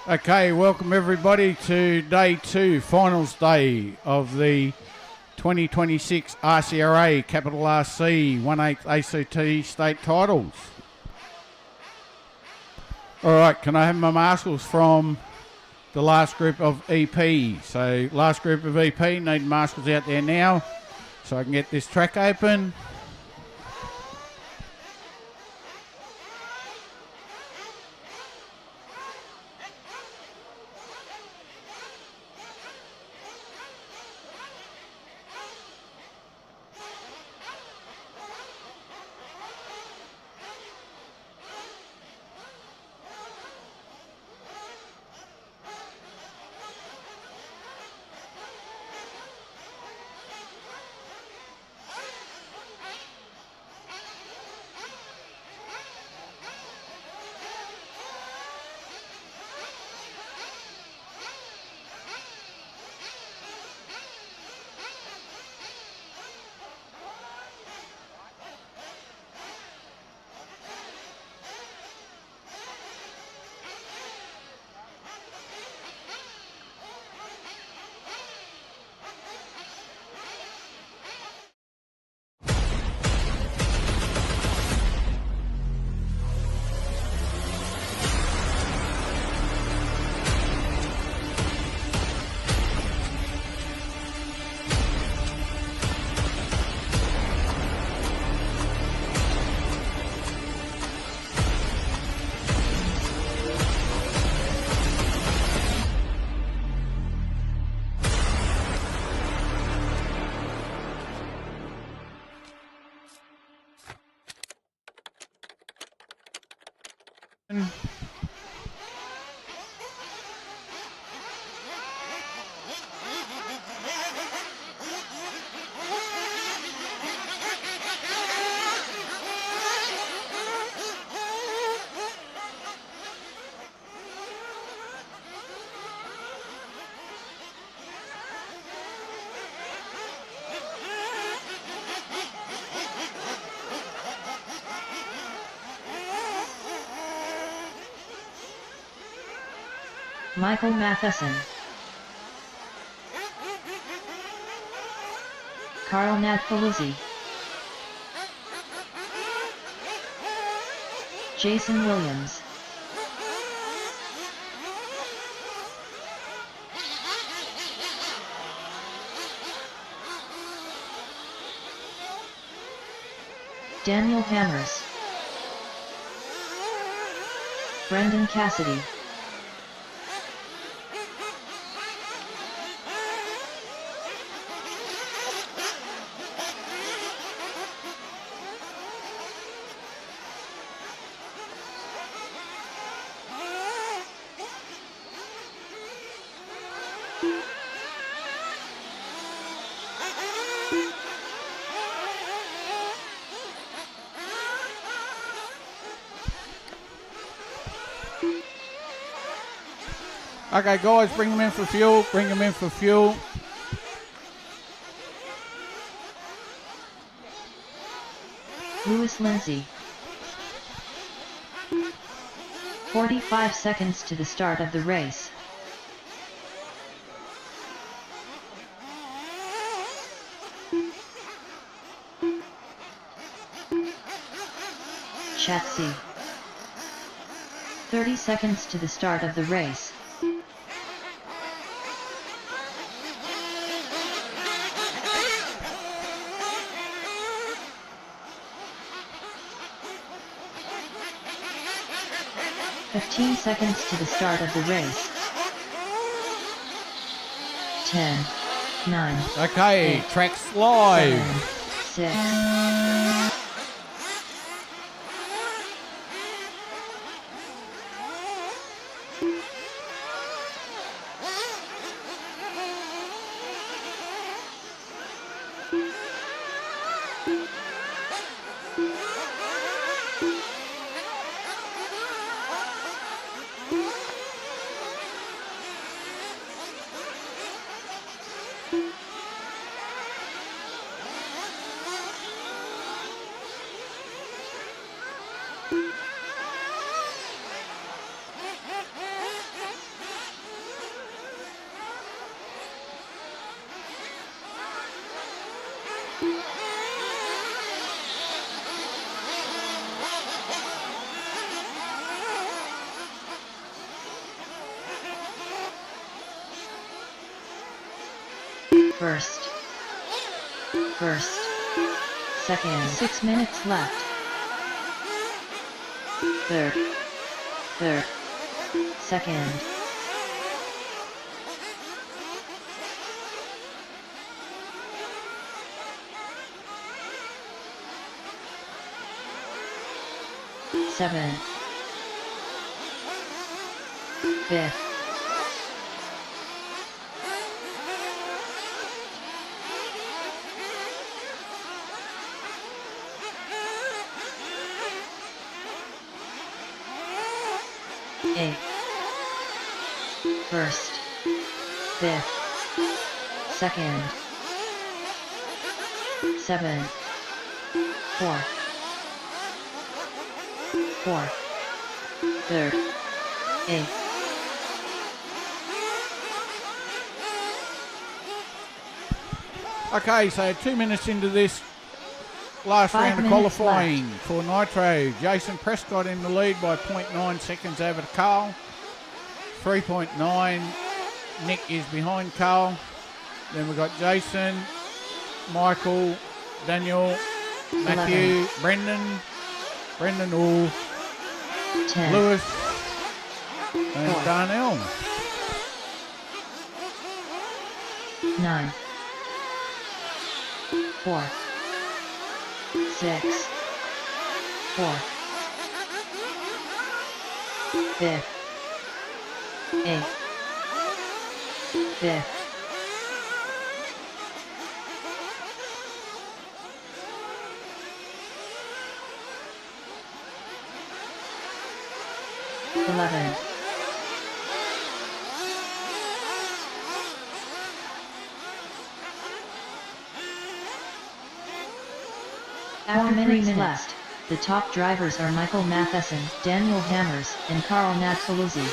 Okay, welcome everybody to day 2, finals day of the 2026 RCRA Capital RC 1/8 ACT state titles. All right, can I have my marshals from the last group of EP? So last group of EP, need marshals out there now so I can get this track open. Michael Matheson, Carl Natfaluzzi, Jason Williams, Daniel Hammers, Brendan Cassidy, Okay, guys, bring them in for fuel. Bring them in for fuel. Lewis Lindsay. 45 seconds to the start of the race. Chatsy. 30 seconds to the start of the race. "15 seconds to the start of the race. 10, 9. Okay, 8, track's live. 7, 6. First. Second. 6 minutes left. Third. Second. Seven. Fifth. Eighth. First. Fifth. Second. Seven. Fourth. Third. Eighth. Okay, so 2 minutes into this last 5 round of minutes qualifying for Nitro. Jason Prescott in the lead by 0.9 seconds over to Carl. 3.9. Nick is behind Carl. Then we've got Jason, Michael, Daniel, Matthew, 11. Brendan All, 10. Lewis, and 4. Darnell. 9. 4. 6. 4. 5th. 8th. 5th. 11. After 3 minutes left, the top drivers are Michael Matheson, Daniel Hammers, and Carl Nadfaluzzi.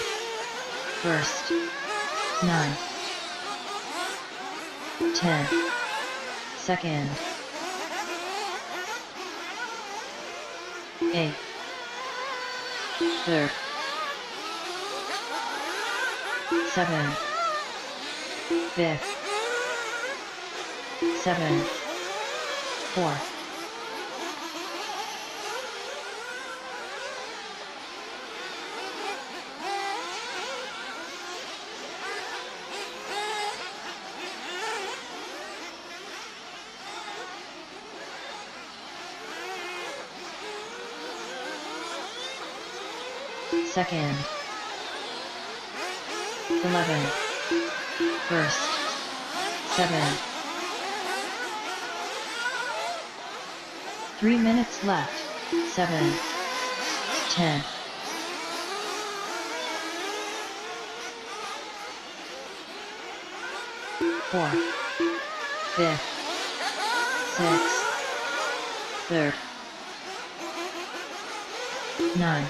First. 9. 10. Second. 8. Third. 7. 5th. 7. 4. 2nd. 11. First. 7. 3 minutes left. 7. 10. 4. 5th. 6th. 3rd. 9.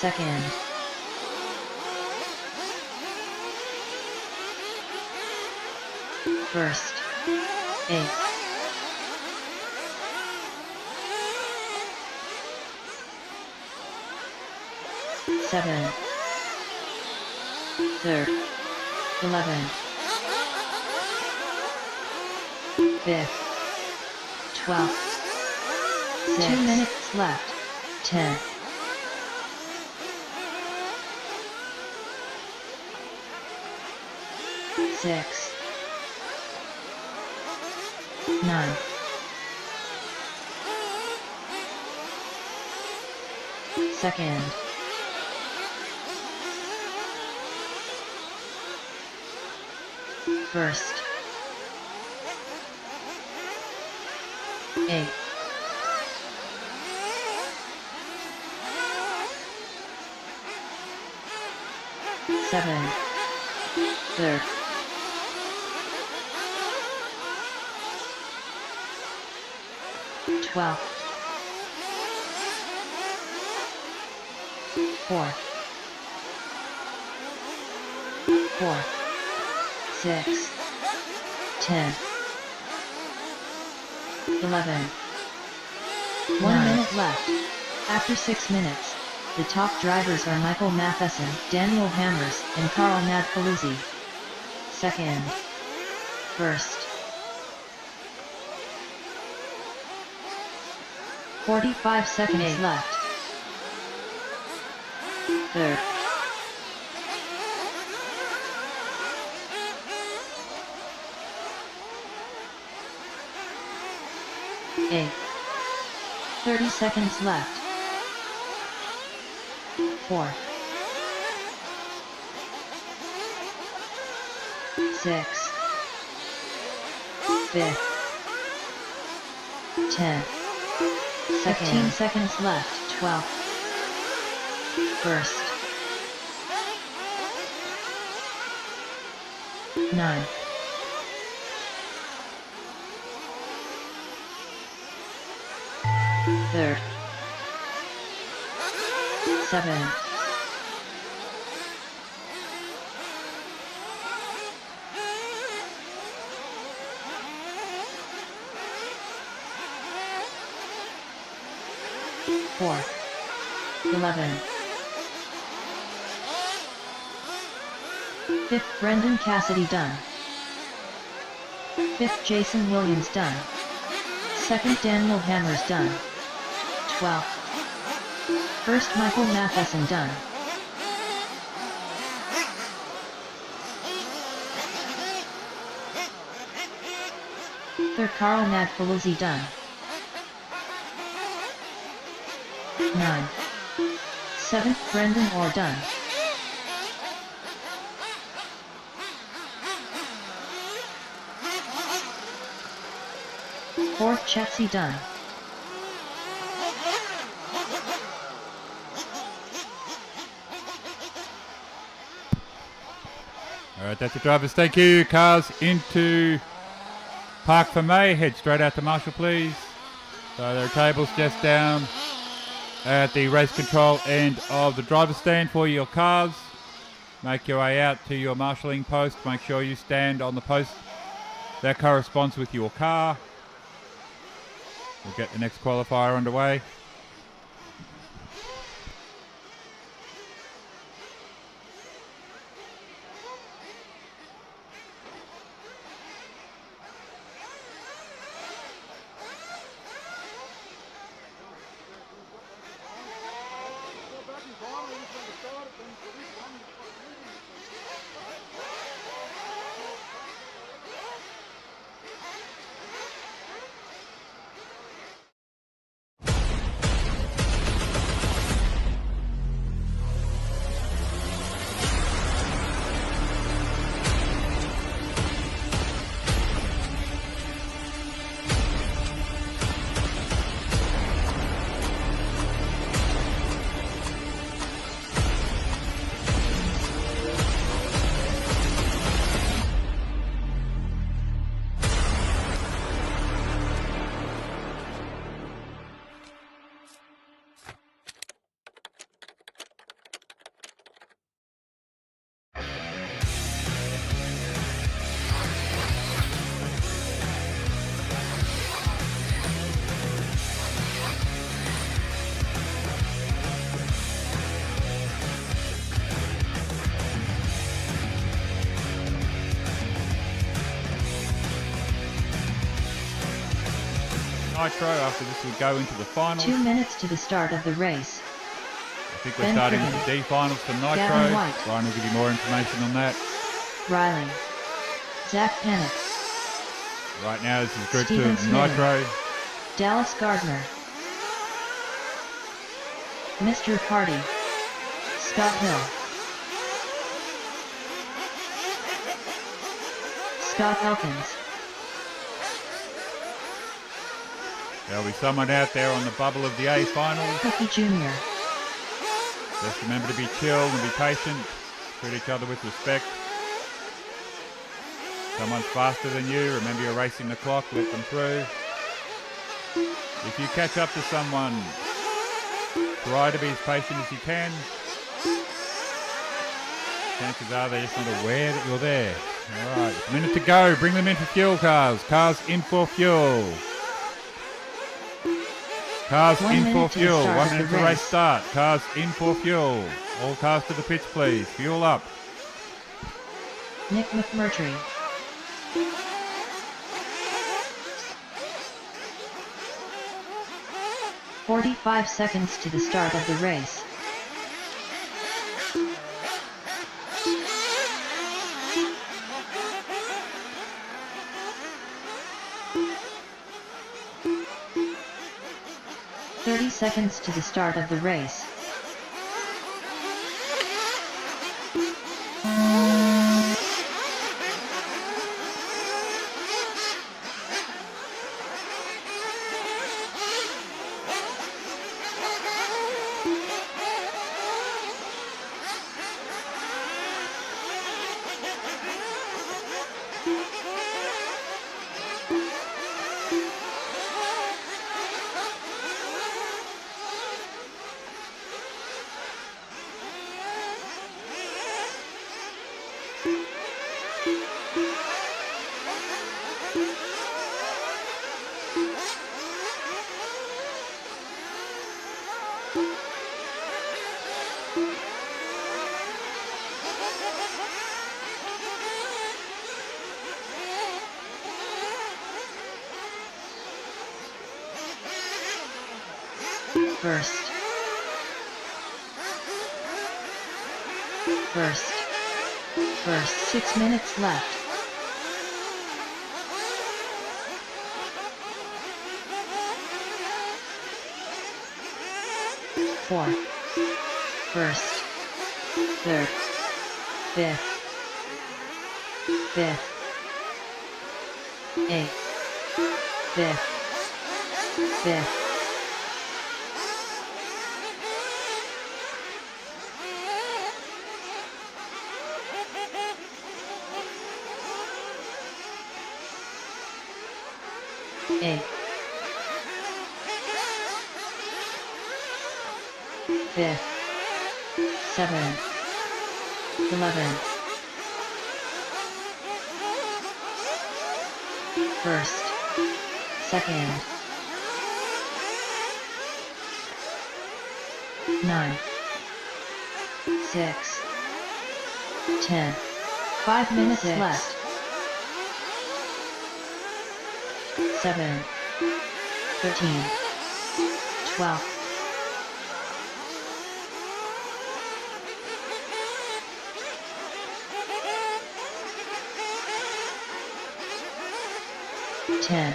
2nd. 1st. 8th. 7. 3rd. 11. 5th. 12th. 2 minutes left. 10. 6. 9. 2nd. 1st. 8. 7. 3rd. 12. 4. 4. 6. 10. 11. 1 minute left. After 6 minutes, the top drivers are Michael Matheson, Daniel Hammers, and Carl Nadkaluzzi. Second. First. 45 seconds left. Third. Eight. 30 seconds left. 4. 6. 5. 10. 15 seconds left. 12. First. 9. 3rd. 7. 4. 11. 5th Brendan Cassidy done. 5th Jason Williams done. 2nd Daniel Hammers done. 12. 1st Michael Matheson done. 3rd Carl Nadkaluzzi done. 9. 7th Brendan Orr done. 4th Chetsi done. Alright, that's the drivers. Thank you. Cars into Park for May. Head straight out to Marshall, please. So there are tables just down at the race control end of the driver's stand for your cars. Make your way out to your marshalling post. Make sure you stand on the post that corresponds with your car. We'll get the next qualifier underway. Nitro. After this, we go into the finals. 2 minutes to the start of the race. I think we're Ben starting Cribbin, with the D finals for Nitro. Gavin White, Ryan will give you more information on that. Riley, Zach Panic, Right now, this is Group 2 Steven of Smith, Nitro. Dallas Gardner, Mr. Carty, Scott Hill, Scott Elkins, There'll be someone out there on the bubble of the A finals. Cookie Jr., Just remember to be chill and be patient. Treat each other with respect. Someone's faster than you. Remember you're racing the clock. Let them through. If you catch up to someone, try to be as patient as you can. Chances are they're just not aware that you're there. All right, a minute to go. Bring them in for fuel, cars. Cars in for fuel. Cars 1 in minute for to the fuel. start 1 of the minute to race race. start. Cars in for fuel. All cars to the pitch, please. Fuel up. Nick McMurtry. "45 seconds to the start of the race. "30 seconds to the start of the race. First 6 minutes left. Fourth, first, third, fifth, eighth, fifth. Eighth, fifth, seventh, 11th, first, second, 9, 6, 10. 5 minutes left. 7, 13, 12. 10,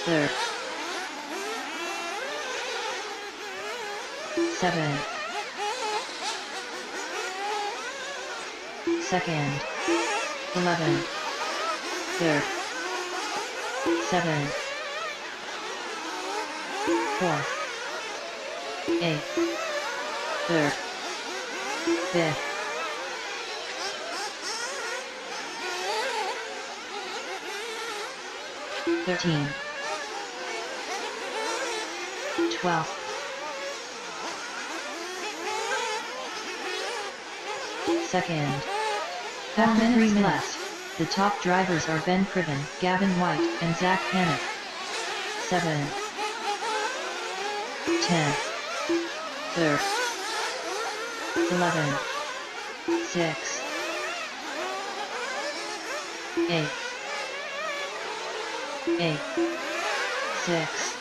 third, 7, second, 11, third, 7, 4, 8, third, 5th, 13, 12, 2nd. After 3 minutes, the top drivers are Ben Criven, Gavin White, and Zach Hannock. 7, 10, third, 11, 6, 8, 6, 6.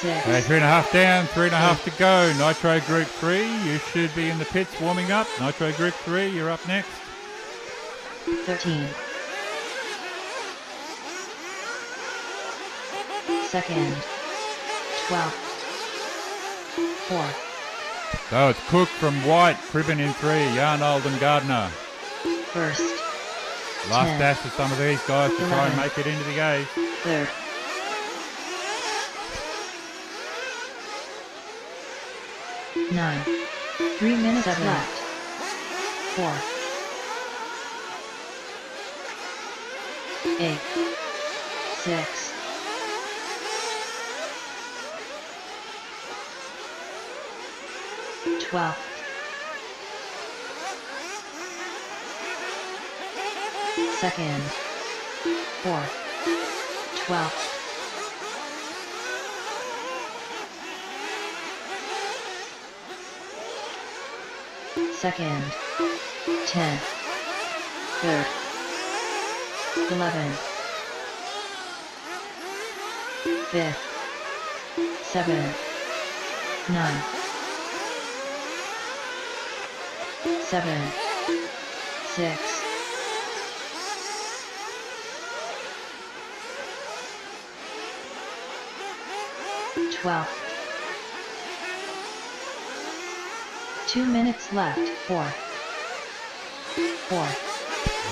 Okay, 3.5 down, 3.5 to go. Nitro Group 3, you should be in the pits warming up. Nitro Group 3, you're up next. 13. Second. 12. 4. So it's Cook from White, Cribbin in 3, Yarnold and Gardner. First. Last 10. dash for some of these guys to try and 11. make it into the gauge. Third. 9. 3 minutes left. 4. 8. 6. 12. 2nd. 4. 12th. Second, 10, third, 11, fifth, 7, 9, 7, 6, 12. 2 minutes left. 4, 4.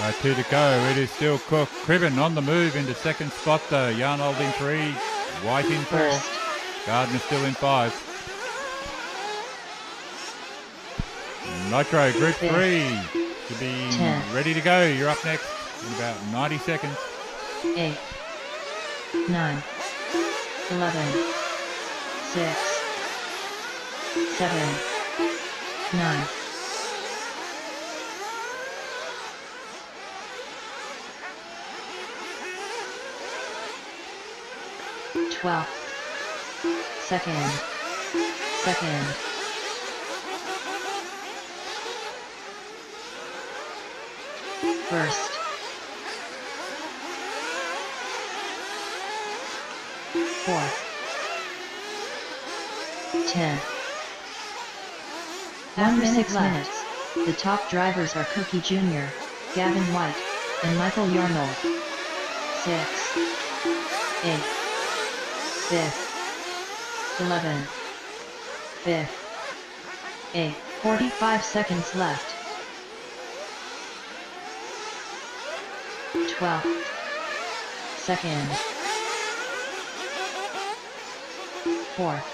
Right, 2 to go. It is still Cook. Cribben on the move into second spot though. Yarnold in 3. White in 4. First. Gardner still in 5. Nitro Group 3 should be 10. ready to go. You're up next in about 90 seconds. 8, 9, 11, 6, 7, 9. 12. Second. First. Fourth. 10. 1 minute 6 minutes. The top drivers are Cookie Jr., Gavin White, and Michael Yarnold. 6, 8, 5th, 11, 5th, 8. 45 seconds left. 12. Second. 4th.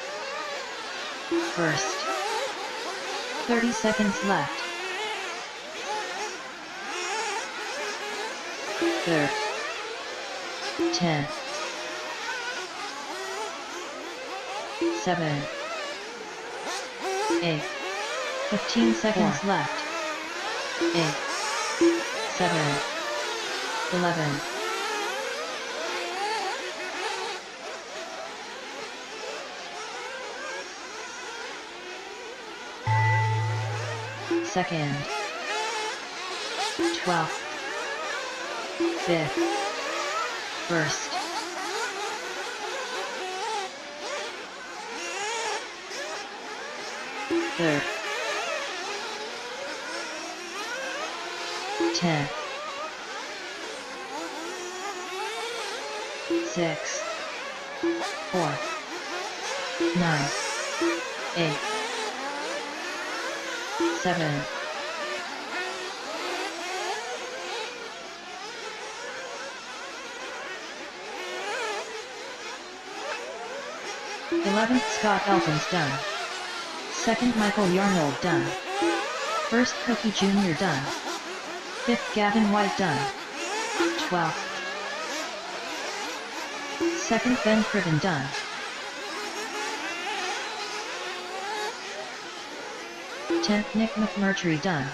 First. 30 seconds left. Third. 10. 7. 8. 15 seconds left. 8. 7. 11. 2nd. 12th. 5th. First. 3rd. 10th. 6, 4, 9, 8, 7, 11th Scott Elkins done. 2nd Michael Yarnold done. 1st Cookie Jr. done. 5th Gavin White done. 12th. 2nd Ben Cribben done. 10th Nick McMurtry done.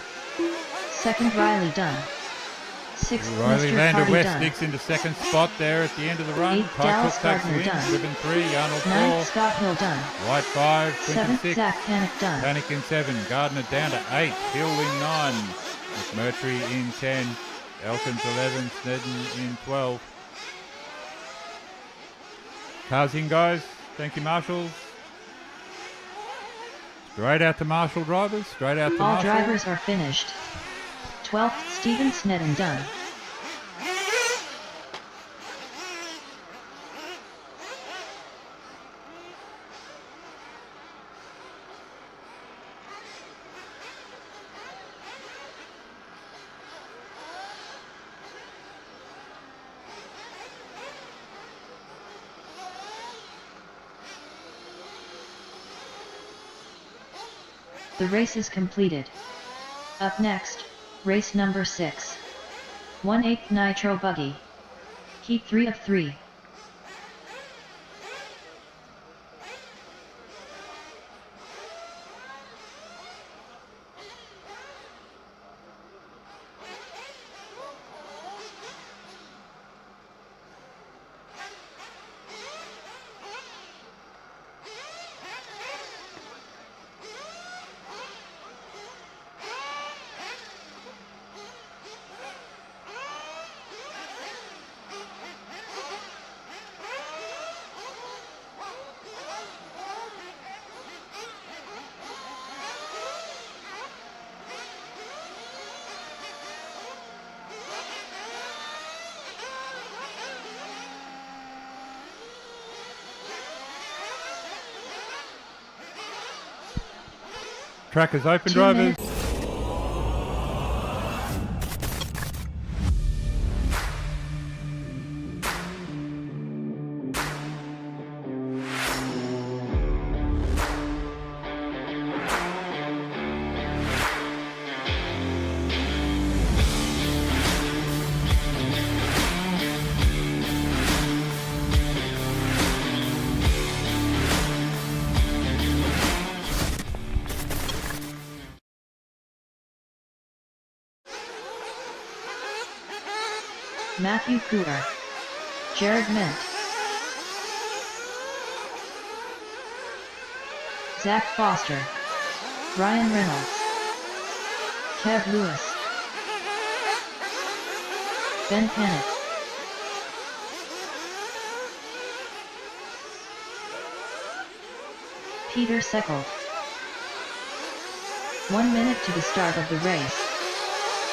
2nd Riley done. 6th Riley Mr. Lander Hardy West done. sneaks into second spot there at the end of the run. 8th Ty Dallas Cook takes the Gardner win. done. Cribben 3, Arnold 9th 4. Scott Hill done. White 5, 7th 26. Zach Panic done. Panic in 7. Gardner down to 8. Hill in 9. McMurtry in 10. Elkins 11. Snedden in 12. Cars in, guys. Thank you, marshals. Straight out to marshal drivers. Straight out to All marshal. drivers are finished. 12th Stephen Snedden done. The race is completed. Up next, race number 6. 1/8 Nitro Buggy. Heat 3 of 3. Track is open, 2 drivers. minutes. Matthew Cooter, Jared Mint, Zach Foster, Ryan Reynolds, Kev Lewis, Ben Pennant, Peter Seckel. 1 minute to the start of the race.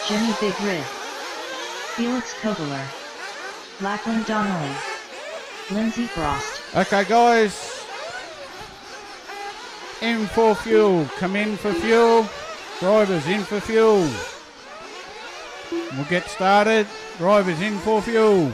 Jimmy Big Rig, Felix Kogler, Lachlan Donnelly, Lindsay Frost. Okay, guys. In for fuel. Come in for fuel. Drivers in for fuel. We'll get started. Drivers in for fuel.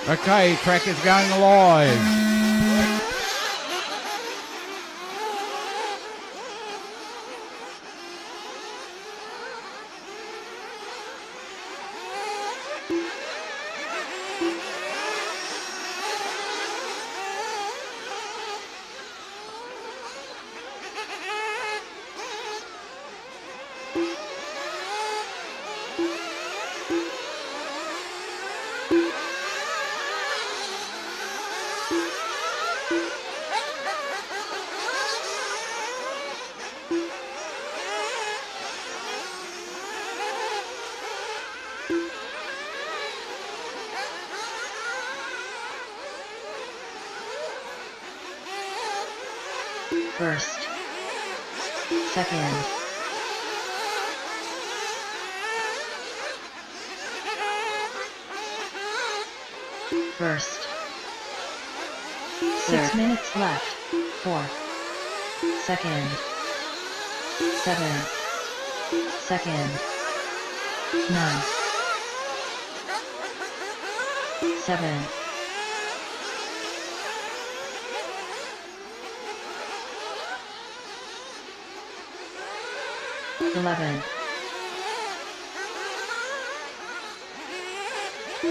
Okay, track is going live. First, second, first, 6 minutes left, 4, second, 7, second, 9, 7, 11,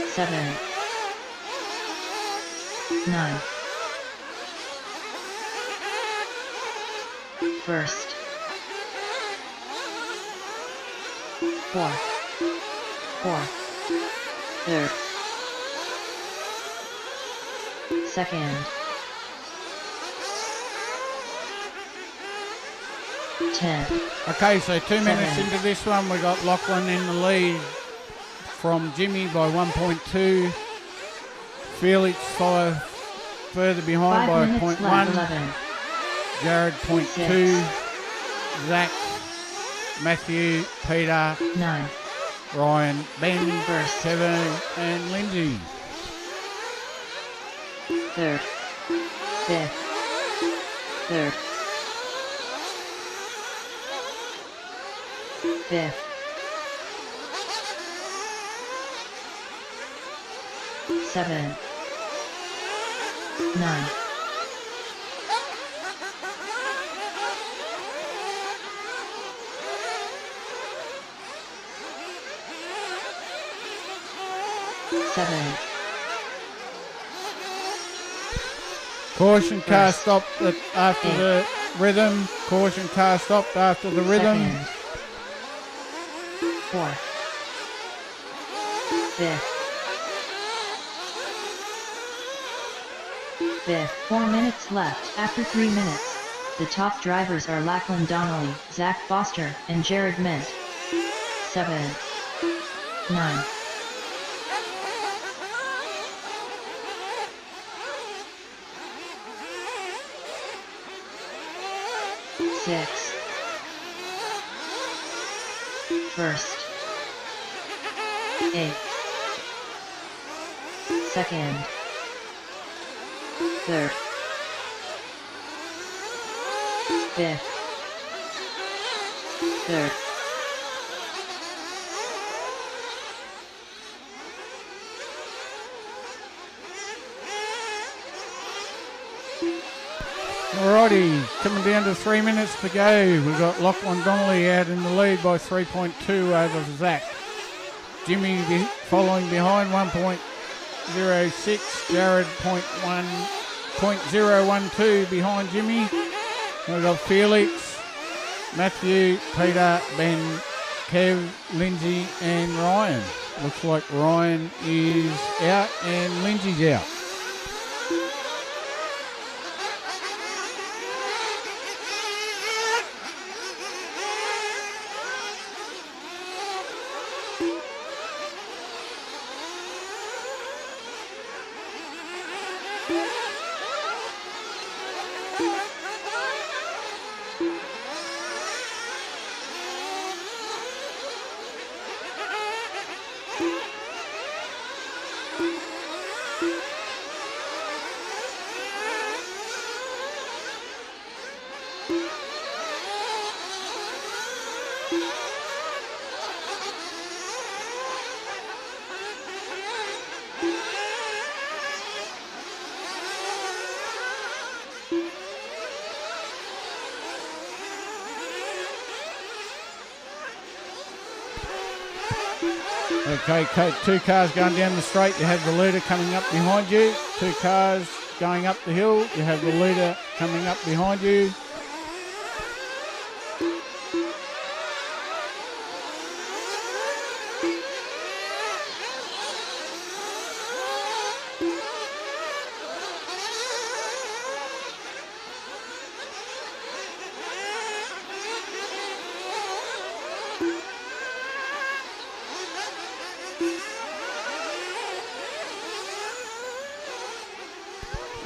7, 9, first, 4, 4, third, second, 10. Okay, so 2 minutes 7. into this one, we got Lachlan in the lead from Jimmy by 1.2. Felix further behind 5 by minutes 0.1. left, 11, Jared 0.2. Zach, Matthew, Peter, 9, Ryan, Ben, First. Kevin, and Lindsay. third, fifth, third, fifth, seventh, 9, 7, Caution car First. stopped after the rhythm. Caution car stopped after the rhythm. second, fourth, fifth, 5th. 4 minutes left. After 3 minutes, the top drivers are Lachlan Donnelly, Zach Foster, and Jared Ment. 7, 9, 6, first, 8, second, third, 5th, third, Alrighty, coming down to 3 minutes to go. We've got Lachlan Donnelly out in the lead by 3.2 over Zach. Jimmy following behind 1.06. Jared 0.012 behind Jimmy. We've got Felix, Matthew, Peter, Ben, Kev, Lindsay and Ryan. Looks like Ryan is out and Lindsay's out. Okay, two cars going down the straight. You have the leader coming up behind you. Two cars going up the hill. You have the leader coming up behind you.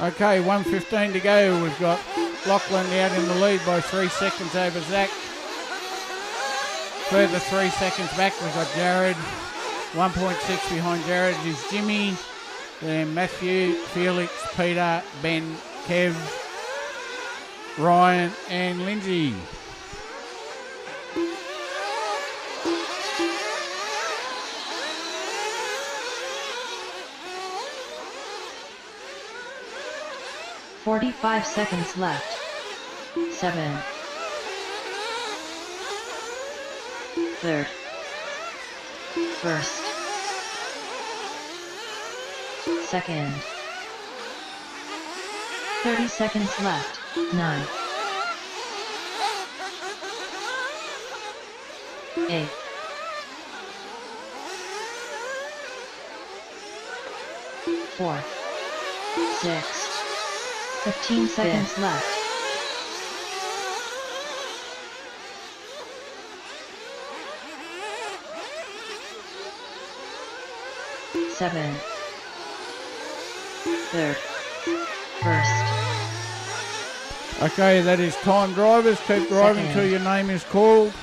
Okay, 1:15 to go. We've got Lachlan out in the lead by 3 seconds over Zach. Further 3 seconds back, we've got Jared. 1.6 behind Jared is Jimmy. Then Matthew, Felix, Peter, Ben, Kev, Ryan and Lindsay. "45 seconds left. 7, third, first, second, 30 seconds left. 9, 8, 4, 6, 15 seconds left. 7, third, first, Okay, that is time drivers. Keep driving Second. till your name is called.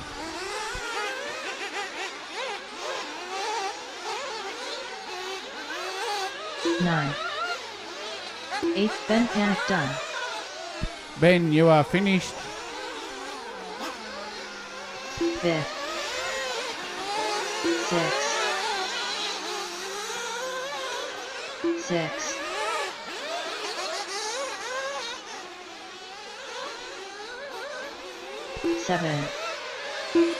nine, 8th Ben Panic done. Ben, you are finished. 5th, 6, 7,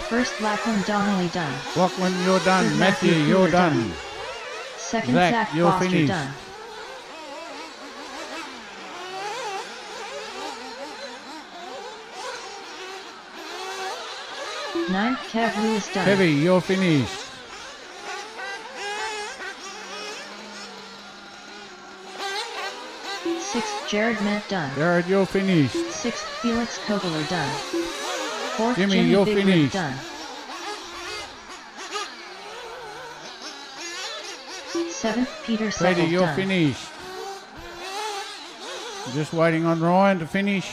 first Lachlan Donnelly done. Lachlan, you're done. Third, Matthew, Matthew you're Cooler done. Second Zach, Zach you're Foster finished. done. Ninth Kev Lewis done. Kevy, you're finished. 6th, Jared Matt done. Jared, you're finished. 6th, Felix Kogler done. 4th, Jimmy, Jimmy you're Big Rig finished. done. 7th, Peter Peter, Settle you're done. finished. Just waiting on Ryan to finish.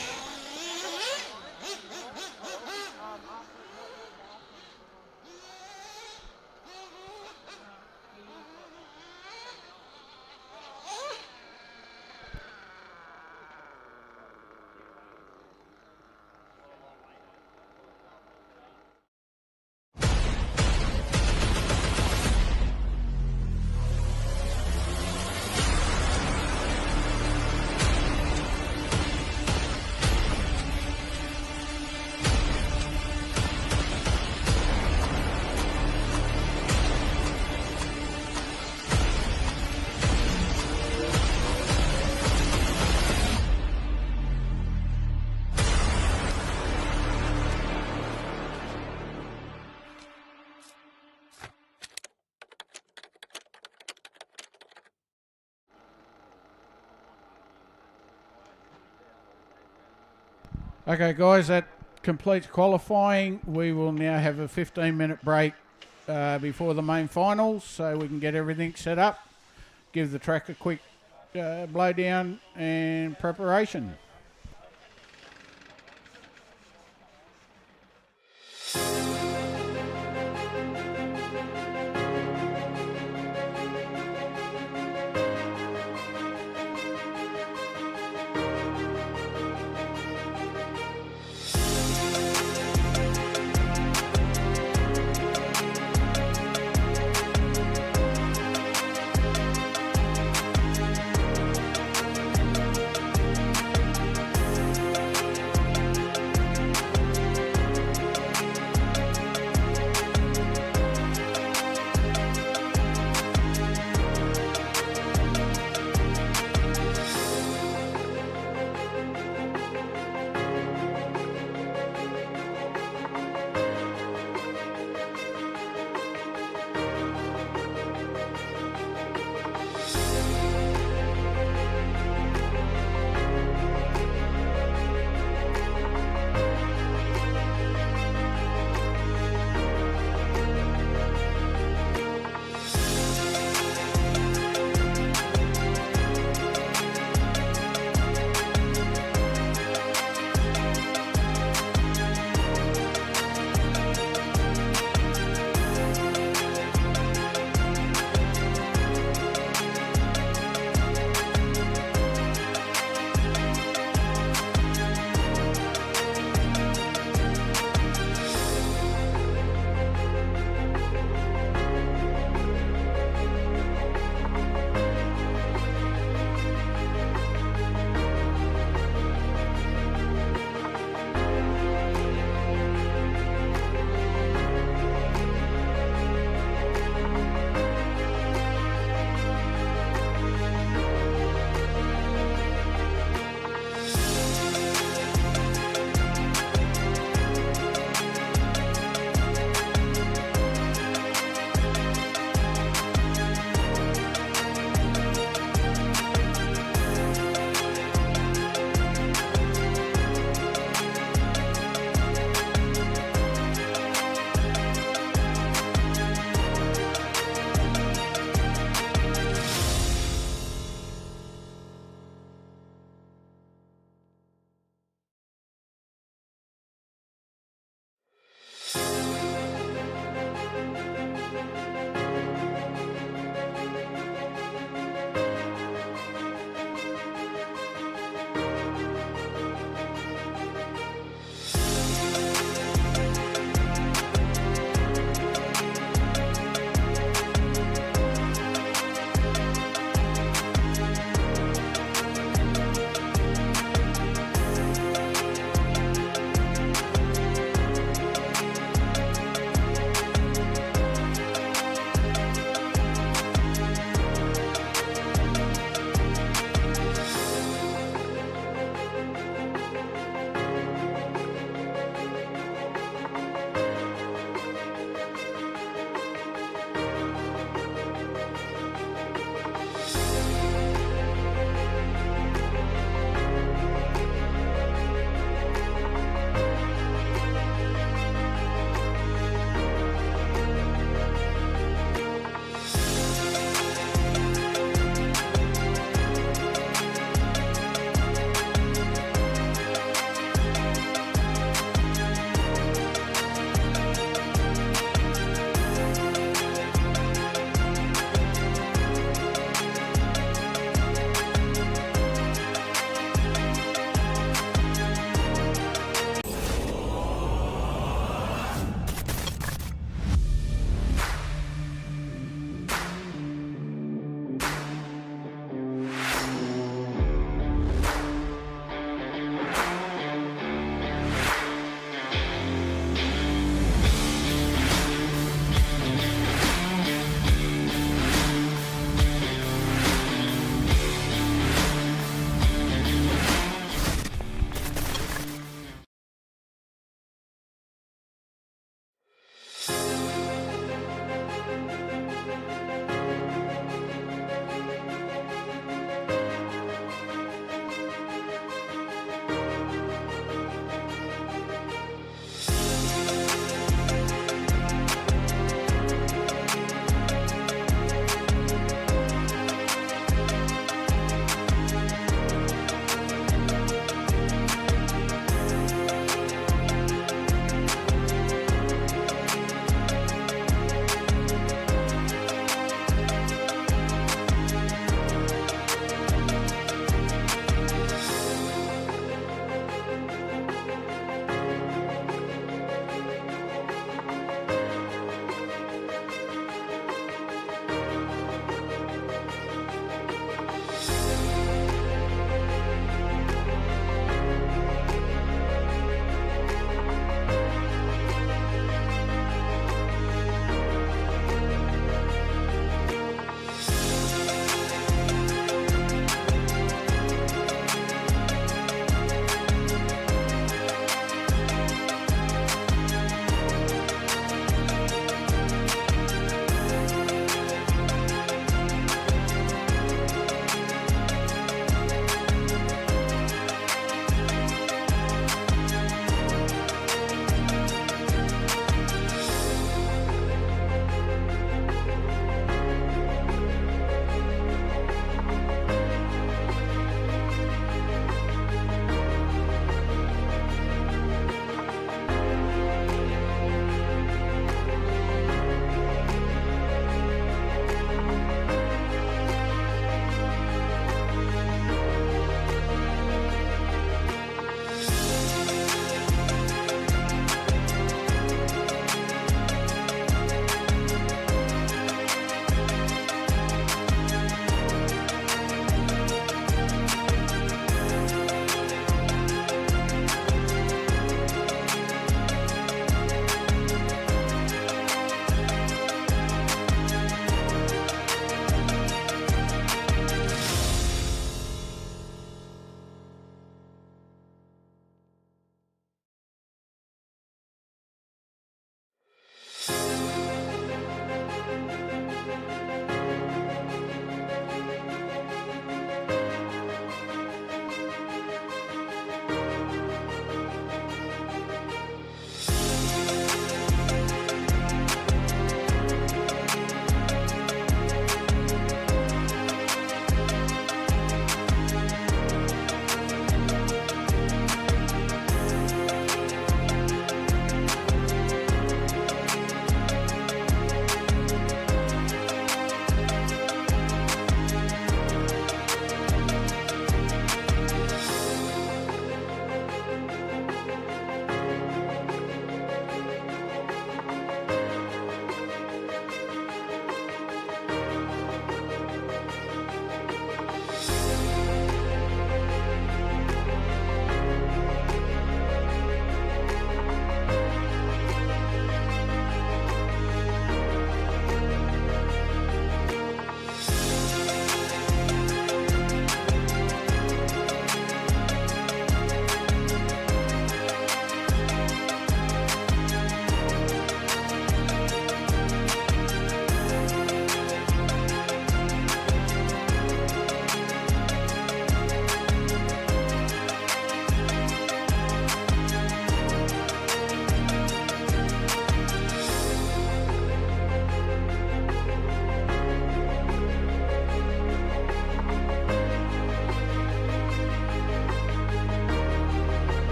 Okay, guys, that completes qualifying. We will now have a 15-minute break before the main finals so we can get everything set up, give the track a quick blowdown and preparation.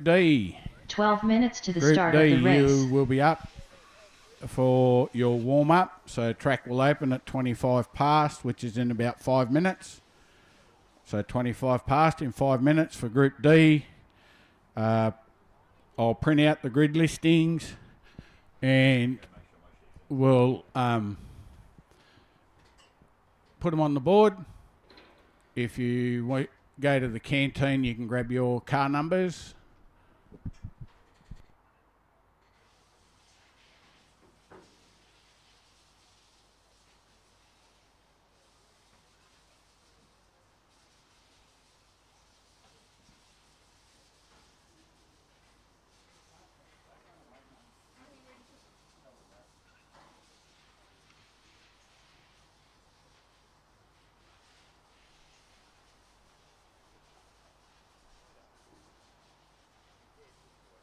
D. 12 minutes to the Group start D, of the race. you will be up for your warm-up. So track will open at 25 past, which is in about 5 minutes. So 25 past in 5 minutes for Group D. I'll print out the grid listings and we'll put them on the board. If you go to the canteen, you can grab your car numbers.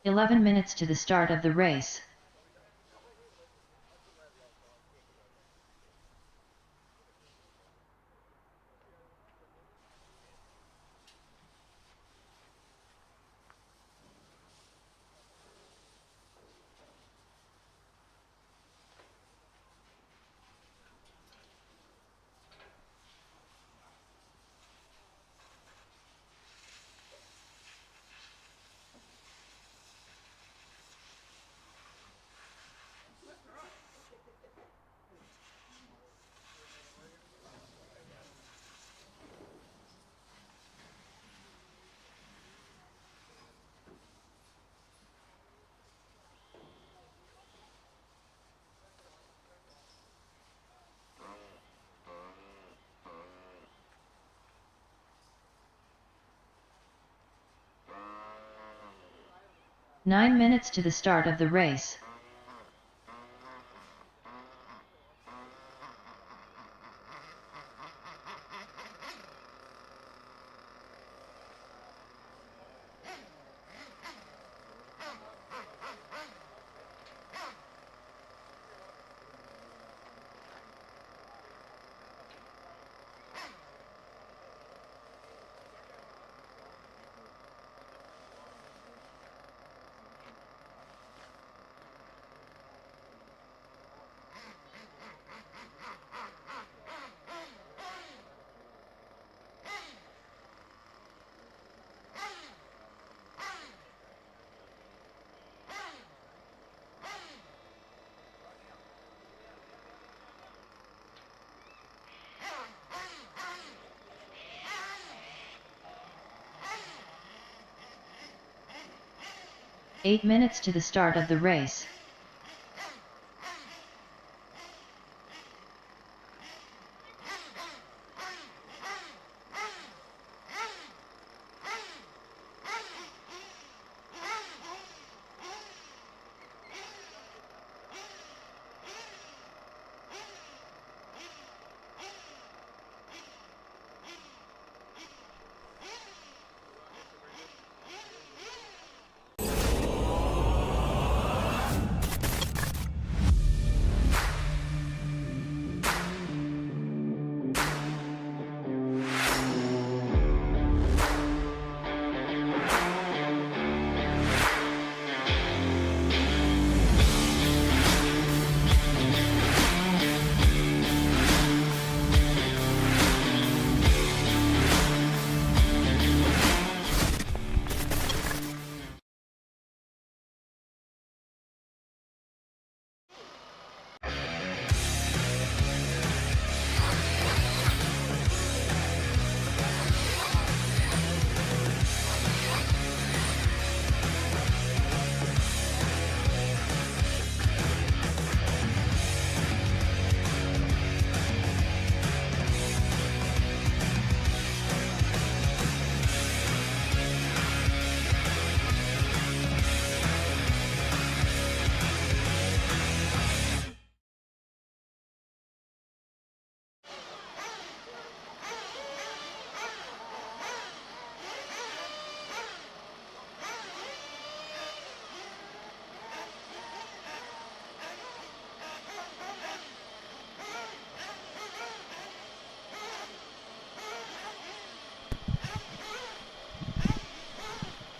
"11 minutes to the start of the race. "9 minutes to the start of the race. "8 minutes to the start of the race.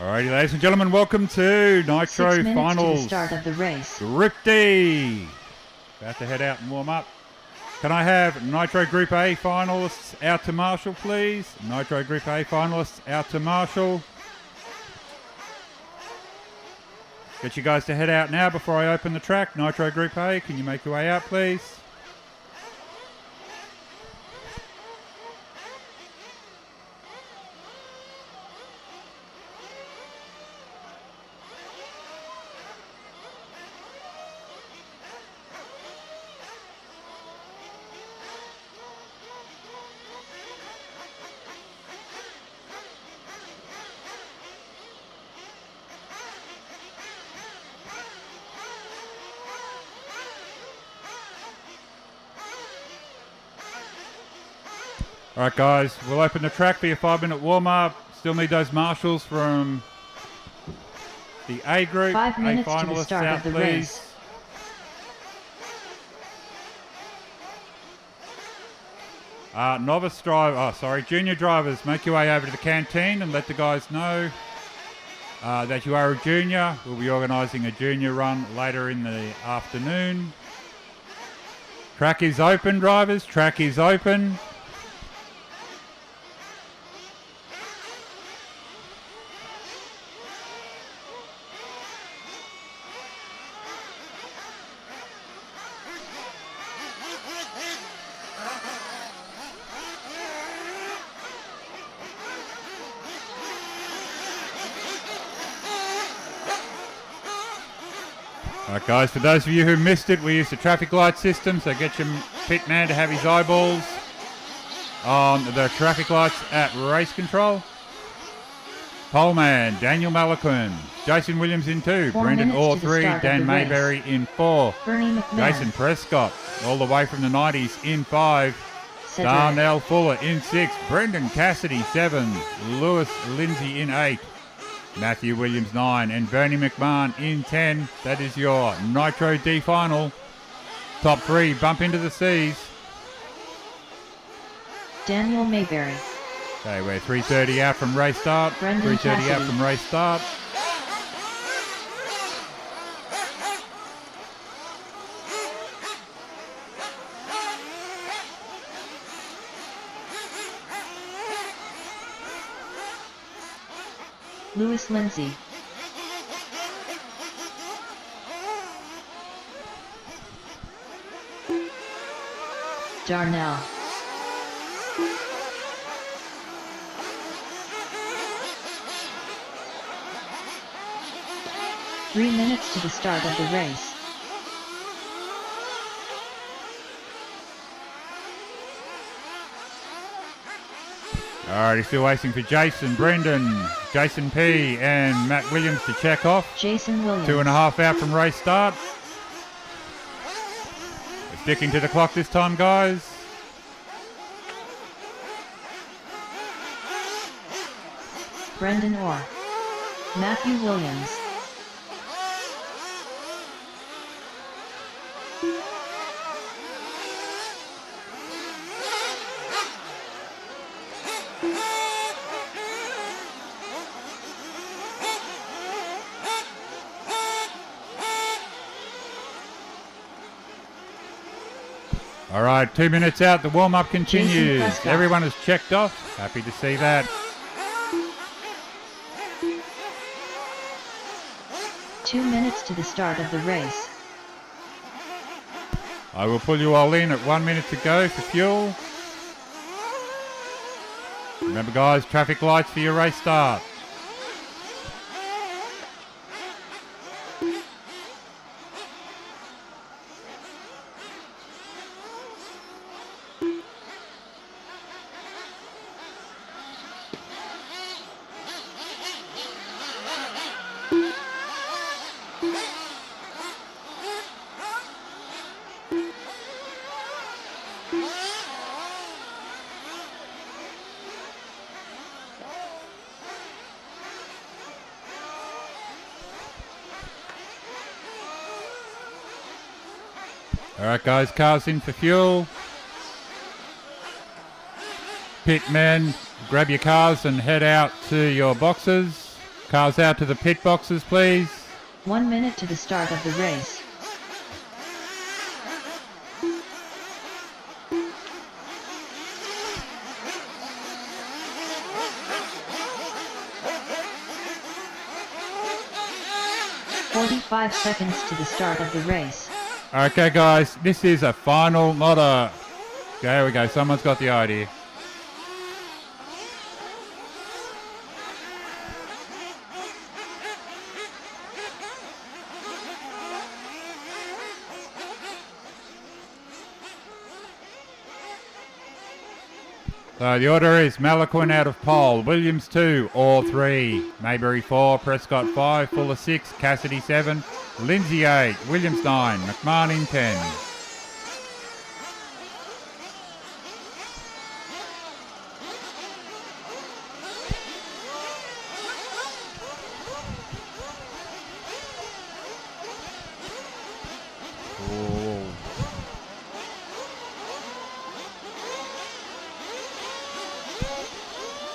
Alrighty, ladies and gentlemen, welcome to Nitro 6 minutes Finals. to the start of the race. Group D. About to head out and warm up. Can I have Nitro Group A finalists out to Marshall, please? Nitro Group A finalists out to Marshall. Get you guys to head out now before I open the track. Nitro Group A, can you make your way out, please? All right, guys, we'll open the track for your 5-minute warm-up. Still need those marshals from the A group. 5 minutes A to the finalists start out, of the please. race. Junior drivers, make your way over to the canteen and let the guys know that you are a junior. We'll be organising a junior run later in the afternoon. Track is open, drivers. Track is open. Alright guys, for those of you who missed it, we used the traffic light system, so get your pit man to have his eyeballs on the traffic lights at race control. Pole man, Daniel Malakun. Jason Williams in 2, 4 Brendan minutes Orr to the 3, start of Dan the race. Mayberry in 4, Bernie McMahon. Jason Prescott, all the way from the 90s in 5, Cedric. Darnell Fuller in 6, Brendan Cassidy 7, Lewis Lindsay in 8, Matthew Williams 9, and Bernie McMahon in 10. That is your Nitro D final. Top 3 bump into the C's. Daniel Mayberry. Okay, we're 3:30 out from race start. Brendan 3:30 out Cassidy. from race start. Lewis Lindsay. Darnell. Three minutes to the start of the race. Alrighty, still waiting for Jason, Brendan, Jason P, and Matt Williams to check off. Jason Williams. 2.5 out from race start. We're sticking to the clock this time, guys. Brendan Orr. Matthew Williams. All right, 2 minutes out. The warm-up continues. Prescott. Everyone is checked off. Happy to see that. 2 minutes to the start of the race. I will pull you all in at 1 minute to go for fuel. Remember, guys, traffic lights for your race start. All right, guys, cars in for fuel. Pit men, grab your cars and head out to your boxes. Cars out to the pit boxes, please. 1 minute to the start of the race. "45 seconds to the start of the race. Okay, guys, this is a final, not a... There we go, someone's got the idea. So the order is Malaquin out of pole, Williams 2, Orr 3, Mayberry 4, Prescott 5, Fuller 6, Cassidy 7, Lindsay 8, Williams 9, McMahon in 10.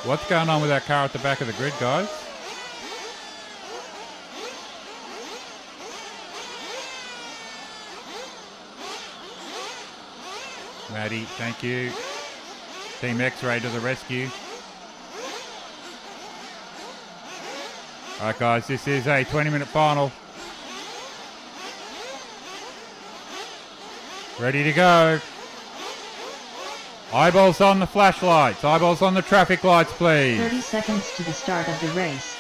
What's going on with that car at the back of the grid, guys? Maddie, thank you. Team X-Ray to the rescue. Alright guys, this is a 20-minute final. Ready to go. Eyeballs on the flashlights. Eyeballs on the traffic lights, please. 30 seconds to the start of the race.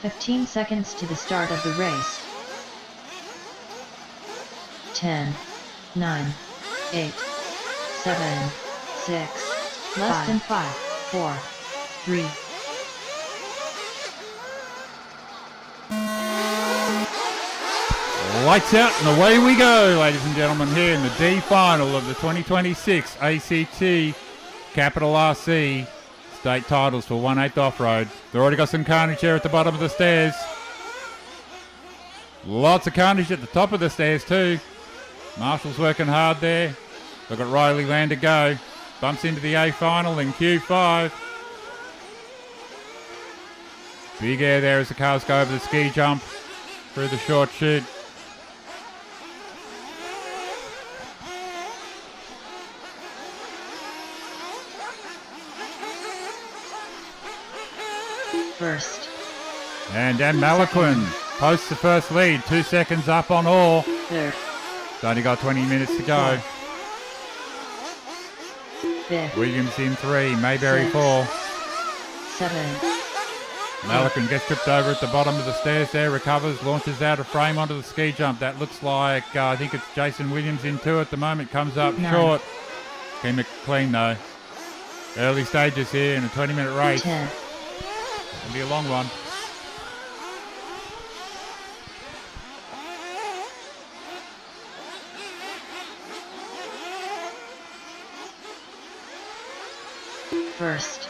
"15 seconds to the start of the race. 10, 9, 8, 7, 6, less than 5, 4, 3. Lights out and away we go, ladies and gentlemen, here in the D final of the 2026 ACT Capital RC State Titles for 1/8 Off-Road. They've already got some carnage here at the bottom of the stairs. Lots of carnage at the top of the stairs too. Marshall's working hard there. Look at Riley Land to go. Bumps into the A final in Q5. Big air there as the cars go over the ski jump through the short chute. First. And Dan Malaquin posts the first lead, 2 seconds up on Orr. Third. It's only got 20 minutes to go. Fifth. Williams in 3, Mayberry 4. 7. Malaquin gets tripped over at the bottom of the stairs there, recovers, launches out of frame onto the ski jump. That looks like, I think it's Jason Williams in 2 at the moment, comes up 9. short. Keep it clean though. Early stages here in a 20-minute race. 10. It'll be a long one. First.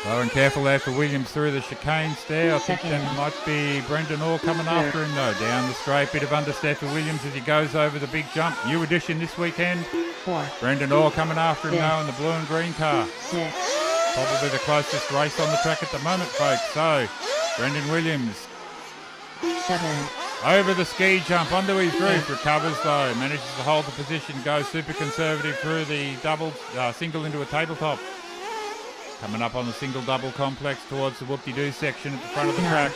Slow and careful there for Williams through the chicane there. I think Second. that might be Brendan Orr coming after him though. Down the straight, bit of understeer for Williams as he goes over the big jump. New addition this weekend. 4. Brendan Orr coming after him Yeah. now in the blue and green car. 6. Probably the closest race on the track at the moment, folks. So, Brendan Williams 7. over the ski jump onto his roof, recovers though, manages to hold the position, goes super conservative through the double, single into a tabletop. Coming up on the single double complex towards the whoop-de-doo section at the front of the 9. track.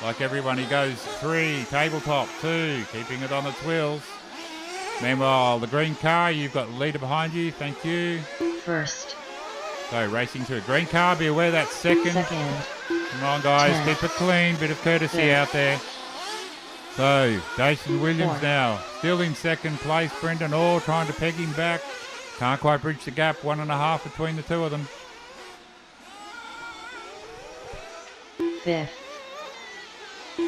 Like everyone, he goes 3, tabletop, 2, keeping it on its wheels. Meanwhile, the green car, you've got the leader behind you, thank you. First. So racing to a green car, be aware that's second. Second. Come on guys, 10. keep it clean, bit of courtesy Yeah. out there. So, Jason Williams 4. now, still in second place. Brendan Orr trying to peg him back. Can't quite bridge the gap, 1.5 between the two of them. Fifth.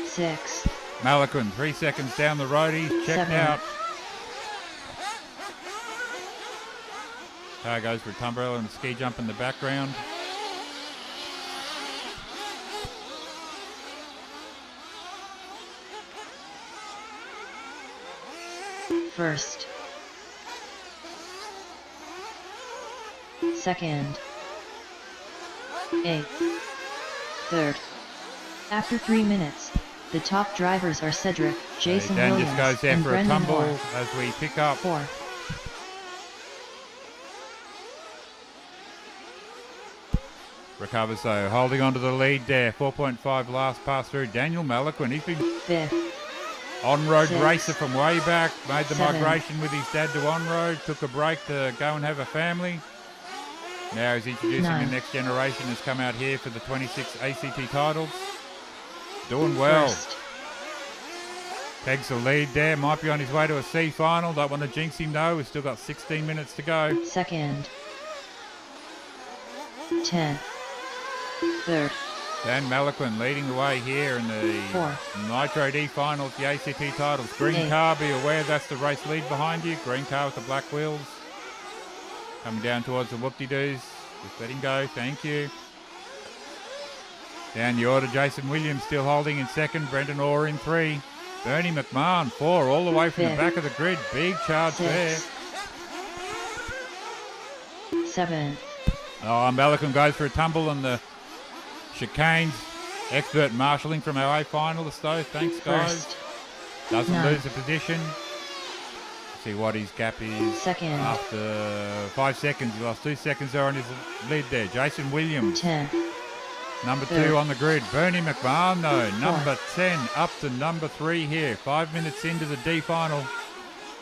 6. Malaquin, 3 seconds down the roadie, checked 7. out. Car goes for a tumbrella and a ski jump in the background. First. Second. Eighth. Third. After 3 minutes, the top drivers are Cedric, Jason Dan Williams, just goes there and for a Brendan tumble Orr. as we pick up. Fourth. Recovers though, holding on to the lead there. 4.5 last pass through. Daniel Malaquin, he's been Fifth. on-road Sixth. racer from way back. Made the Seventh. migration with his dad to on-road. Took a break to go and have a family. Now he's introducing Ninth. the next generation. Has come out here for the 26 ACT titles. Doing well. First. Pegs the lead there. Might be on his way to a C final. Don't want to jinx him though. We've still got 16 minutes to go. Second. 10th. Third. Dan Malaquin leading the way here in the Fourth. Nitro D final at the ACT titles. Green Eighth. car, be aware that's the race lead behind you. Green car with the black wheels. Coming down towards the whoop-de-doos. Just let him go, thank you. Down the order, Jason Williams still holding in second. Brendan Orr in 3. Bernie McMahon 4, all the way from the Fifth. back of the grid. Big charge there. Sixth. Seventh. Oh, Malaquin goes for a tumble on the chicanes. Expert marshalling from our A finalists though. Thanks guys. First. Doesn't Ninth. lose the position. See what his gap is. Second. After 5 seconds, he lost 2 seconds there on his lead there. Jason Williams, 10th. number 2 Third. on the grid. Bernie McMahon though, number 10 up to number 3 here. 5 minutes into the D final.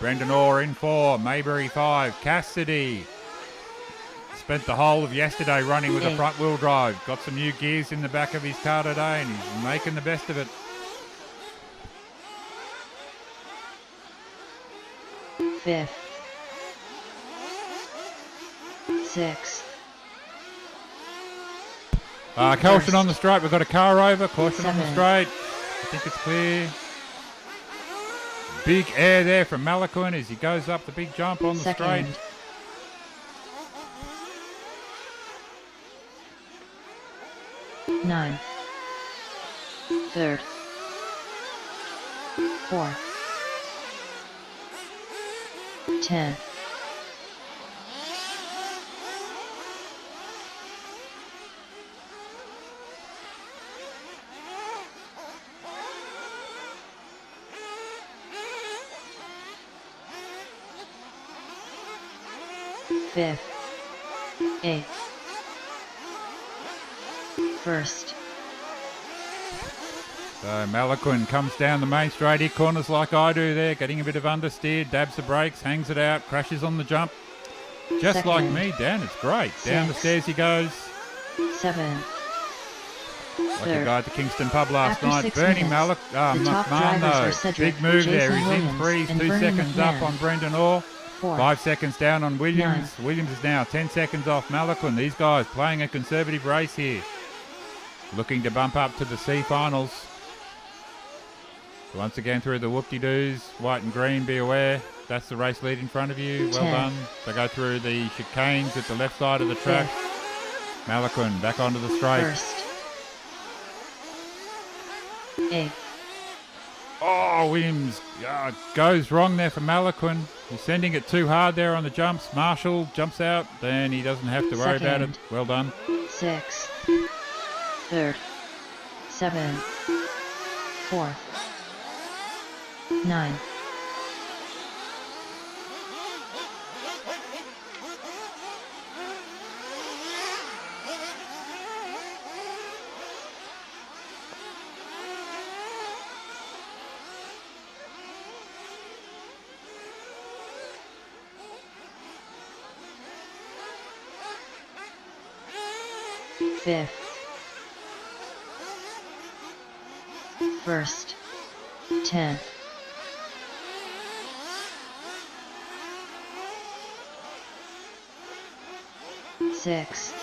Brendan Orr in 4, Mayberry 5, Cassidy. Spent the whole of yesterday running with a Eight. front wheel drive. Got some new gears in the back of his car today and he's making the best of it. Fifth. Sixth. Caution First. on the straight. We've got a car over. Caution on the Seventh. straight. I think it's clear. Big air there from Malaquin as he goes up the big jump on the Second. straight. Ninth. Third. Fourth. 10th. Fifth. Eighth. First. So Malaquin comes down the main straight. He corners like I do there, getting a bit of understeer, dabs the brakes, hangs it out, crashes on the jump. Just like Second. me, Dan, it's great. Down the Sixth. stairs he goes. Seventh. Like a Third. guy at the Kingston pub last After night. 6 Bernie minutes, the top McMahon drivers though. are Cedric, Big move there. Jason He's in Williams, 3s, and 2 Bernie seconds up McMahon. on Brendan Orr. Fourth. 5 seconds down on Williams. Ninth. Williams is now 10 seconds off Malaquin. These guys playing a conservative race here. Looking to bump up to the C finals. Once again through the whoop-de-doos. White and green, be aware. That's the race lead in front of you. Well 10. done. They go through the chicanes at the left side of the track. Malaquin back onto the straight. First. Eighth. Oh, Williams goes wrong there for Malaquin. He's sending it too hard there on the jumps. Marshall jumps out, then he doesn't have to worry about it. Second. Well done. Sixth. Third. Seventh. Fourth. Ninth. Fifth. First. 10th. Sixth.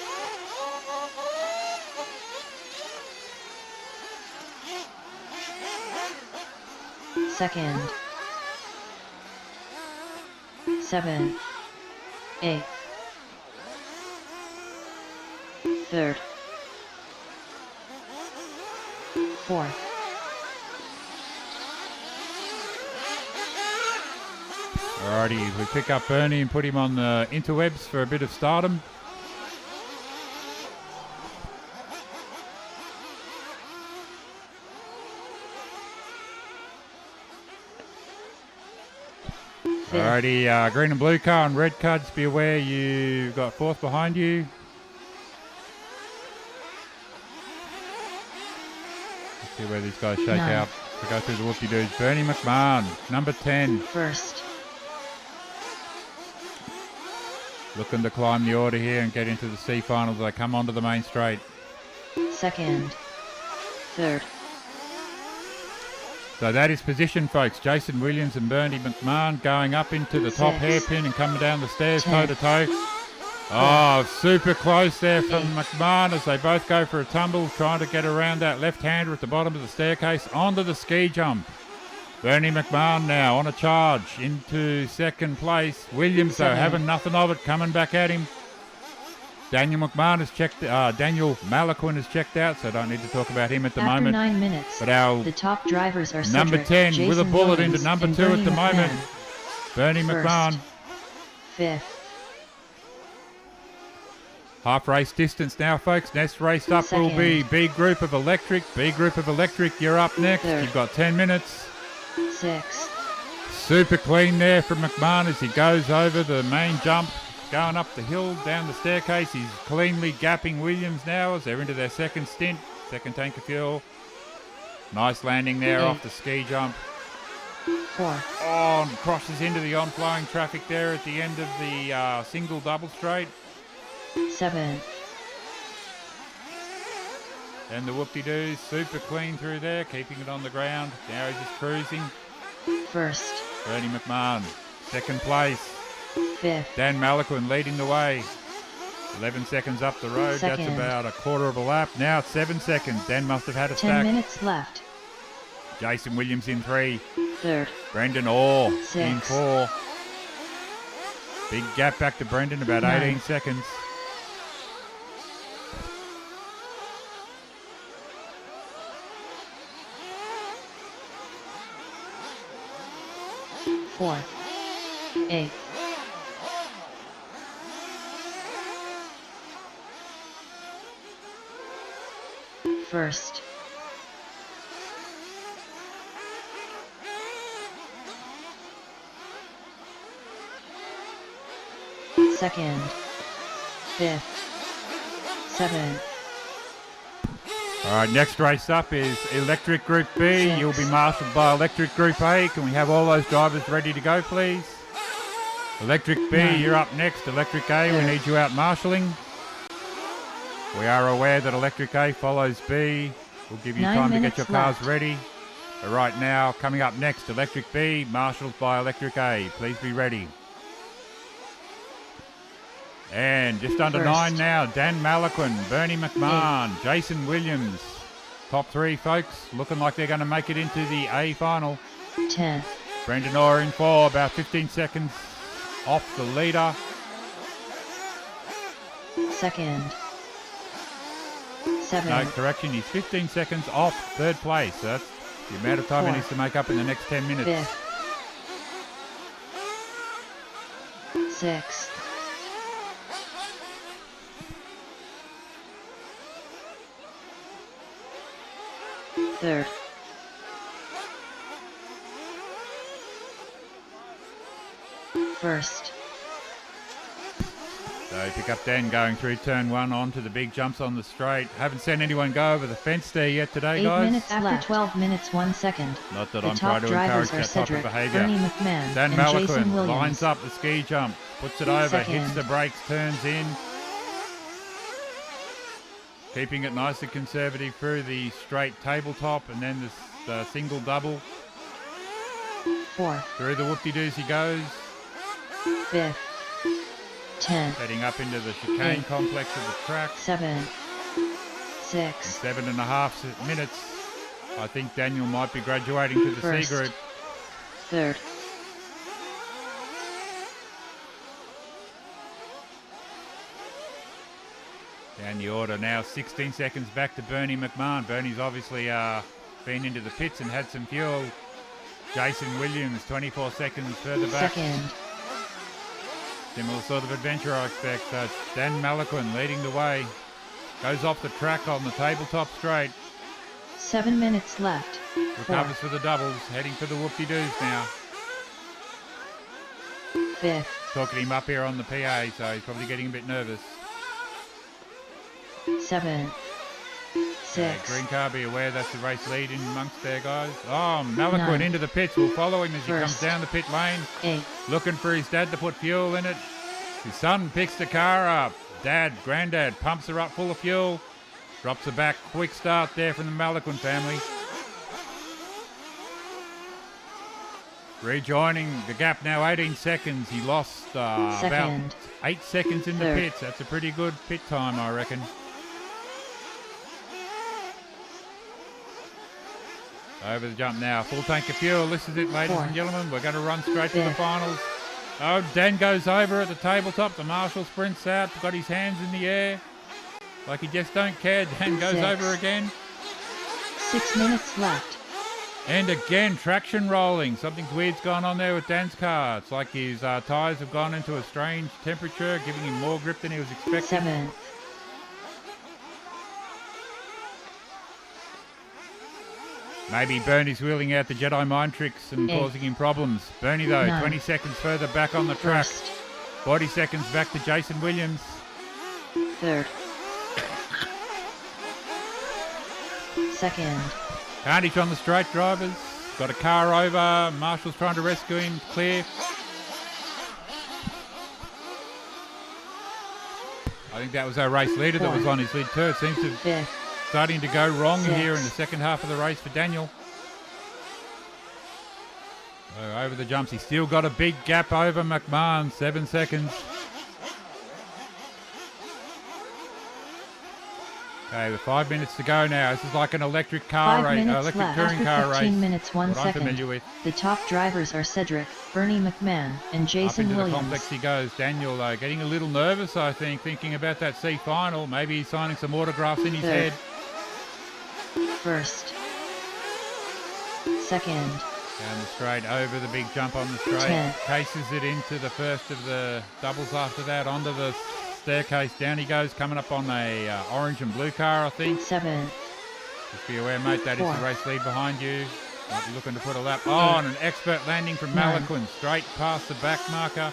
Second. Seventh. Eighth. Third. Fourth. Alrighty, we pick up Bernie and put him on the interwebs for a bit of stardom. Alrighty, green and blue car and red car, just be aware you've got fourth behind you. Let's see where these guys shake out. We go through the whoopie-doos. Bernie McMahon, number 10. First. Looking to climb the order here and get into the C finals. They come onto the main straight. Second. Third. So that is position, folks. Jason Williams and Bernie McMahon going up into the top 6, hairpin and coming down the stairs 10, toe-to-toe. Oh, super close there from McMahon as they both go for a tumble, trying to get around that left-hander at the bottom of the staircase onto the ski jump. Bernie McMahon now on a charge into second place. Williams, though, 7, having nothing of it, coming back at him. Daniel McMahon has checked. Daniel Malaquin has checked out, so I don't need to talk about him at the After moment. 9 minutes, But our the top drivers are number Cedric, 10 Jason with a bullet Williams, into number and 2 at Bernie the moment. McMahon. Bernie First. McMahon. Fifth. Half race distance now, folks. Next race up will be B Group of Electric. B Group of Electric, you're up next. Third. You've got 10 minutes. Sixth. Super clean there from McMahon as he goes over the main jump. Going up the hill, down the staircase. He's cleanly gapping Williams now as they're into their second stint. Second tank of fuel. Nice landing there 8. off the ski jump. Fourth. Oh, and crosses into the on-flowing traffic there at the end of the single double straight. Seventh. And the whoop-de-doos, super clean through there, keeping it on the ground. Now he's just cruising. First. Bernie McMahon, second place. Fifth. Dan Malaquin leading the way. 11 seconds up the road. Second. That's about a quarter of a lap. Now it's 7 seconds. Dan must have had a 10 stack. minutes left. Jason Williams in 3. Third. Brendan Orr in 6. 4. Big gap back to Brendan, about 9. 18 seconds. Fourth. Eighth. First. Second. Fifth. Seventh. All right, next race up is Electric Group B. 6. You'll be marshalled by Electric Group A. Can we have all those drivers ready to go, please? Electric B, 9. you're up next. Electric A, we Third. need you out marshalling. We are aware that Electric A follows B. We'll give you 9 time to get minutes your cars left. ready. But right now, coming up next, Electric B, marshalled by Electric A. Please be ready. And just under First. 9 now, Dan Malaquin, Bernie McMahon, Jason Williams. Top 3, folks, looking like they're going to make it into the A final. 10th. Brendan Orr in 4, about 15 seconds off the leader. Second. 7. No, correction, he's 15 seconds off third place. So that's the amount of time he 4. needs to make up in the next 10 minutes. 5th. 6th. 3rd. 1st. So pick up Dan going through turn 1 onto the big jumps on the straight. Haven't seen anyone go over the fence there yet today, 8 guys. minutes after 12 minutes 1 second. Not that The I'm top trying to encourage drivers that are type of Cedric, behaviour. Bernie McMahon, Dan and Jason Malaquin Williams. lines up the ski jump, puts it over, hits Second. the brakes, turns in. Keeping it nice and conservative through the straight tabletop and then the single double. 4th. Through the whoop-de-doos he goes, 5th. 10th. heading up into the chicane 8. complex of the track. 7th. 6th. 7.5 minutes. I think Daniel might be graduating to the First. C group. 3rd. Down the order now, 16 seconds back to Bernie McMahon. Bernie's obviously been into the pits and had some fuel. Jason Williams, 24 seconds further back. Second. Similar sort of adventure, I expect. Dan Malaquin leading the way. Goes off the track on the tabletop straight. 7 minutes left. Recovers for the doubles. Heading for the whoop-de-doos now. Fifth. Talking him up here on the PA, so he's probably getting a bit nervous. 7. 6. Green car, be aware that's the race lead in amongst there, guys. Oh, Malaquin 9. into the pits. We'll follow him as he comes First. down the pit lane. 8. Looking for his dad to put fuel in it. His son picks the car up. Granddad pumps her up full of fuel. Drops her back. Quick start there from the Malaquin family. Rejoining the gap now, 18 seconds. He lost about Second. 8 seconds in the Third. pits. That's a pretty good pit time, I reckon. Over the jump now. Full tank of fuel. This is it, ladies Fourth. and gentlemen. We're going to run straight to the Fifth. finals. Oh, Dan goes over at the tabletop. The marshal sprints out. Got his hands in the air. Like he just don't care. Dan goes 6. over again. 6 minutes left. And again, traction rolling. Something weird's gone on there with Dan's car. It's like his tyres have gone into a strange temperature, giving him more grip than he was expecting. 7. Maybe Bernie's wheeling out the Jedi mind tricks and 8. causing him problems. Bernie, though, 9. 20 seconds further back on the track. First. 40 seconds back to Jason Williams. Third. Second. Carnage on the straight, drivers. Got a car over. Marshall's trying to rescue him. Clear. I think that was our race leader that was on his lead too. It seems to be Fifth. starting to go wrong 6. here in the second half of the race for Daniel. Over the jumps. He's still got a big gap over McMahon. 7 seconds. Okay, with 5 minutes to go now. This is like an electric car 5 race, minutes electric left. touring After car 15 race. minutes, 1 what I'm second. familiar with. The top drivers are Cedric, Bernie McMahon, and Up Jason into the Williams. complex he goes. Daniel getting a little nervous, I think, thinking about that C final. Maybe he's signing some autographs in his Third. head. First. Second. Down the straight, over the big jump on the straight. 10. Cases it into the first of the doubles after that. Onto the staircase. Down he goes, coming up on a orange and blue car, I think. 7. Just be aware, mate, that is 4. the race lead behind you. Might be looking to put a lap. Oh, and an expert landing from 9. Malaquin. Straight past the back marker.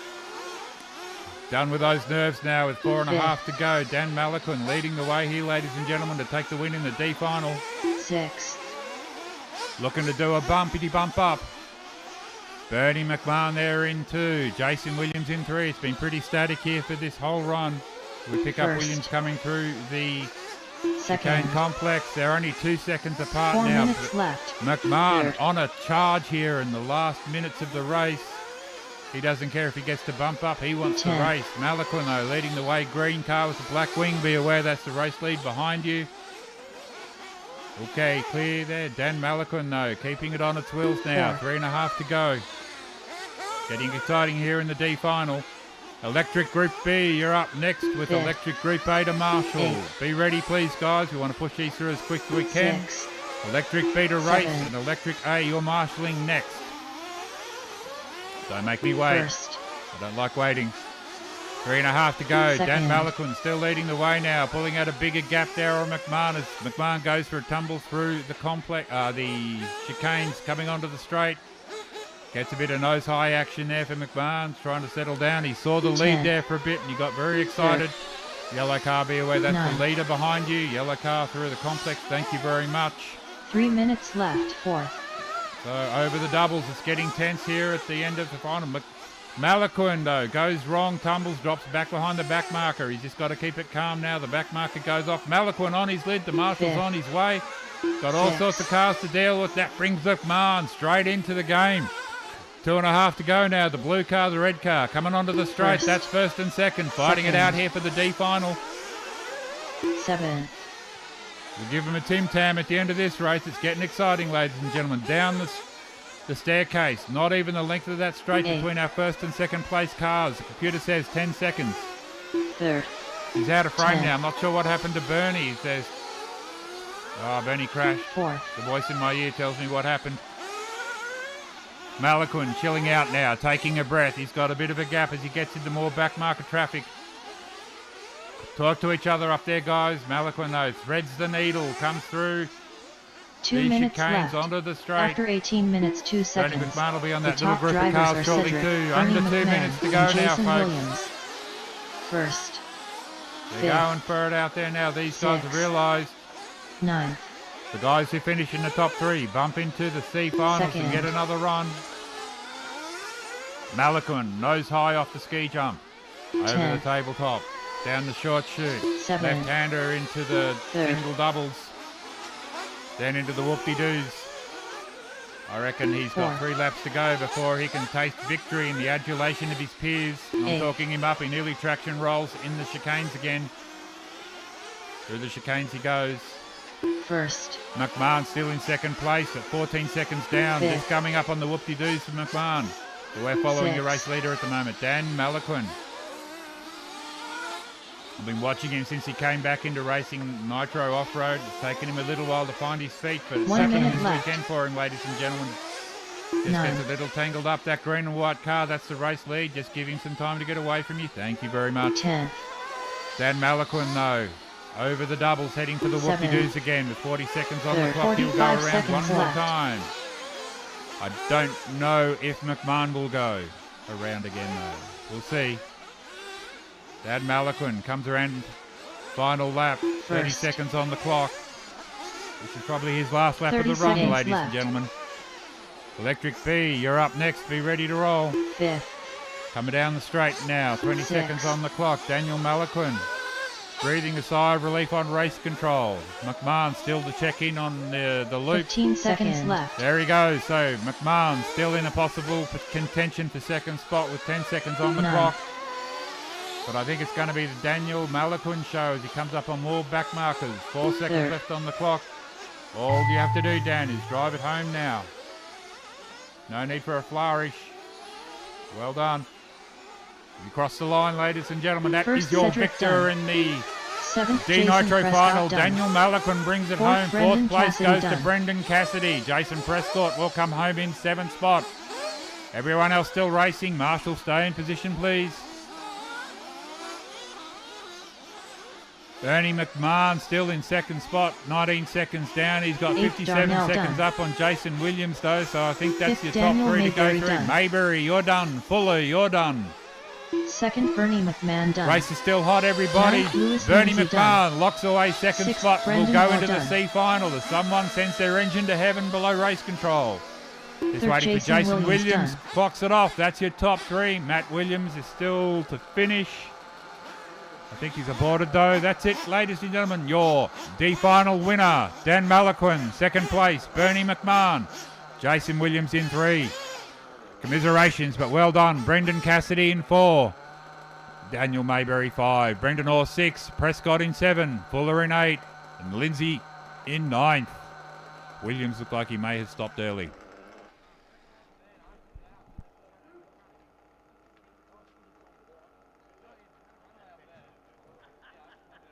Done with those nerves now with 4.5 to go. Dan Malaquin leading the way here, ladies and gentlemen, to take the win in the D final. 6. Looking to do a bumpity bump up. Bernie McMahon there in 2. Jason Williams in 3. It's been pretty static here for this whole run. We pick up First. Williams coming through the Second. chicane complex. They're only 2 seconds apart 4 now. minutes left. McMahon Third. on a charge here in the last minutes of the race. He doesn't care if he gets to bump up. He wants 10. to race. Malaquin, though, leading the way. Green car with the black wing. Be aware that's the race lead behind you. Okay, clear there. Dan Malaquin, though, keeping it on its wheels now. 3.5 to go. Getting exciting here in the D final. Electric Group B, you're up next with Fifth. Electric Group A to Marshall. 8. Be ready, please, guys. We want to push these through as quick as we can. 6. Electric B to race 7. and Electric A, you're marshalling next. Don't make me wait. First. I don't like waiting. 3.5 to go. Dan Second. Malaquin still leading the way now, pulling out a bigger gap there on McMahon as McMahon goes for a tumble through the complex, the chicanes coming onto the straight. Gets a bit of nose high action there for McMahon, trying to settle down. He saw the lead 10. there for a bit and he got very excited. Yellow car, be aware, that's 9. the leader behind you. Yellow car through the complex, thank you very much. 3 minutes left. Fourth. So over the doubles, it's getting tense here at the end of the final. Malaquin, though, goes wrong, tumbles, drops back behind the back marker. He's just got to keep it calm now. The back marker goes off. Malaquin on his lid. The marshal's Fifth. on his way. Got all 6. sorts of cars to deal with. That brings McMahon straight into the game. 2.5 to go now. The blue car, the red car, coming onto the straight. First. That's first and second. Fighting it Second. out here for the D final. 7. We'll give them a Tim Tam at the end of this race. It's getting exciting, ladies and gentlemen. Down the staircase. Not even the length of that straight 8. between our first and second place cars. The computer says 10 seconds. Third. He's out of frame 10. now. I'm not sure what happened to Bernie. He says, Bernie crashed. Fourth. The voice in my ear tells me what happened. Malaquin chilling out now, taking a breath. He's got a bit of a gap as he gets into more back market traffic. Talk to each other up there, guys. Malaquin, though, threads the needle, comes through. 2 minutes left. Onto the straight. After 18 minutes, 2 Bernie seconds. McMahon will be on The that little top group of drivers cars are shortly Cedric, too. Bernie Under 2 McMahon, minutes to and go now, Jason folks. Williams. First. They're Fifth. going for it out there now. These guys have Sixth. realised 9th. the guys who finish in the top 3 bump into the C finals and Second. get another run. Malaquin nose high off the ski jump. Over the 10th. tabletop. Down the short chute. 7th. Left-hander into the 3rd. single doubles. Then into the whoop-de-doos. I reckon he's got 4th. 3 laps to go before he can taste victory in the adulation of his peers. I'm 8th. talking him up. He nearly traction rolls in the chicanes again. Through the chicanes he goes. First. McMahon still in second place at 14 seconds down. 5th. Just coming up on the whoop-de-doos for McMahon. So we're following your 6th. race leader at the moment, Dan Malaquin. I've been watching him since he came back into racing Nitro off-road. It's taken him a little while to find his feet, but it's 1 happening minute this left. weekend for him, ladies and gentlemen. Just 9. gets a little tangled up, that green and white car. That's the race lead. Just give him some time to get away from you. Thank you very much. 10th. Dan Malaquin, though, over the doubles, heading for the Seven. whoop-de-doos again with 40 seconds on the Third. clock. He'll go 45 around one seconds more left. time. I don't know if McMahon will go around again, though. We'll see. Dan Malaquin comes around, final lap, 30 First. seconds on the clock. This is probably his last lap of 30 the run, seconds ladies and left. gentlemen. Electric B, you're up next. Be ready to roll. 5th. Coming down the straight now, 20 Six. seconds on the clock. Daniel Malaquin breathing a sigh of relief on race control. McMahon still to check in on the loop. 15 seconds left. There he goes. So McMahon still in a possible contention for second spot with 10 seconds on the 9. clock. But I think it's going to be the Daniel Malaquin show as he comes up on more back markers. 4 seconds 3rd. left on the clock. All you have to do, Dan, is drive it home now. No need for a flourish. Well done. You cross the line, ladies and gentlemen. That First, is your Cedric victor done. in the 7th. D Jason Nitro Prescott final. done. Daniel Malaquin brings it Fourth, home. Brendan Fourth place Cassidy goes to done. Brendan Cassidy. Jason Prescott will come home in 7th spot. Everyone else still racing. Marshall, stay in position, please. Bernie McMahon still in second spot, 19 seconds down. He's got 8th, 57 Darnell seconds done. up on Jason Williams, though, so I think that's 5th, your Daniel top 3 to go Mayberry through. done. Mayberry, you're done. Fuller, you're done. 2nd. Bernie McMahon done. Race is still hot, everybody. Ninth, Lewis Bernie Lindsay McMahon locks away second 6th, spot. Will Brendan go Hall into the done. C final as someone sends their engine to heaven below race control. Just 3rd, waiting for Jason Jason Williams Williams. done. Clocks it off. That's your top 3. Matt Williams is still to finish. I think he's aborted though. That's it, ladies and gentlemen. Your D final winner, Dan Malaquin. Second place, Bernie McMahon. Jason Williams in 3. Commiserations, but well done. Brendan Cassidy in 4. Daniel Mayberry 5. Brendan Orr 6. Prescott in 7. Fuller in 8. And Lindsay in 9th. Williams looked like he may have stopped early.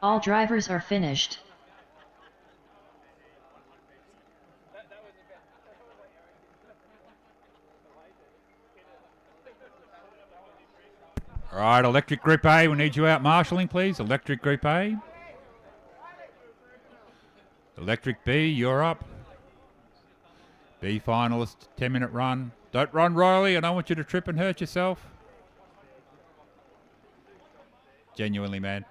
All drivers are finished. All right, Electric Group A, we need you out marshalling, please. Electric Group A. Electric B, you're up. B finalist, 10-minute run. Don't run royally. I don't want you to trip and hurt yourself. Genuinely, man.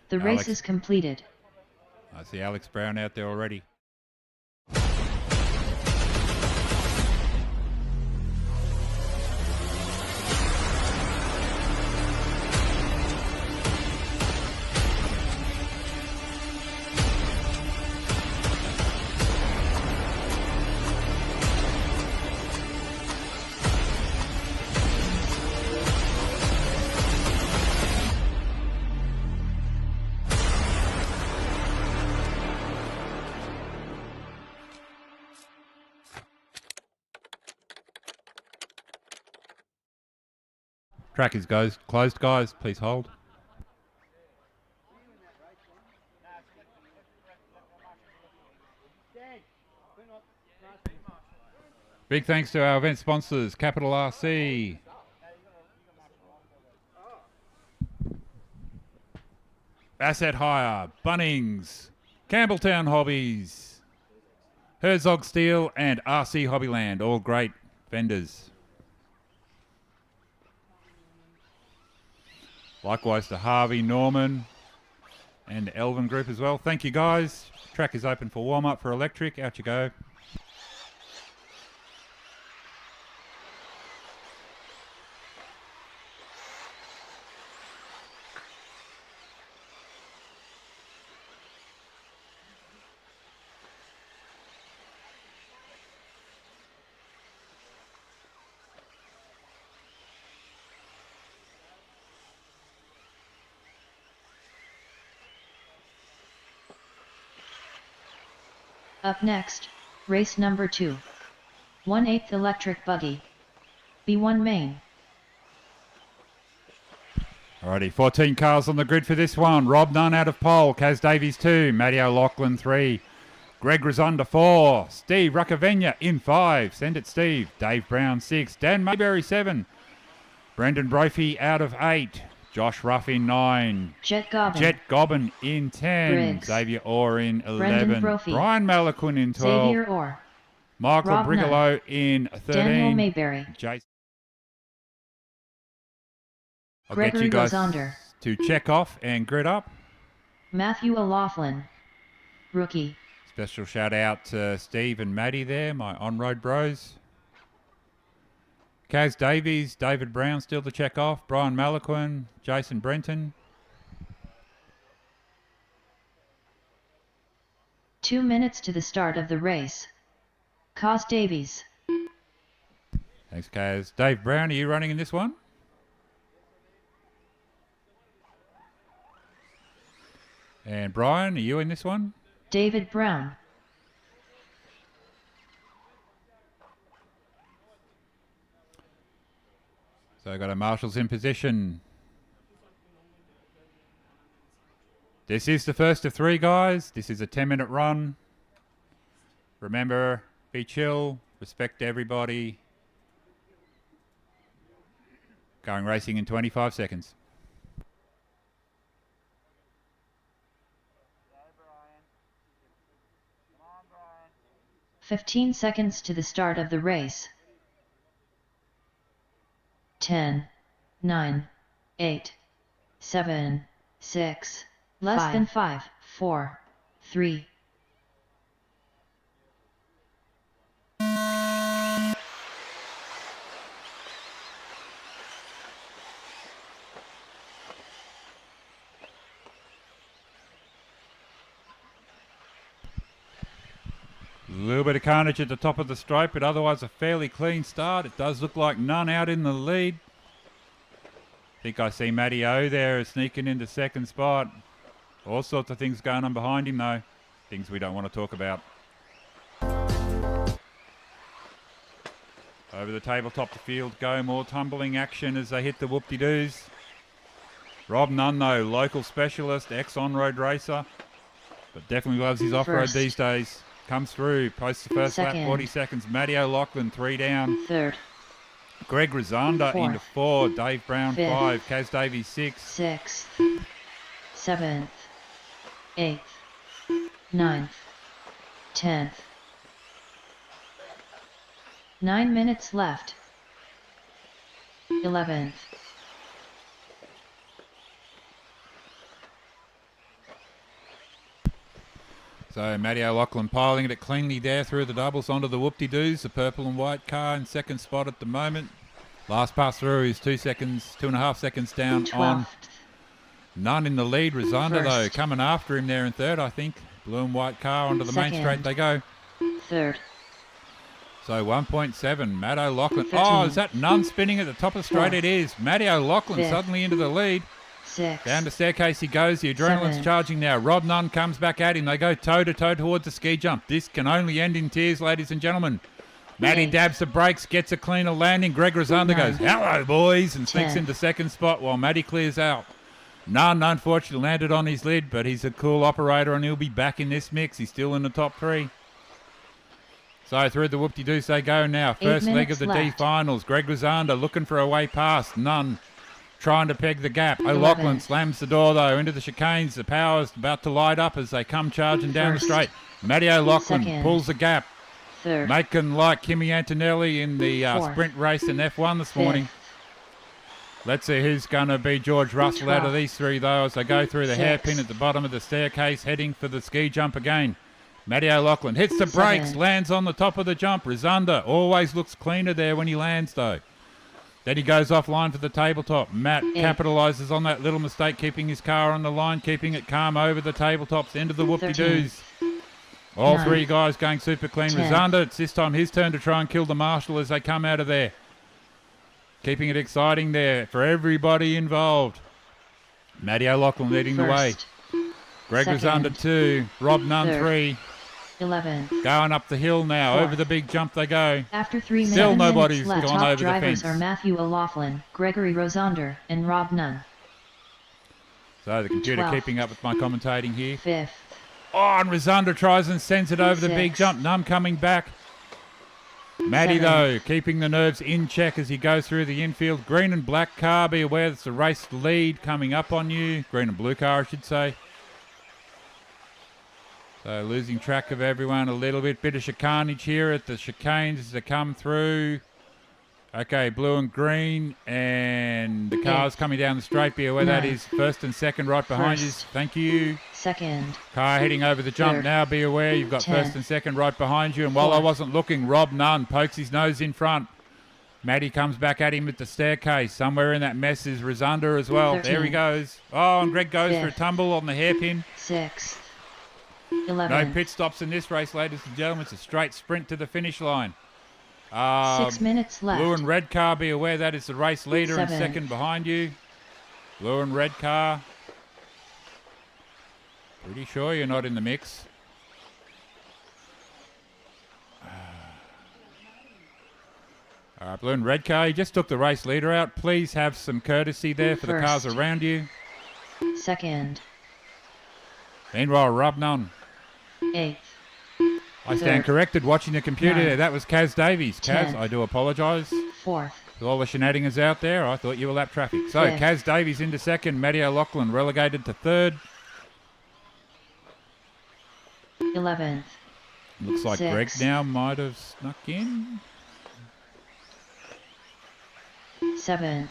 The Alex. race is completed. I see Alex Brown out there already. Track is closed, guys. Please hold. Big thanks to our event sponsors, Capital RC, Asset Hire, Bunnings, Campbelltown Hobbies, Herzog Steel, and RC Hobbyland, all great vendors. Likewise to Harvey, Norman, and Elvin Group as well. Thank you, guys. Track is open for warm-up for electric. Out you go. Up next, race number 2. 1/8 electric buggy. B1 main. Alrighty, 14 cars on the grid for this one. Rob Nunn out of pole. Kaz Davies 2. Matty O'Loughlin 3. Greg Rosunda 4. Steve Ruckavenya in 5. Send it, Steve. Dave Brown 6. Dan Mayberry 7. Brendan Brophy out of 8. Josh Ruff in 9. Jet Gobbin. Jet Gobbin in 10. Briggs. Xavier Orr in 11. Brendan Brophy. Brian Malaquin in 12. Xavier Orr. Michael Rob Brigalow in 13. Daniel Mayberry. Jason. I'll Gregory get you guys Rosander. to check off and grid up. Matthew O'Loughlin. Rookie. Special shout out to Steve and Maddie there, my on-road bros. Kaz Davies, David Brown still to check off. Brian Malaquin, Jason Brenton. 2 minutes to the start of the race. Kaz Davies. Thanks, Kaz. Dave Brown, are you running in this one? And Brian, are you in this one? David Brown. So I got our marshals in position. This is the first of 3, guys. This is a 10-minute run. Remember, be chill, respect everybody. Going racing in 25 seconds. 15 seconds to the start of the race. 10, 9, 8, 7, 6, less than 5, 4, 3. A little bit of carnage at the top of the straight, but otherwise a fairly clean start. It does look like Nunn out in the lead. I think I see Matty O there sneaking into second spot. All sorts of things going on behind him though. Things we don't want to talk about. Over the tabletop to field go. More tumbling action as they hit the whoop-de-doos. Rob Nunn though, local specialist, ex-on-road racer. But definitely loves his off-road First. these days. Comes through, posts the first Second. lap, 40 seconds. Matty O'Loughlin, 3 down. Third, Greg Rosanda Fourth. into 4. Dave Brown, Fifth. 5. Kaz Davies, 6. 6th, 7th, 8th, 9th, 10th. 9 minutes left. 11th. So Matty O'Loughlin piling it cleanly there through the doubles onto the whoop-de-doos. The purple and white car in second spot at the moment. Last pass through is 2.5 seconds down on 12th. Nunn in the lead. Rosanda though First. coming after him there in third, I think. Blue and white car onto the main Second. straight they go. Third. So 1.7, Matt O'Loughlin. 13. Oh, is that Nunn spinning at the top of the straight? Fourth. It is. Matty O'Loughlin Fifth. suddenly into the lead. 6th. Down the staircase he goes. The adrenaline's Seventh. charging now. Rob Nunn comes back at him. They go toe-to-toe towards the ski jump. This can only end in tears, ladies and gentlemen. Matty Eighth. dabs the brakes, gets a cleaner landing. Greg Rosanda goes, Ninth. hello, boys, and sneaks 10th. into second spot while Matty clears out. Nunn, unfortunately, landed on his lid, but he's a cool operator and he'll be back in this mix. He's still in the top 3. So through the whoop-de-doos they go now. First leg of minutes the D left. finals. Greg Rosanda looking for a way past. None. Trying to peg the gap. O'Loughlin slams the door though into the chicanes. The power's about to light up as they come charging down the First. straight. Matty O'Loughlin Second. pulls the gap. Third. Making like Kimi Antonelli in the Fourth. sprint race in F1 this morning. Fifth. Let's see who's going to be George Russell out of these three, though, as they go through the hairpin Sixth. at the bottom of the staircase, heading for the ski jump again. Matty O'Loughlin hits the brakes, Seventh. lands on the top of the jump. Rosanda always looks cleaner there when he lands, though. Then he goes offline for the tabletop. Matt capitalises on that little mistake, keeping his car on the line, keeping it calm over the tabletops, end of the whoop-de-doos. All Ninth. three guys going super clean. Tenth. Rosanda, it's this time his turn to try and kill the marshal as they come out of there. Keeping it exciting there for everybody involved. Matty O'Loughlin leading the way. First. Greg Second. Rosanda 2. Rob Nunn Third. 3. 11. Going up the hill now. Fourth. Over the big jump they go. After 3 minutes, Still 7 nobody's minutes left. gone Top over the drivers fence. are Matthew O'Loughlin, Gregory Rosander, and Rob Nunn. So the computer 12th. keeping up with my commentating here. 5th. Oh, and Rosanda tries and sends it over the big Sixth. jump. Nunn coming back. Matty, Seventh. though, keeping the nerves in check as he goes through the infield. Green and black car, be aware that's the race lead coming up on you. Green and blue car, I should say. So losing track of everyone a little bit. Bit of chicanage here at the chicanes as they come through. Okay, blue and green, and the car's coming down the straight. Be aware that Ninth. is first and second right behind you. First. Thank you. 2nd. Car heading over the jump Third. now. Be aware you've got Tenth. first and second right behind you. And while I Fourth. wasn't looking, Rob Nunn pokes his nose in front. Matty comes back at him at the staircase. Somewhere in that mess is Rosanda as well. There he 13th. goes. Oh, and Greg goes for a Fifth. tumble on the hairpin. 6th. No 11th. pit stops in this race, ladies and gentlemen. It's a straight sprint to the finish line. 6 minutes left. Blue and red car, be aware that is the race leader and Seventh. second behind you. Blue and red car. Pretty sure you're not in the mix. All right, blue and red car. You just took the race leader out. Please have some courtesy there for the cars First. around you. 2nd. Meanwhile, Rob Nunn. 8th. I stand Third. corrected watching the computer there. Ninth. That was Kaz Davies. Kaz, Tenth. I do apologise. 4th. With all the shenanigans out there, I thought you were lap traffic. So, Fifth. Kaz Davies into second. Matty O'Loughlin relegated to third. 11th. Looks like Greg Sixth. now might have snuck in. 7th.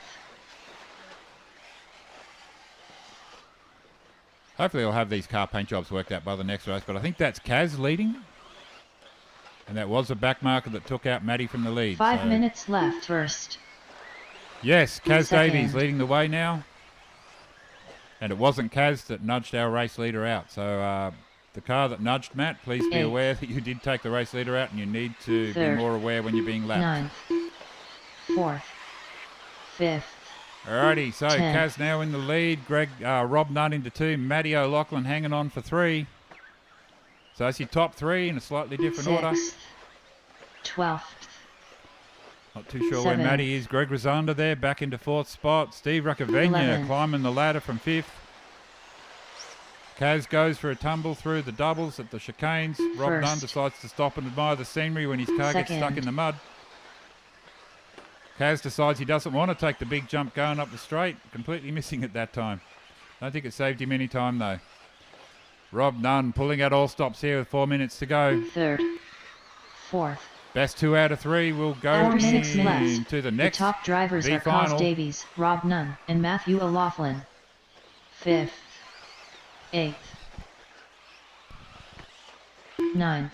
Hopefully, I'll have these car paint jobs worked out by the next race. But I think that's Kaz leading. And that was a back marker that took out Matty from the lead. 5 so- minutes left. First. Yes, Kaz Second. Davies leading the way now. And it wasn't Kaz that nudged our race leader out. So the car that nudged Matt, please be Eighth. aware that you did take the race leader out and you need to Third. be more aware when you're being lapped. 9th. 4th. 5th. Alrighty, so Tenth. Kaz now in the lead. Rob Nunn into 2. Matty O'Loughlin hanging on for 3. So that's your top 3 in a slightly different order. 6th. 12th. Not too sure where Seventh. Matty is. Greg Rosanda there, back into 4th spot. Steve Ruckavenia 11th. climbing the ladder from 5th. Kaz goes for a tumble through the doubles at the chicanes. Rob First. Nunn decides to stop and admire the scenery when his car gets stuck Second. in the mud. Kaz decides he doesn't want to take the big jump going up the straight, completely missing it that time. Don't think it saved him any time though. Rob Nunn pulling out all stops here with 4 minutes to go. 3rd. 4th. Best 2 out of 3 will go After 6 left, into the next the top drivers V are Kaz final. Davies, Rob Nunn, and Matthew O'Loughlin. 5th. 8th. 9th.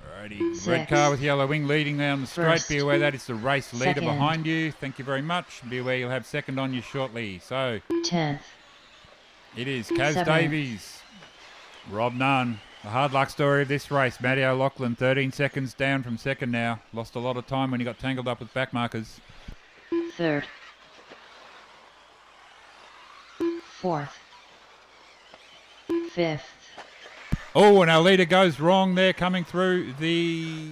Alrighty, red Sixth. car with yellow wing leading down the straight. First. Be aware that is the race leader Second. behind you. Thank you very much. Be aware you'll have second on you shortly. So 10th. it is Kaz Seventh. Davies, Rob Nunn. The hard luck story of this race. Matty O'Loughlin 13 seconds down from second now. Lost a lot of time when he got tangled up with back markers. 3rd. 4th. 5th. Oh, and our leader goes wrong there coming through the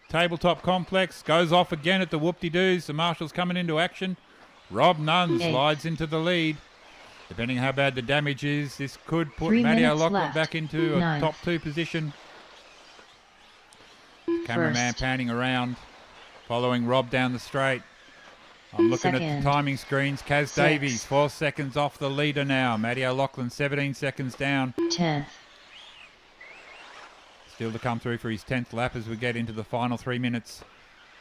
tabletop complex. Goes off again at the whoop-de-doos. The marshal's coming into action. Rob Nunn Eighth. slides into the lead. Depending how bad the damage is, this could put 3 Matty minutes O'Loughlin left. back into a Ninth. top 2 position. Cameraman First. panning around, following Rob down the straight. I'm looking at Second. the timing screens. Kaz Sixth. Davies, 4 seconds off the leader now. Matty O'Loughlin, 17 seconds down. 10th. Still to come through for his 10th lap as we get into the final 3 minutes.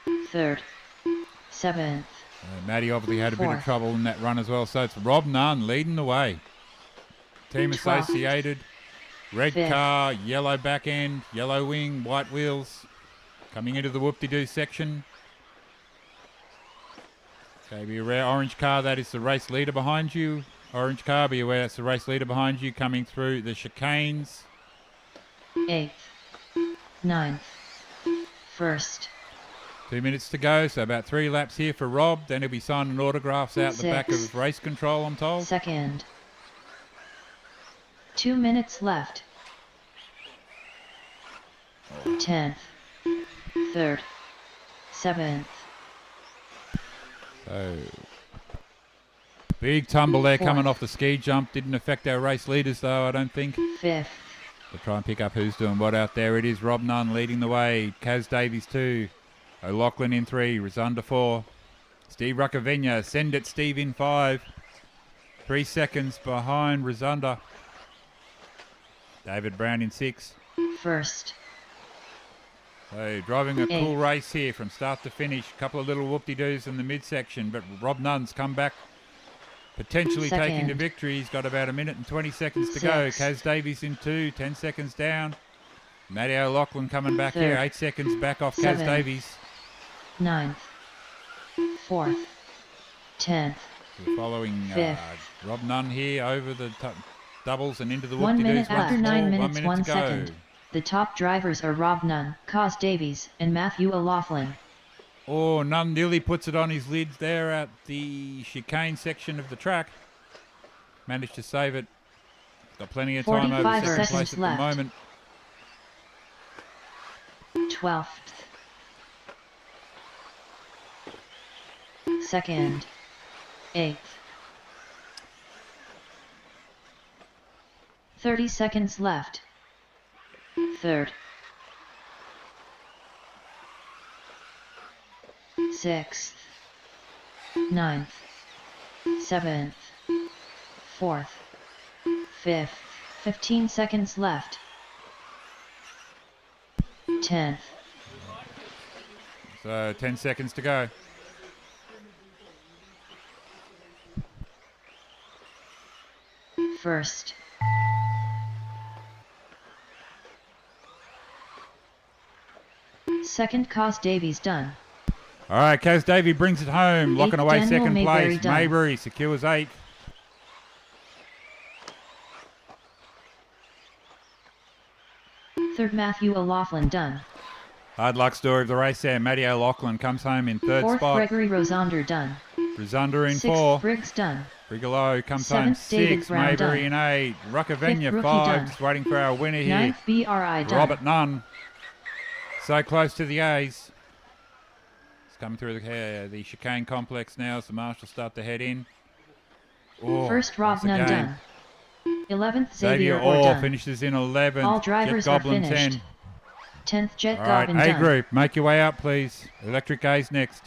3rd. 7th. Matty obviously had a bit of Fourth. trouble in that run as well. So it's Rob Nunn leading the way. Team 12th. Associated. Red Fifth. car, yellow back end, yellow wing, white wheels. Coming into the whoop-de-doo section. Okay, be aware, orange car, that is the race leader behind you. Orange car, be aware that's the race leader behind you coming through the chicanes. 8th. 9th. 1st. 2 minutes to go, so about 3 laps here for Rob. Then he'll be signing autographs out the back Sixth. of race control, I'm told. 2nd. 2 minutes left. 10th. 3rd. 7th. So, big tumble there coming Fourth. off the ski jump. Didn't affect our race leaders though, I don't think. 5th. We'll try and pick up who's doing what out there. It is Rob Nunn leading the way. Kaz Davies 2. O'Loughlin in 3. Rosunda 4. Steve Ruckavenia. Send it, Steve, in 5. 3 seconds behind Rosunda. David Brown in 6. 1st. So driving a cool Eighth. race here from start to finish. A couple of little whoop-de-doos in the midsection, but Rob Nunn's come back, potentially taking the Second. victory. He's got about 1 minute and 20 seconds to go. Sixth. Kaz Davies in 2, 10 seconds down. Matty O'Loughlin coming back here, Third. 8 seconds back off Kaz Seventh. Davies. 9th. 4th. 10th. We're following Fifth. Rob Nunn here over the doubles and into the 1 whoop-de-doos. minute after 9 1 minutes minute 1 to go. second. The top drivers are Rob Nunn, Kaz Davies, and Matthew O'Loughlin. Oh, Nunn nearly puts it on his lids there at the chicane section of the track. Managed to save it. Got plenty of time over 45 second place seconds at left. the moment. 12th. 2nd. 8th. 30 seconds left. 3rd. 6th. 9th. 7th. 4th. 5th. 15 seconds left. 10th. So 10 seconds to go. First. Second, Kaz Davies done. All right, Kaz Davey brings it home, locking Eighth, away Daniel second Mayberry place. done. Maybury secures 8th. Third, Matthew O'Loughlin done. Hard luck story of the race there. Matty O'Loughlin comes home in 3rd Fourth, spot. Gregory Rosonder done. Rosunda in Sixth, 4. Briggs done. Brigalow comes home Seventh, David 6. Brown Maybury done. in 8. Ruckavenia Fifth, rookie 5. done. Just waiting for our winner here. Ninth, BRI done. Robert Nunn. So close to the A's. It's coming through the chicane complex now as the marshals start to head in. Oh, First, Rob once Nunn again, done. 11th, Xavier Xavier Orr Orr done. finishes in 11th. All drivers Jet are Goblin finished. 10. 10th, Jet All right, Goblin A done. group, make your way out, please. Electric A's next.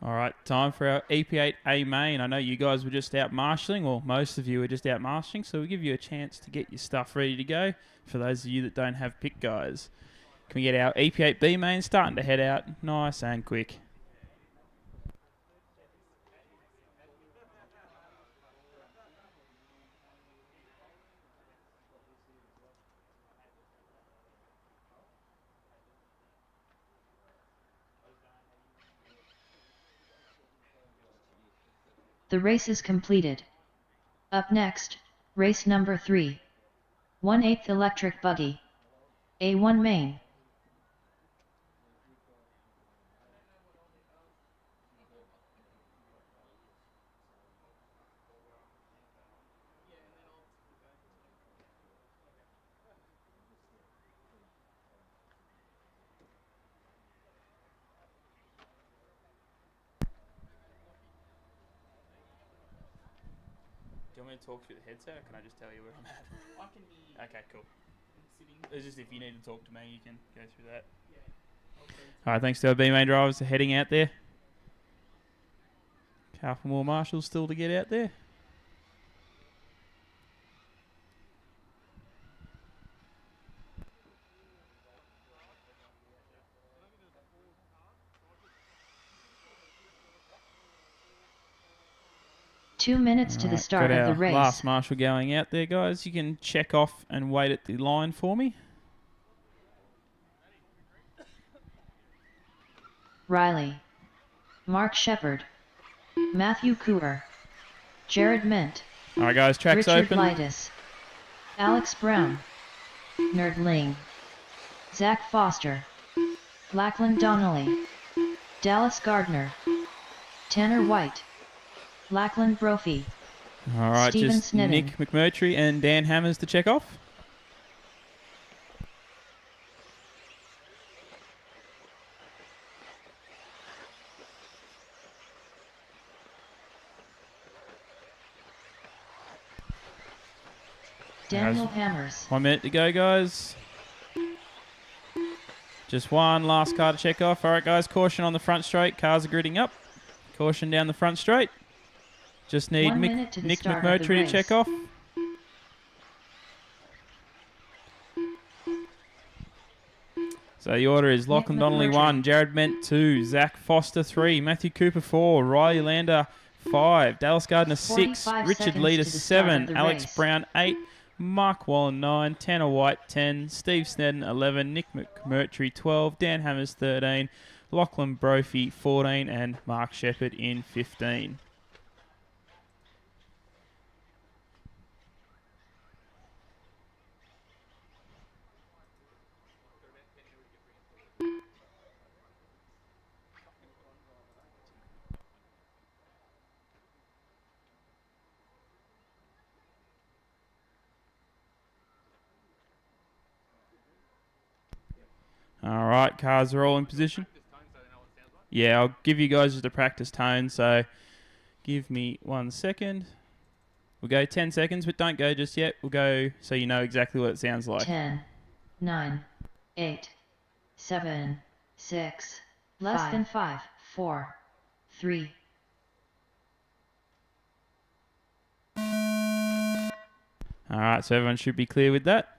All right, time for our EP8A main. I know you guys were just out marshalling, or most of you were just out marshalling, so we'll give you a chance to get your stuff ready to go for those of you that don't have pick guys. Can we get our EP8B main starting to head out nice and quick? The race is completed. Up next, race number 3. 1/8 electric buggy. A1 main. Do you want me to talk through the headset, or can I just tell you where I'm at? I can hear you. Okay, cool. It's just if you need to talk to me, you can go through that. All right, thanks to our B-main drivers for heading out there. Couple more marshals still to get out there. Two minutes to the start got of the our race. last marshal going out there, guys. You can check off and wait at the line for me. Riley. Mark Shepard. Matthew Cooper. Jared Mint. All right, guys, track's Richard open. Lightus. Alex Brown. Nerdling. Zach Foster. Lachlan Donnelly. Dallas Gardner. Tanner White. Lachlan Brophy. All right, Stephen just Snedden. Nick McMurtry and Dan Hammers to check off. Daniel Hammers. 1 minute to go, guys. Just one last car to check off. All right, guys, caution on the front straight. Cars are gridding up. Caution down the front straight. Just need 1 minute to the Nick start of the McMurtry to check race. off. So the order is Lachlan Donnelly McMurtry. 1, Jared Ment 2, Zach Foster 3, Matthew Cooper 4, Riley Lander 5, Dallas Gardner 6, 45 Richard seconds Leader to the start of 7, the Alex race. Brown 8, Mark Wallen 9, Tanner White 10, Steve Snedden 11, Nick McMurtry 12, Dan Hammers 13, Lachlan Brophy 14, and Mark Shepard in 15. All right, cars are all in position. Yeah, I'll give you guys just a practice tone, so give me 1 second. We'll go 10 seconds, but don't go just yet. We'll go so you know exactly what it sounds like. 10, 9, 8, 7, 6, less than 5, 4, 3. All right, so everyone should be clear with that.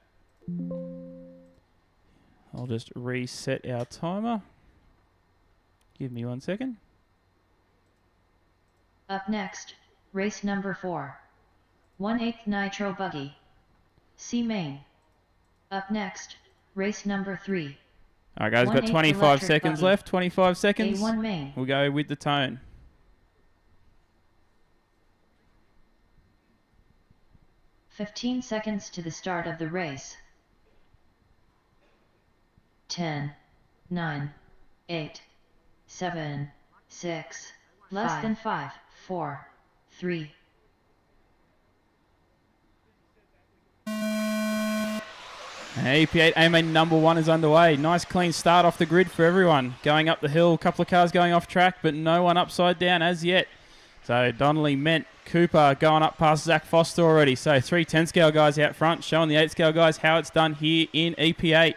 I'll just reset our timer. Give me 1 second. Up next, race number 4. 1/8 Nitro Buggy. C main. Up next, race number 3. All right, guys, got 1/8 25 electric seconds buggy. left. 25 seconds. A1 main. We'll go with the tone. 15 seconds to the start of the race. 10, 9, 8, 7, 6, less than 5, 4, 3. AP8 A-Main number 1 is underway. Nice clean start off the grid for everyone. Going up the hill, a couple of cars going off track, but no one upside down as yet. So Donnelly, Ment, Cooper going up past Zach Foster already. So 3 10 scale guys out front, showing the 8 scale guys how it's done here in EP8.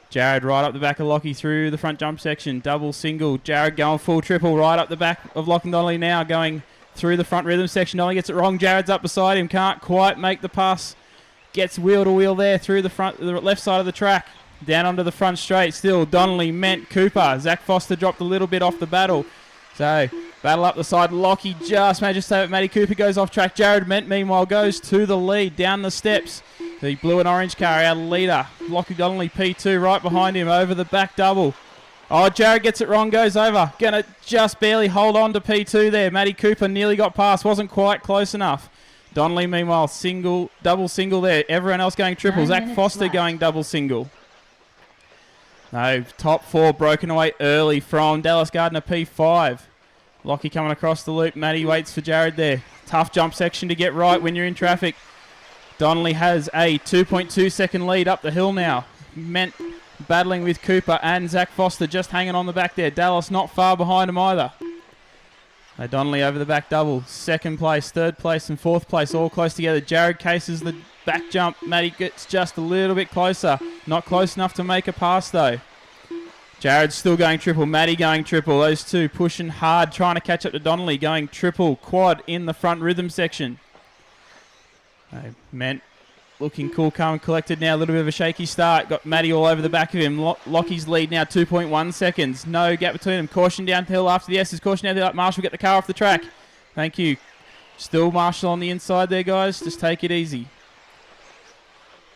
Jared right up the back of Lockie through the front jump section. Double, single. Jared going full triple right up the back of Lachlan Donnelly now, going through the front rhythm section. Donnelly gets it wrong. Jared's up beside him. Can't quite make the pass. Gets wheel to wheel there through the left side of the track. Down onto the front straight. Still Donnelly, Ment, Cooper. Zach Foster dropped a little bit off the battle. So battle up the side. Lockie just managed to save it. Matty Cooper goes off track. Jared Ment, meanwhile, goes to the lead down the steps. The blue and orange car out of leader. Lockie Donnelly P2 right behind him over the back double. Oh, Jared gets it wrong, goes over. Gonna just barely hold on to P2 there. Matty Cooper nearly got past, wasn't quite close enough. Donnelly, meanwhile, double single there. Everyone else going triple. 9 Zach minutes Foster left. going double single. No, top 4 broken away early from Dallas Gardner P5. Lockie coming across the loop. Matty waits for Jared there. Tough jump section to get right when you're in traffic. Donnelly has a 2.2 second lead up the hill now. Meant battling with Cooper and Zach Foster just hanging on the back there. Dallas not far behind him either. Donnelly over the back double. Second place, third place and fourth place all close together. Jared cases the back jump. Matty gets just a little bit closer. Not close enough to make a pass though. Jared's still going triple. Matty going triple. Those two pushing hard, trying to catch up to Donnelly. Going triple quad in the front rhythm section. Meant looking cool, calm and collected now. A little bit of a shaky start. Got Matty all over the back of him. Lockie's lead now 2.1 seconds. No gap between them. Caution down the hill after the S's. Caution down the hill. Marshall get the car off the track. Thank you. Still Marshall on the inside there, guys. Just take it easy.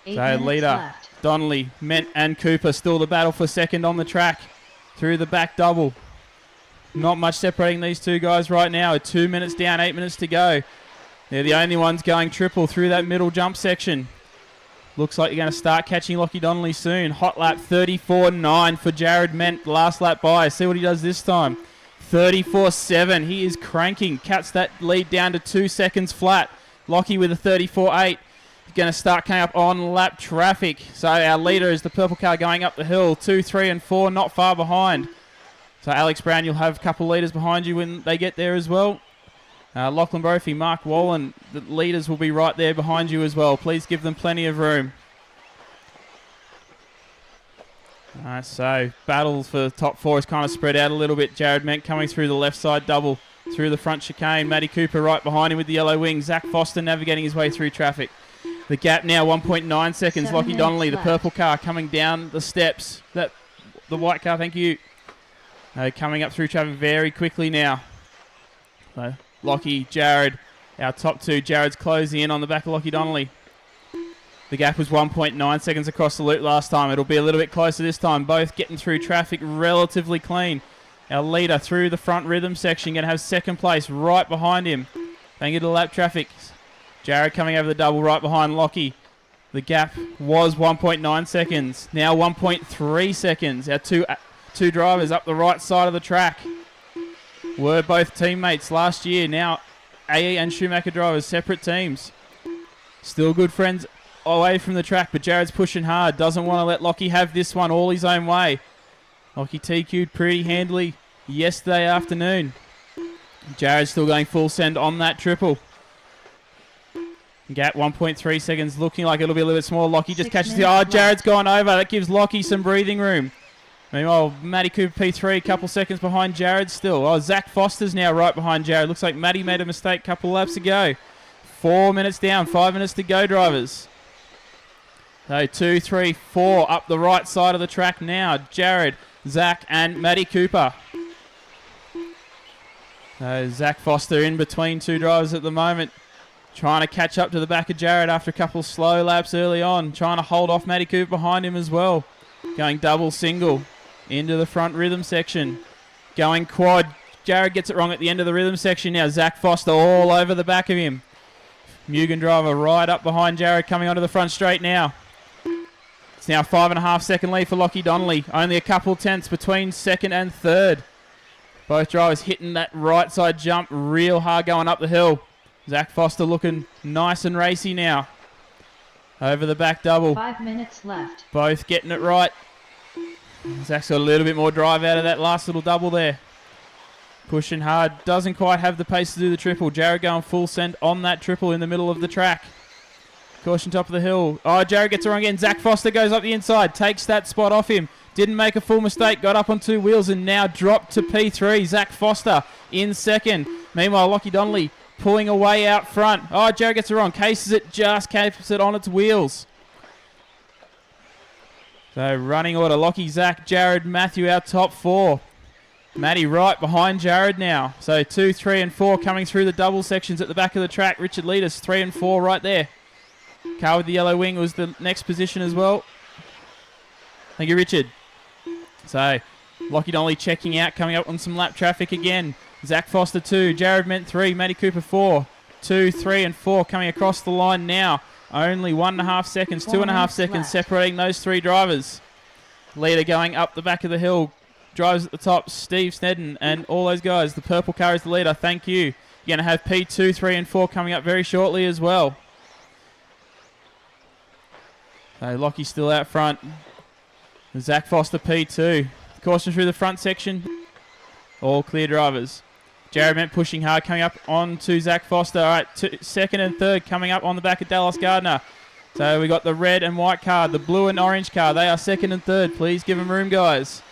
8 So minutes leader, left. Donnelly, Ment and Cooper still the battle for second on the track. Through the back double. Not much separating these two guys right now. 2 minutes down, 8 minutes to go. They're the only ones going triple through that middle jump section. Looks like you're going to start catching Lockie Donnelly soon. Hot lap 34.9 for Jared Ment. Last lap by. See what he does this time. 34.7. He is cranking. Cuts that lead down to 2 seconds flat. Lockie with a 34.8. Going to start coming up on lap traffic. So our leader is the purple car going up the hill. 2, 3 and 4 not far behind. So Alex Brown, you'll have a couple of leaders behind you when they get there as well. Lachlan Brophy, Mark Wallen, the leaders will be right there behind you as well. Please give them plenty of room. So battle for the top 4 is kind of spread out a little bit. Jared Ment coming through the left side double through the front chicane. Matty Cooper right behind him with the yellow wing. Zach Foster navigating his way through traffic. The gap now 1.9 seconds. 7 Lockie Donnelly, the minutes purple car coming down the steps. The white car, thank you. Coming up through traffic very quickly now. So Lockie, Jared, our top 2. Jared's closing in on the back of Lockie Donnelly. The gap was 1.9 seconds across the loop last time. It'll be a little bit closer this time. Both getting through traffic relatively clean. Our leader through the front rhythm section going to have second place right behind him. Thank you to the lap traffic. Jared coming over the double right behind Lockie. The gap was 1.9 seconds. Now 1.3 seconds. Our two drivers up the right side of the track were both teammates last year. Now AE and Schumacher drivers, separate teams. Still good friends away from the track, but Jared's pushing hard. Doesn't want to let Lockie have this one all his own way. Lockie TQ'd pretty handily yesterday afternoon. Jared's still going full send on that triple. Gap 1.3 seconds, looking like it'll be a little bit small. Lockie just 6 catches the... minutes Oh, Jared's gone over. That gives Lockie some breathing room. Meanwhile, Matty Cooper P3, a couple seconds behind Jared still. Oh, Zach Foster's now right behind Jared. Looks like Matty made a mistake a couple laps ago. 4 minutes down, 5 minutes to go, drivers. So 2, 3, 4 up the right side of the track now. Jared, Zach and Matty Cooper. Zach Foster in between two drivers at the moment. Trying to catch up to the back of Jared after a couple of slow laps early on. Trying to hold off Matty Cooper behind him as well. Going double single into the front rhythm section. Going quad. Jared gets it wrong at the end of the rhythm section now. Zach Foster all over the back of him. Mugen driver right up behind Jared, coming onto the front straight now. It's now 5.5 second lead for Lockie Donnelly. Only a couple tenths between second and third. Both drivers hitting that right side jump real hard going up the hill. Zach Foster looking nice and racy now. Over the back double. 5 minutes left. Both getting it right. Zach's got a little bit more drive out of that last little double there. Pushing hard. Doesn't quite have the pace to do the triple. Jared going full send on that triple in the middle of the track. Caution top of the hill. Oh, Jared gets it wrong again. Zach Foster goes up the inside. Takes that spot off him. Didn't make a full mistake. Got up on 2 wheels and now dropped to P3. Zach Foster in second. Meanwhile, Lockie Donnelly pulling away out front. Oh, Jared gets it wrong. Cases it, just keeps it on its wheels. So running order. Lockie, Zach, Jared, Matthew, our top 4. Matty right behind Jared now. So 2, 3 and 4 coming through the double sections at the back of the track. Richard Leaders 3 and 4 right there. Car with the yellow wing was the next position as well. Thank you, Richard. So Lockie Donnelly checking out, coming up on some lap traffic again. Zach Foster 2, Jared Ment 3, Matty Cooper 4. 2, 3 and 4 coming across the line now. Only 1.5 seconds, 2.5 seconds separating those three drivers. Leader going up the back of the hill. Drivers at the top, Steve Snedden and all those guys. The purple car is the leader. Thank you. You're going to have P2, 3 and 4 coming up very shortly as well. So Lockie still out front. Zach Foster P2. Caution through the front section. All clear drivers. Jared Ment pushing hard, coming up on to Zach Foster. All right, second and third coming up on the back of Dallas Gardner. So we got the red and white car, the blue and orange car. They are second and third. Please give them room, guys.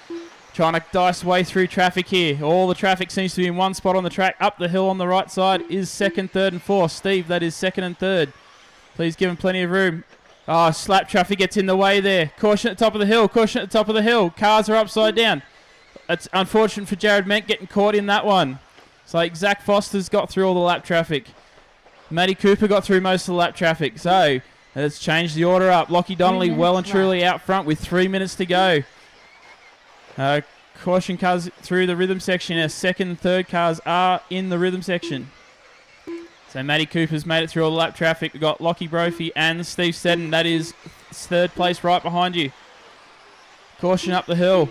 Trying to dice way through traffic here. All the traffic seems to be in one spot on the track. Up the hill on the right side is second, third and fourth. Steve, that is second and third. Please give them plenty of room. Oh, slap traffic gets in the way there. Caution at the top of the hill. Caution at the top of the hill. Cars are upside down. It's unfortunate for Jared Ment getting caught in that one. So Zach Foster's got through all the lap traffic. Matty Cooper got through most of the lap traffic. So let's change the order up. Lockie Donnelly well and truly out front with 3 minutes to go. Caution cars through the rhythm section. Our second and third cars are in the rhythm section. So Matty Cooper's made it through all the lap traffic. We've got Lockie Brophy and Steve Seddon. That is third place right behind you. Caution up the hill.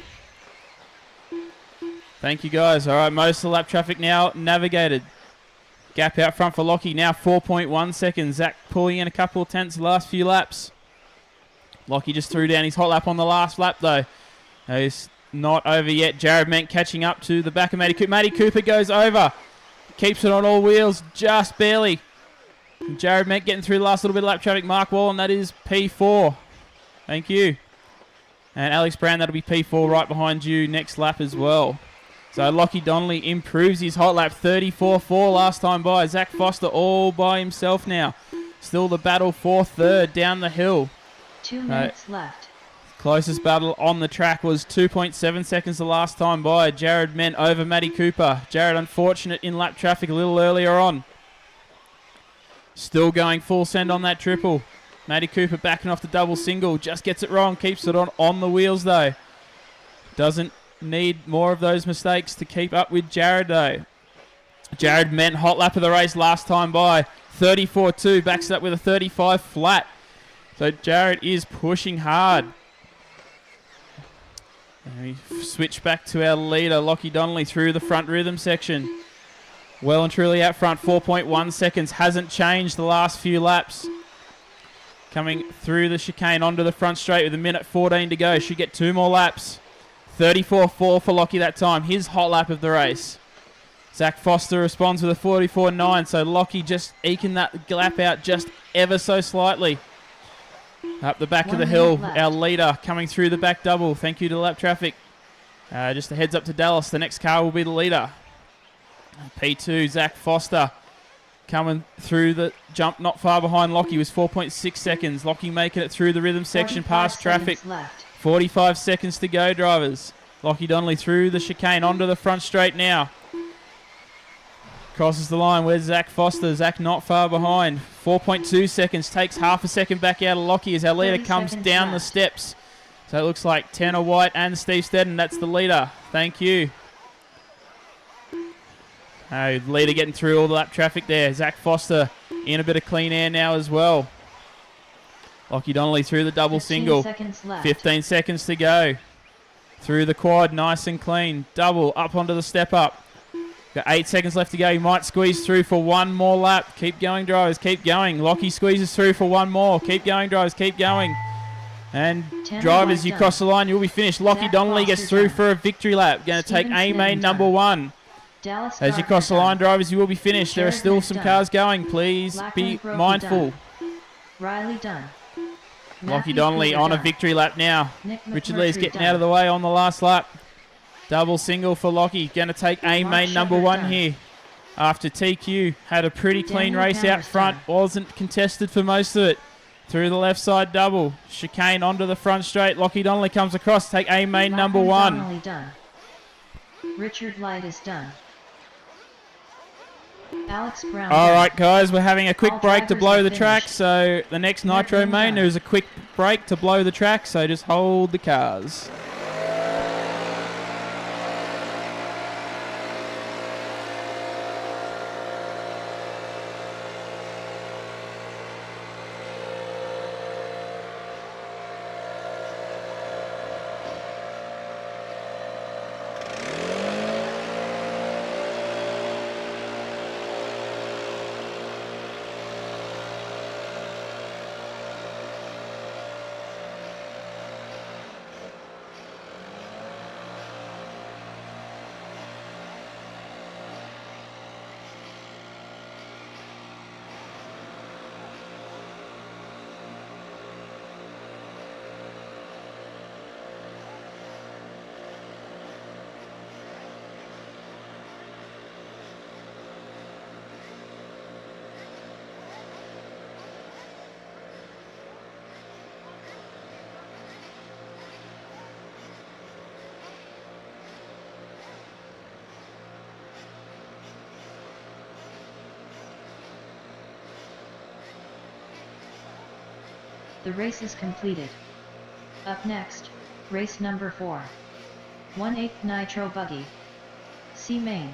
Thank you, guys. All right, most of the lap traffic now navigated. Gap out front for Lockie now 4.1 seconds. Zach pulling in a couple of tenths the last few laps. Lockie just threw down his hot lap on the last lap, though. He's not over yet. Jared Ment catching up to the back of Matty Cooper. Matty Cooper goes over. Keeps it on all wheels, just barely. Jared Ment getting through the last little bit of lap traffic. Mark Wallen, that is P4. Thank you. And Alex Brown, that'll be P4 right behind you next lap as well. So Lockie Donnelly improves his hot lap, 34.4 last time by. Zach Foster all by himself now. Still the battle for third down the hill. 2 minutes left. Closest battle on the track was 2.7 seconds the last time by. Jared Ment over Matty Cooper. Jared unfortunate in lap traffic a little earlier on. Still going full send on that triple. Matty Cooper backing off the double single. Just gets it wrong. Keeps it on the wheels though. Doesn't need more of those mistakes to keep up with Jared though. Jared Ment hot lap of the race last time by. 34.2. Backs it up with a 35 flat. So Jared is pushing hard. And we switch back to our leader, Lockie Donnelly, through the front rhythm section. Well and truly out front, 4.1 seconds. Hasn't changed the last few laps. Coming through the chicane onto the front straight with 1:14 to go. Should get 2 more laps. 34.4 for Lockie that time. His hot lap of the race. Zach Foster responds with a 44.9. So Lockie just eking that lap out just ever so slightly. Up the back of the hill, our leader coming through the back double. Thank you to lap traffic. Just a heads up to Dallas. The next car will be the leader. P2, Zach Foster coming through the jump not far behind Lockie was 4.6 seconds. Lockie making it through the rhythm section past traffic. 45 seconds to go, drivers. Lockie Donnelly through the chicane onto the front straight now. Crosses the line. Where's Zach Foster? Zach not far behind. 4.2 seconds. Takes half a second back out of Lockie as our leader comes down the steps. So it looks like Tanner White and Steve Steddon. That's the leader. Thank you. Leader getting through all the lap traffic there. Zach Foster in a bit of clean air now as well. Lockie Donnelly through the double single. 15 seconds to go. Through the quad, nice and clean. Double up onto the step up. Got 8 seconds left to go. He might squeeze through for one more lap. Keep going, drivers. Keep going. Lockie squeezes through for one more. Keep going, drivers. Keep going. And drivers, you cross the line, you'll be finished. Lockie Donnelly gets through for a victory lap. Going to take A-main number 1. As you cross the line, drivers, you will be finished. There are still some cars going. Please be mindful. Riley Dunn. Lockie Donnelly on a victory lap now. Richard Lee's getting out of the way on the last lap. Double single for Lockie. Going to take A-main number 1 here. After TQ had a pretty clean race out front. Wasn't contested for most of it. Through the left side double. Chicane onto the front straight. Lockie Donnelly comes across. Take A-main number 1. Richard Light is done. Alex Brown. All right, guys, we're having a quick break to blow the track. So the next Nitro main, there's a quick break to blow the track. So just hold the cars. The race is completed. Up next, race number 4. 1/8 Nitro Buggy. See main.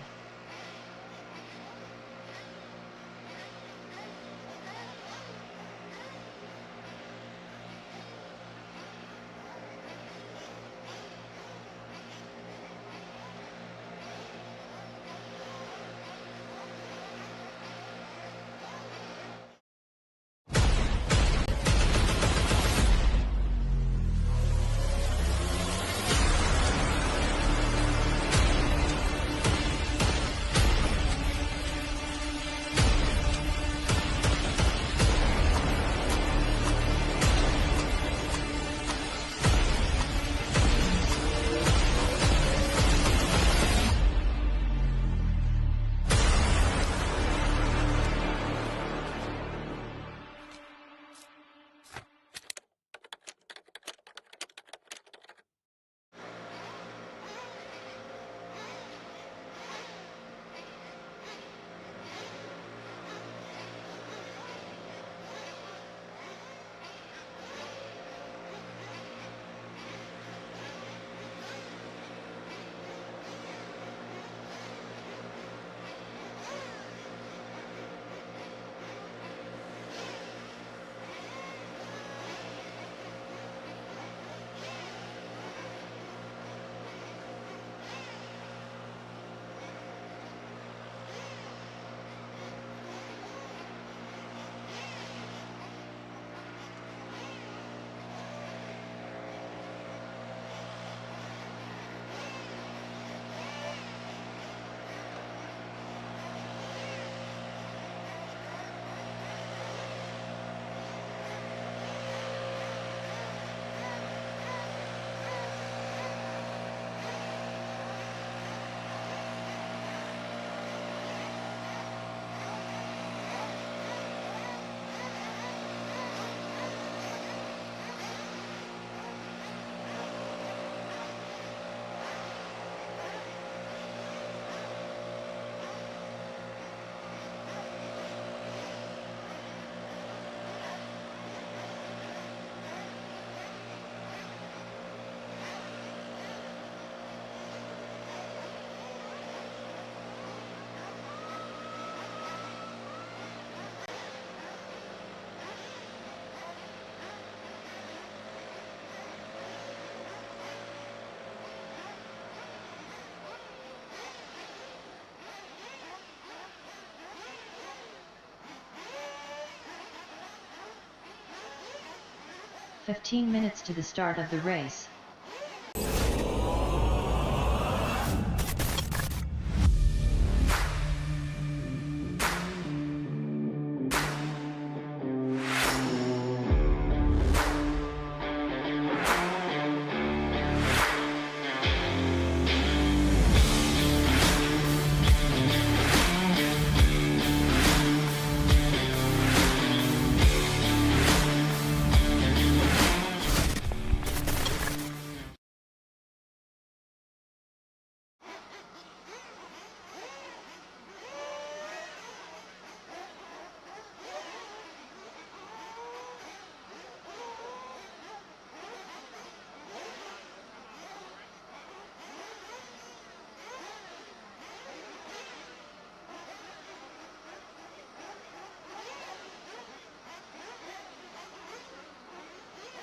"15 minutes to the start of the race.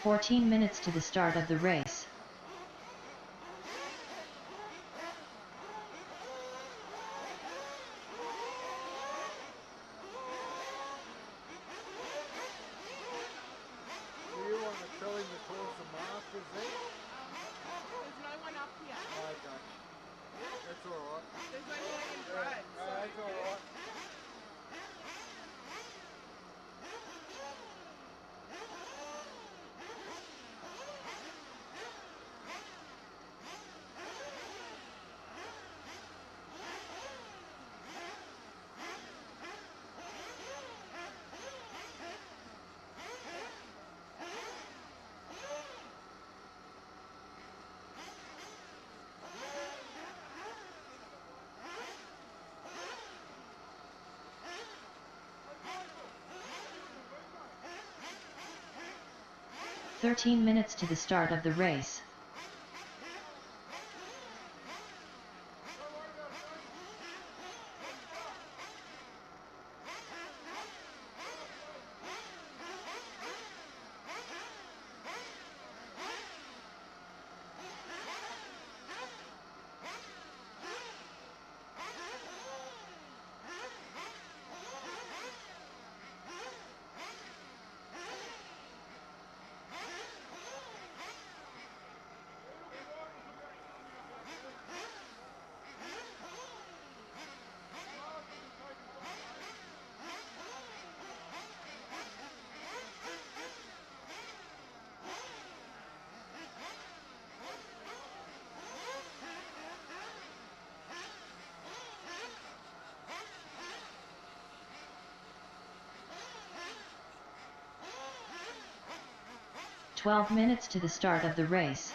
"14 minutes to the start of the race. Do you want to tell him to close the masters there? There's no one up here. Okay. That's alright. There's no one in front. So That's alright. 13 minutes to the start of the race. "12 minutes to the start of the race.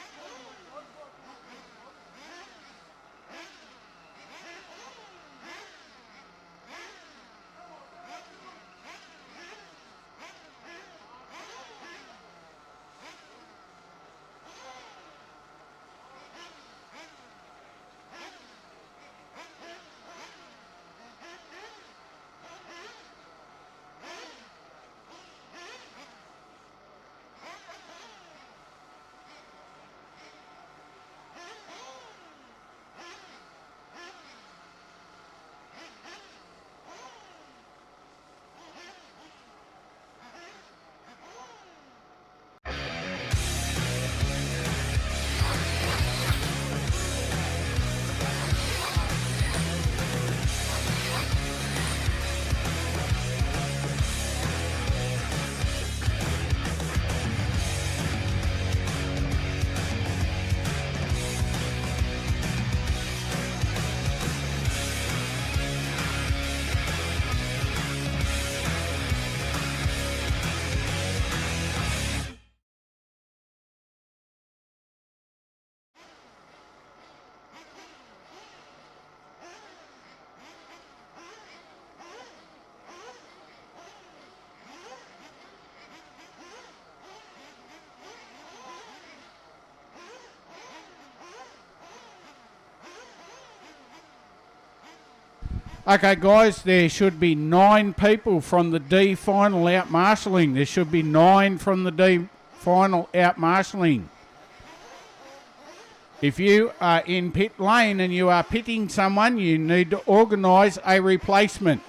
Okay, guys, there should be 9 people from the D final out marshalling. There should be 9 from the D final out marshalling. If you are in pit lane and you are pitting someone, you need to organise a replacement.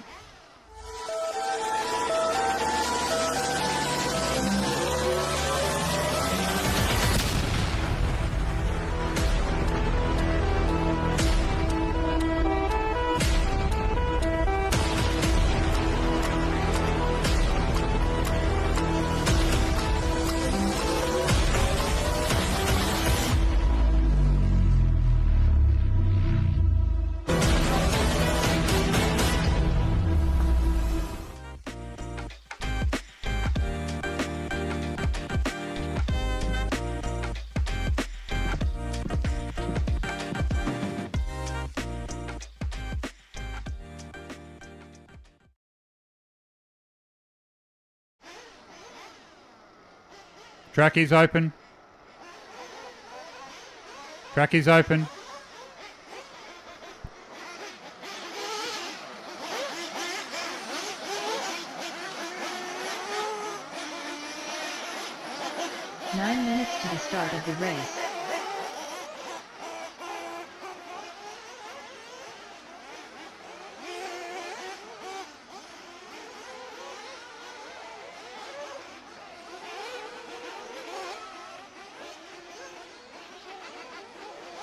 Track is open. Track is open. "9 minutes to the start of the race.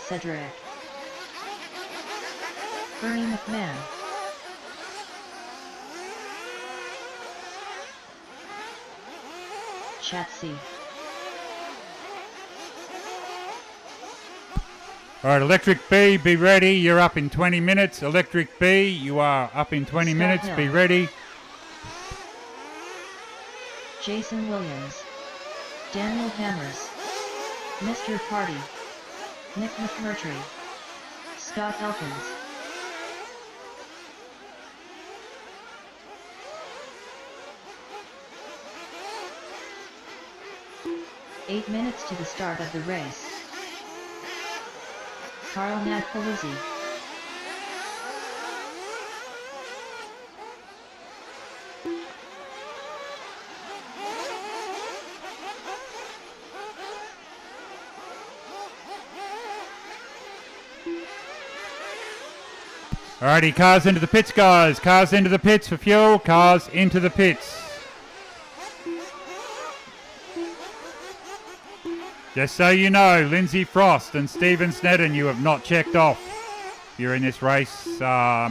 Cedric, Bernie McMahon, Chatsy, All right, Electric B, be ready. You're up in 20 minutes. Electric B, you are up in 20 Scott minutes. Hill. Be ready. Jason Williams, Daniel Hammers, Mr. Party, Nick McMurtry, Scott Elkins, 8 minutes to the start of the race. Carl Nadpaluzzi. Alrighty, cars into the pits, guys. Cars into the pits for fuel. Cars into the pits. Just so you know, Lindsay Frost and Stephen Snedden, you have not checked off. If you're in this race,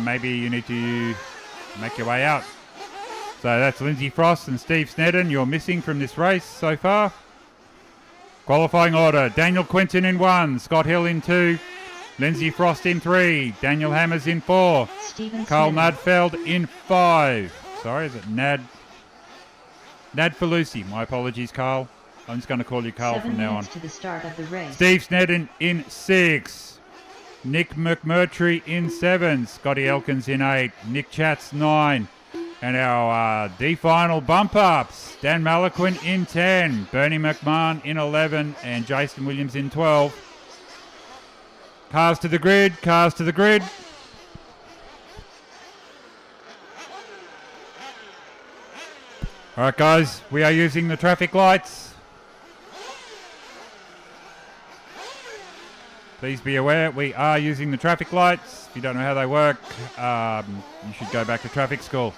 maybe you need to make your way out. So that's Lindsay Frost and Steve Snedden. You're missing from this race so far. Qualifying order, Daniel Quinton in 1, Scott Hill in 2, Lindsay Frost in 3, Daniel Hammers in 4, Stephen Carl Snedden. Nadfeld in 5. Sorry, is it Nadfalusi? My apologies, Carl. I'm just going to call you Carl 7 from now on. minutes to the start of the race. Steve Snedden in 6, Nick McMurtry in 7, Scotty Elkins in 8, Nick Chatz 9, and our D-final bump-ups, Dan Malaquin in 10, Bernie McMahon in 11, and Jason Williams in 12. Cars to the grid, cars to the grid. All right, guys, we are using the traffic lights. Please be aware, we are using the traffic lights. If you don't know how they work, you should go back to traffic school.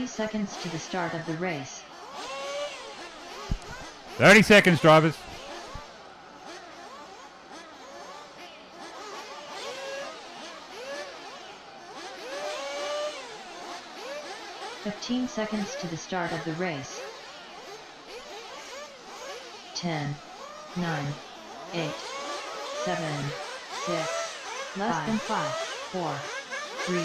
Seconds to the start of the race. 30 seconds, drivers. Fifteen seconds to the start of the race. 10, 9, 8, 7, 6, less than 5, 4, 3.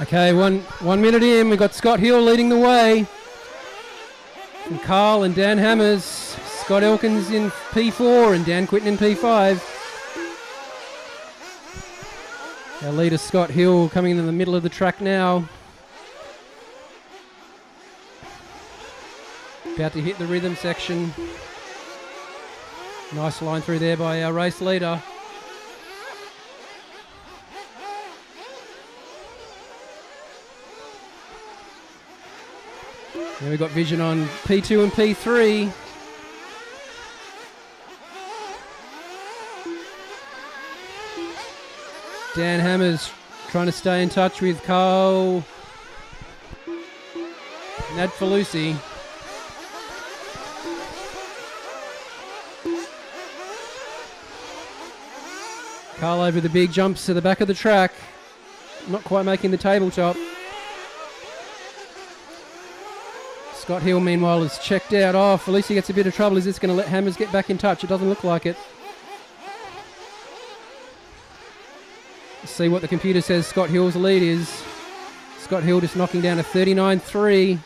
Okay, one minute in, we've got Scott Hill leading the way. From Carl and Dan Hammers. Scott Elkins in P4 and Dan Quinton in P5. Our leader Scott Hill coming into the middle of the track now. About to hit the rhythm section. Nice line through there by our race leader. Now we've got vision on P2 and P3. Dan Hammers trying to stay in touch with Carl Nadfalusi. Carl over the big jumps to the back of the track. Not quite making the tabletop. Scott Hill, meanwhile, is checked out. Oh, Felicia gets a bit of trouble. Is this going to let Hammers get back in touch? It doesn't look like it. Let's see what the computer says Scott Hill's lead is. Scott Hill just knocking down a 39.3.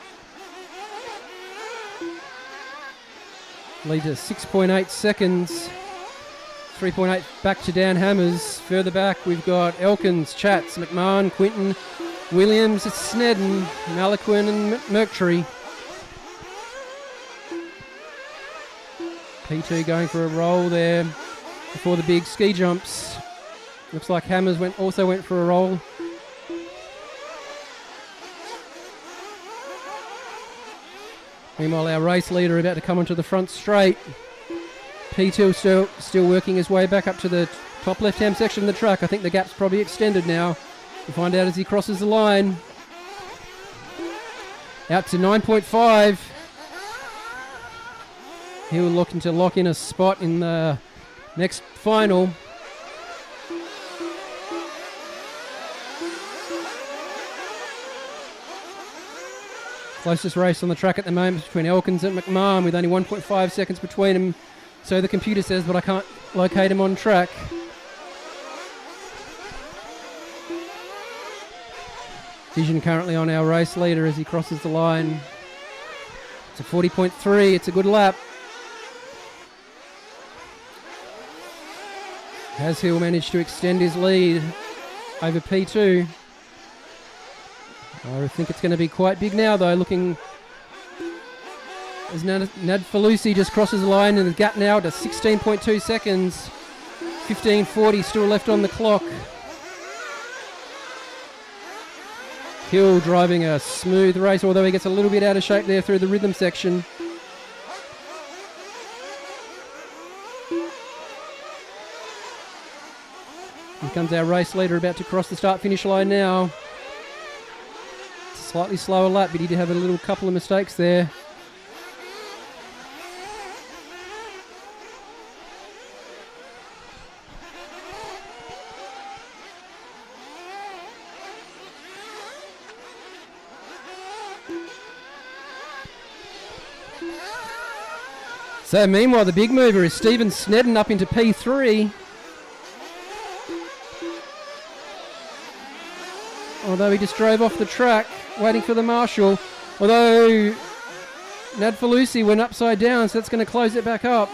Lead to 6.8 seconds. 3.8 back to Dan Hammers. Further back, we've got Elkins, Chats, McMahon, Quinton, Williams, Snedden, Malaquin, and Mercury. P2 going for a roll there before the big ski jumps. Looks like Hammers also went for a roll. Meanwhile, our race leader about to come onto the front straight. P2 still working his way back up to the top left-hand section of the track. I think the gap's probably extended now. We'll find out as he crosses the line. Out to 9.5. He'll looking to lock in a spot in the next final. Closest race on the track at the moment between Elkins and McMahon with only 1.5 seconds between them. So the computer says, but I can't locate him on track. Vision currently on our race leader as he crosses the line. It's a 40.3. It's a good lap. Has Hill managed to extend his lead over P2? I think it's going to be quite big now, though, looking as Nad Falusi just crosses the line, and the gap now to 16.2 seconds. 15.40 still left on the clock. Hill driving a smooth race, although he gets a little bit out of shape there through the rhythm section. Here comes our race leader about to cross the start-finish line now. Slightly slower lap, but he did have a little couple of mistakes there. So meanwhile, the big mover is Stephen Snedden up into P3. Although he just drove off the track, waiting for the marshal. Although Nadfalusi went upside down, so that's going to close it back up.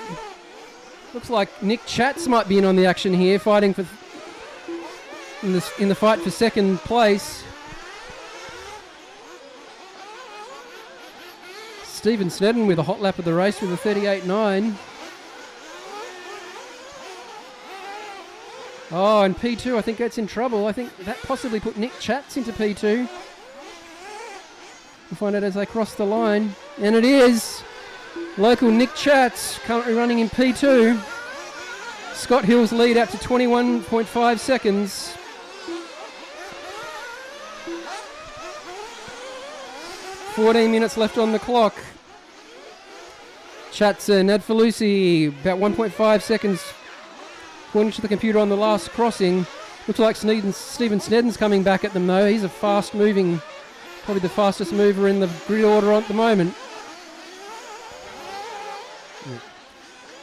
Looks like Nick Chats might be in on the action here, fighting for in the fight for second place. Stephen Snedden with a hot lap of the race with a 38.9. Oh, and P2 I think gets in trouble. I think that possibly put Nick Chats into P2. We'll find out as they cross the line. And it is local Nick Chats currently running in P2. Scott Hill's lead out to 21.5 seconds. "14 minutes left on the clock. Chats Nadfalusi about 1.5 seconds according to the computer on the last crossing. Looks like Stephen Snedden's coming back at them though. He's a fast moving, probably the fastest mover in the grid order at the moment.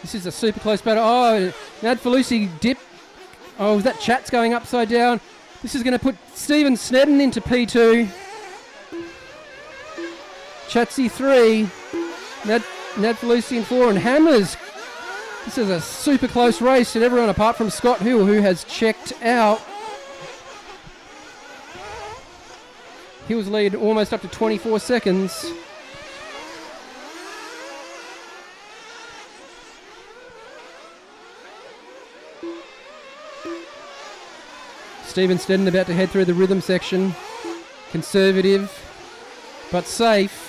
This is a super close battle. Oh, Nadfalusi dip. Oh, is that Chats going upside down? This is going to put Stephen Snedden into P2. Chatsy 3. Nadfalusi in 4 and Hammers. This is a super close race, and everyone apart from Scott Hill, who has checked out. Hill's lead almost up to 24 seconds. Stephen Snedden about to head through the rhythm section. Conservative, but safe.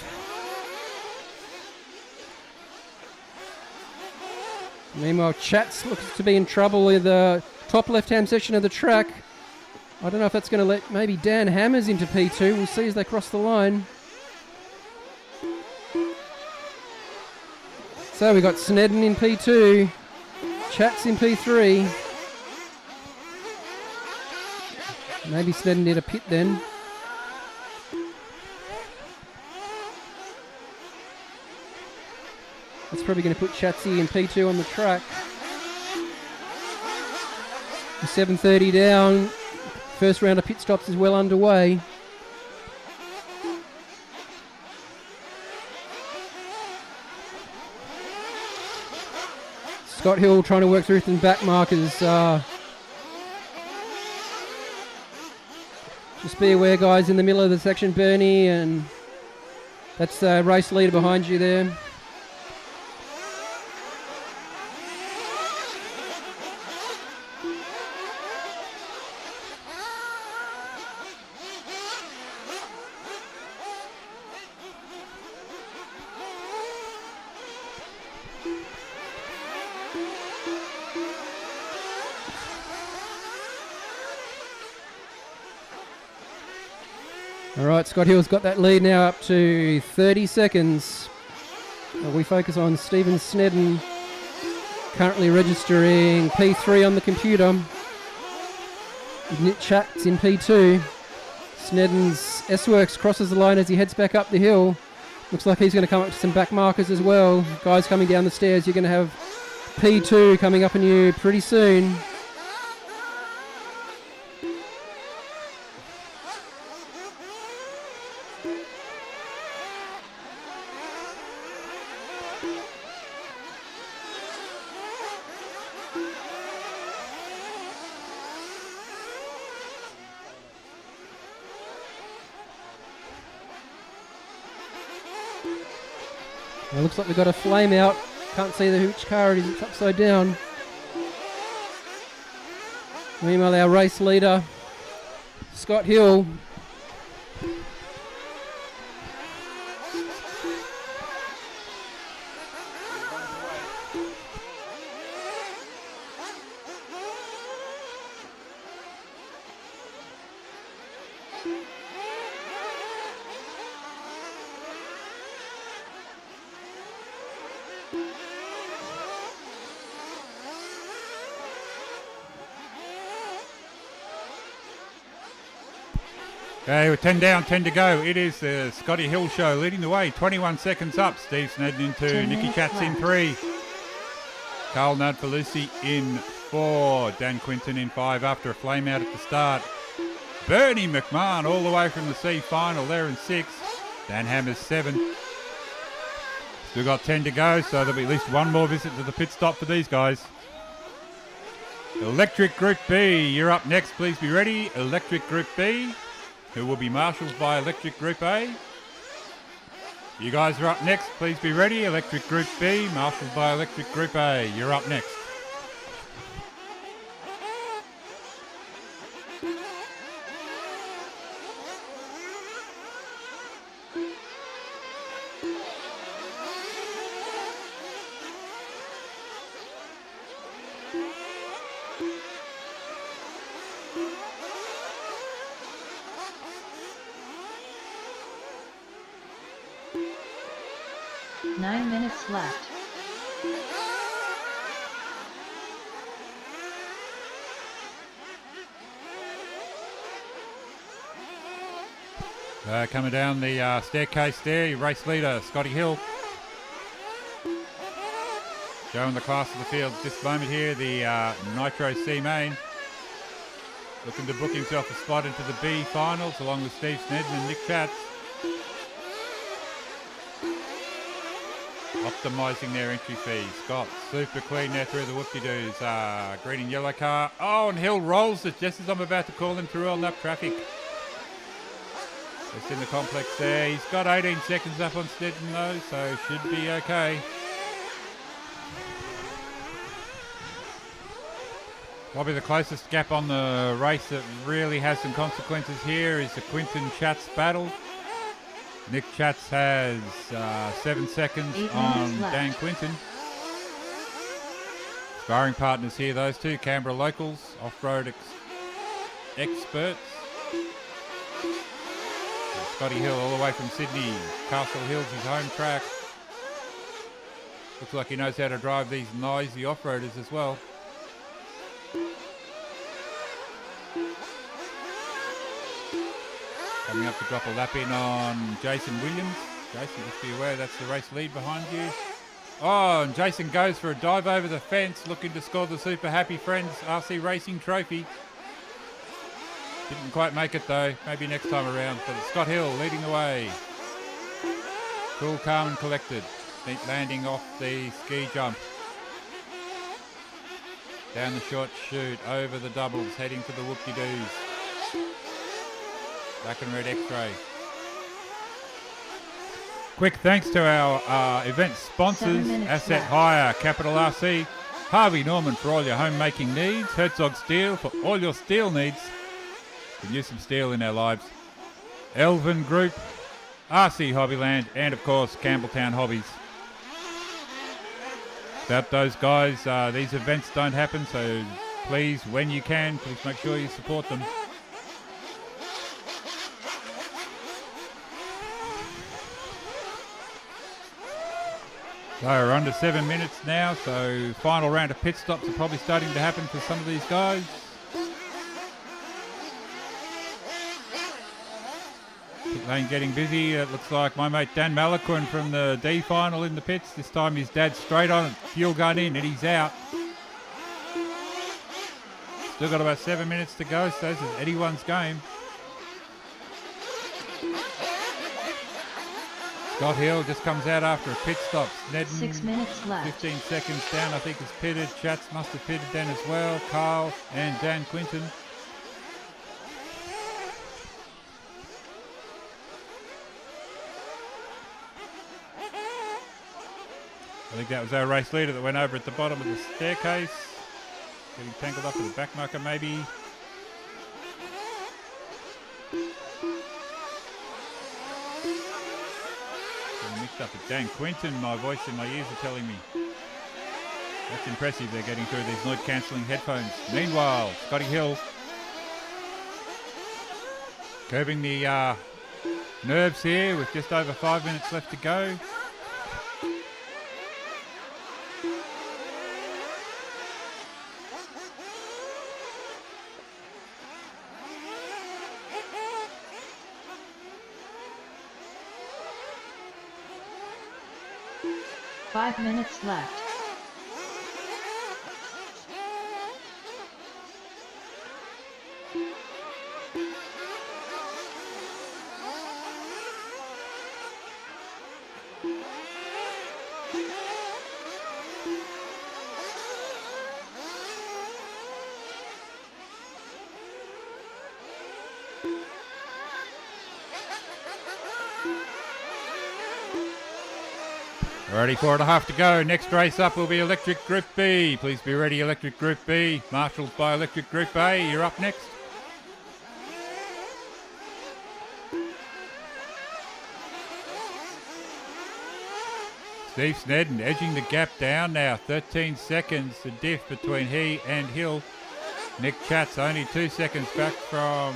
Meanwhile, Chats looks to be in trouble in the top left-hand section of the track. I don't know if that's going to let maybe Dan Hammers into P2. We'll see as they cross the line. So we got Snedden in P2, Chats in P3. Maybe Snedden did a pit then. That's probably going to put Chatsy in P2 on the track. 7:30 down. First round of pit stops is well underway. Scott Hill trying to work through some back markers. Just be aware, guys, in the middle of the section, Bernie, and that's the race leader behind you there. All right, Scott Hill's got that lead now up to 30 seconds. We focus on Stephen Snedden, currently registering P3 on the computer. Nick Chat's in P2. Snedden's S-Works crosses the line as he heads back up the hill. Looks like he's going to come up to some back markers as well. Guys coming down the stairs, you're going to have P2 coming up on you pretty soon. It looks like we've got a flame out. Can't see which car it is. It's upside down. Meanwhile, our race leader, Scott Hill. Okay, we're 10 down, 10 to go. It is the Scotty Hill show leading the way. 21 seconds up. Steve Snedden into 10 Nicky minutes Chats in left. 3. Carl Nadfalusi in 4. Dan Quinton in 5 after a flame out at the start. Bernie McMahon all the way from the C final there in 6. Dan Hammers 7. Still got 10 to go, so there'll be at least one more visit to the pit stop for these guys. Electric Group B, you're up next. Please be ready. Electric Group B, who will be marshalled by Electric Group A. You guys are up next. Please be ready. Electric Group B, marshalled by Electric Group A. You're up next. Nine minutes left. Coming down the staircase there, your race leader, Scotty Hill. Showing the class of the field at this moment here, the Nitro C main. Looking to book himself a spot into the B finals along with Steve Snedden and Nick Chats. Optimising their entry fees. Scott super clean there through the whoop-de-doos. Green and yellow car. Oh, and Hill rolls it just as I'm about to call him through all that traffic. Just in the complex there. He's got 18 seconds up on Snedden though, so should be okay. Probably the closest gap on the race that really has some consequences here is the Quinton Chats battle. Nick Chats has 7 seconds 8 on minutes left. Dan Quinton. Sparring partners here, those two, Canberra locals, off-road experts. Scotty Hill all the way from Sydney. Castle Hill's his home track. Looks like he knows how to drive these noisy off-roaders as well. Coming up to drop a lap in on Jason Williams. Jason, just be aware that's the race lead behind you. Oh, and Jason goes for a dive over the fence, looking to score the Super Happy Friends RC Racing Trophy. Didn't quite make it though, maybe next time around. But it's Scott Hill leading the way. Cool, calm and collected. Neat landing off the ski jump. Down the short chute, over the doubles, heading for the whoop-de-doos. Black and red X-ray. Quick thanks to our event 7 sponsors, minutes Asset left. Hire, Capital RC, Harvey Norman for all your homemaking needs, Herzog Steel for all your steel needs. We can use some steel in our lives. Elvin Group, RC Hobbyland, and of course Campbelltown Hobbies. Without those guys, these events don't happen, so please, when you can, please make sure you support them. So we're under 7 minutes now, so final round of pit stops are probably starting to happen for some of these guys. Pit lane getting busy. It looks like my mate Dan Malaquin from the D final in the pits. This time his dad's straight on, fuel gun in, and he's out. Still got about 7 minutes to go, so this is anyone's game. Scott Hill just comes out after a pit stop. Snedden, 6 minutes left. 15 seconds down, I think, is pitted. Chats must have pitted then as well. Carl and Dan Quinton. I think that was our race leader that went over at the bottom of the staircase. Getting tangled up with the backmarker maybe. Getting mixed up with Dan Quinton, my voice in my ears are telling me. That's impressive, they're getting through these noise cancelling headphones. Meanwhile, Scotty Hill curbing the nerves here with just over 5 minutes left to go. Five minutes left. Alrighty, 4.5 to go. Next race up will be Electric Group B. Please be ready, Electric Group B. Marshalled by Electric Group A. You're up next. Steve Snedden edging the gap down now. 13 seconds, the diff between he and Hill. Nick Chat's only 2 seconds back from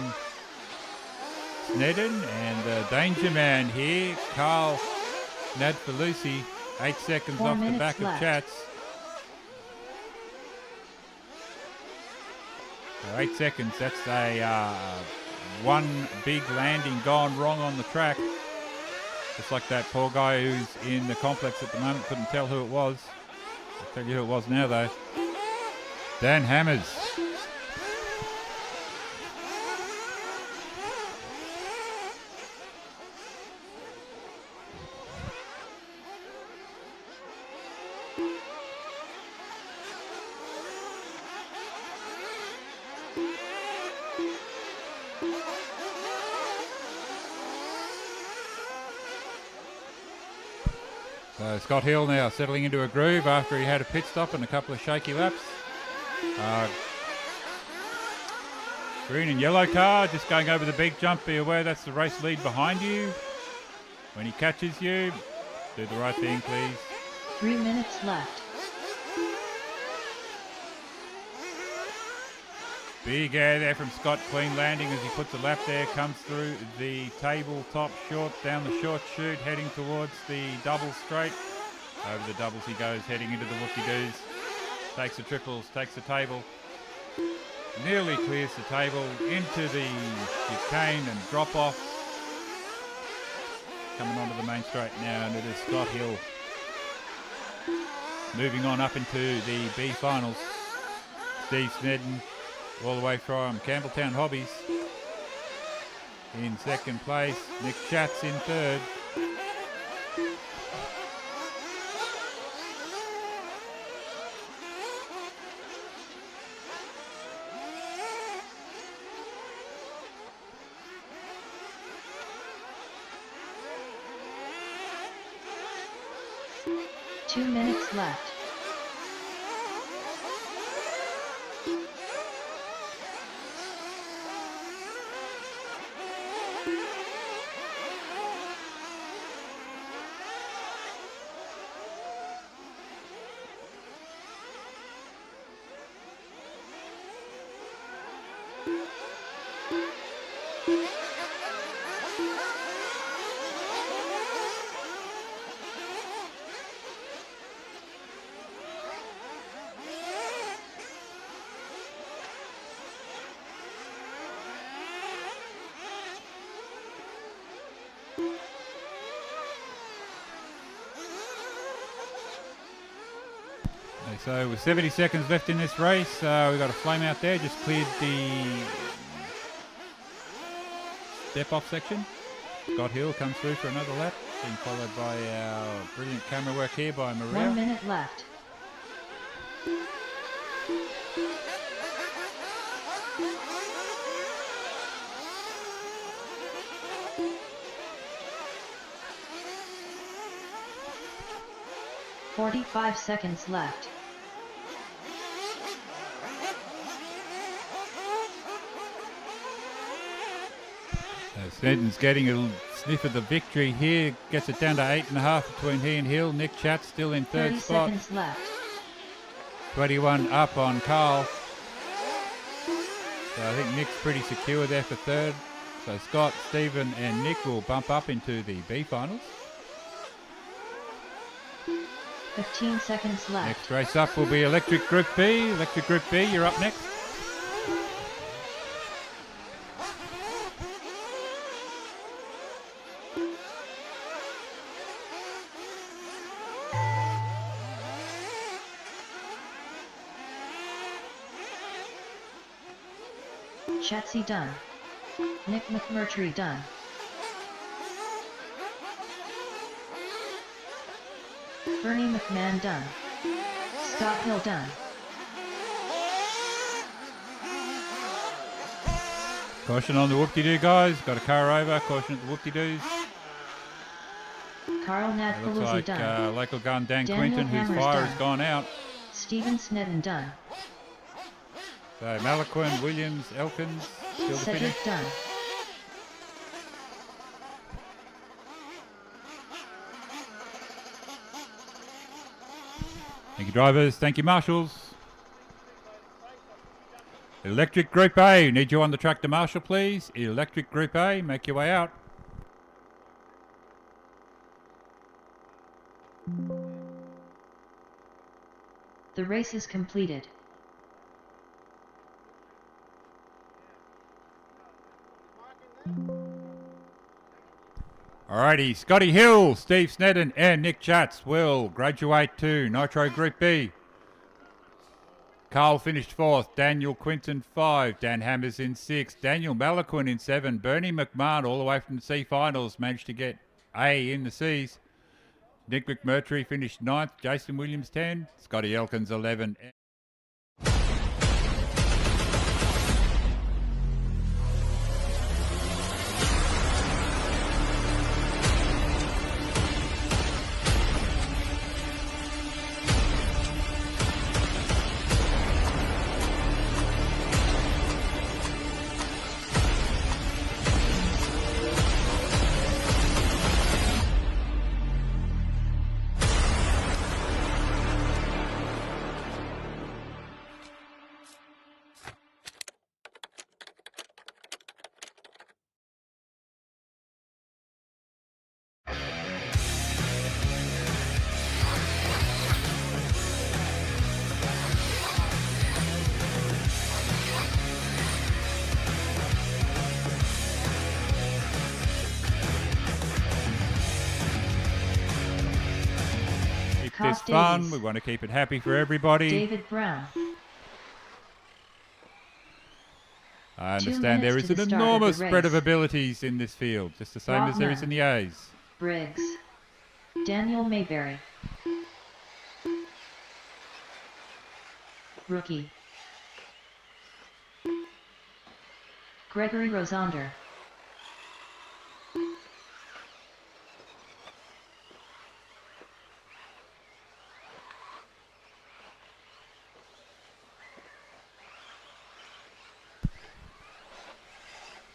Snedden. And the danger man here, Carl Nadfalusi. 8 seconds 4 off the minutes back left. of Chats. So 8 seconds, that's a one big landing gone wrong on the track. Just like that poor guy who's in the complex at the moment, couldn't tell who it was. I'll tell you who it was now though. Dan Hammers. So Scott Hill now settling into a groove after he had a pit stop and a couple of shaky laps. Green and yellow car just going over the big jump. Be aware that's the race lead behind you. When he catches you, do the right thing, please. 3 minutes left. Big air there from Scott, clean landing as he puts a lap there, comes through the tabletop short, down the short chute, heading towards the double straight. Over the doubles he goes, heading into the whoopie-doos. Takes the triples, takes the table. Nearly clears the table into the chicane and drop off. coming onto the main straight now, and it is Scott Hill. Moving on up into the B finals. Steve Snedden, all the way from Campbelltown Hobbies. In second place, Nick Schatz in third. Two minutes left. So with 70 seconds left in this race, we've got a flame out there, just cleared the step-off section. Scott Hill comes through for another lap, being followed by our brilliant camera work here by Maria. 1 minute left. "45 seconds left. Snedden's getting a sniff of the victory here, gets it down to 8.5 between he and Hill. Nick Chatz still in third 30 spot. seconds left. 21 up on Carl. So I think Nick's pretty secure there for third. So Scott, Stephen and Nick will bump up into the B finals. 15 seconds left. Next race up will be Electric Group B. Electric Group B, you're up next. Chatsy done. Nick McMurtry done. Bernie McMahon done. Scott Hill done. Caution on the whoop-de-doo, guys. Got a car over. Caution at the whoop-de-doos. Carl It looks Nadpalooza like done. local gun Dan Daniel Quinton, whose Hammers fire done. has gone out. Stephen Snedden done. So Malaquin, Williams, Elkins, still to finish. Cedric done. Thank you, drivers. Thank you, marshals. Electric Group A, need you on the track to marshal, please. Electric Group A, make your way out. The race is completed. Alrighty, Scotty Hill, Steve Snedden and Nick Chatz will graduate to Nitro Group B. Carl finished 4th, Daniel Quinton 5, Dan Hammers in 6th, Daniel Malaquin in 7, Bernie McMahon all the way from the C finals managed to get A in the C's. Nick McMurtry finished 9th, Jason Williams 10, Scotty Elkins 11. Ross this fun. Davies. We want to keep it happy for everybody. David Brown. I 2 understand there minutes is to an the start of the enormous spread of race. abilities in this field, just the same as there is in the A's. Briggs. Daniel Mayberry. Rookie. Gregory Rosander.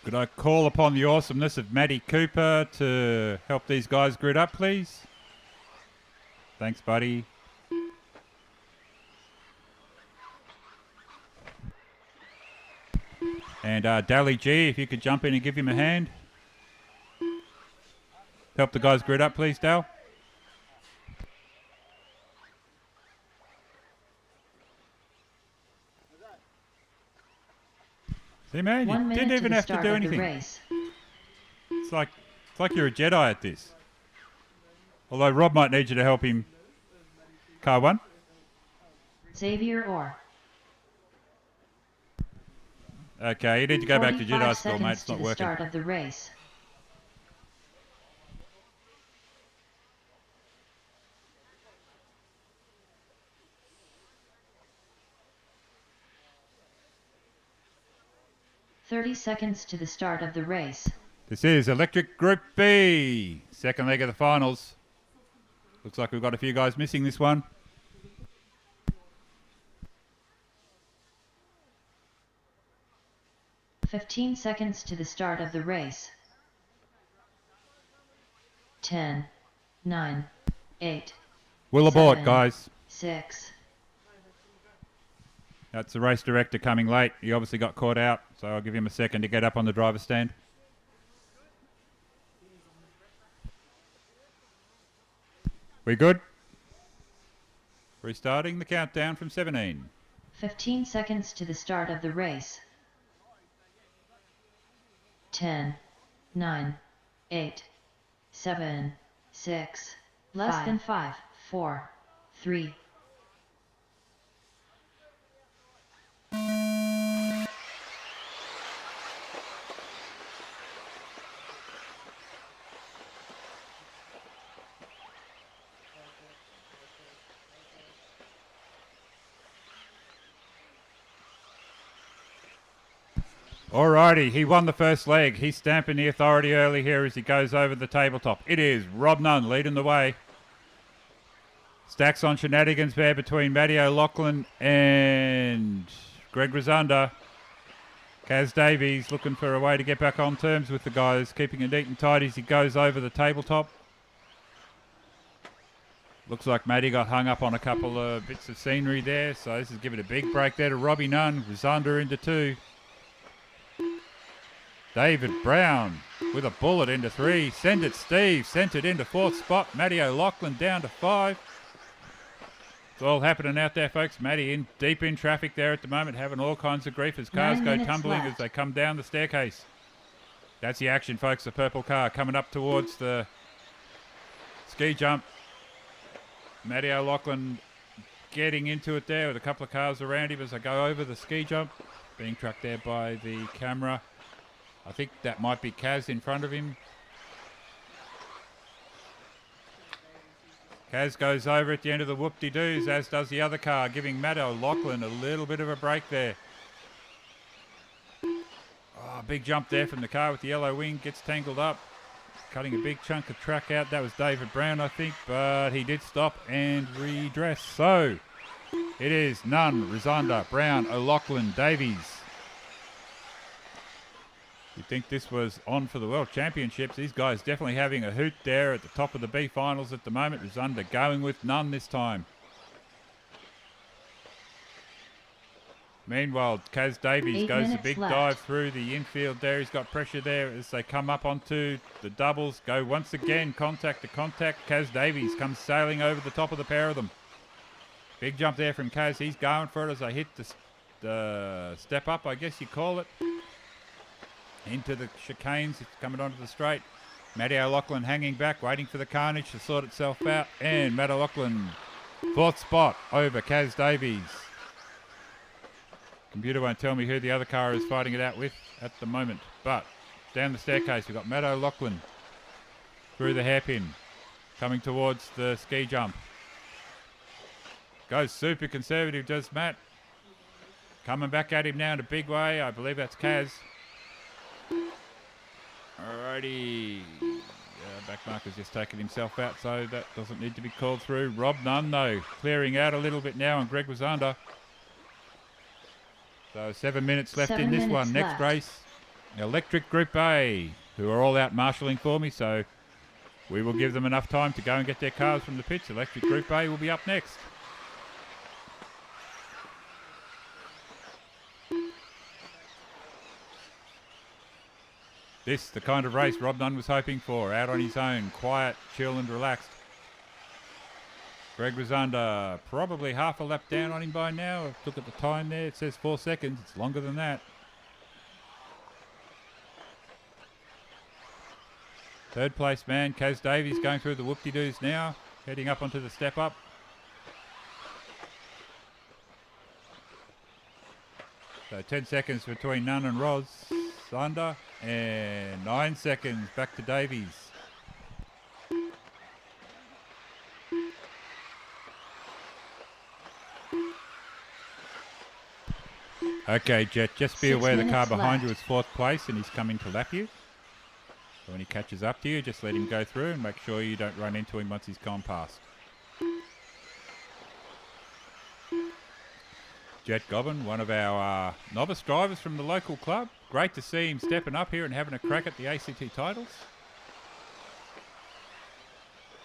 Could I call upon the awesomeness of Matty Cooper to help these guys grid up, please? Thanks, buddy. And Dally G, if you could jump in and give him a hand. Help the guys grid up, please, Dal. See, man, 1 you minute didn't even the have to start do of anything. The race. It's like you're a Jedi at this. Although Rob might need you to help him. Car 1. Xavier Orr. Okay, you need to go back to 45 Jedi school, mate. seconds It's to not the working. start of the race. "30 seconds to the start of the race. This is Electric Group B. Second leg of the finals. Looks like we've got a few guys missing this one. "15 seconds to the start of the race. 10, 9, 8, We'll abort, 7, guys. 6. That's the race director coming late. He obviously got caught out, so I'll give him a second to get up on the driver's stand. We good? Restarting the countdown from 17. 15 seconds to the start of the race. 10, 9, 8, 7, 6, less than 5, 4, 3. Alrighty, he won the first leg. He's stamping the authority early here as he goes over the tabletop. It is Rob Nunn leading the way. Stacks on shenanigans there between Matty O'Loughlin and Greg Rosander. Kaz Davies looking for a way to get back on terms with the guys, keeping it neat and tight as he goes over the tabletop. Looks like Matty got hung up on a couple of bits of scenery there, so this is giving a big break there to Robbie Nunn. Rosander into 2. David Brown with a bullet into 3. Send it, Steve. Sent it into 4th spot. Matty O'Loughlin down to 5. It's all happening out there, folks. Matty deep in traffic there at the moment, having all kinds of grief as cars 9 go minutes tumbling left. as they come down the staircase. That's the action, folks. The purple car coming up towards the ski jump. Matty O'Loughlin getting into it there with a couple of cars around him as they go over the ski jump. Being tracked there by the camera. I think that might be Kaz in front of him. Kaz goes over at the end of the whoop-de-doos, as does the other car, giving Matt O'Loughlin a little bit of a break there. Oh, big jump there from the car with the yellow wing, gets tangled up, cutting a big chunk of track out. That was David Brown, I think, but he did stop and redress. So, it is Nunn, Rosander, Brown, O'Loughlin, Davies. You'd think this was on for the World Championships. These guys definitely having a hoot there at the top of the B finals at the moment. Rosander going with Nunn this time. Meanwhile, Kaz Davies 8 goes a minutes big left. dive through the infield there. He's got pressure there as they come up onto the doubles. Go once again, contact to contact. Kaz Davies comes sailing over the top of the pair of them. Big jump there from Kaz. He's going for it as they hit the step up, I guess you call it. Into the chicanes, it's coming onto the straight. Matty O'Loughlin hanging back, waiting for the carnage to sort itself out. And Matt O'Loughlin Fourth spot over Kaz Davies. Computer won't tell me who the other car is fighting it out with at the moment. But down the staircase, we've got Matt O'Loughlin through the hairpin, coming towards the ski jump. Goes super conservative, does Matt. Coming back at him now in a big way. I believe that's Kaz. Alrighty. Back marker's just taken himself out, so that doesn't need to be called through. Rob Nunn, though, clearing out a little bit now, and Greg was under. So 7 minutes left in this one. Next race, Electric Group A, who are all out marshalling for me, so we will give them enough time to go and get their cars from the pits. Electric Group A will be up next. This, the kind of race Rob Nunn was hoping for, out on his own, quiet, chill and relaxed. Greg was under, probably half a lap down on him by now. I've looked at the time there, it says 4 seconds, it's longer than that. Third place man, Kaz Davies, going through the whoop-de-doos now, heading up onto the step up. So 10 seconds between Nunn and Roz, under, and 9 seconds back to Davies. Okay, Jet, just be 6 aware the car minutes behind you left. is fourth place and he's coming to lap you. So when he catches up to you, just let him go through and make sure you don't run into him once he's gone past. Jet Gobbin, one of our novice drivers from the local club. Great to see him stepping up here and having a crack at the ACT titles.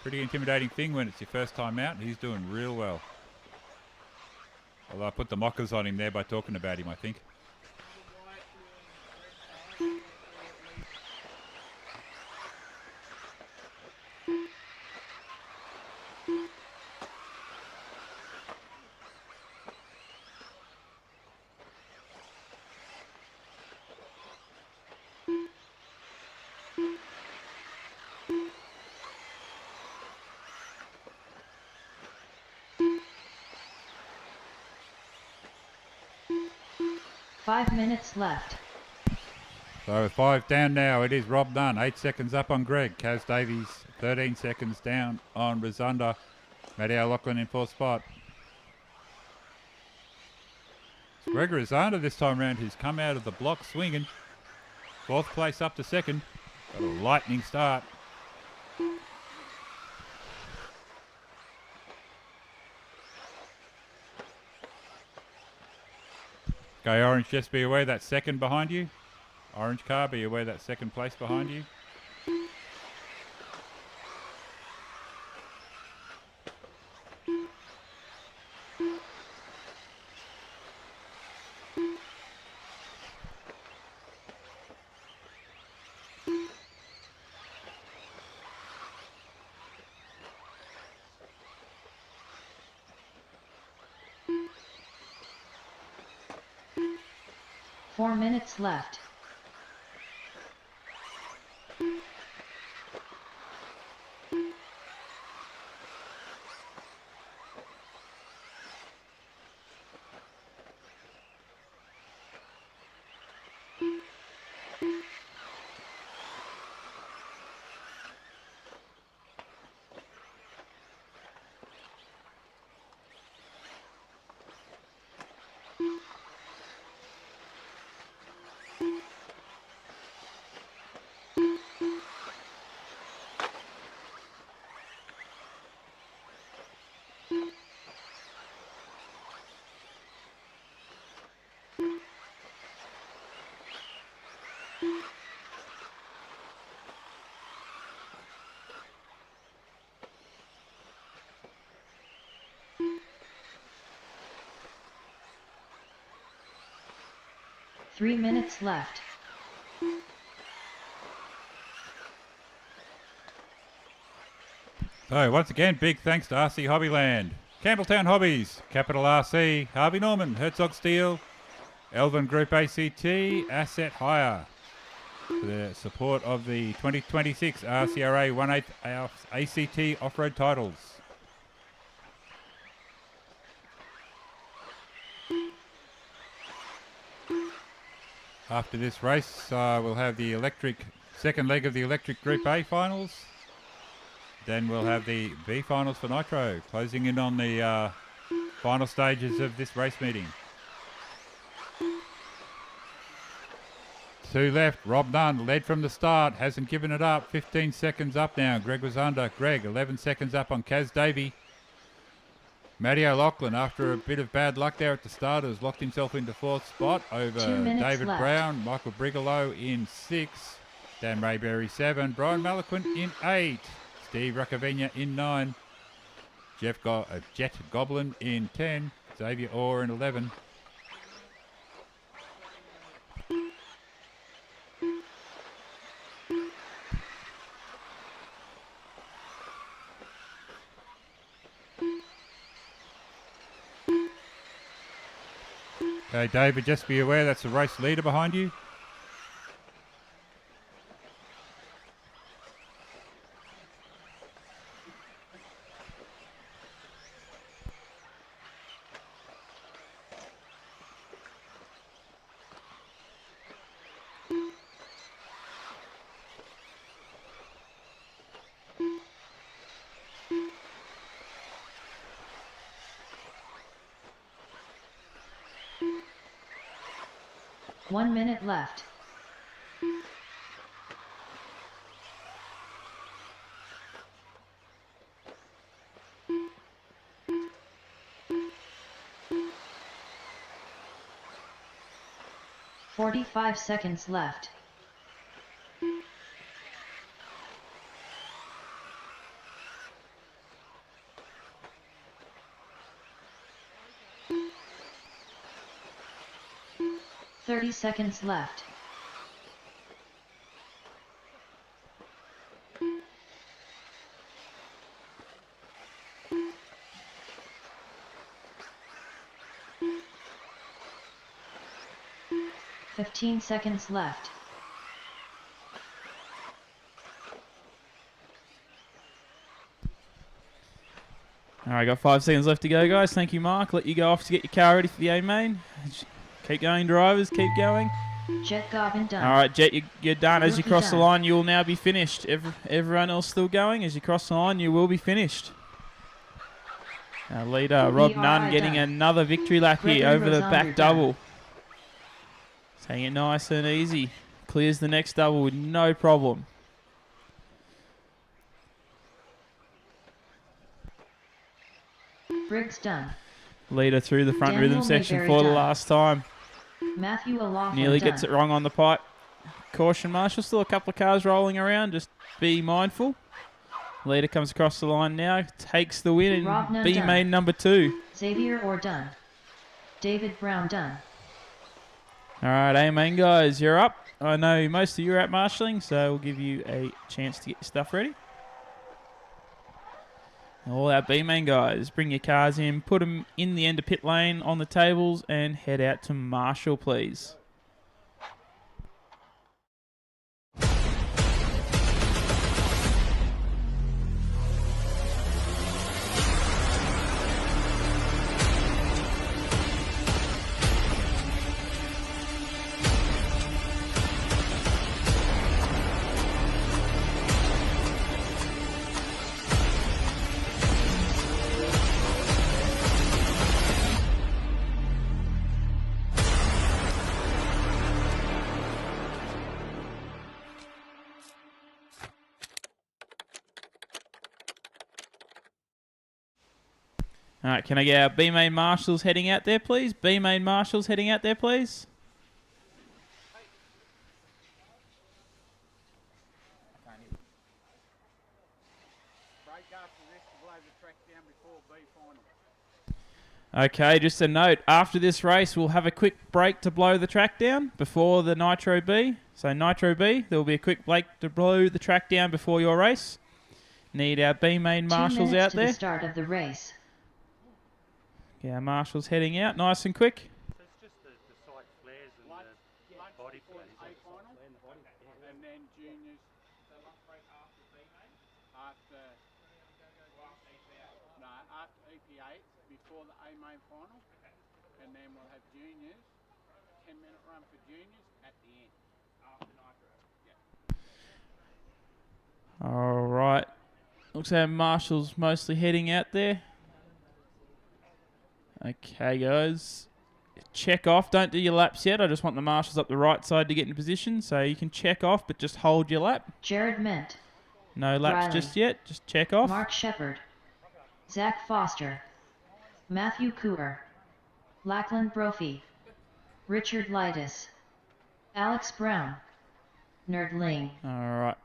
Pretty intimidating thing when it's your first time out, and he's doing real well. Although I put the mockers on him there by talking about him, I think. Five minutes left. So with 5 down now, it is Rob Nunn. 8 seconds up on Greg. Kaz Davies, 13 seconds down on Rosunda. Matty O'Loughlin in 4th spot. It's Greg Rosunda this time round, who's come out of the block swinging. 4th place up to 2nd. Got a lightning start. Okay, Orange, just be aware that second behind you. Orange car, be aware that second place behind you. Four minutes left. Three minutes left. So once again, big thanks to RC Hobbyland, Campbelltown Hobbies, Capital RC, Harvey Norman, Herzog Steel, Elvin Group ACT, Asset Hire, for the support of the 2026 RCRA 1/8 ACT off-road titles. After this race, we'll have the second leg of the electric Group A finals. Then we'll have the B finals for Nitro, closing in on the final stages of this race meeting. 2 left. Rob Nunn led from the start, hasn't given it up. 15 seconds up now. Greg was under. Greg 11 seconds up on Kaz Davey. Matty O'Loughlin, after a bit of bad luck there at the start, has locked himself into 4th spot over 2 minutes David left. Brown. Michael Brigalow in 6. Dan Rayberry 7. Brian Malaquin in 8. Steve Racavena in 9. Jet Goblin in 10. Xavier Orr in 11. Okay, David, just be aware that's the race leader behind you. One minute left. "45 seconds left. "30 seconds left. "15 seconds left. All right, got 5 seconds left to go, guys. Thank you, Mark. Let you go off to get your car ready for the A main. Keep going, drivers. Keep going. Jet Goblin done. All right, Jet, you're done. As you Rookie cross the done. line, you will now be finished. Everyone else still going. As you cross the line, you will be finished. Our leader, Rob We are Nunn, getting done. another victory lap here Gregory over the Rosander back done. double. Taking it nice and easy. Clears the next double with no problem. Briggs done. Leader through the front Daniel rhythm section Mayberry for the done. last time. Matthew O'Loughlin Nearly done. gets it wrong on the pipe. Caution, Marshall. Still a couple of cars rolling around. Just be mindful. Leader comes across the line now. Takes the win Rob in Nunn B done. main number 2. Xavier Orr done. David Brown done. All right, A main guys, you're up. I know most of you are at marshalling, so we'll give you a chance to get your stuff ready. All our B main guys, bring your cars in, put them in the end of pit lane on the tables, and head out to marshal, please. All right, can I get our B main marshals heading out there, please? B main marshals heading out there, please. Break after this to blow the track down before B final. Okay, just a note. After this race, we'll have a quick break to blow the track down before the Nitro B. So Nitro B, there will be a quick break to blow the track down before your race. Need our B main 2 marshals minutes out to there. the start of the race. Yeah, marshals heading out nice and quick. So it's just the side flares and Lunch the body before flares. the A final, and then juniors after after EP8 before the A main final, and then we'll have juniors 10-minute run for juniors at the end after nitro. All right. Looks like Marshall's mostly heading out there. Okay, guys. Check off. Don't do your laps yet. I just want the marshals up the right side to get in position. So you can check off, but just hold your lap. Jared Ment, No laps Riley. just yet. Just check off. Mark Shepard, Zach Foster, Matthew Cooper, Lachlan Brophy, Richard Lightis, Alex Brown, Nerdling, All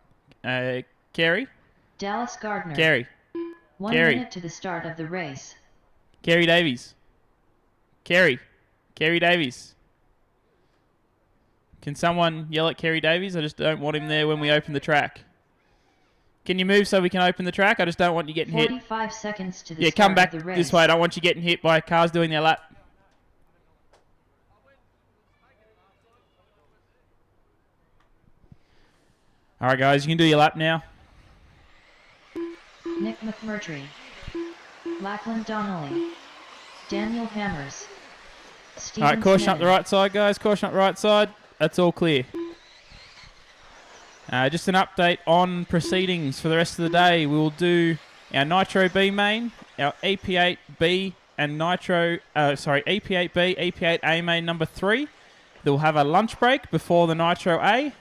right. Kerry? Dallas Gardner. Kerry. 1 Gary. minute to the start of the race. Kerry Davies. Kerry Davies. Can someone yell at Kerry Davies? I just don't want him there when we open the track. Can you move so we can open the track? I just don't want you getting hit. 45 seconds to the Yeah, start come back of the race. this way. I don't want you getting hit by cars doing their lap. All right, guys, you can do your lap now. Nick McMurtry, Lachlan Donnelly, Daniel Hammers, Steven All right, caution up Sneddon. the right side, guys. Caution up the right side. That's all clear. Just an update on proceedings for the rest of the day. We will do our Nitro B main, our EP8B and EP8B, EP8A main number 3. Then we'll have a lunch break before the Nitro A,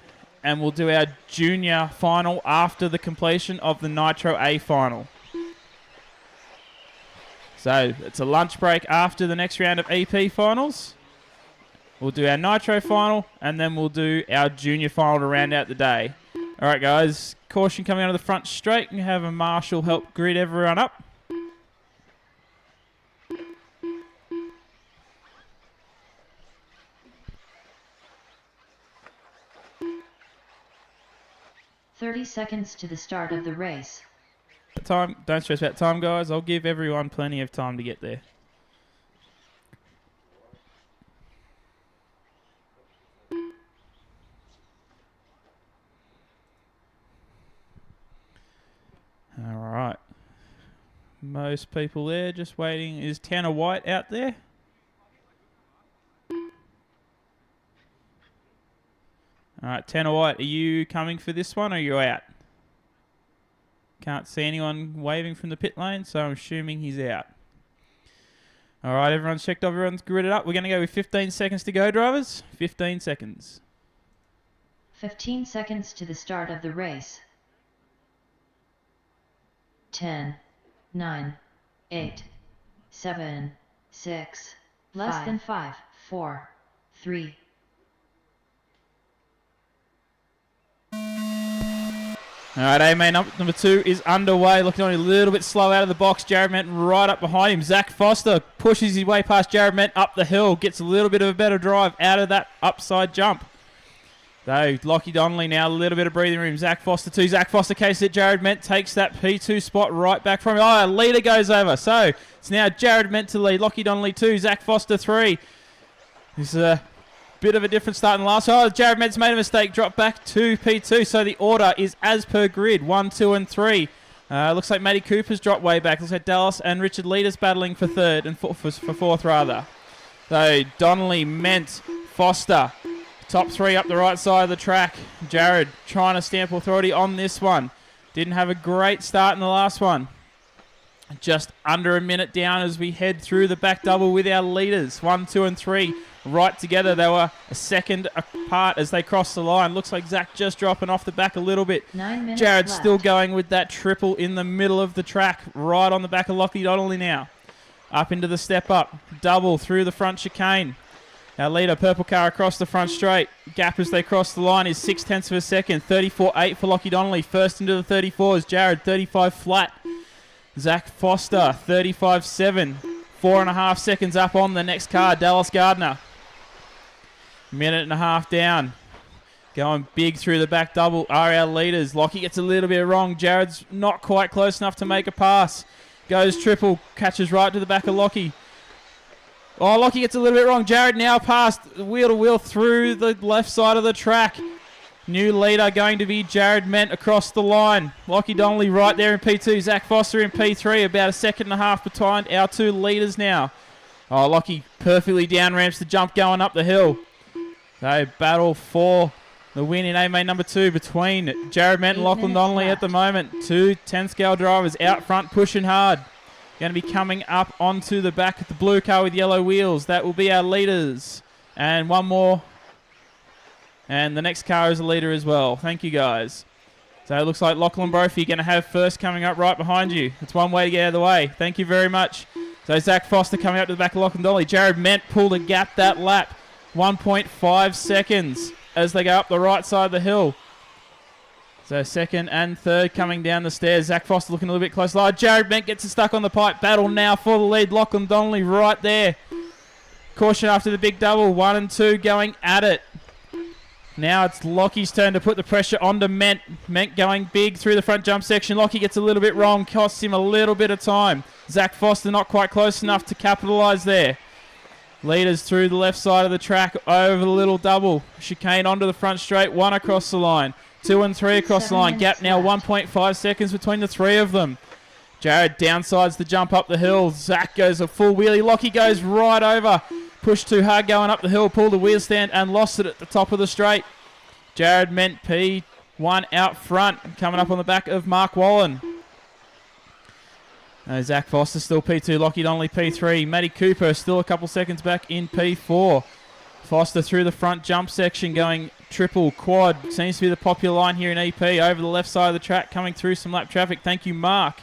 and we'll do our junior final after the completion of the Nitro A final. So it's a lunch break after the next round of EP finals. We'll do our Nitro final, and then we'll do our junior final to round out the day. All right, guys. Caution coming out of the front straight. And have a marshal help grid everyone up. "30 seconds to the start of the race. Time. Don't stress about time, guys. I'll give everyone plenty of time to get there. All right. Most people there just waiting. Is Tanner White out there? All right, Tanner White, are you coming for this one or are you out? Can't see anyone waving from the pit lane, so I'm assuming he's out. All right, everyone's checked off, everyone's gridded up. We're going to go with 15 seconds to go, drivers. 15 seconds. 15 seconds to the start of the race. 10, 9, 8, 7, 6, less than 5, 4, 3. All right, A-main number 2 is underway. Looking only a little bit slow out of the box. Jared Ment right up behind him. Zach Foster pushes his way past Jared Ment up the hill. Gets a little bit of a better drive out of that upside jump. Though Lockie Donnelly now a little bit of breathing room. Zach Foster 2. Zach Foster cases it. Jared Ment takes that P2 spot right back from him. Oh, a leader goes over. So it's now Jared Ment to lead. Lockie Donnelly 2. Zach Foster 3. This is a bit of a different start than last. Oh, Jared Ment's made a mistake. Dropped back to P2. So the order is as per grid. 1, 2, and 3. Looks like Matty Cooper's dropped way back. Looks like Dallas and Richard Leaders battling for third and for fourth rather. So Donnelly, Ment, Foster. Top 3 up the right side of the track. Jared trying to stamp authority on this one. Didn't have a great start in the last one. Just under a minute down as we head through the back double with our leaders. 1, 2, and 3 right together. They were a second apart as they crossed the line. Looks like Zach just dropping off the back a little bit. 9 minutes Jared's left. still going with that triple in the middle of the track. Right on the back of Lockie Donnelly now. Up into the step up. Double through the front chicane. Our leader, purple car across the front straight. Gap as they cross the line is 0.6 of a second. 34.8 for Lockie Donnelly. First into the 34s. Jared, 35 flat. Zach Foster, 35.7. 4.5 seconds up on the next car, Dallas Gardner. Minute and a half down. Going big through the back double are our leaders. Lockie gets a little bit wrong. Jared's not quite close enough to make a pass. Goes triple, catches right to the back of Lockie. Oh, Lockie gets a little bit wrong. Jared now passed wheel to wheel through the left side of the track. New leader going to be Jared Ment across the line. Lockie Donnelly right there in P2. Zach Foster in P3. About a second and a half behind our two leaders now. Oh, Lockie perfectly down ramps the jump going up the hill. So battle for the win in A-Main number 2 between Jared Ment and 8 Lachlan minutes Donnelly at left. the moment. 2 10-scale drivers out front pushing hard. Going to be coming up onto the back of the blue car with yellow wheels. That will be our leaders. And one more. And the next car is a leader as well. Thank you, guys. So it looks like Lachlan Brophy going to have first coming up right behind you. It's one way to get out of the way. Thank you very much. So Zach Foster coming up to the back of Lachlan Donnelly. Jared Ment pulled a gap that lap. 1.5 seconds as they go up the right side of the hill. So second and third coming down the stairs. Zach Foster looking a little bit closer. Oh, Jared Ment gets it stuck on the pipe. Battle now for the lead. Lachlan Donnelly right there. Caution after the big double. 1 and 2 going at it. Now it's Lockie's turn to put the pressure onto Ment. Ment going big through the front jump section. Lockie gets a little bit wrong. Costs him a little bit of time. Zach Foster not quite close enough to capitalise there. Leaders through the left side of the track over the little double. Chicane onto the front straight. 1 across the line. 2 and 3 across the 7 line. Gap minutes now left. 1.5 seconds between the 3 of them. Jared downsides the jump up the hill. Zach goes a full wheelie. Lockie goes right over. Pushed too hard going up the hill. Pulled the wheel stand and lost it at the top of the straight. Jared Ment P1 out front. Coming up on the back of Mark Wallen. Zach Foster still P2. Lockie Donnelly P3. Matty Cooper still a couple seconds back in P4. Foster through the front jump section going triple, quad. Seems to be the popular line here in EP. Over the left side of the track coming through some lap traffic. Thank you, Mark.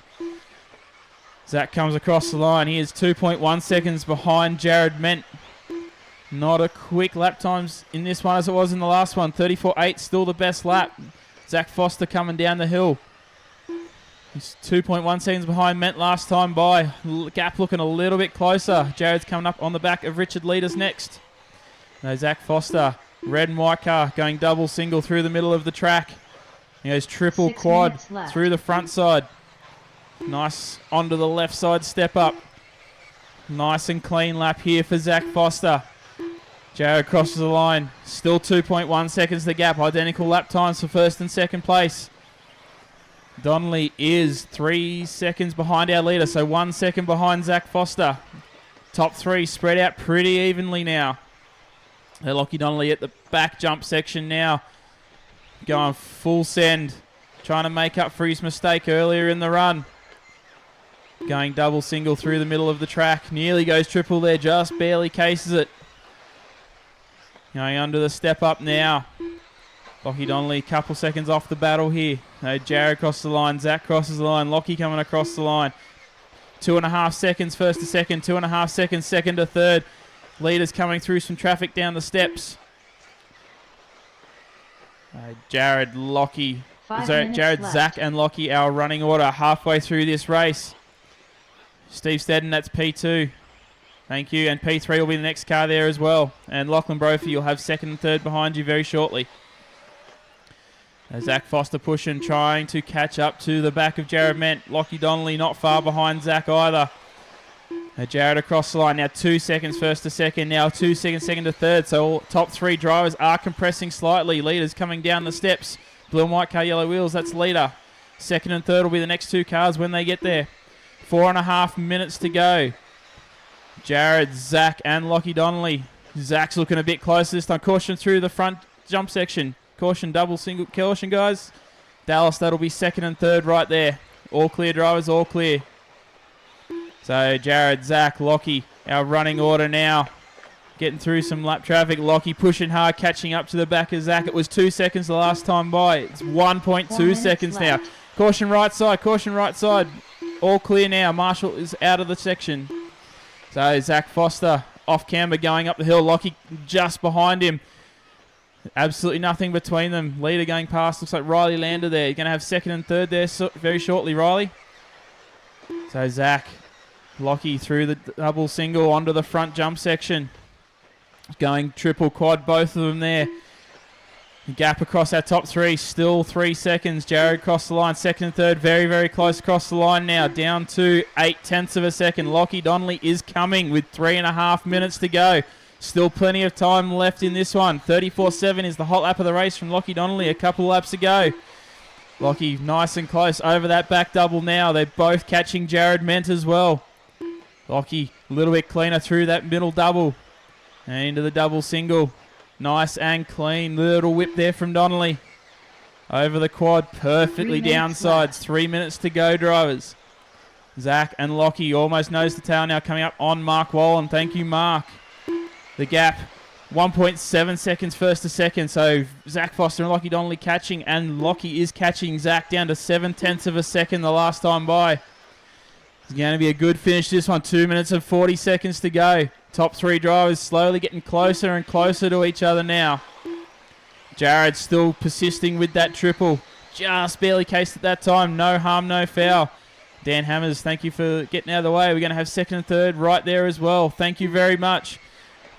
Zach comes across the line. He is 2.1 seconds behind Jared Ment. Not a quick lap times in this one as it was in the last one. 34.8 still the best lap. Zach Foster coming down the hill. He's 2.1 seconds behind Ment last time by. Gap looking a little bit closer. Jared's coming up on the back of Richard Leaders next. Now Zach Foster, red and white car, going double single through the middle of the track. He goes triple 6 quad minutes left. through the front side. Nice onto the left side step up. Nice and clean lap here for Zach Foster. Jared crosses the line. Still 2.1 seconds the gap. Identical lap times for first and second place. Donnelly is 3 seconds behind our leader, so 1 second behind Zach Foster. Top 3 spread out pretty evenly now. Lockie Donnelly at the back jump section now. Going full send. Trying to make up for his mistake earlier in the run. Going double single through the middle of the track. Nearly goes triple there, just barely cases it. Going under the step up now. Lockie Donnelly, couple seconds off the battle here. Jared crosses the line. Zach crosses the line. Lockie coming across the line. 2.5 seconds first to second. 2.5 seconds second to third. Leaders coming through some traffic down the steps. Jared, Lockie. 5 Sorry, minutes Jared, left. Zach and Lockie, our running order halfway through this race. Steve Stedden, that's P2. Thank you. And P3 will be the next car there as well. And Lachlan Brophy, you'll have second and third behind you very shortly. Zach Foster pushing, trying to catch up to the back of Jared Ment. Lockie Donnelly not far behind Zach either. Jared across the line. Now 2 seconds first to second. Now 2 seconds second to third. So all top 3 drivers are compressing slightly. Leaders coming down the steps. Blue and white car, yellow wheels. That's leader. Second and third will be the next 2 cars when they get there. 4.5 minutes to go. Jared, Zach, and Lockie Donnelly. Zach's looking a bit closer this time. Caution through the front jump section. Caution, double, single. Caution, guys. Dallas, that'll be second and third right there. All clear, drivers, all clear. So Jared, Zach, Lockie, our running order now. Getting through some lap traffic. Lockie pushing hard, catching up to the back of Zach. It was 2 seconds the last time by. It's 1.2 seconds now. left. Caution right side, caution right side. All clear now. Marshall is out of the section. So Zach Foster off camber going up the hill. Lockie just behind him. Absolutely nothing between them. Leader going past. Looks like Riley Lander there. You're going to have second and third there very shortly, Riley. So Zach, Lockie through the double single onto the front jump section. Going triple quad, both of them there. Gap across our top 3, still 3 seconds. Jared across the line, second and third, very, very close across the line now. Down to 0.8 of a second. Lockie Donnelly is coming with 3.5 minutes to go. Still plenty of time left in this one. 34.7 is the hot lap of the race from Lockie Donnelly. A couple laps to go. Lockie nice and close over that back double now. They're both catching Jared Ment as well. Lockie a little bit cleaner through that middle double. And into the double single. Nice and clean. Little whip there from Donnelly. Over the quad, perfectly 3 minutes downsides. left. 3 minutes to go, drivers. Zach and Lockie almost nose to tail now, coming up on Mark Wallen. Thank you, Mark. The gap, 1.7 seconds first to second. So Zach Foster and Lockie Donnelly catching, and Lockie is catching Zach down to 7/10 of a second the last time by. It's going to be a good finish this one. 2 minutes and 40 seconds to go. Top three drivers slowly getting closer and closer to each other now. Jared still persisting with that triple. Just barely cased at that time. No harm, no foul. Dan Hammers, thank you for getting out of the way. We're going to have second and third right there as well. Thank you very much.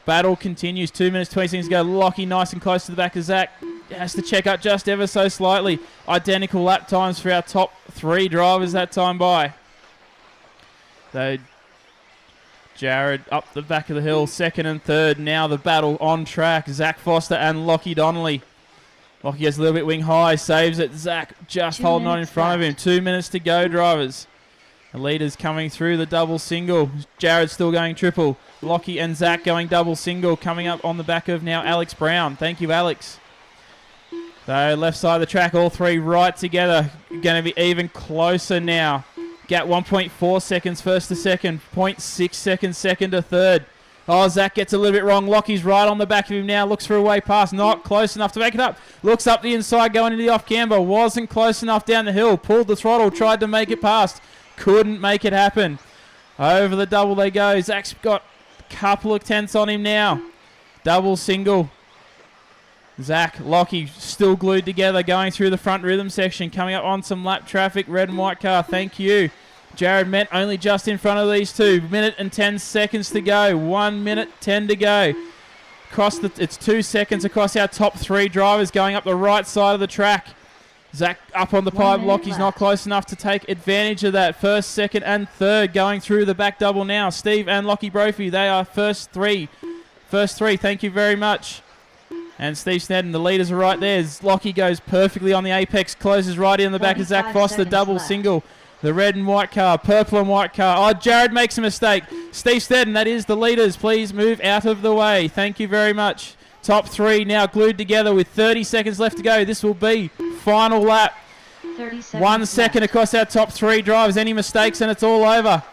Battle continues. 2 minutes, 20 seconds to go. Lockie nice and close to the back of Zach. Has to check up just ever so slightly. Identical lap times for our top three drivers that time by. So Jared up the back of the hill, second and third. Now the battle on track. Zach Foster and Lockie Donnelly. Lockie gets a little bit wing high, saves it. Zach just 2 holding on in minutes front of him. left. 2 minutes to go, drivers. The leaders coming through the double single. Jared still going triple. Lockie and Zach going double single. Coming up on the back of now Alex Brown. Thank you, Alex. So left side of the track, all three right together. Going to be even closer now. Gap 1.4 seconds first to second. 0.6 seconds second to third. Oh, Zach gets a little bit wrong. Lockie's right on the back of him now. Looks for a way past. Not close enough to make it up. Looks up the inside going into the off camber. Wasn't close enough down the hill. Pulled the throttle. Tried to make it past. Couldn't make it happen. Over the double they go. Zach's got a couple of tenths on him now. Double single. Zach, Lockie still glued together going through the front rhythm section. Coming up on some lap traffic. Red and white car. Thank you. Jared Ment only just in front of these two. Minute and 10 seconds to go. 1 minute 10 to go. It's 2 seconds across our top three drivers going up the right side of the track. Zach up on the 1 pipe. minute Lockie's not left. close enough to take advantage of that. First, second, and third going through the back double now. Steve and Lockie Brophy, they are first three. First three, thank you very much. And Steve Snedden, the leaders are right there. Lockie goes perfectly on the apex, closes right in the back of Zach 45 Foster, seconds double left. single. The red and white car, purple and white car. Oh, Jared makes a mistake. Steve Snedden, that is the leaders. Please move out of the way. Thank you very much. Top three now glued together with 30 seconds left to go. This will be final lap. 30 seconds 1 second left. across our top three drivers. Any mistakes and it's all over.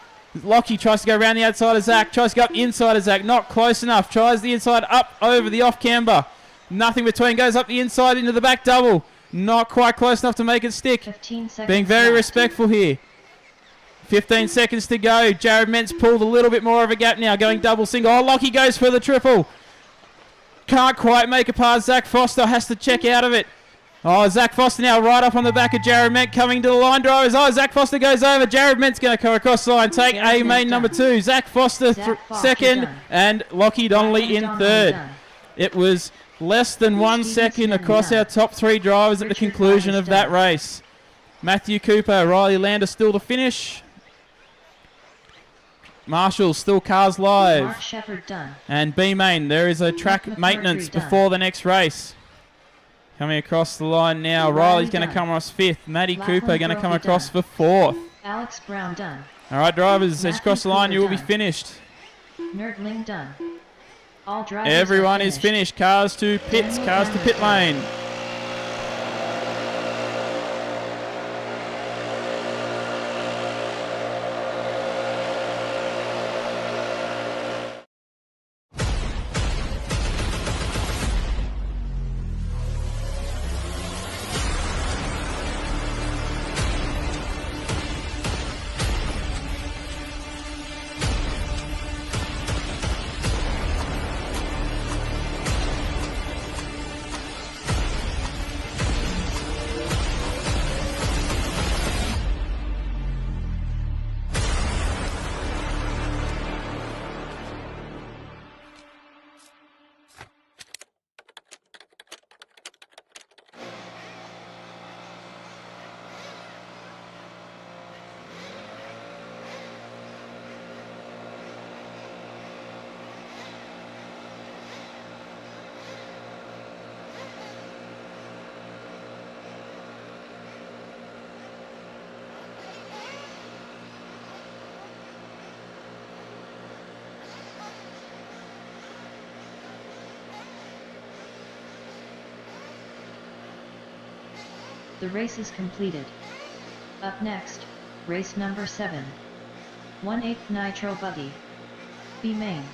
Lockie tries to go around the outside of Zach. Tries to go up the inside of Zach. Not close enough. Tries the inside up over the off camber. Nothing between. Goes up the inside into the back double. Not quite close enough to make it stick. 15 seconds Being very left. respectful here. 15 seconds to go. Jared Ment's pulled a little bit more of a gap now. Going double single. Oh, Lockie goes for the triple. Can't quite make it past Zach Foster. Has to check out of it. Oh, Zach Foster now right up on the back of Jared Ment coming to the line drivers. Oh, Zach Foster goes over. Jared Ment's going to come across the line. Take Jared A main Ment number done. 2. Zach Foster Zach Foster second done. and Lockie Donnelly in Donnelly third. done. It was less than 1 Steven second Snedden across done. our top three drivers at the Richard conclusion Rogers of that done. race. Matthew Cooper, Riley Lander still to finish. Marshall still cars live. Mark Shepard done. And B-Main, there is a track McMurtry maintenance done. before the next race. Coming across the line now. Riley Riley's going to done. come across fifth. Matty Laughlin Cooper going to come Brophy across done. for fourth. Alex Brown done. All right, drivers, as you Matthew cross the line, Cooper you will be done. finished. Nerdling done. All drivers Everyone are is finished. Cars to pits, Daniel cars to Hammers pit done. lane. The race is completed. Up next, race number 7. 1/8 Nitro Buggy. B main.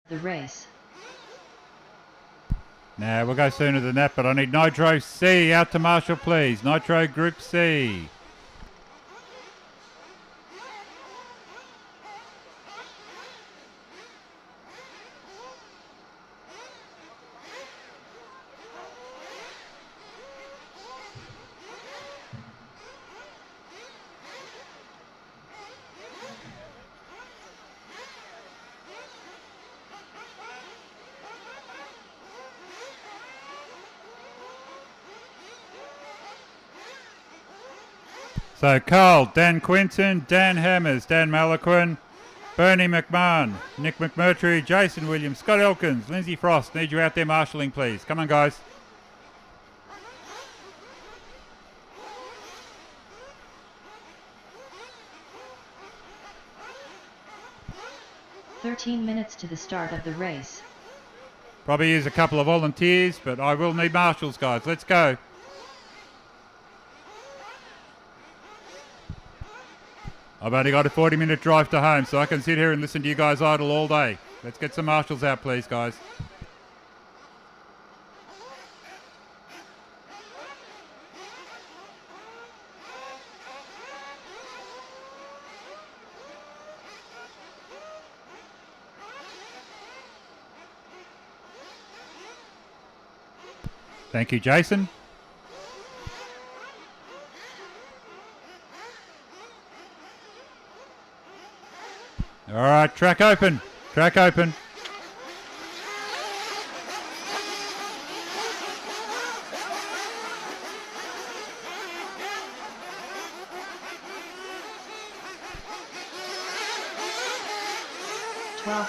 The race. Now, we'll go sooner than that, but I need Nitro C out to Marshall, please. Nitro Group C. So Carl, Dan Quinton, Dan Hammers, Dan Malaquin, Bernie McMahon, Nick McMurtry, Jason Williams, Scott Elkins, Lindsay Frost. Need you out there marshalling, please. Come on, guys. 13 minutes to the start of the race. Probably use a couple of volunteers, but I will need marshals, guys. Let's go. I've only got a 40-minute drive to home, so I can sit here and listen to you guys idle all day. Let's get some marshals out, please, guys. Thank you, Jason. All right, track open. Track open.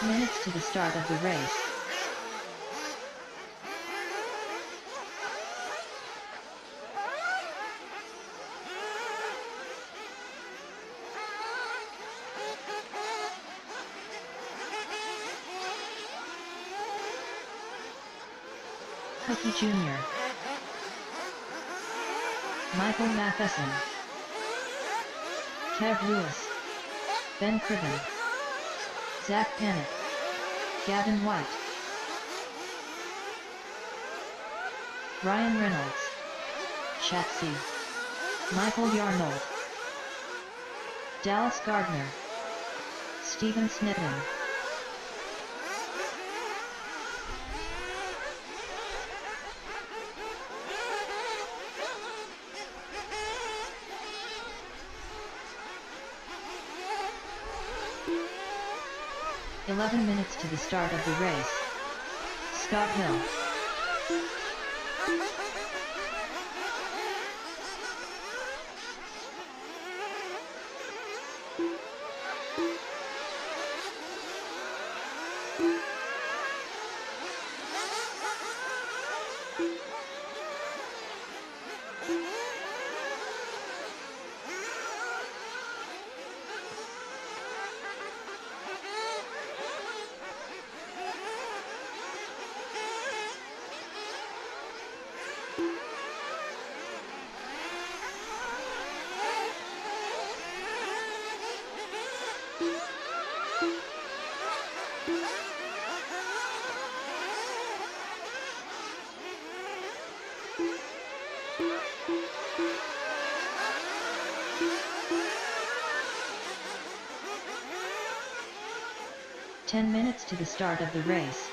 Minutes to the start of the race. Cookie Jr. Michael Matheson. Kev Lewis. Ben Criven. Zach Panic. Gavin White. Ryan Reynolds. Shatsy. Michael Yarnold. Dallas Gardner. Stephen Snitten. Minutes to the start of the race. Scott Hill. Minutes to the start of the race.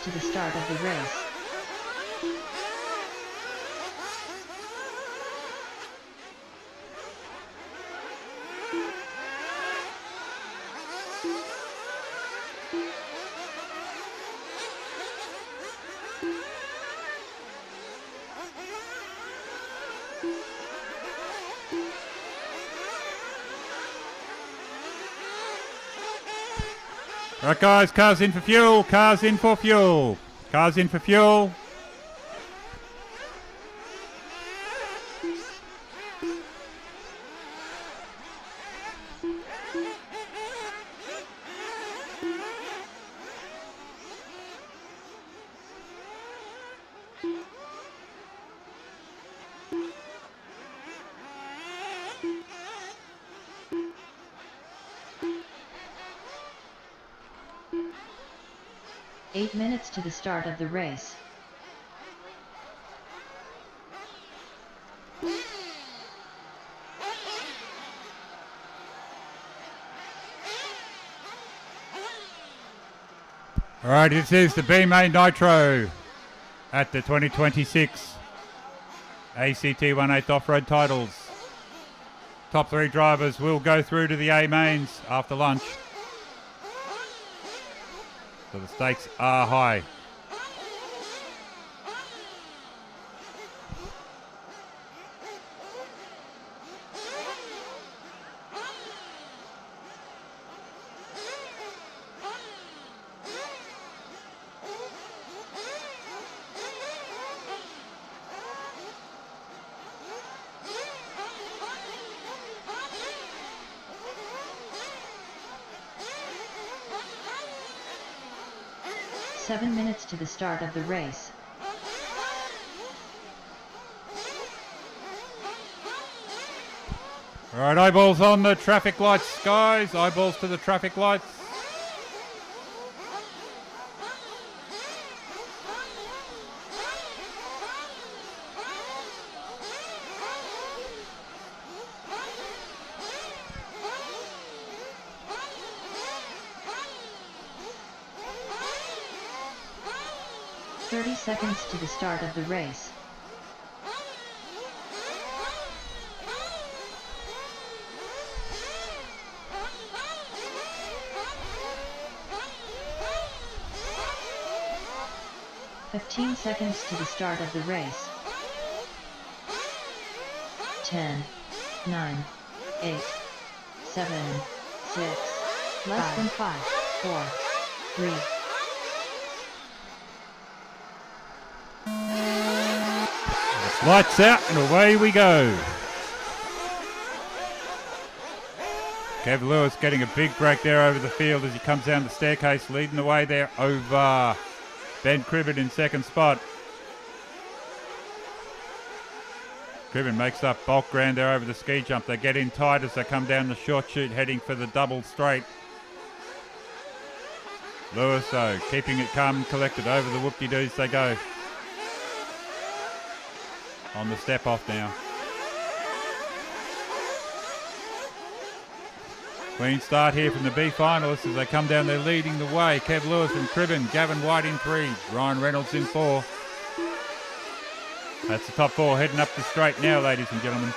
To the start of the race. Right, guys, cars in for fuel, cars in for fuel, cars in for fuel. 8 minutes to the start of the race. All right, this is the B-Main Nitro at the 2026 ACT 1/8 Off-Road Titles. Top 3 drivers will go through to the A-Mains after lunch. So the stakes are high. Seven minutes to the start of the race. All right, eyeballs on the traffic lights, guys. Eyeballs to the traffic lights. Seconds to the start of the race. "15 seconds to the start of the race. 10, 9, 8, 7, 6, less than 5, 4, 3. Lights out and away we go. Kev Lewis getting a big break there over the field as he comes down the staircase, leading the way there over Ben Cribben in second spot. Cribben makes up bulk ground there over the ski jump. They get in tight as they come down the short chute, heading for the double straight. Lewis, though, keeping it calm and collected over the whoop-de-doos they go. On the step off now. Clean start here from the B finalists as they come down there leading the way. Kev Lewis and Cribben, Gavin White in 3, Ryan Reynolds in 4. That's the top 4 heading up the straight now, ladies and gentlemen.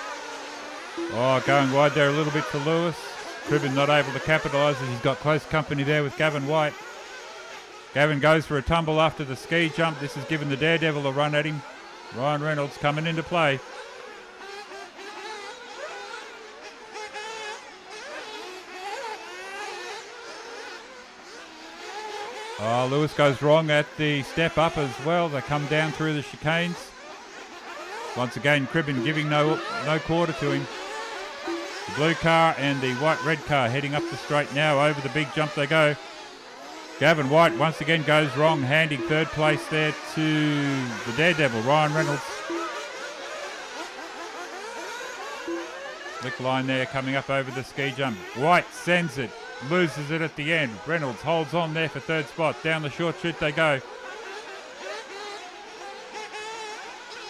Oh, going wide there a little bit for Lewis. Cribben not able to capitalise as he's got close company there with Gavin White. Gavin goes for a tumble after the ski jump. This has given the Daredevil a run at him. Ryan Reynolds coming into play. Oh, Lewis goes wrong at the step up as well. They come down through the chicanes. Once again, Cribben giving no quarter to him. The blue car and the white-red car heading up the straight now. Over the big jump they go. Gavin White once again goes wrong, handing third place there to the Daredevil, Ryan Reynolds. Slick line there coming up over the ski jump. White sends it, loses it at the end. Reynolds holds on there for third spot. Down the short chute they go.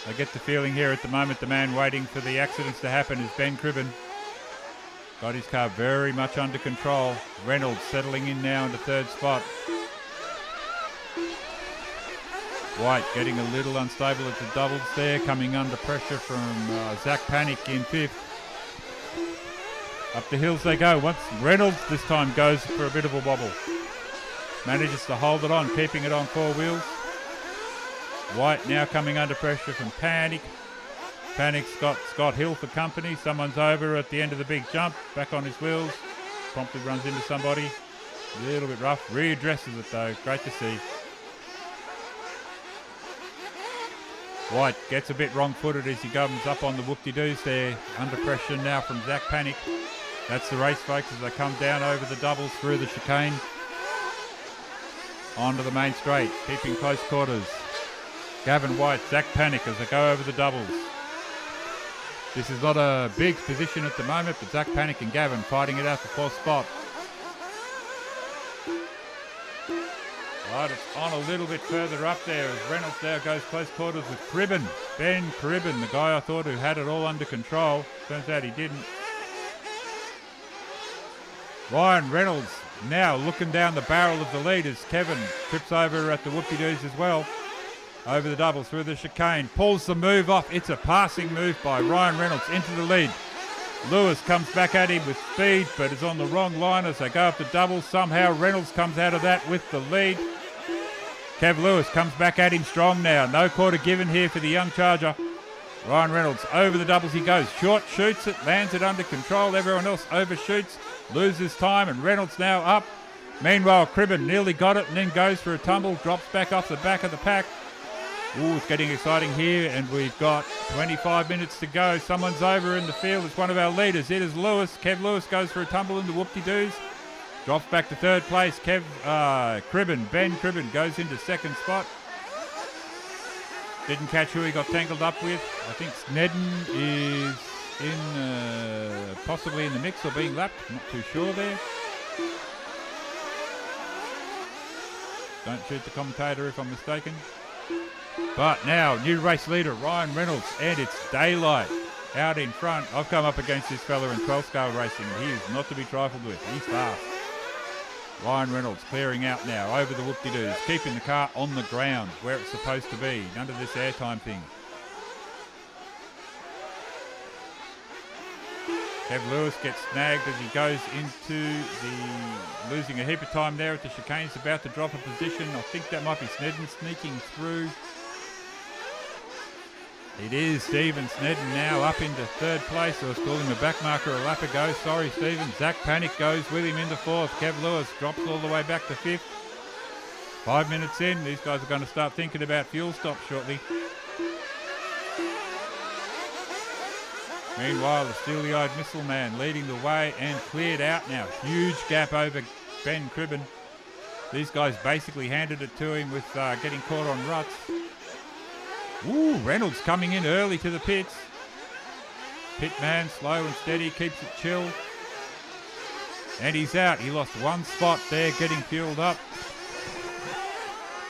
I get the feeling here at the moment the man waiting for the accidents to happen is Ben Cribben. Got his car very much under control. Reynolds settling in now into third spot. White getting a little unstable at the doubles there, coming under pressure from Zach Panic in fifth. Up the hills they go. Once Reynolds this time goes for a bit of a wobble. Manages to hold it on, keeping it on 4 wheels. White now coming under pressure from Panic. Panic's got Scott Hill for company. Someone's over at the end of the big jump. Back on his wheels. Promptly runs into somebody. A little bit rough. Readdresses it though. Great to see. White gets a bit wrong-footed as he comes up on the whoop-de-doos there. Under pressure now from Zach Panic. That's the race, folks, as they come down over the doubles through the chicane. Onto the main straight. Keeping close quarters. Gavin White, Zach Panic as they go over the doubles. This is not a big position at the moment, but Zach Panic and Gavin fighting it out for 4th spot. Right, it's on a little bit further up there as Reynolds now goes close quarters with Cribben. Ben Cribben, the guy I thought who had it all under control. Turns out he didn't. Ryan Reynolds now looking down the barrel of the lead as Kevin trips over at the whoopie-doos as well. Over the double through the chicane. Pulls the move off. It's a passing move by Ryan Reynolds into the lead. Lewis comes back at him with speed, but is on the wrong line as they go up the double. Somehow Reynolds comes out of that with the lead. Kev Lewis comes back at him strong now. No quarter given here for the young charger. Ryan Reynolds over the doubles he goes. Short shoots it, lands it under control. Everyone else overshoots, loses time, and Reynolds now up. Meanwhile, Cribben nearly got it and then goes for a tumble, drops back off the back of the pack. Ooh, it's getting exciting here, and we've got 25 minutes to go. Someone's over in the field. It's one of our leaders. It is Lewis. Kev Lewis goes for a tumble in the whoop-de-doos. Drops back to third place. Cribben, Ben Cribben goes into second spot. Didn't catch who he got tangled up with. I think Snedden is possibly in the mix or being lapped. Not too sure there. Don't shoot the commentator if I'm mistaken. But now, new race leader, Ryan Reynolds, and it's Daylight out in front. I've come up against this fella in 12 scale racing, and he is not to be trifled with. He's fast. Ryan Reynolds clearing out now over the whoop-de-doos, keeping the car on the ground where it's supposed to be. None of this airtime thing. Kev Lewis gets snagged as he goes into the... losing a heap of time there at the chicane. He's about to drop a position. I think that might be Snedden sneaking through. It is Stephen Snedden now up into third place. I was calling the back marker a lap ago. Sorry, Stephen. Zach Panic goes with him into fourth. Kev Lewis drops all the way back to fifth. 5 minutes in. These guys are going to start thinking about fuel stops shortly. Meanwhile, the steely-eyed missile man leading the way and cleared out now. Huge gap over Ben Cribben. These guys basically handed it to him with getting caught on ruts. Ooh, Reynolds coming in early to the pits. Pitman, slow and steady, keeps it chill. And he's out. He lost one spot there, getting fueled up.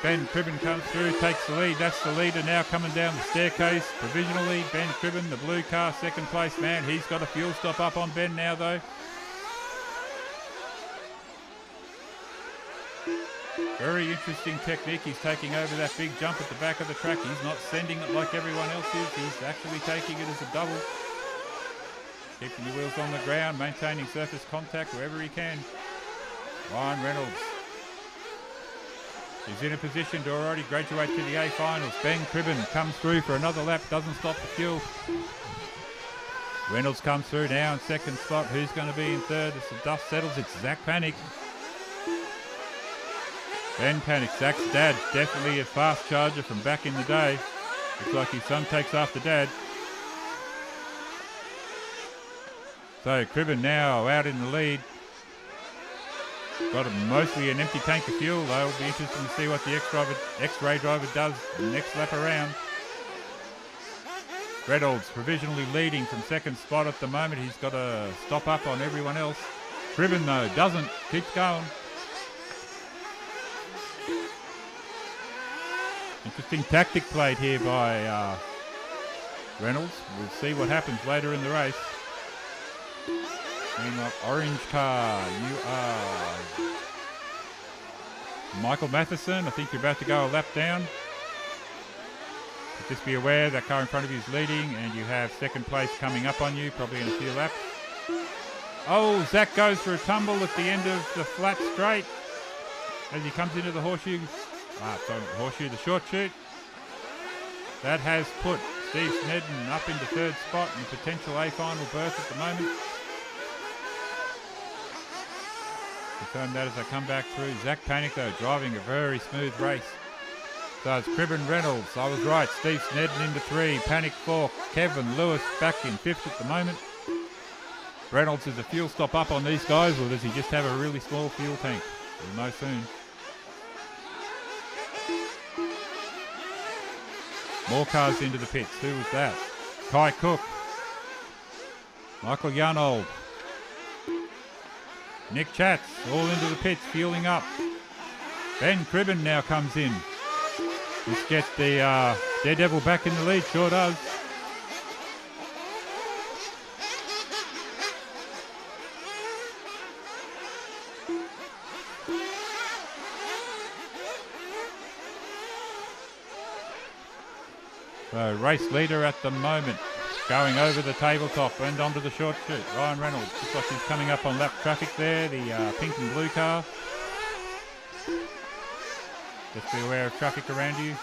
Ben Cribben comes through, takes the lead. That's the leader now coming down the staircase provisionally. Ben Cribben, the blue car, second place man. He's got a fuel stop up on Ben now, though. Very interesting technique. He's taking over that big jump at the back of the track. He's not sending it like everyone else is. He's actually taking it as a double. Keeping the wheels on the ground, maintaining surface contact wherever he can. Ryan Reynolds is in a position to already graduate to the A finals. Ben Cribben comes through for another lap, doesn't stop the fuel. Reynolds comes through now in second spot. Who's going to be in third as the dust settles? It's Zach Panic. Ben Panic, Zach's dad, definitely a fast charger from back in the day. Looks like his son takes after dad. So Cribben now out in the lead. Got mostly an empty tank of fuel though. It'll be interesting to see what the X-Ray driver does next lap around. Reynolds provisionally leading from second spot at the moment. He's got to stop up on everyone else. Cribben though doesn't, keeps going. Interesting tactic played here by Reynolds. We'll see what happens later in the race. Meanwhile, orange car, you are Michael Matheson. I think you're about to go a lap down. But just be aware that car in front of you is leading and you have second place coming up on you, probably in a few laps. Oh, Zach goes for a tumble at the end of the flat straight as he comes into the horseshoe. The short chute. That has put Steve Snedden up into third spot and potential A final berth at the moment. Confirm that as I come back through. Zach Panic though driving a very smooth race. So it's Cribben Reynolds. I was right. Steve Snedden into 3. Panic 4. Kevin Lewis back in 5th at the moment. Reynolds is a fuel stop up on these guys, or does he just have a really small fuel tank? We'll know soon. More cars into the pits. Who was that? Kai Cook. Michael Yarnold. Nick Chatz all into the pits, fueling up. Ben Cribben now comes in. Let's get the Daredevil back in the lead. Sure does. So race leader at the moment, going over the tabletop and onto the short chute. Ryan Reynolds, looks like he's coming up on lap traffic there, the pink and blue car. Just be aware of traffic around you.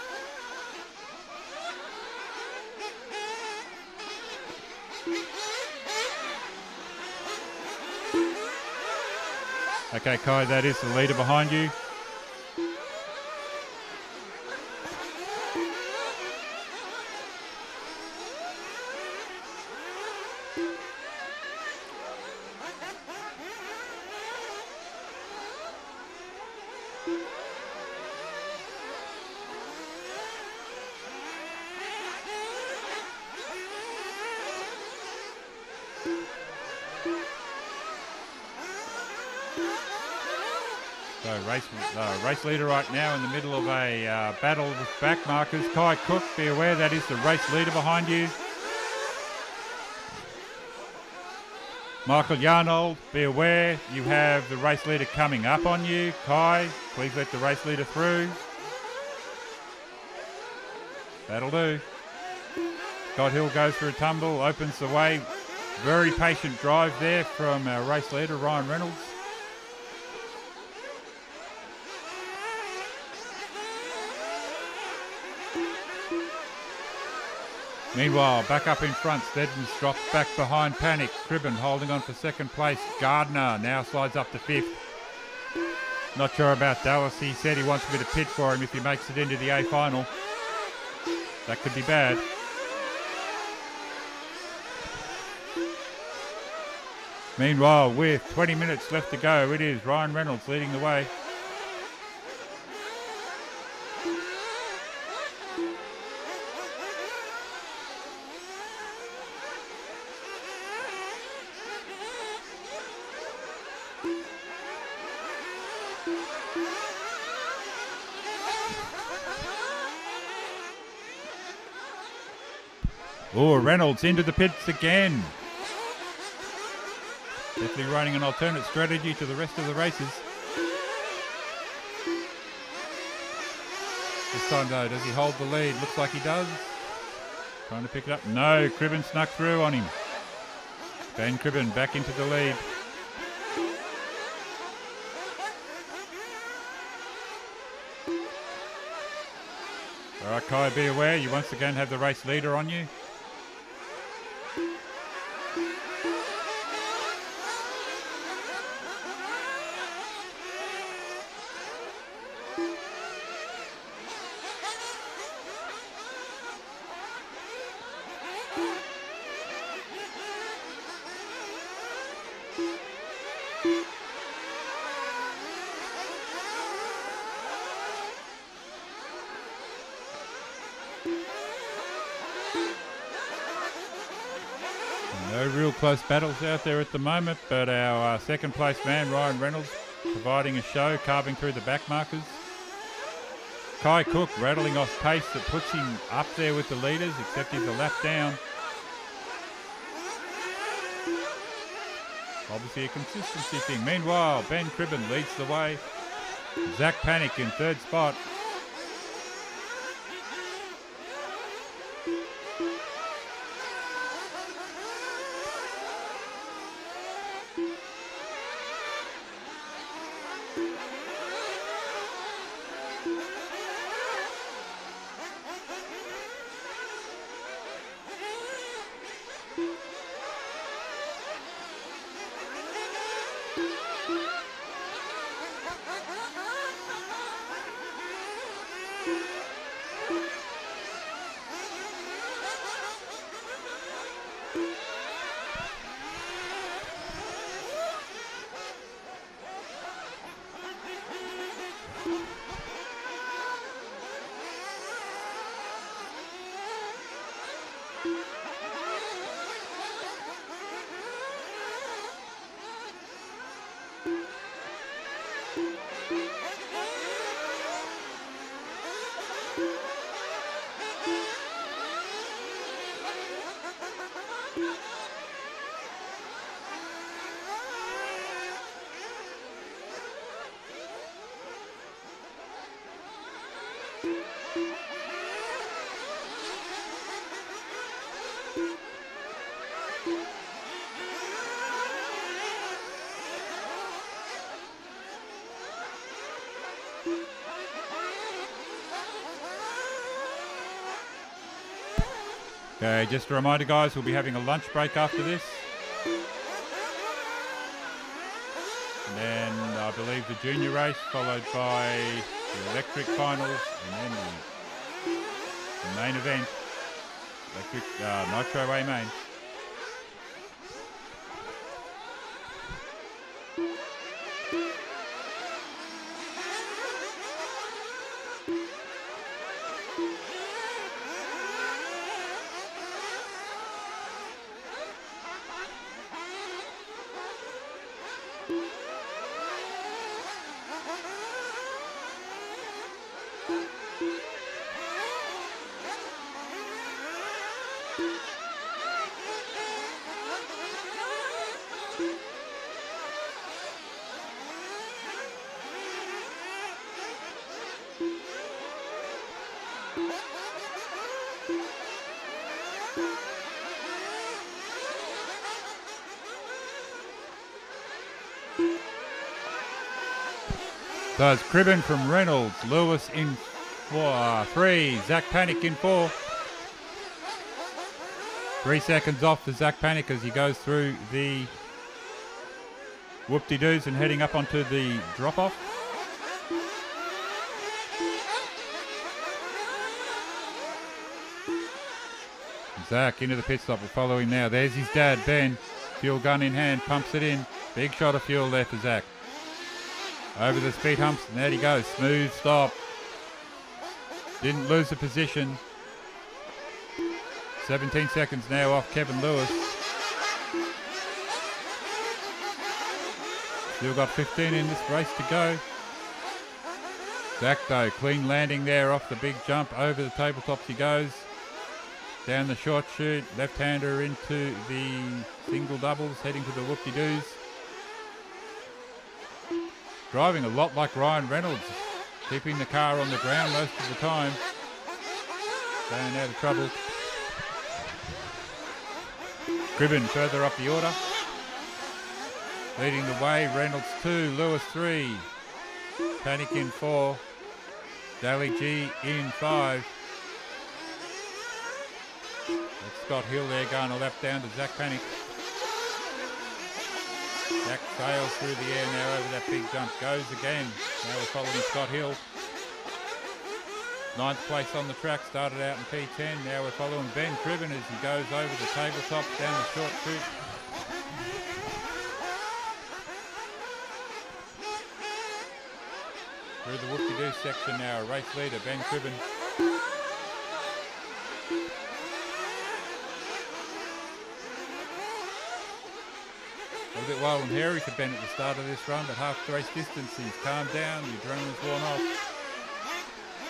Okay, Kai, that is the leader behind you. So race leader right now in the middle of a battle with back markers. Kai Cook, be aware that is the race leader behind you. Michael Yarnold, be aware you have the race leader coming up on you. Kai, please let the race leader through. That'll do. Scott Hill goes for a tumble, opens the way. Very patient drive there from our race leader, Ryan Reynolds. Meanwhile, back up in front, Steddens drops back behind Panic. Cribben holding on for second place. Gardner now slides up to fifth. Not sure about Dallas. He said he wants a bit of pit for him if he makes it into the A final. That could be bad. Meanwhile, with 20 minutes left to go, it is Ryan Reynolds leading the way. Oh, Reynolds into the pits again. Definitely running an alternate strategy to the rest of the races. This time though, does he hold the lead? Looks like he does. Trying to pick it up. No, Cribben snuck through on him. Ben Cribben back into the lead. All right, Kai, be aware. You once again have the race leader on you. No real close battles out there at the moment, but our second place man, Ryan Reynolds, providing a show, carving through the back markers. Kai Cook rattling off pace that puts him up there with the leaders, except he's a lap down. Obviously a consistency thing. Meanwhile, Ben Cribben leads the way. Zach Panic in third spot. Okay, just a reminder, guys, we'll be having a lunch break after this. And then I believe the junior race, followed by the electric finals, and then the main event, electric Nitro A main. So it's Cribben from Reynolds, Lewis in 3, Zach Panic in 4. 3 seconds off for Zach Panic as he goes through the whoop-de-doos and heading up onto the drop-off. Zach into the pit stop, we're following now. There's his dad, Ben. Fuel gun in hand, pumps it in. Big shot of fuel there for Zach. Over the speed humps, and there he goes. Smooth stop. Didn't lose the position. 17 seconds now off Kevin Lewis. Still got 15 in this race to go. Zach though, clean landing there off the big jump. Over the tabletops he goes. Down the short chute, left-hander into the single doubles, heading to the whoop-de-doos. Driving a lot like Ryan Reynolds, keeping the car on the ground most of the time. Staying out of trouble. Cribben further up the order. Leading the way, Reynolds 2, Lewis 3. Panic in 4. Daly G in 5. That's Scott Hill there going a lap down to Zach Panic. Zach sails through the air now over that big jump. Goes again. Now we're following Scott Hill. 9th place on the track. Started out in P10. Now we're following Ben Cribben as he goes over the tabletop down the short chute. Through the whoop-de-doo section now. A race leader, Ben Cribben. A little bit wild and hairy for Ben at the start of this run, but half the race distance he's calmed down, the adrenaline's worn off.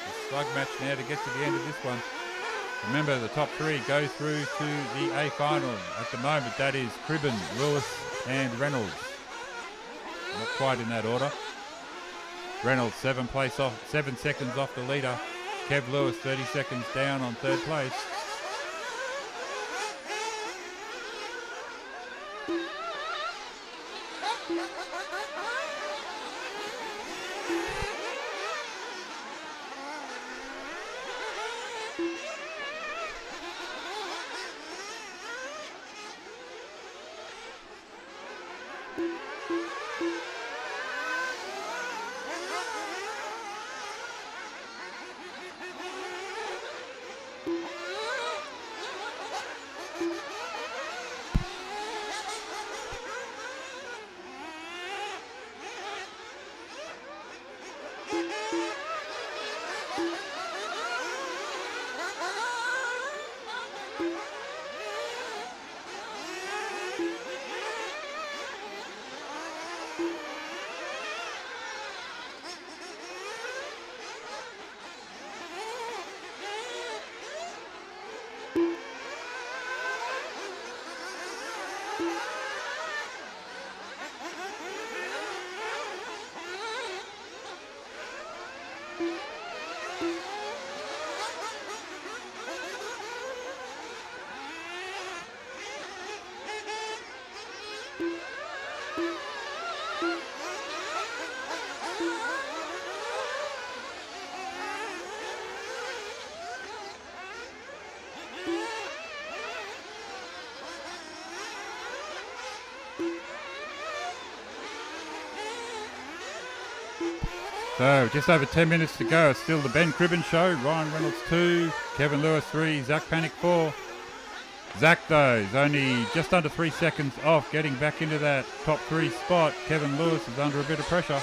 A slug match now to get to the end of this one. Remember, the top 3 go through to the A final. At the moment, that is Cribben, Lewis and Reynolds. Not quite in that order. Reynolds 7 seconds off the leader. Kev Lewis 30 seconds down on 3rd place. So just over 10 minutes to go. It's still the Ben Cribben Show. Ryan Reynolds 2, Kevin Lewis 3, Zach Panic 4. Zach, though, is only just under 3 seconds off getting back into that top 3 spot. Kevin Lewis is under a bit of pressure.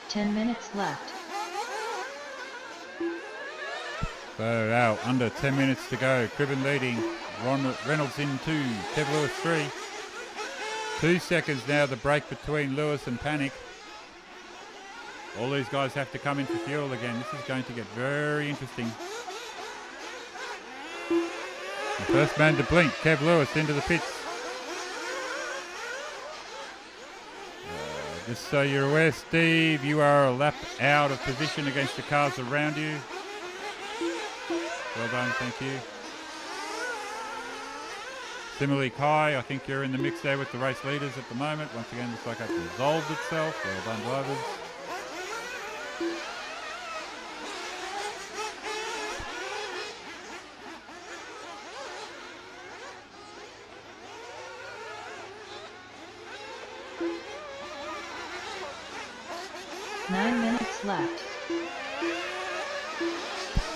Ten minutes left. So now under 10 minutes to go. Cribben leading. Ron Reynolds in 2. Kev Lewis 3. 2 seconds now the break between Lewis and Panic. All these guys have to come in for fuel again. This is going to get very interesting. The first man to blink, Kev Lewis into the pits. Just so you're aware, Steve, you are a lap out of position against the cars around you. Well done, thank you. Similarly, Kai, I think you're in the mix there with the race leaders at the moment. Once again, looks like that's resolved itself. Well done, drivers. Left.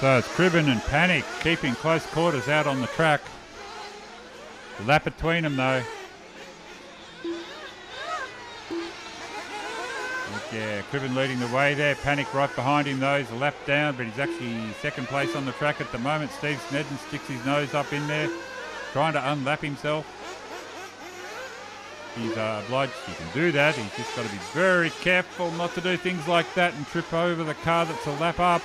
So it's Cribben and Panic keeping close quarters out on the track. The lap between them though. Yeah, Cribben leading the way there. Panic right behind him though. He's a lap down, but he's actually second place on the track at the moment. Steve Snedden sticks his nose up in there, trying to unlap himself. He's obliged, he can do that. He's just got to be very careful not to do things like that and trip over the car that's a lap up.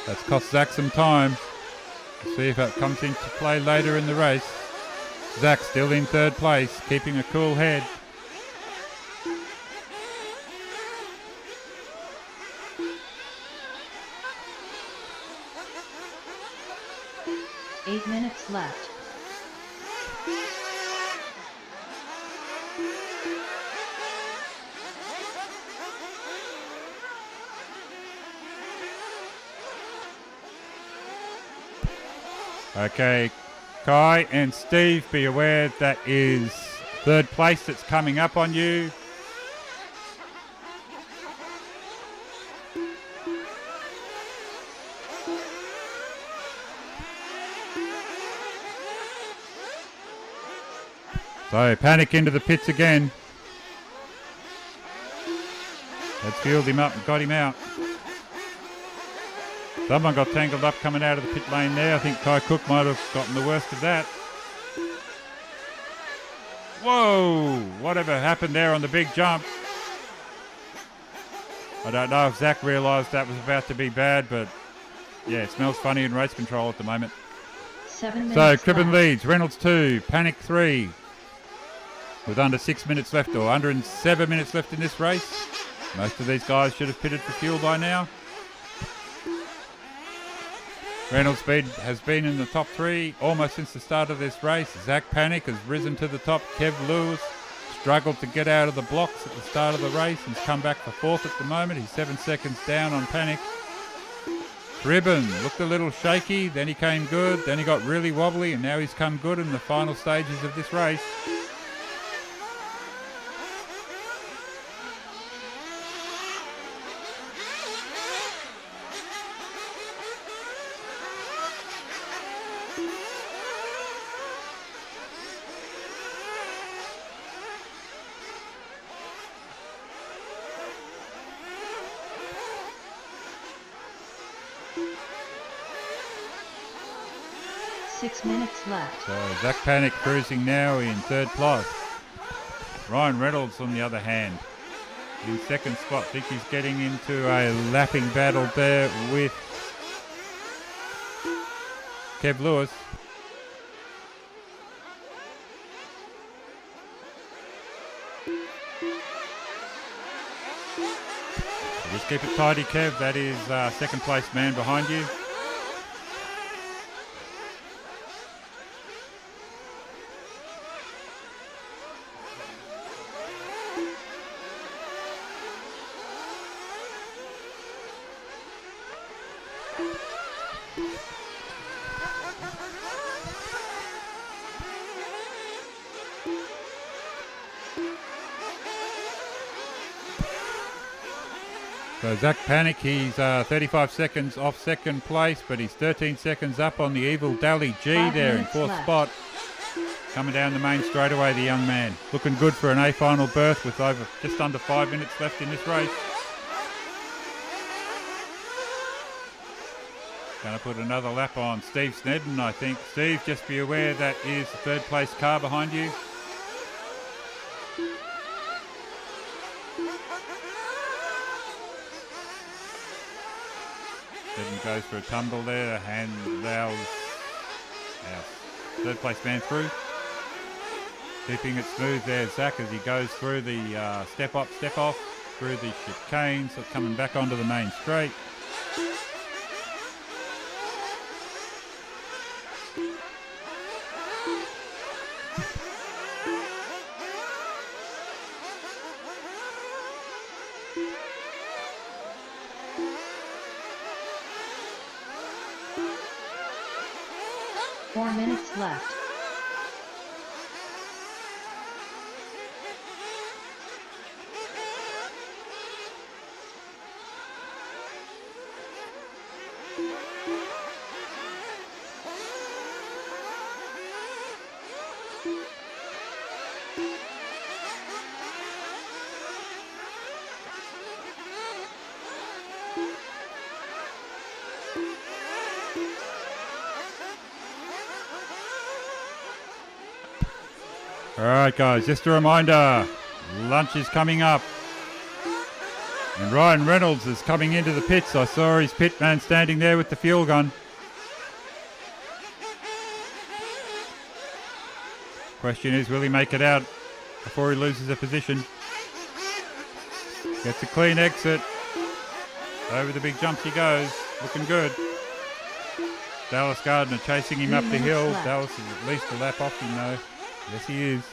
That's cost Zach some time. We'll see if that comes into play later in the race. Zach still in third place, keeping a cool head. Left. Okay, Kai and Steve, be aware that is third place that's coming up on you. So Panic into the pits again. Let's fueled him up and got him out. Someone got tangled up coming out of the pit lane there. I think Kai Cook might have gotten the worst of that. Whoa! Whatever happened there on the big jump. I don't know if Zach realised that was about to be bad, but yeah, it smells funny in race control at the moment. 7 minutes So Cribben left. leads, Reynolds 2, Panic 3. With under 6 minutes left, or under 7 minutes left in this race. Most of these guys should have pitted for fuel by now. Reynolds Speed has been in the top 3 almost since the start of this race. Zach Panic has risen to the top. Kev Lewis struggled to get out of the blocks at the start of the race and has come back for 4th at the moment. He's 7 seconds down on Panic. Cribben looked a little shaky, then he came good, then he got really wobbly, and now he's come good in the final stages of this race. 6 minutes left. So Zach Panic cruising now in third place. Ryan Reynolds, on the other hand, in second spot. I think he's getting into a lapping battle there with Kev Lewis. Just keep it tidy, Kev. That is second place man behind you. So Zach Panic, he's 35 seconds off second place, but he's 13 seconds up on the Evil Dally G 5 there in minutes fourth left. spot. Coming down the main straightaway, the young man. Looking good for an A final berth with over just under 5 minutes left in this race. Going to put another lap on Steve Snedden, I think. Steve, just be aware that is the third place car behind you. Snedden goes for a tumble there, hand allows our third place man through. Keeping it smooth there, Zach, as he goes through the step up, step off, through the chicane, so coming back onto the main straight. Four minutes left. All right, guys, just a reminder, lunch is coming up. And Ryan Reynolds is coming into the pits. I saw his pit man standing there with the fuel gun. Question is, will he make it out before he loses a position? Gets a clean exit. Over the big jumps he goes, looking good. Dallas Gardner chasing him 3 up the minutes hill. left. Dallas is at least a lap off him though. Yes, he is.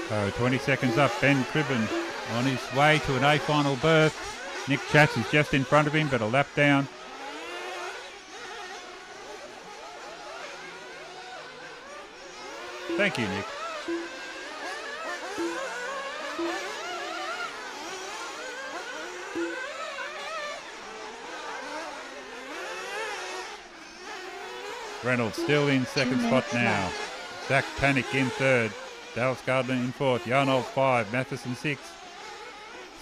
So 20 seconds up, Ben Cribben on his way to an A final berth. Nick Chatz is just in front of him, but a lap down. Thank you, Nick. Reynolds still in second 2 spot minutes now. left. Zach Panic in third. Dallas Gardner in fourth. Yarnold 5. Matheson 6.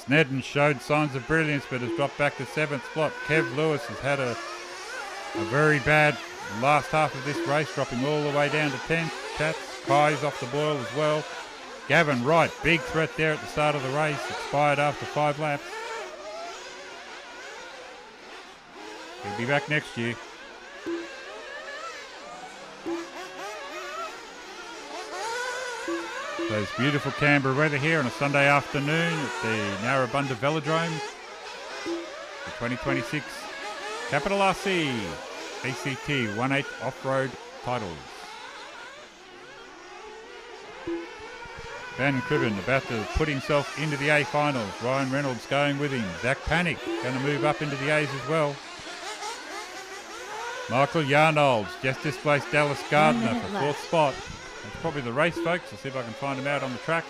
Snedden showed signs of brilliance but has dropped back to seventh spot. Kev Lewis has had a very bad last half of this race, dropping all the way down to 10th. Chats, Kai's off the boil as well. Gavin Wright, big threat there at the start of the race, expired after 5 laps. He'll be back next year. So it's beautiful Canberra weather here on a Sunday afternoon at the Narrabundah Velodrome. The 2026 Capital RC ACT 1/8 off-road titles. Ben Cribben about to put himself into the A finals. Ryan Reynolds going with him. Zach Panic going to move up into the A's as well. Michael Yarnolds just displaced Dallas Gardner minute for left. fourth spot. That's probably the race, folks. I'll see if I can find him out on the track.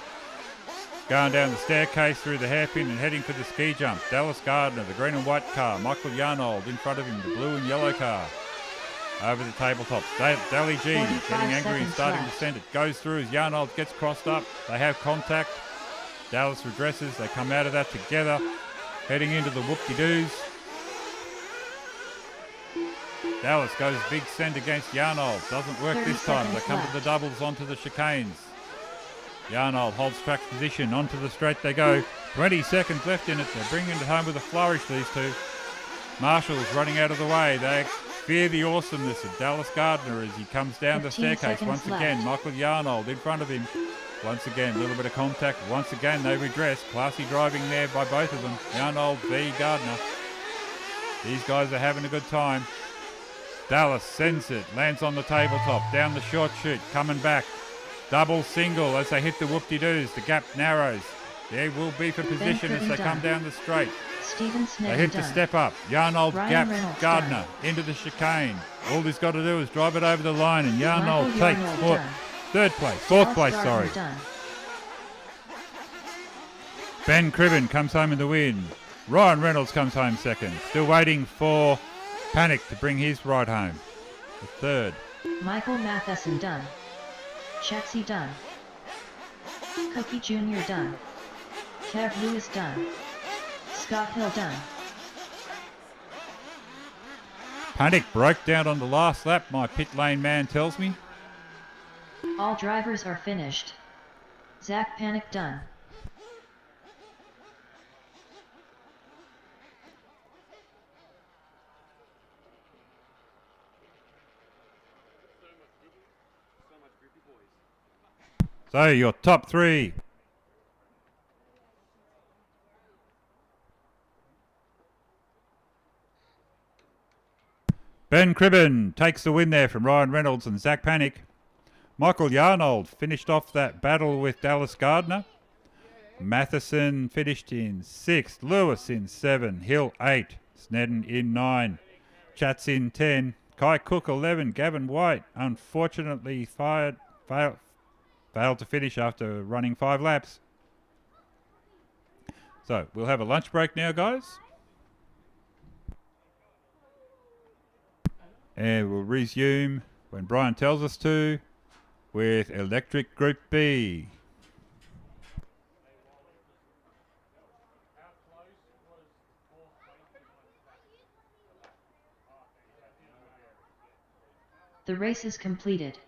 Going down the staircase through the hairpin and heading for the ski jump. Dallas Gardner, the green and white car. Michael Yarnold in front of him, the blue and yellow car. Over the tabletops. Dally G 45 getting angry and seconds starting left. to send it. Goes through as Yarnold gets crossed up. They have contact. Dallas redresses. They come out of that together. Heading into the whoop-de-doos. Dallas goes big send against Yarnold. Doesn't work 30 this time. They seconds come to the left. doubles onto the chicanes. Yarnold holds track position. Onto the straight they go. 20 seconds left in it. They're bringing it home with a flourish, these two. Marshall's running out of the way. They fear the awesomeness of Dallas Gardner as he comes down the 15 staircase. seconds Once left. again, Michael Yarnold in front of him. Once again, a little bit of contact. Once again, they redress. Classy driving there by both of them. Yarnold v. Gardner. These guys are having a good time. Dallas sends it. Lands on the tabletop. Down the short chute. Coming back. Double single as they hit the whoop-de-doos. The gap narrows. They will be for position as they come down the straight. Stephen They Snedden hit the done. step up. Yarnold Ryan gaps Reynolds Gardner into the chicane. All he's got to do is drive it over the line, and Michael Yarnold takes Yarnold fourth, done. third place, fourth Dallas place, Gardner sorry. done. Ben Cribben comes home in the win. Ryan Reynolds comes home second. Still waiting for Panic to bring his ride home. The third. Michael Matheson done. Chatsy done. Cookie Jr. done. Kev Lewis done. Scott Hill done. Panic broke down on the last lap, my pit lane man tells me. All drivers are finished. Zach Panic done. So your top three. Ben Cribben takes the win there from Ryan Reynolds and Zach Panic. Michael Yarnold finished off that battle with Dallas Gardner. Matheson finished in 6th. Lewis in 7. Hill 8. Snedden in 9. Chats in 10. Kai Cook 11. Gavin White unfortunately failed to finish after running 5 laps. So we'll have a lunch break now, guys. And we'll resume when Brian tells us to with Electric Group B. The race is completed.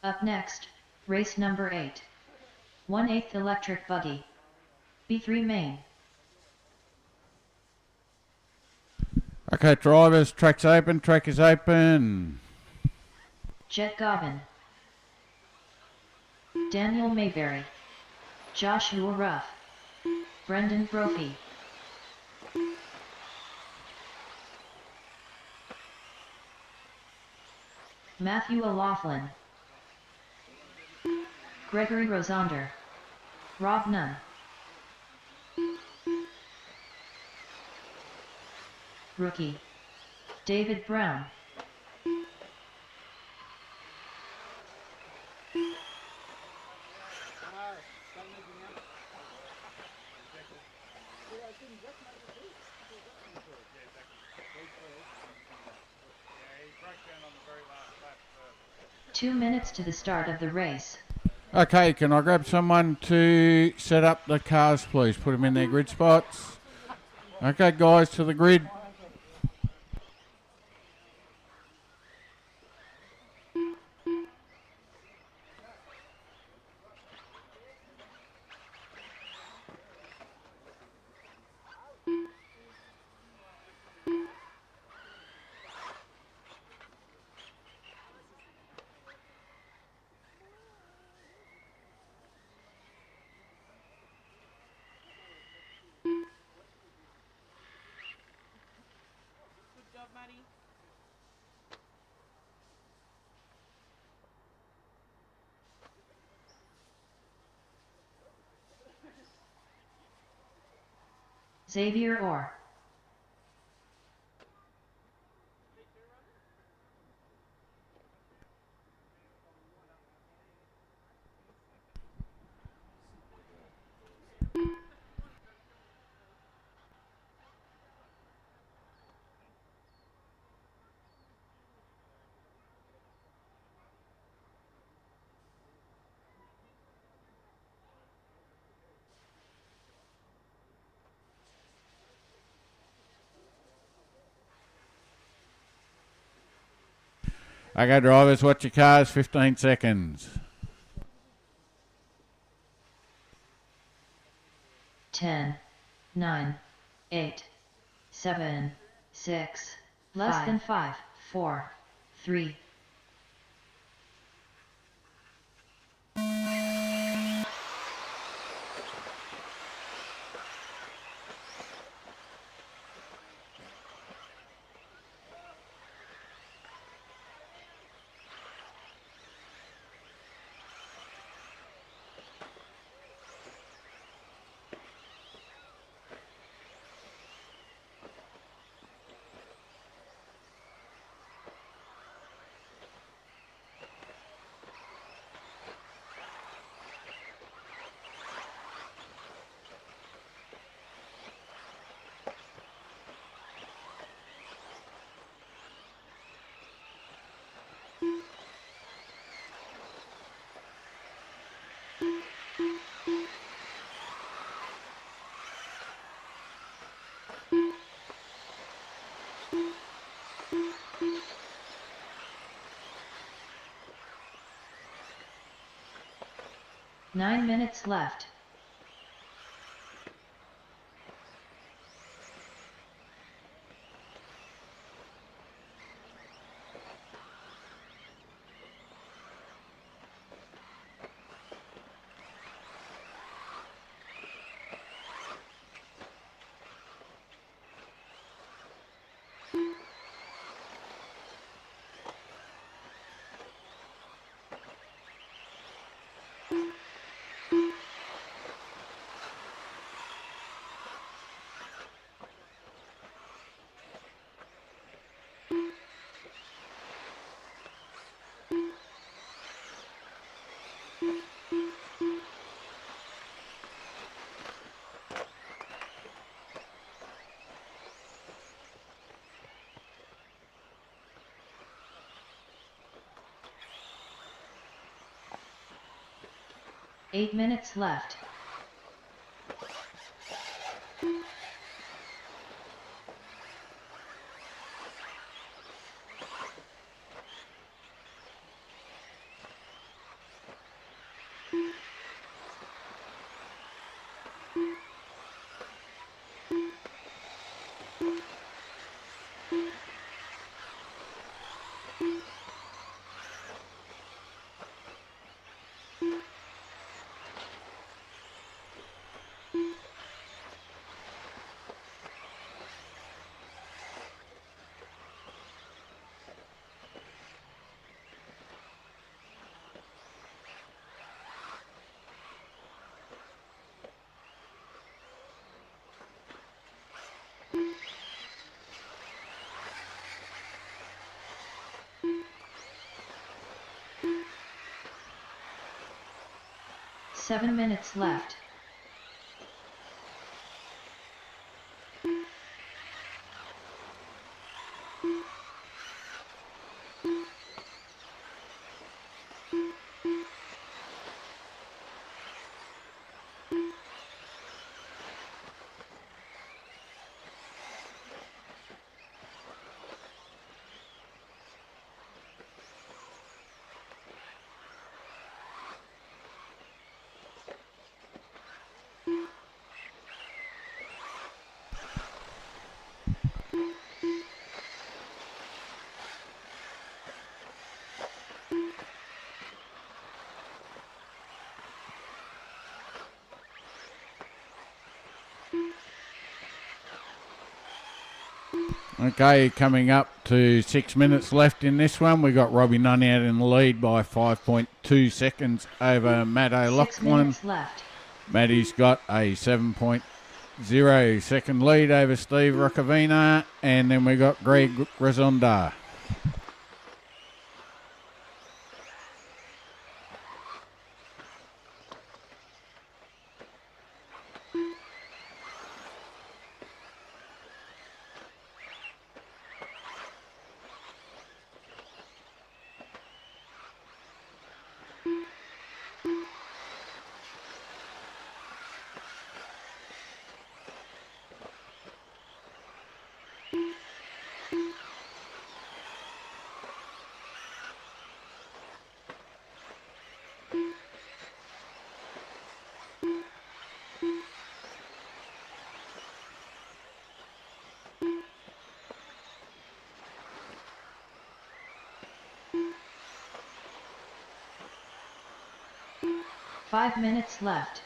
Up next, race number 8. 1/8 electric buggy. B3 main. Okay, drivers, track is open. Jet Gobbin. Daniel Mayberry. Joshua Ruff. Brendan Brophy. Matthew O'Loughlin. Gregory Rosonder. Rob Nunn. Rookie. David Brown. Two minutes to the start of the race. Okay, can I grab someone to set up the cars, please? Put them in their grid spots. Okay, guys, to the grid. Good job, Maddie. Xavier Orr. Okay, drivers, watch your cars, 15 seconds. 10, 9, 8, 7, 6, less than 5, 4, 3. Nine minutes left. Eight minutes left. 7 minutes left. Okay, coming up to 6 minutes left in this one. We got Robbie Nunn out in the lead by 5.2 seconds over Matt 6 O'Loughlin. minutes left. Matty's got a 7.0 second lead over Steve Roccavina, and then we got Greg Grisonda. Five minutes left.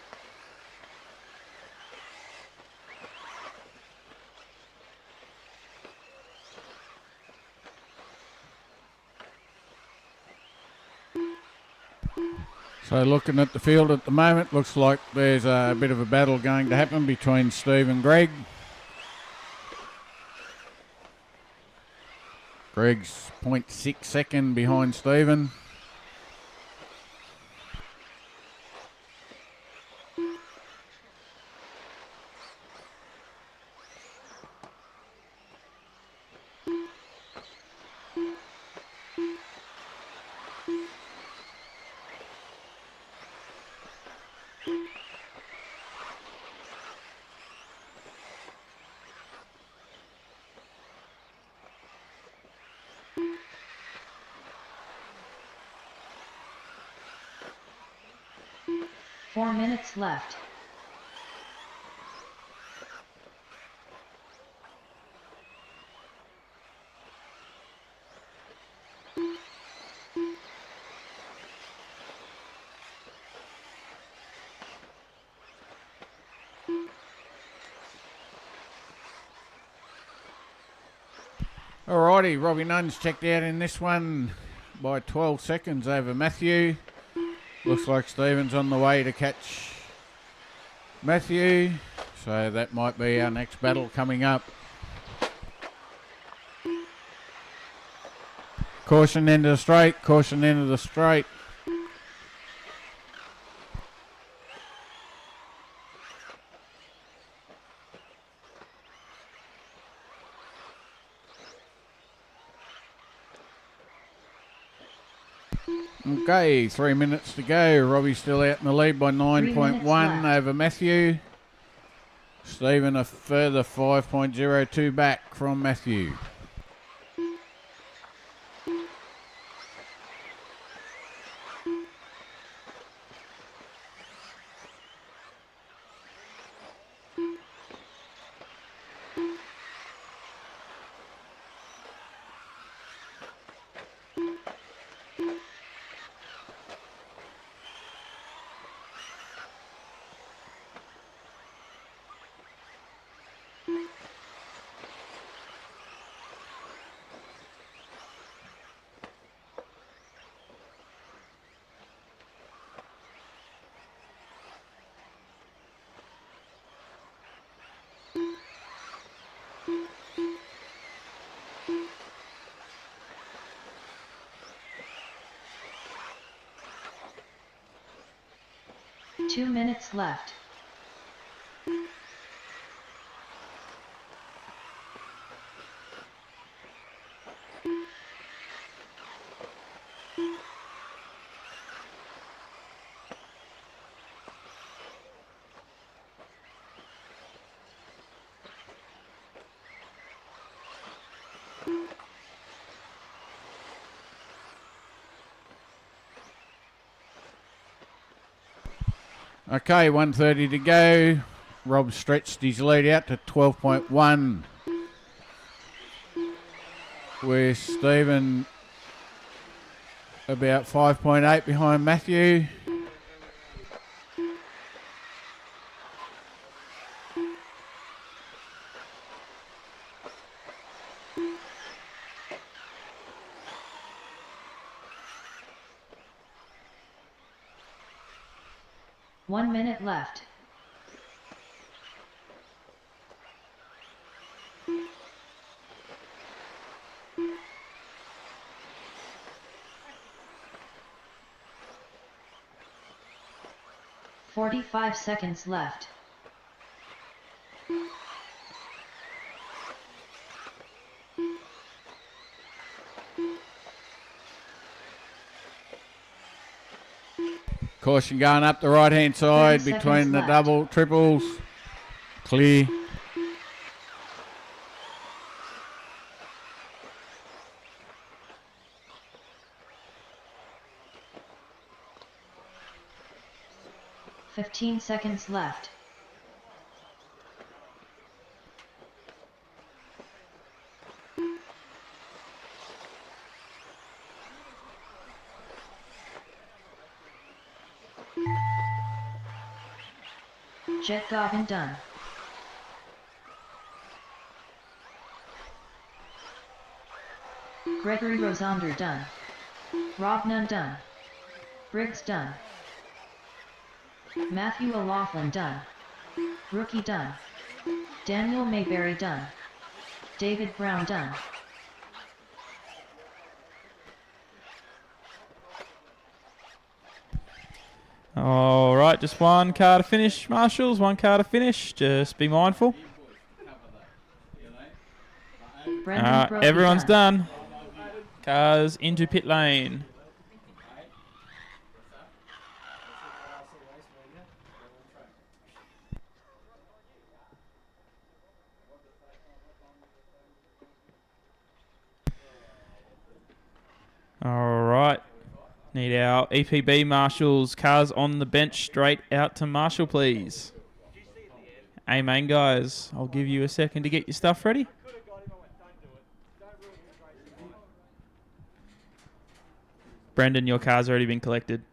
So looking at the field at the moment, looks like there's a bit of a battle going to happen between Steve and Greg. Greg's 0.6 second behind Stephen. Four minutes left. Alrighty, Robbie Nunn's checked out in this one by 12 seconds over Matthew. Looks like Stephen's on the way to catch Matthew, so that might be our next battle coming up. Caution into the straight, caution into the straight. Okay, 3 minutes to go. Robbie's still out in the lead by 9.1 over Matthew. Stephen a further 5.02 back from Matthew. 2 minutes left. Okay, 1:30 to go. Rob stretched his lead out to 12.1. With Stephen about 5.8 behind Matthew. One minute left. "45 seconds left. Caution going up the right-hand side 30 between seconds the left. double, triples. Clear. "15 seconds left. Jet Goggin done. Gregory Rosander done. Rob Nunn done. Briggs done. Matthew O'Loughlin done. Rookie done. Daniel Mayberry done. David Brown done. All right, just one car to finish, Marshals. One car to finish. Just be mindful. Brendan Brokey Everyone's done. done. Cars into pit lane. All right. Need our EPB Marshals. Cars on the bench straight out to Marshall, please. Amen, guys. I'll give you a second to get your stuff ready. Brendan, your car's already been collected.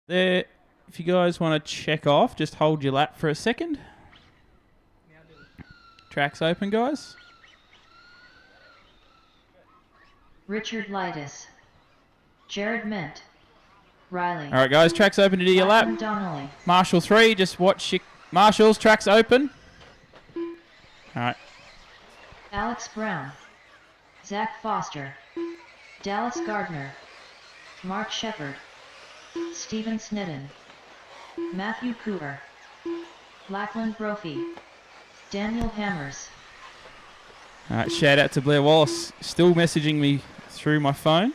There, if you guys want to check off, just hold your lap for a second. Track's open, guys. Richard Lightus. Jared Ment. Riley. All right, guys, track's open to do your lap. Lachlan Donnelly. Marshall 3, just watch your Marshals, track's open. All right. Alex Brown. Zach Foster. Dallas Gardner. Mark Shepard. Stephen Snedden. Matthew Cooper. Lachlan Brophy. Daniel Hammers. All right, shout out to Blair Wallace. Still messaging me through my phone.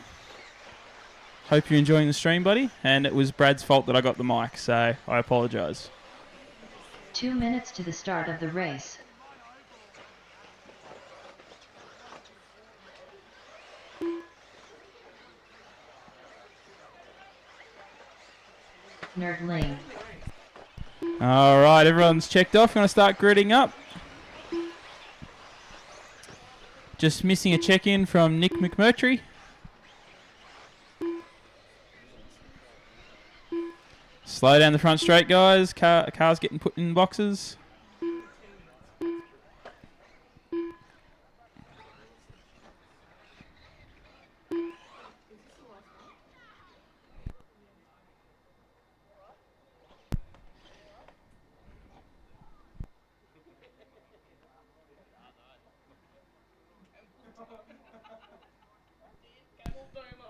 Hope you're enjoying the stream, buddy. And it was Brad's fault that I got the mic, so I apologise. 2 minutes to the start of the race. Nerdling. All right, everyone's checked off. Going to start gridding up. Just missing a check-in from Nick McMurtry. Slow down the front straight, guys. Cars getting put in boxes.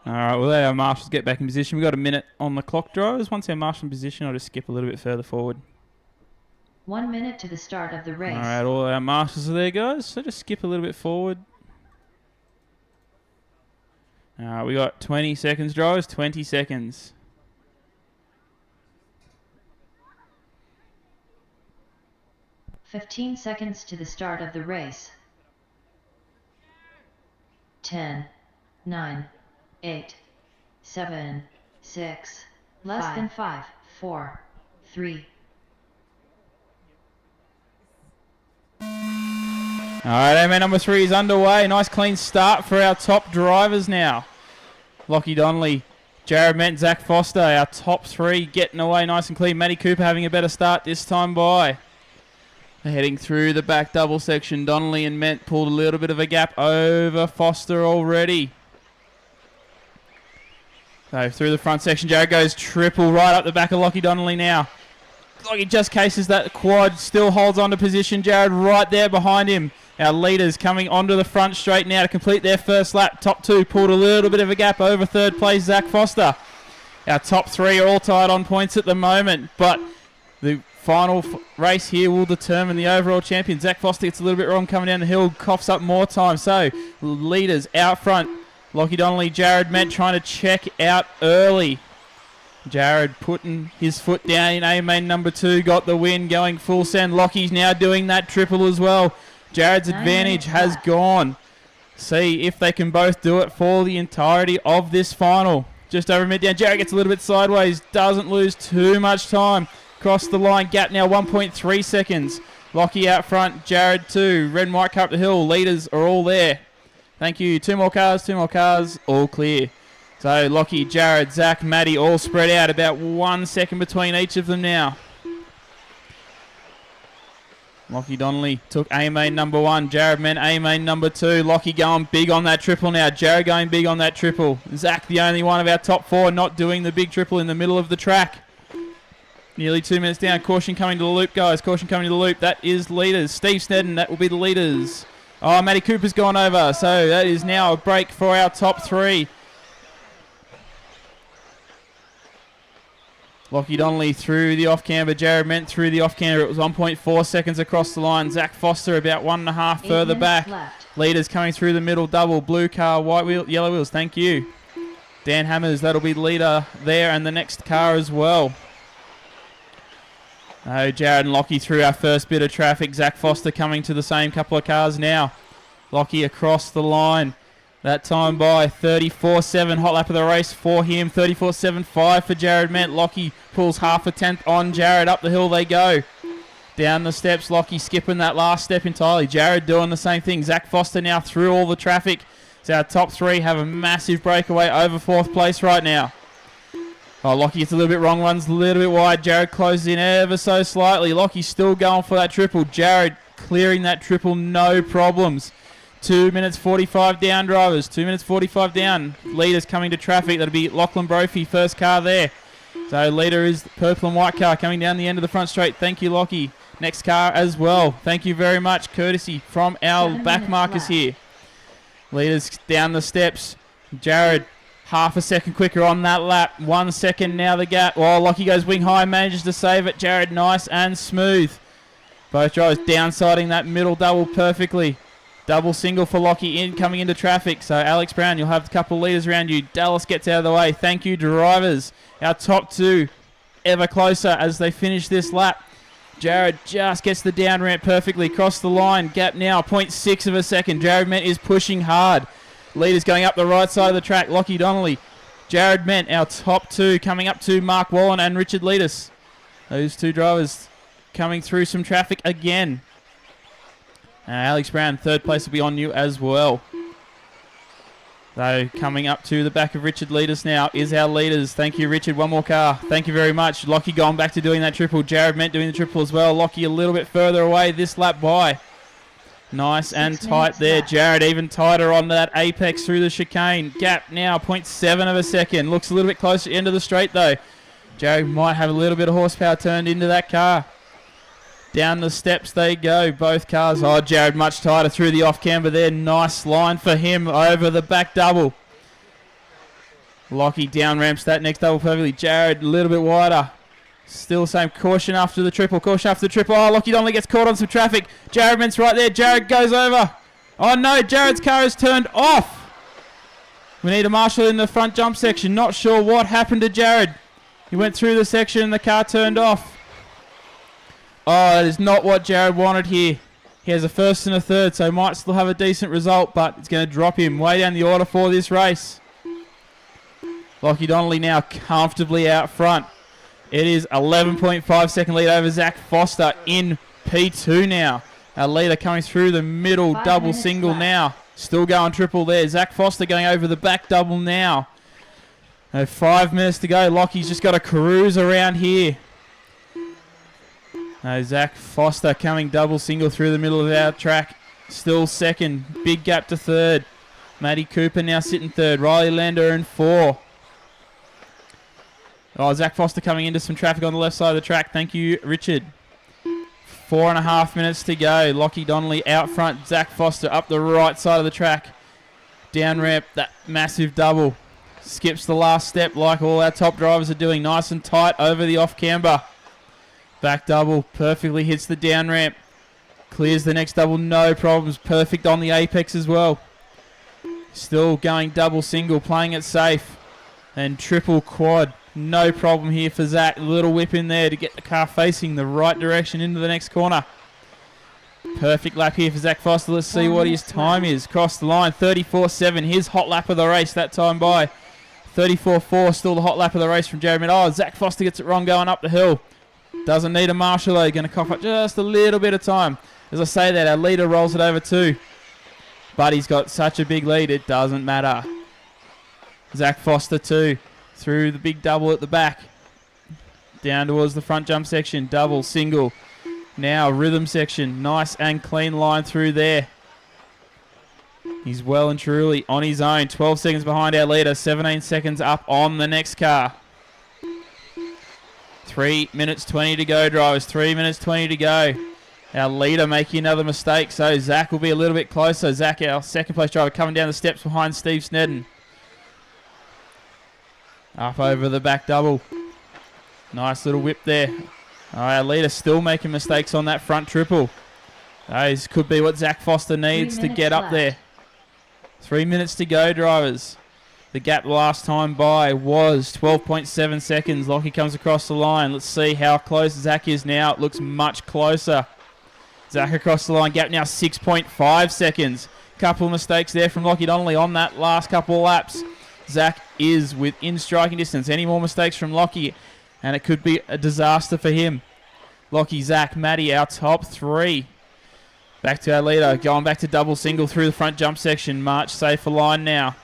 All right, we'll let our marshals get back in position. We've got a minute on the clock, drivers. Once our marshal in position, I'll just skip a little bit further forward. 1 minute to the start of the race. All right, all our marshals are there, guys. So just skip a little bit forward. All right, we got 20 seconds, drivers. 20 seconds. "15 seconds to the start of the race. 10, 9, 8, 7, 6, less than 5, 4, 3. All right, A-main number 3 is underway. Nice clean start for our top drivers now. Lockie Donnelly, Jared Ment, Zach Foster, our top 3 getting away nice and clean. Matty Cooper having a better start this time by. They're heading through the back double section. Donnelly and Ment pulled a little bit of a gap over Foster already. So through the front section, Jared goes triple right up the back of Lockie Donnelly now. Lockie just cases that quad, still holds on to position. Jared right there behind him. Our leaders coming onto the front straight now to complete their first lap. Top 2 pulled a little bit of a gap over third place, Zach Foster. Our top 3 are all tied on points at the moment, but the final race here will determine the overall champion. Zach Foster gets a little bit wrong coming down the hill, coughs up more time. So, leaders out front. Lockie Donnelly, Jared Ment trying to check out early. Jared putting his foot down in A-main number 2, got the win, going full send. Lockie's now doing that triple as well. Jared's advantage has gone. See if they can both do it for the entirety of this final. Just over mid down, Jared gets a little bit sideways, doesn't lose too much time. Across the line, gap now 1.3 seconds. Lockie out front, Jared 2, red and white car up the hill, leaders are all there. Thank you. 2 more cars, all clear. So Lockie, Jared, Zach, Matty all spread out, about 1 second between each of them now. Lockie Donnelly took A-main number 1, Jared Ment A-main number 2. Lockie going big on that triple now, Jared going big on that triple. Zach, the only one of our top 4 not doing the big triple in the middle of the track. Nearly 2 minutes down. Caution coming to the loop, guys. Caution coming to the loop. That is leaders. Steve Snedden, that will be the leaders. Oh, Matty Cooper's gone over. So that is now a break for our top 3. Lockie Donnelly through the off-camber. Jared Ment through the off-camber. It was 1.4 seconds across the line. Zach Foster about 1.5 further back. Left. Leaders coming through the middle. Double. Blue car, white wheel, yellow wheels. Thank you. Dan Hammers, that'll be the leader there and the next car as well. Oh, Jared and Lockie through our first bit of traffic. Zach Foster coming to the same couple of cars now. Lockie across the line. That time by 34.7. Hot lap of the race for him. 34.75 for Jared Ment. Lockie pulls half a tenth on Jared. Up the hill they go. Down the steps. Lockie skipping that last step entirely. Jared doing the same thing. Zach Foster now through all the traffic. So our top 3 have a massive breakaway over 4th place right now. Oh, Lockie gets a little bit wrong, runs a little bit wide. Jared closes in ever so slightly. Lockie's still going for that triple. Jared clearing that triple, no problems. 2 minutes 45 down, drivers. 2 minutes 45 down. Leaders coming to traffic. That'll be Lachlan Brophy, first car there. So leader is the purple and white car coming down the end of the front straight. Thank you, Lockie. Next car as well. Thank you very much. Courtesy from our back markers here. Leaders down the steps. Jared half a second quicker on that lap. 1 second now the gap. Oh, Lockie goes wing high, manages to save it. Jared nice and smooth. Both drivers downsiding that middle double perfectly. Double single for Lockie coming into traffic. So Alex Brown, you'll have a couple of leaders around you. Dallas gets out of the way. Thank you, drivers. Our top 2 ever closer as they finish this lap. Jared just gets the down ramp perfectly. Across the line. Gap now 0.6 of a second. Jared Ment is pushing hard. Leaders going up the right side of the track. Lockie Donnelly. Jared Ment, our top two, coming up to Mark Wallen and Richard Leadus. Those two drivers coming through some traffic again. Alex Brown, third place, will be on you as well. So coming up to the back of Richard Leadus now is our leaders. Thank you, Richard. One more car. Thank you very much. Lockie going back to doing that triple. Jared Ment doing the triple as well. Lockie a little bit further away this lap by. Nice and tight there. left. Jared even tighter on that apex through the chicane. Gap now 0.7 of a second. Looks a little bit closer to the end of the straight though. Jared might have a little bit of horsepower turned into that car. Down the steps they go, both cars. Oh, Jared much tighter through the off-camber there. Nice line for him over the back double. Lockie down ramps that next double perfectly. Jared a little bit wider. Still same. Caution after the triple. Caution after the triple. Oh, Lockie Donnelly gets caught on some traffic. Jared Ment's right there. Jared goes over. Oh, no. Jared's car is turned off. We need a marshal in the front jump section. Not sure what happened to Jared. He went through the section and the car turned off. Oh, that is not what Jared wanted here. He has a first and a third, so he might still have a decent result, but it's going to drop him way down the order for this race. Lockie Donnelly now comfortably out front. It is 11.5 second lead over Zach Foster in P2 now. Our leader coming through the middle, 5 double minutes single left. now. Still going triple there. Zach Foster going over the back double now. 5 minutes to go. Lockie's just got to cruise around here. Zach Foster coming double single through the middle of our track. Still second. Big gap to third. Matty Cooper now sitting third. Riley Lander in 4. Oh, Zach Foster coming into some traffic on the left side of the track. Thank you, Richard. 4.5 minutes to go. Lockie Donnelly out front. Zach Foster up the right side of the track. Down ramp, that massive double. Skips the last step like all our top drivers are doing. Nice and tight over the off-camber. Back double, perfectly hits the down ramp. Clears the next double, no problems. Perfect on the apex as well. Still going double single, playing it safe. And triple quad. No problem here for Zach. A little whip in there to get the car facing the right direction into the next corner. Perfect lap here for Zach Foster. Let's see what his time is. Cross the line, 34.7. His hot lap of the race that time by. 34.4, still the hot lap of the race from Jeremy. Oh, Zach Foster gets it wrong going up the hill. Doesn't need a marshal though. Going to cough up just a little bit of time. As I say that, our leader rolls it over too. But he's got such a big lead, it doesn't matter. Zach Foster too. Through the big double at the back. Down towards the front jump section. Double, single. Now rhythm section. Nice and clean line through there. He's well and truly on his own. 12 seconds behind our leader. 17 seconds up on the next car. 3 minutes 20 to go, drivers. 3 minutes 20 to go. Our leader making another mistake, so Zach will be a little bit closer. Zach, our second place driver, coming down the steps behind Steve Snedden. Up over the back double. Nice little whip there. Our leader still making mistakes on that front triple. This could be what Zach Foster needs to get up there. 3 minutes to go, drivers. The gap last time by was 12.7 seconds. Lockie comes across the line. Let's see how close Zach is now. It looks much closer. Zach across the line. Gap now 6.5 seconds. Couple of mistakes there from Lockie Donnelly on that last couple of laps. Zach is within striking distance. Any more mistakes from Lockie, and it could be a disaster for him. Lockie, Zach, Matty, our top three. Back to our leader. Going back to double single through the front jump section. March safer line now.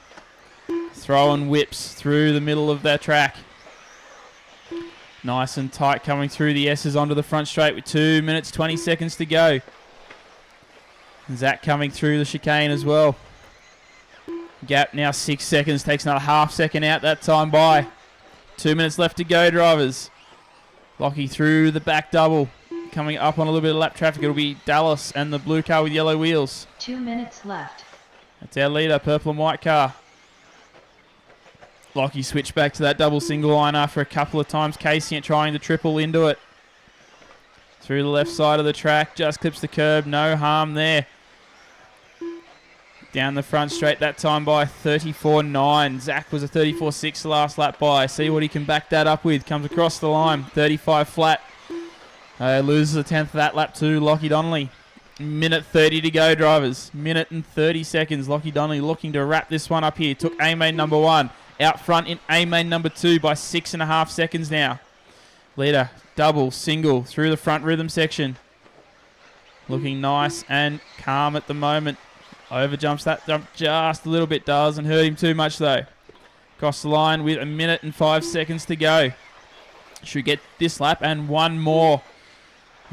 Throwing whips through the middle of their track. Nice and tight coming through the S's onto the front straight with 2 minutes 20 seconds to go. Zach coming through the chicane as well. Gap now 6 seconds. Takes another half second out that time by. 2 minutes left to go, drivers. Lockie through the back double. Coming up on a little bit of lap traffic. It'll be Dallas and the blue car with yellow wheels. 2 minutes left. That's our leader, purple and white car. Lockie switched back to that double single line after a couple of times. Casey trying to triple into it. Through the left side of the track. Just clips the curb. No harm there. Down the front straight that time by 34.9. Zach was a 34.6 last lap by. See what he can back that up with. Comes across the line. 35 flat. Loses the 10th of that lap to Lockie Donnelly. Minute 30 to go, drivers. Minute and 30 seconds. Lockie Donnelly looking to wrap this one up here. Took A-main number 1. Out front in A-main number 2 by 6.5 seconds now. Leader, double, single through the front rhythm section. Looking nice and calm at the moment. Overjumps that jump just a little bit. Doesn't hurt him too much though. Across the line with a minute and 5 seconds to go. Should get this lap and one more.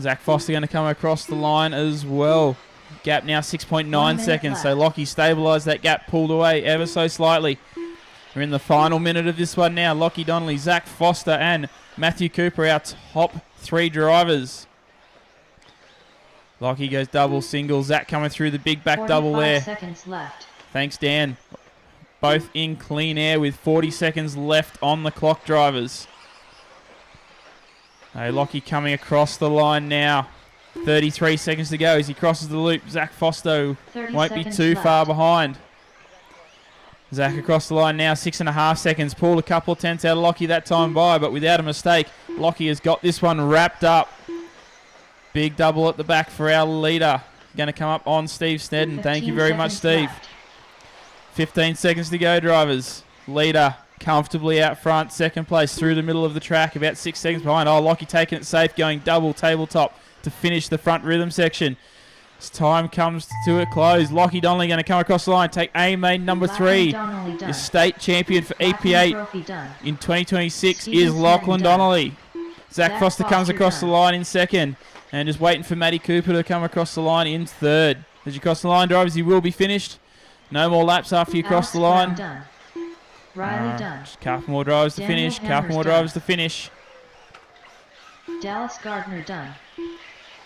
Zach Foster going to come across the line as well. Gap now 6.9 seconds. So Lockie stabilised that gap, pulled away ever so slightly. We're in the final minute of this one now. Lockie Donnelly, Zach Foster and Matthew Cooper, our top 3 drivers. Lockie goes double, single. Zach coming through the big back double there. 45 seconds left. Thanks, Dan. Both in clean air with 40 seconds left on the clock, drivers. Hey, Lockie coming across the line now. 33 seconds to go as he crosses the loop. Zach Foster 30 won't be seconds too left. far behind. Zach across the line now, 6.5 seconds. Pulled a couple of tenths out of Lockie that time by, but without a mistake, Lockie has got this one wrapped up. Big double at the back for our leader. Going to come up on Steve Snedden. Thank you 15 very much, seconds Steve. left. 15 seconds to go, drivers. Leader comfortably out front, second place through the middle of the track, about 6 seconds behind. Oh, Lockie taking it safe, going double tabletop to finish the front rhythm section. As time comes to a close, Lockie Donnelly going to come across the line, take A-main number Lachlan 3. Donnelly done. The state champion for Lachlan EP8 Trophy done. in 2026 Stephen is Lachlan Snedden done. Donnelly. Zach Zach Foster comes Foster across done. the line in second, and just waiting for Matty Cooper to come across the line in third. As you cross the line, drivers, you will be finished. No more laps after you cross Alex the line. Brown done. Riley done. Just a couple more drivers to Daniel finish. Couple Hammers more done. drivers to finish. Dallas Gardner done.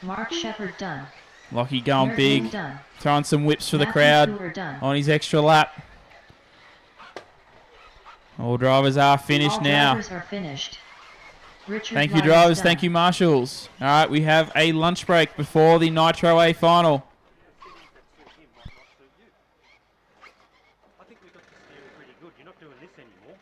Mark Shepard done. Lockie going Eric big, Lynn done. throwing some whips for the Matthew crowd Stewart done. on his extra lap. All drivers are finished All now. drivers are finished. Richard Thank you, Lyons drivers. done. Thank you, marshals. All right, we have a lunch break before the Nitro A final. I think we got this theory pretty good. You're not doing this anymore.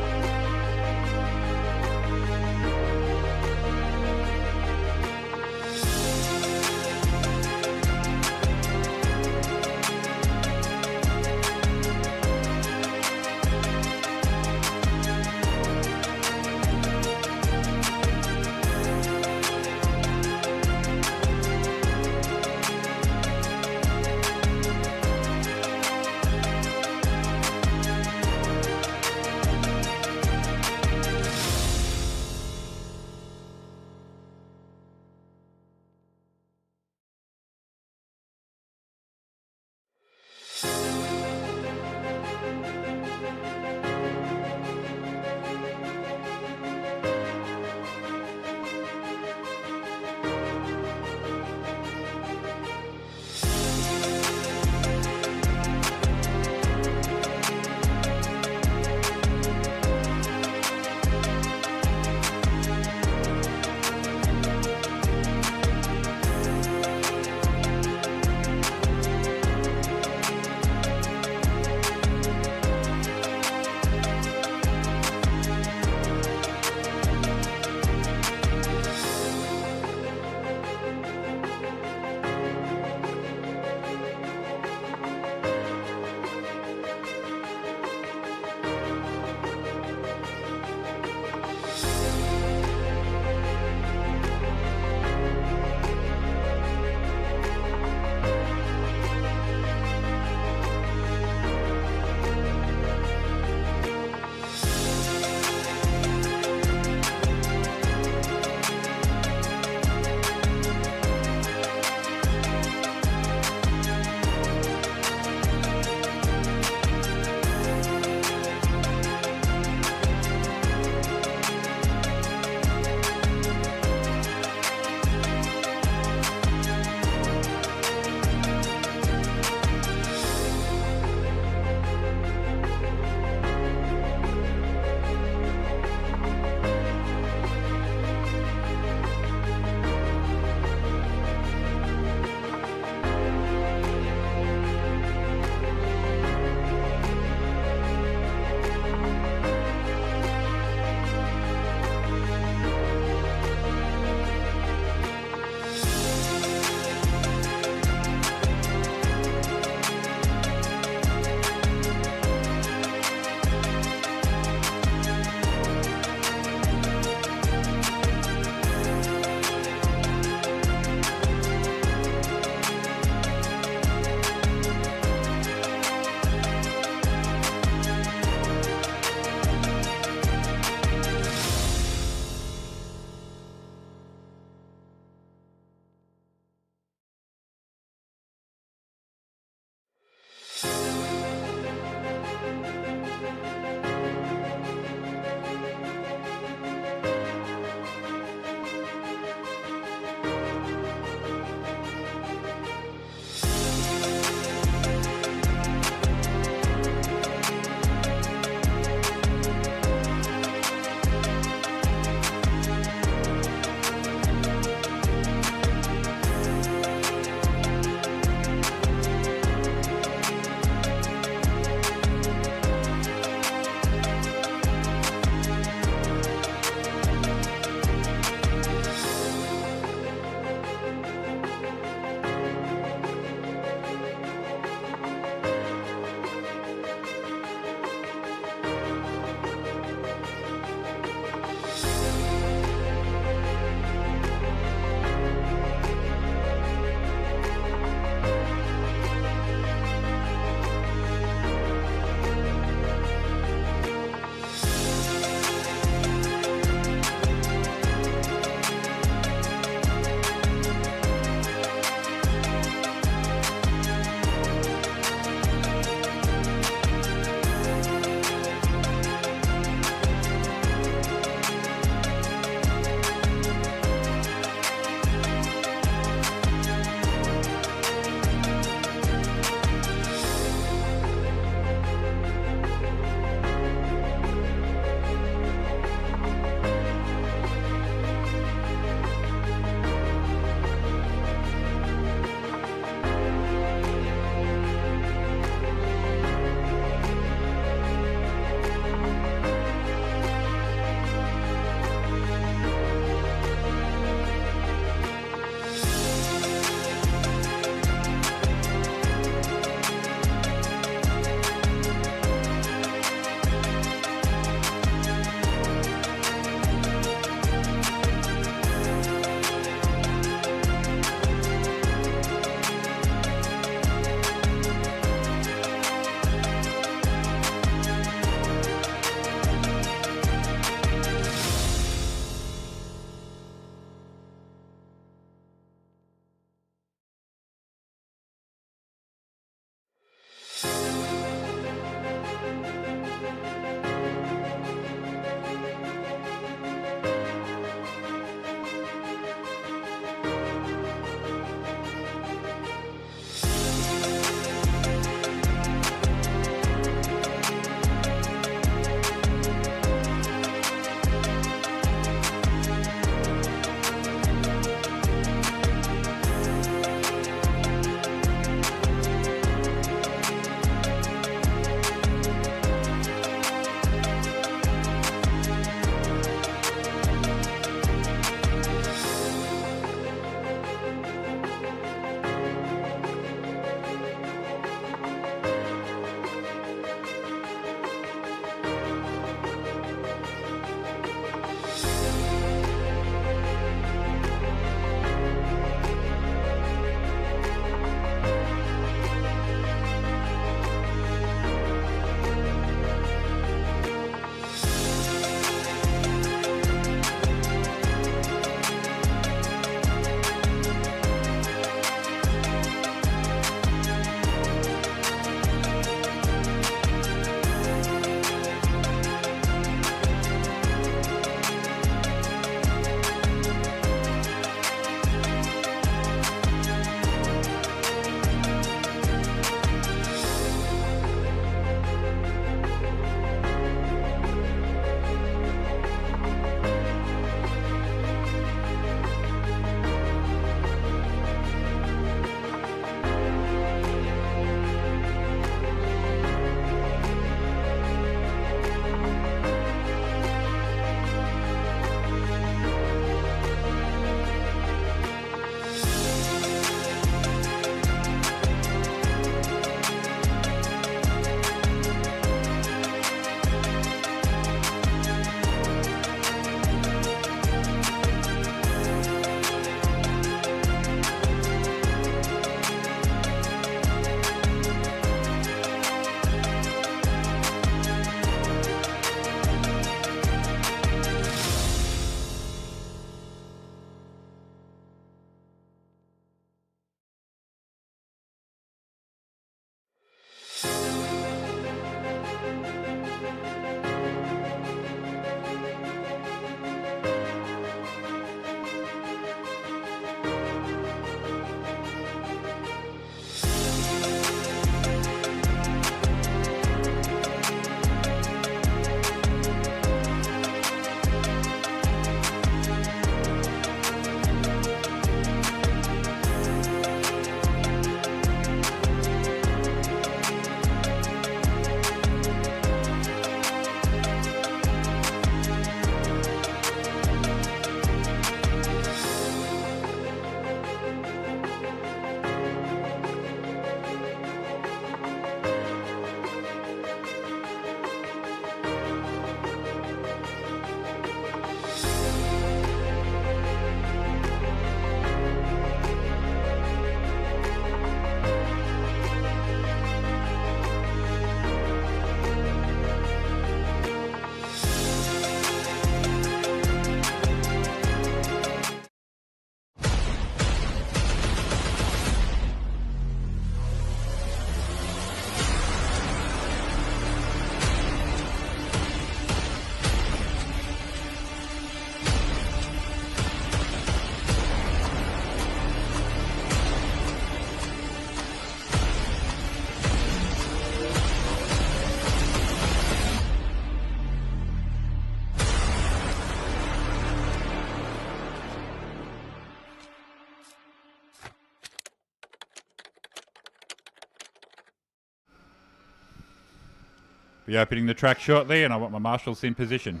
Be opening the track shortly, and I want my marshals in position.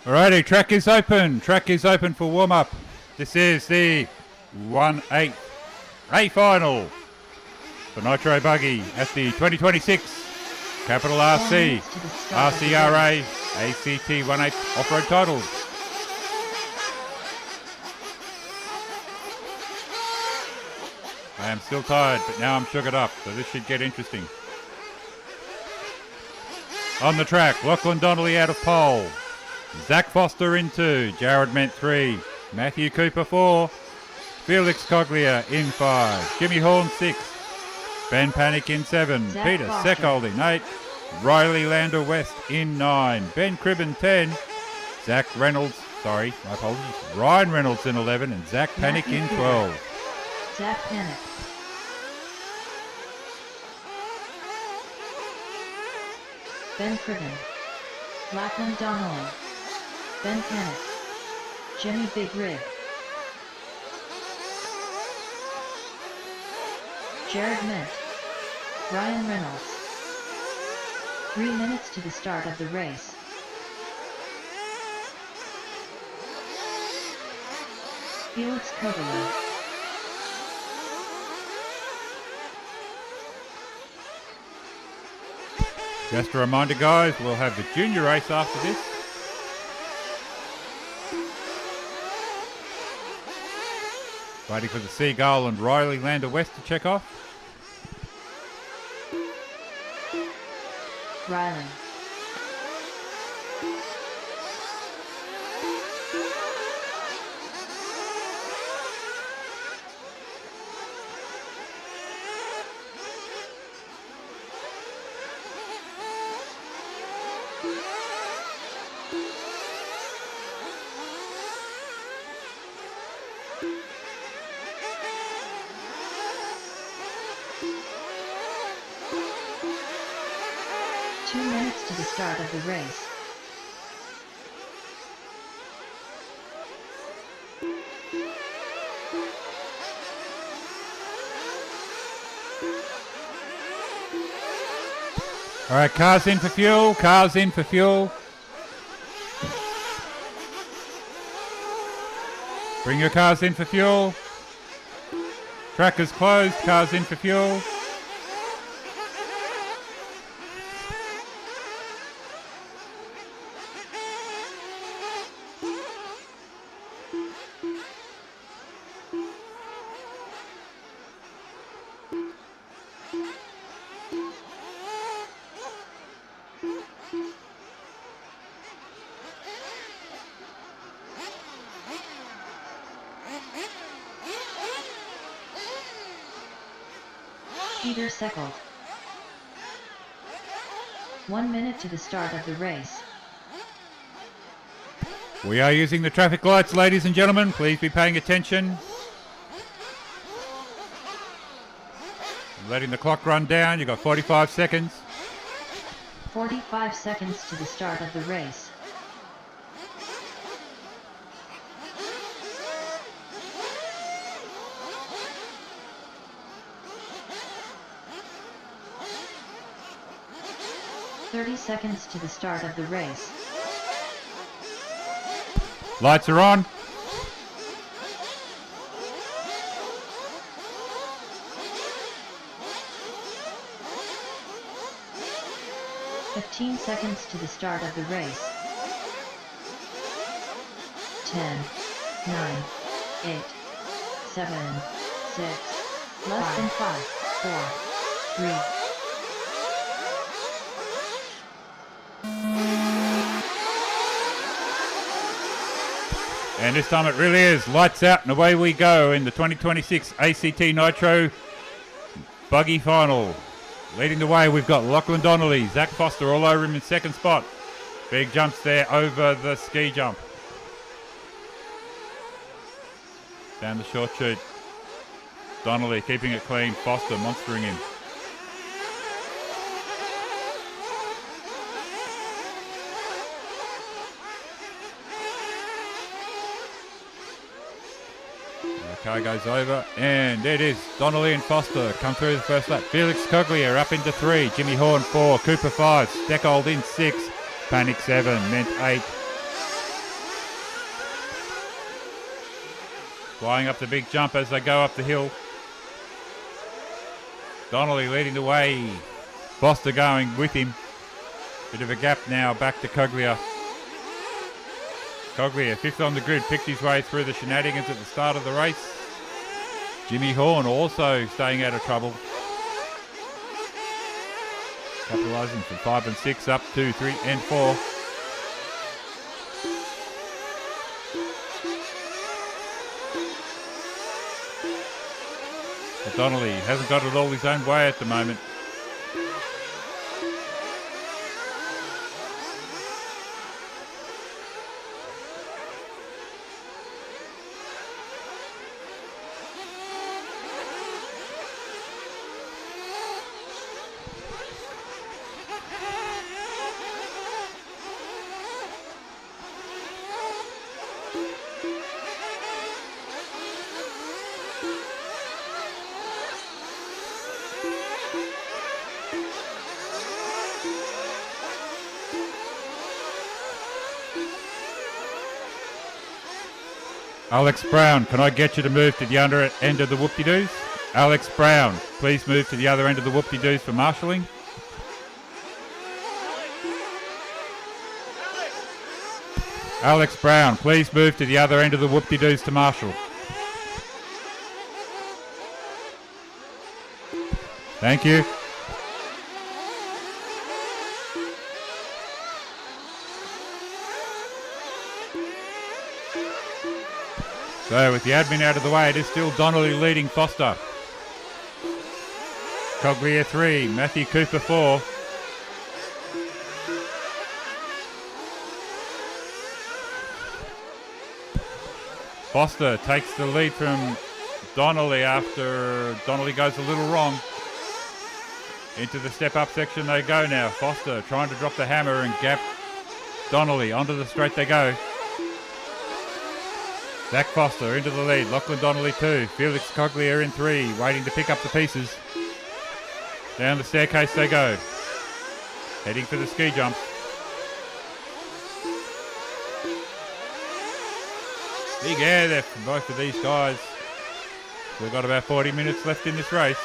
Alrighty, track is open. Track is open for warm-up. This is the 1/8 A final for Nitro Buggy at the 2026 Capital RC, RCRA, ACT 1/8 Off-Road Titles. I am still tired, but now I'm sugared up, so this should get interesting. On the track, Lachlan Donnelly out of pole. Zach Foster in 2, Jared Ment 3, Matthew Cooper 4, Felix Coglia in 5, Jimmy Horn 6, Ben Panic in 7, Zach Peter Foster. Seckold in 8, Riley Lander West in 9, Ben Cribben 10, Ryan Reynolds in 11, and Zach Panic in 12. Zach Panic. Ben Cribben. Lachlan Donnelly. Ben Panic. Jimmy Big Rig. Jared Mint. Ryan Reynolds. 3 minutes to the start of the race. Felix Coglia. Just a reminder, guys, we'll have the junior race after this. Waiting for the Seagull and Riley Lander West to check off. Riley. To the start of the race. All right, cars in for fuel, cars in for fuel. Bring your cars in for fuel. Track is closed, cars in for fuel. Peter Seckel. 1 minute to the start of the race. We are using the traffic lights, ladies and gentlemen. Please be paying attention. Letting the clock run down. You've got 45 seconds. 45 seconds to the start of the race. "30 seconds to the start of the race. Lights are on. "15 seconds to the start of the race. 10, 9, 8, 7, 6, less than 5, 4, 3. And this time it really is. Lights out and away we go in the 2026 ACT Nitro Buggy Final. Leading the way, we've got Lachlan Donnelly, Zach Foster all over him in second spot. Big jumps there over the ski jump. Down the short chute. Donnelly keeping it clean. Foster monstering him. The car goes over, and it is Donnelly and Foster come through the first lap. Felix Coglia up into 3, Jimmy Horn 4, Cooper 5, Steckold in 6, Panic 7, Ment 8. Flying up the big jump as they go up the hill. Donnelly leading the way, Foster going with him. Bit of a gap now, back to Coglia. Coglia, 5th on the grid, picked his way through the shenanigans at the start of the race. Jimmy Horn also staying out of trouble. Capitalising from 5 and 6 up to 3 and 4. But Donnelly hasn't got it all his own way at the moment. Alex Brown, can I get you to move to the other end of the whoop-de-doos? Alex Brown, please move to the other end of the whoop-de-doos for marshalling. Alex Brown, please move to the other end of the whoop-de-doos to marshal. Thank you. So with the admin out of the way, it is still Donnelly leading Foster. Coglia 3, Matthew Cooper 4. Foster takes the lead from Donnelly after Donnelly goes a little wrong. Into the step-up section they go now. Foster trying to drop the hammer and gap Donnelly. Onto the straight they go. Zach Foster into the lead. Lachlan Donnelly 2. Felix Coglia in 3, waiting to pick up the pieces. Down the staircase they go. Heading for the ski jump. Big air there from both of these guys. We've got about 40 minutes left in this race.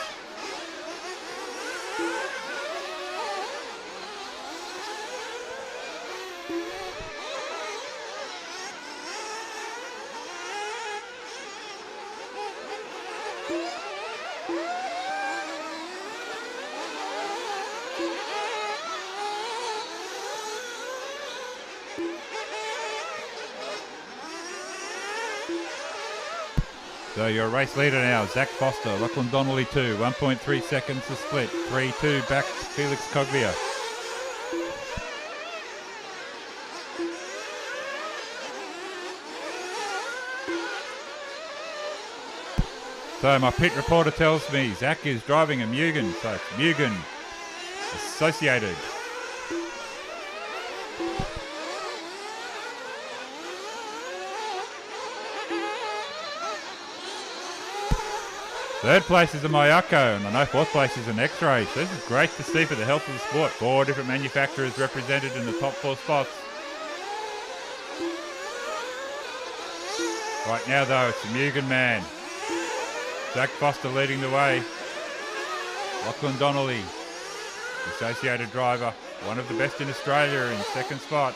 So your race leader now, Zach Foster, Lachlan Donnelly 2, 1.3 seconds to split, 3-2 back to Felix Coglia. So my pit reporter tells me Zach is driving a Mugen, so it's Mugen Associated. Third place is a Mayako, and I know fourth place is an X-Ray. So this is great to see for the health of the sport. 4 different manufacturers represented in the top 4 spots. Right now though, it's the Mugen man. Zach Foster leading the way. Lachlan Donnelly, associated driver, one of the best in Australia, in second spot.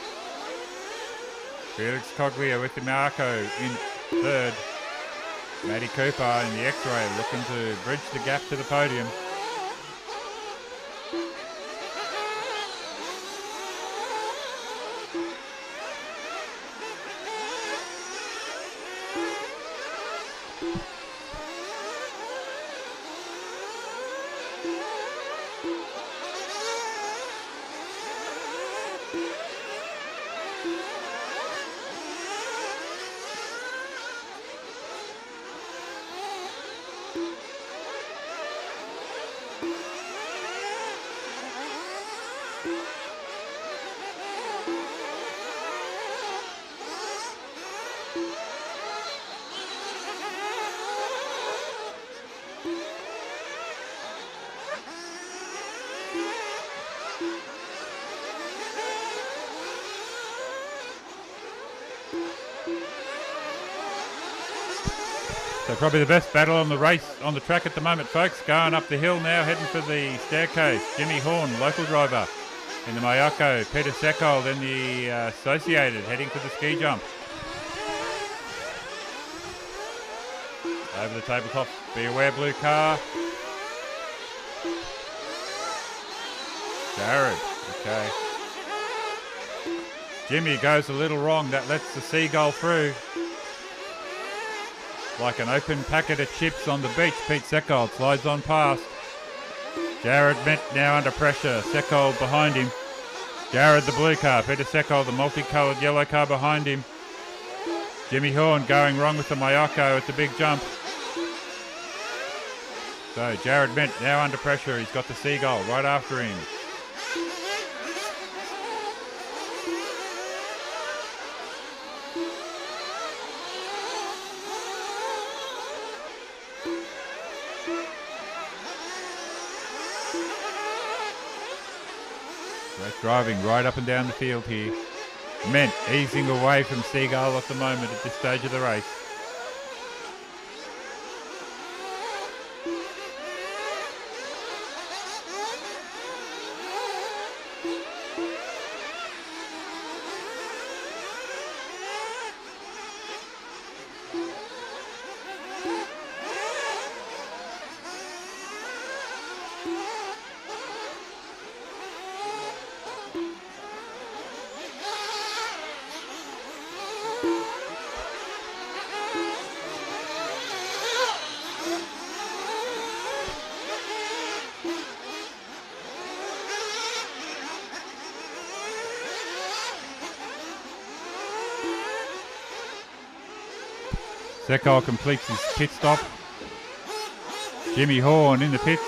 Felix Coglia with the Mayako in third. Matty Cooper in the X-Ray looking to bridge the gap to the podium. So probably the best battle on the race, on the track at the moment, folks. Going up the hill now, heading for the staircase. Jimmy Horn, local driver, in the Mayako. Peter Seckold in the Associated, heading for the ski jump. Over the tabletop, Be Aware blue car. Jared, okay. Jimmy goes a little wrong. That lets the Seagull through. Like an open packet of chips on the beach, Pete Seckold slides on past. Jared Mint now under pressure. Seckold behind him. Jared the blue car. Peter Seckold the multicoloured yellow car behind him. Jimmy Horn going wrong with the Mayako at the big jump. So Jared Mint now under pressure. He's got the Seagull right after him. Driving right up and down the field here. Mint easing away from Seagull at the moment at this stage of the race. Seckold completes his pit stop. Jimmy Horn in the pits.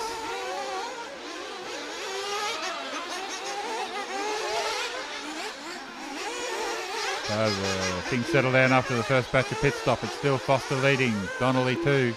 So things settle down after the first batch of pit stop. It's still Foster leading, Donnelly 2.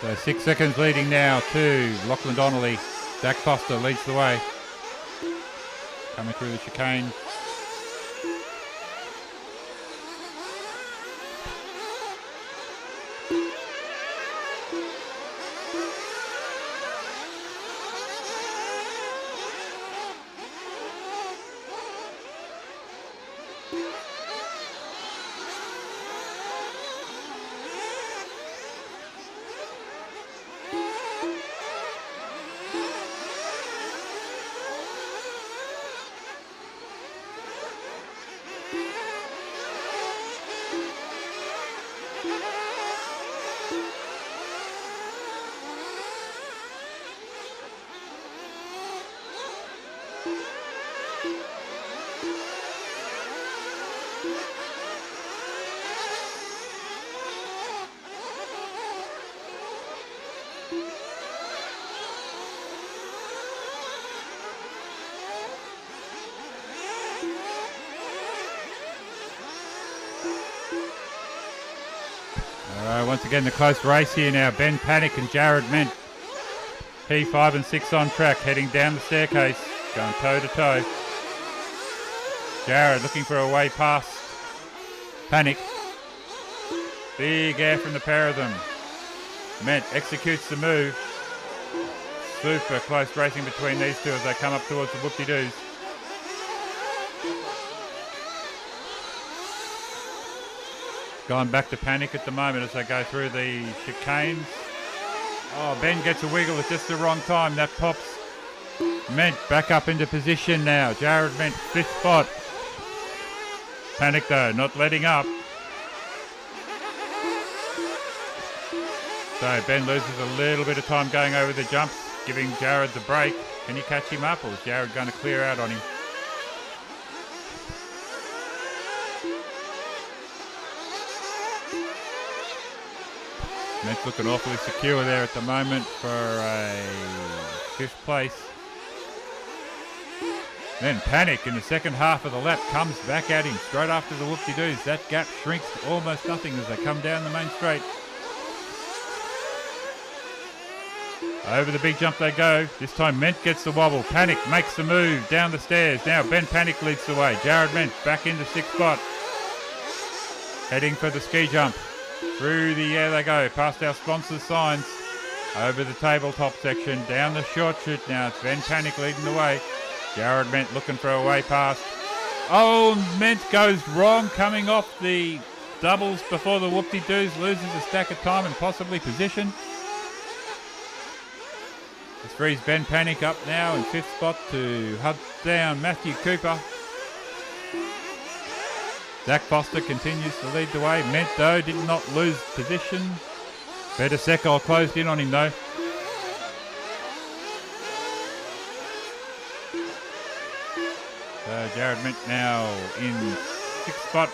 So 6 seconds leading now to Lachlan Donnelly. Zach Foster leads the way. Coming through the chicane. Once again, the close race here now. Ben Panic and Jared Ment. P5 and 6 on track, heading down the staircase, going toe to toe. Jared looking for a way past Panic. Big air from the pair of them. Ment executes the move. Super close racing between these two as they come up towards the whoop-de-doos. Going back to Panic at the moment as they go through the chicanes. Oh, Ben gets a wiggle at just the wrong time. That pops Ment back up into position now. Jared Ment, 5th spot. Panic though, not letting up. So Ben loses a little bit of time going over the jumps, giving Jared the break. Can you catch him up, or is Jared going to clear out on him? Ment's looking awfully secure there at the moment for a 5th place. Then Panic in the second half of the lap comes back at him straight after the whoop-de-doos. That gap shrinks to almost nothing as they come down the main straight. Over the big jump they go. This time Ment gets the wobble. Panic makes the move down the stairs. Now Ben Panic leads the way. Jared Ment back into 6th spot. Heading for the ski jump. Through the air they go, past our sponsors' signs. Over the tabletop section, down the short chute now. It's Ben Panic leading the way. Jared Ment looking for a way past. Oh, Ment goes wrong, coming off the doubles before the whoop-de-doos, loses a stack of time and possibly position. This frees Ben Panic up now in 5th spot to hunt down Matthew Cooper. Zach Foster continues to lead the way. Ment, though, did not lose position. Better Sekol closed in on him, though. So Jared Ment now in 6th spot.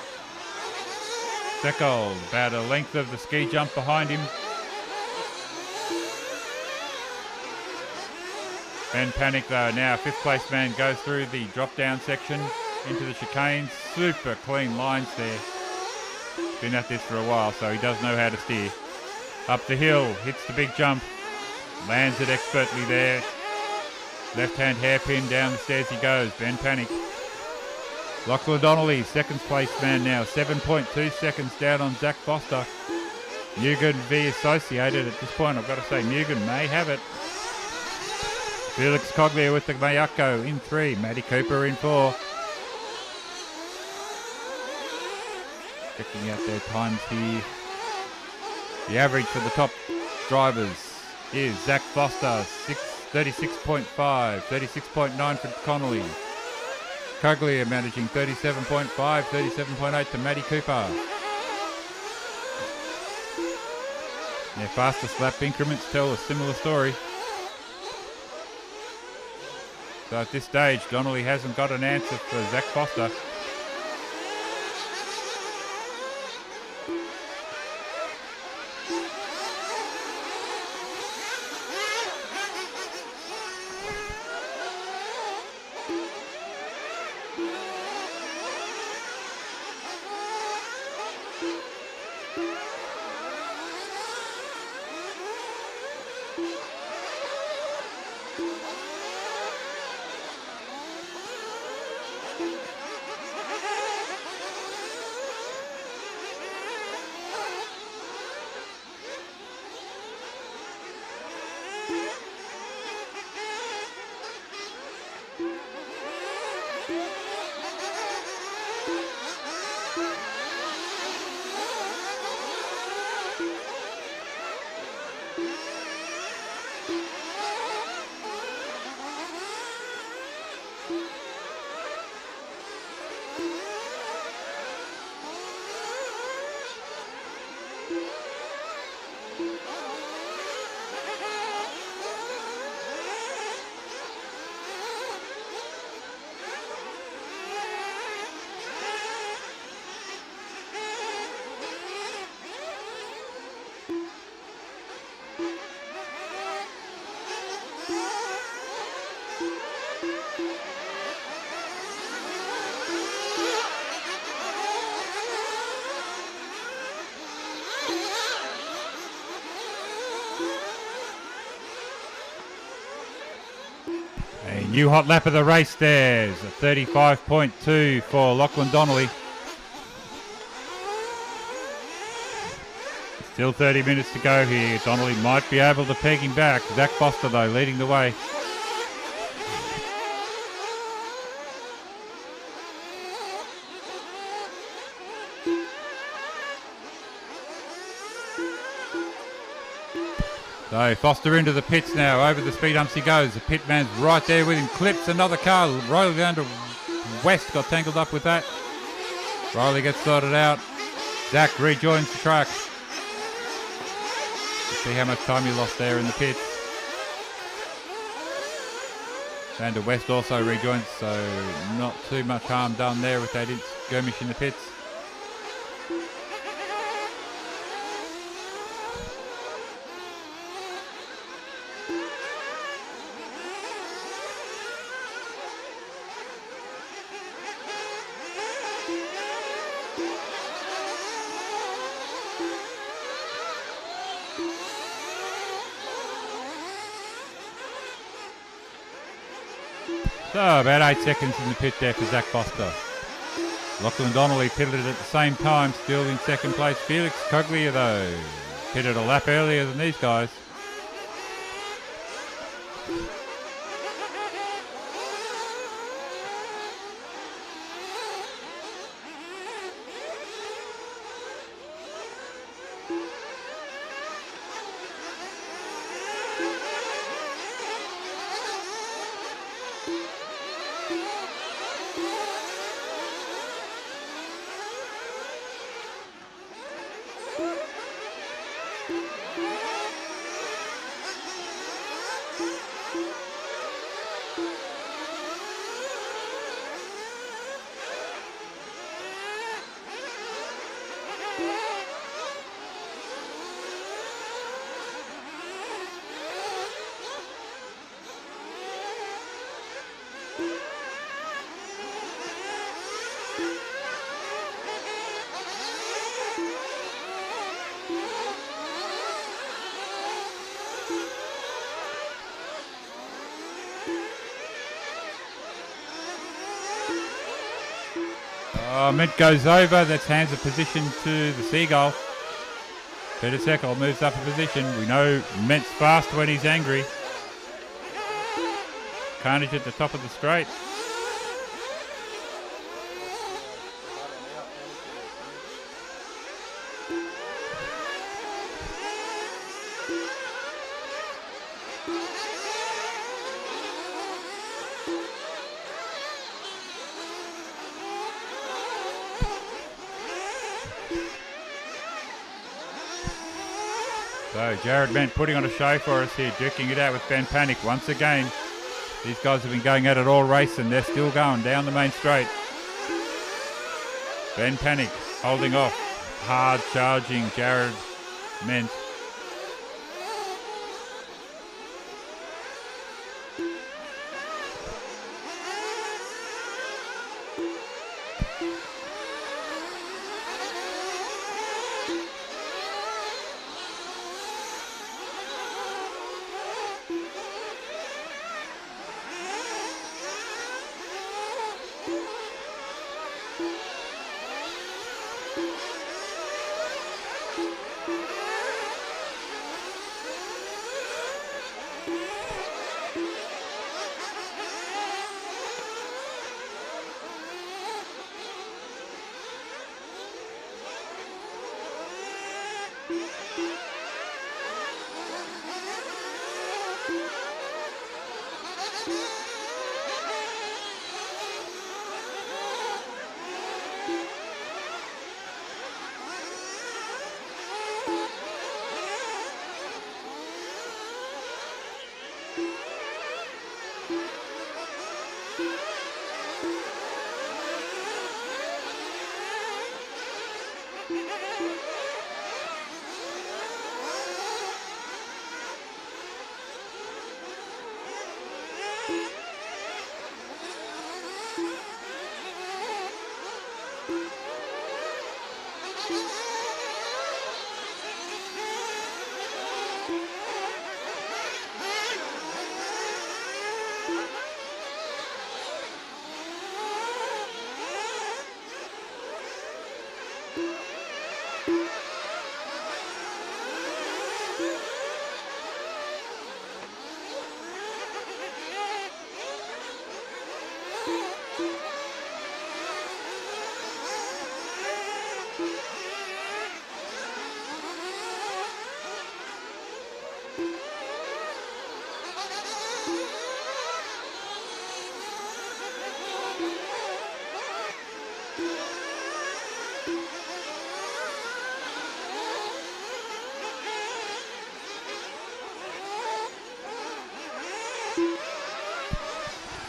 Sekol about a length of the ski jump behind him. Ben Panic, though, now 5th place man, goes through the drop-down section into the chicanes. Super clean lines there. Been at this for a while, so he does know how to steer. Up the hill, hits the big jump, lands it expertly there. Left-hand hairpin, down the stairs he goes. Ben Panic. Lachlan Donnelly, 2nd place man now, 7.2 seconds down on Zach Foster. Mugen v Associated at this point. I've got to say, Mugen may have it. Felix Coglia with the Mayako in 3. Matty Cooper in 4. Checking out their times here. The average for the top drivers is Zach Foster, 36.5, 36.9 for Connolly. Coglia managing 37.5, 37.8 to Matty Cooper. Their fastest lap increments tell a similar story. So at this stage, Donnelly hasn't got an answer for Zach Foster. A new hot lap of the race there's a 35.2 for Lachlan Donnelly. Still 30 minutes to go here. Donnelly might be able to peg him back. Zach Foster though leading the way. So Foster into the pits now. Over the speed humps he goes. The pit man's right there with him. Clips another car. Riley down to West. Got tangled up with that. Riley gets sorted out. Zach rejoins the track. See how much time he lost there in the pits. Vander West also rejoins, so not too much harm done there with that skirmish in the pits. So about 8 seconds in the pit there for Zach Foster. Lachlan Donnelly pitted at the same time, still in second place. Felix Coglia though, pitted a lap earlier than these guys. Mint goes over, that's hands of position to the Seagull. Peter Seckle moves up a position. We know Ment's fast when he's angry. Carnage at the top of the straight. So Jared Ment putting on a show for us here, duking it out with Ben Panic once again. These guys have been going at it all race and they're still going down the main straight. Ben Panic holding off, hard charging Jared Ment.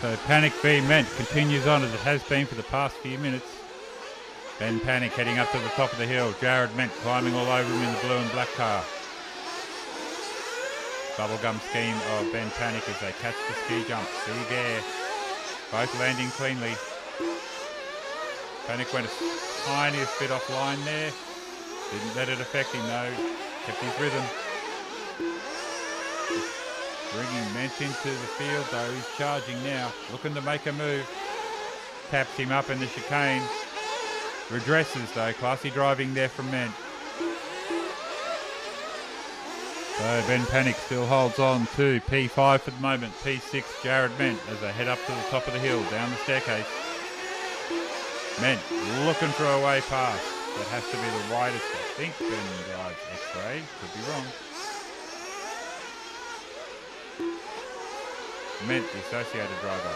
So Panic v Ment continues on as it has been for the past few minutes. Ben Panic heading up to the top of the hill. Jared Ment climbing all over him in the blue and black car. Bubblegum scheme of Ben Panic as they catch the ski jump. Big air. Both landing cleanly. Panic went a tiniest bit offline there. Didn't let it affect him though. Kept his rhythm. Bringing Ment into the field though. He's charging now. Looking to make a move. Taps him up in the chicane. Redresses though. Classy driving there from Ment. So Ben Panic still holds on to P5 for the moment. P6 Jared Ment as they head up to the top of the hill, down the staircase. Ment looking for a way past. That has to be the widest, I think. Ben drives X-ray. Could be wrong. Ment, the associated driver.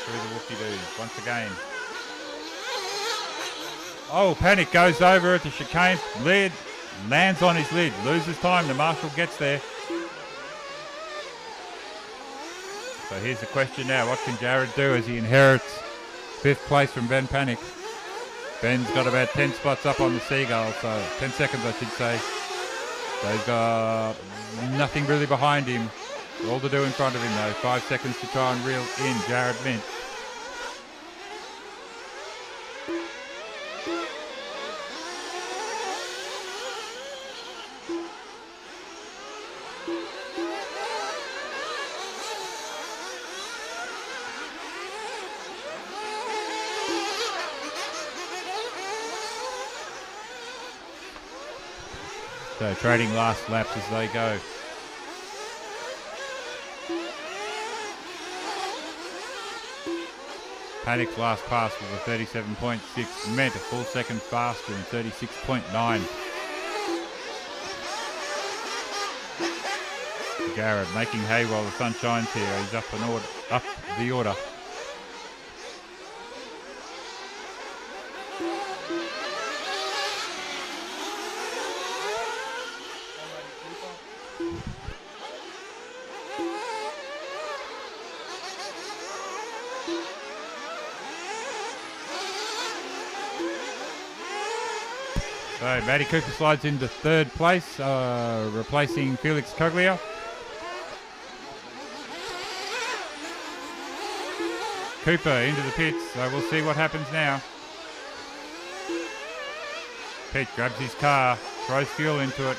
Through the whoopie-doos once again. Oh, Panic goes over at the chicane. Lid lands on his lid. Loses time. The marshal gets there. So here's the question now. What can Jared do as he inherits 5th place from Ben Panic? Ben's got about 10 spots up on the Seagull. So 10 seconds, I should say. So he's got nothing really behind him. All to do in front of him, though. 5 seconds to try and reel in Jared Ment. So trading last laps as they go. Panic's last pass was a 37.6. Ment a full second faster in 36.9. Garrett making hay while the sun shines here. He's up the order. So Matty Cooper slides into 3rd place, replacing Felix Coglia. Cooper into the pits, so we'll see what happens now. Pete grabs his car, throws fuel into it.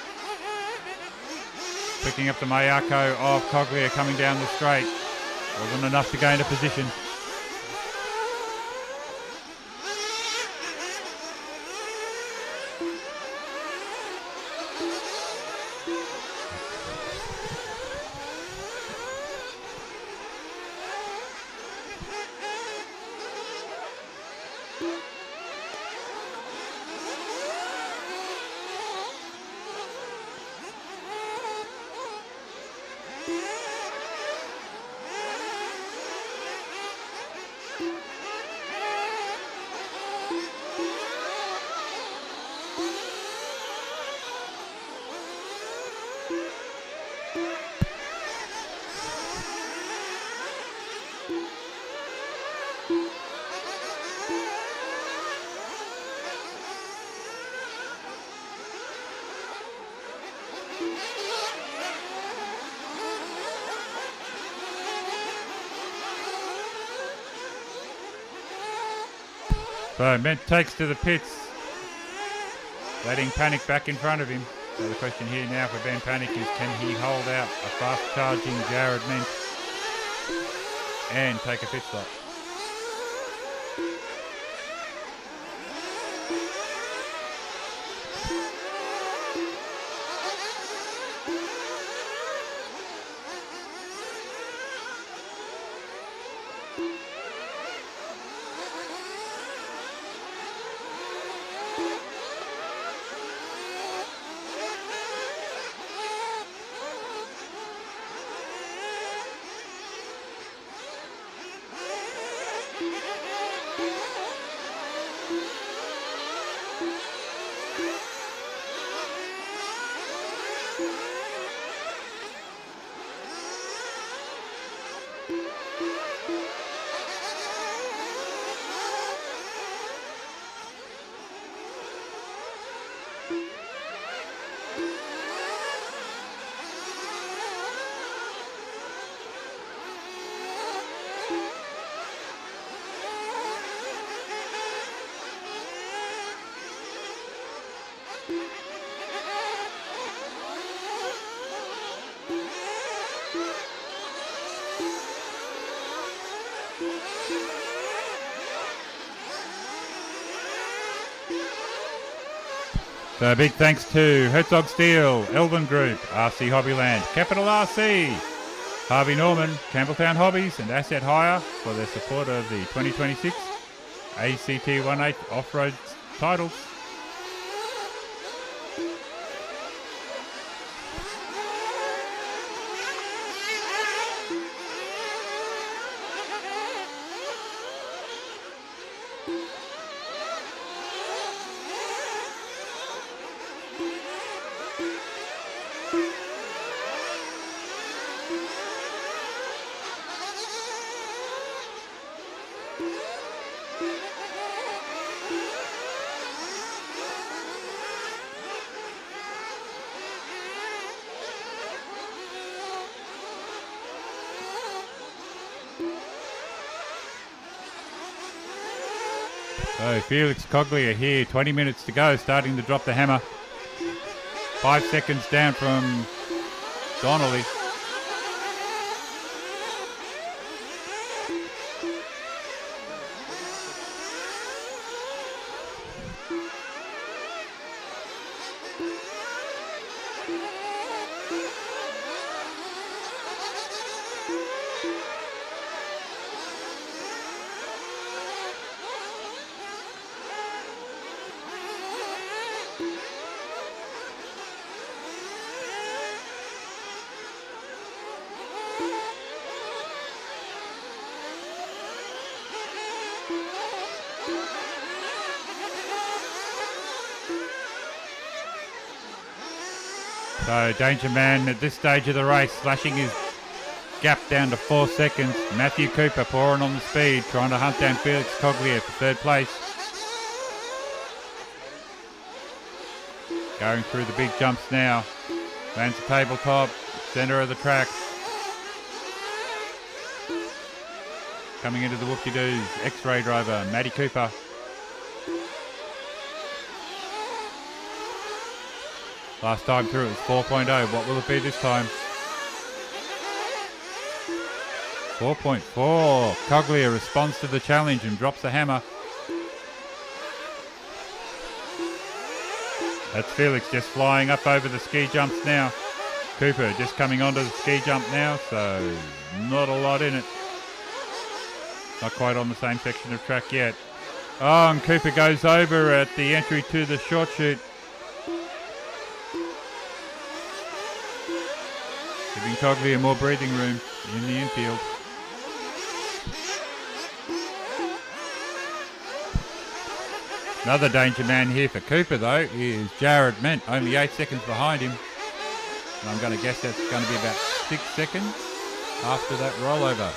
Picking up the Mayako of Coglia coming down the straight. Wasn't enough to gain a position. So Ment takes to the pits, letting Panic back in front of him. So the question here now for Ben Panic is, can he hold out a fast charging Jared Ment and take a pit stop? So big thanks to Herzog Steel, Elvin Group, RC Hobbyland, Capital RC, Harvey Norman, Campbelltown Hobbies and Asset Hire for their support of the 2026 ACT 18 Off-Road titles. So Felix Coglia here, 20 minutes to go, starting to drop the hammer. 5 seconds down from Donnelly. So Danger Man at this stage of the race slashing his gap down to 4 seconds. Matthew Cooper pouring on the speed, trying to hunt down Felix Coglia for third place. Going through the big jumps now. Lands the tabletop, centre of the track. Coming into the whoop-de-doos, X-Ray driver, Matty Cooper. Last time through it was 4.0. What will it be this time? 4.4. Coglia responds to the challenge and drops the hammer. That's Felix just flying up over the ski jumps now. Cooper just coming onto the ski jump now, so not a lot in it. Not quite on the same section of track yet. Oh, and Cooper goes over at the entry to the short chute. Giving Coglia more breathing room in the infield. Another danger man here for Cooper though is Jared Ment, only 8 seconds behind him. And I'm going to guess that's going to be about 6 seconds after that rollover.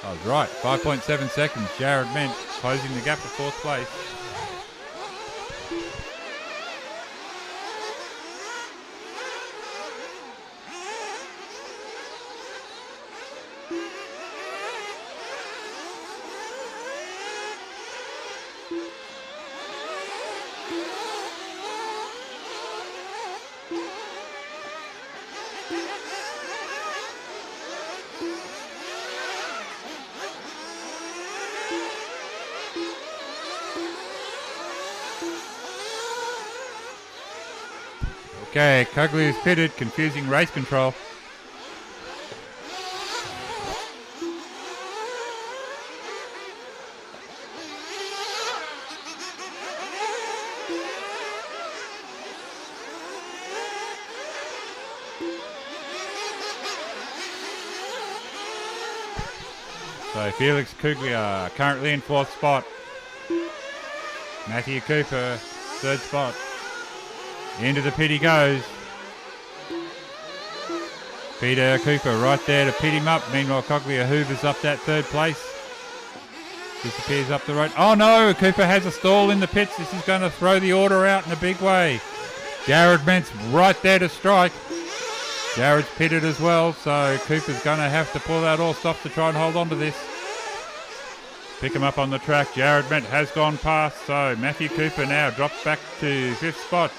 I was right, 5.7 seconds. Jared Ment closing the gap to 4th place. Okay, Coglia is pitted, confusing race control. So Felix Coglia currently in 4th spot. Matthew Cooper, 3rd spot. Into the pit he goes. Peter Cooper right there to pit him up. Meanwhile, Coglia hoovers up that 3rd place. Disappears up the road. Oh no, Cooper has a stall in the pits. This is going to throw the order out in a big way. Jared Ment's right there to strike. Jared's pitted as well, so Cooper's going to have to pull out all stops to try and hold on to this. Pick him up on the track. Jared Ment has gone past, so Matthew Cooper now drops back to 5th spot.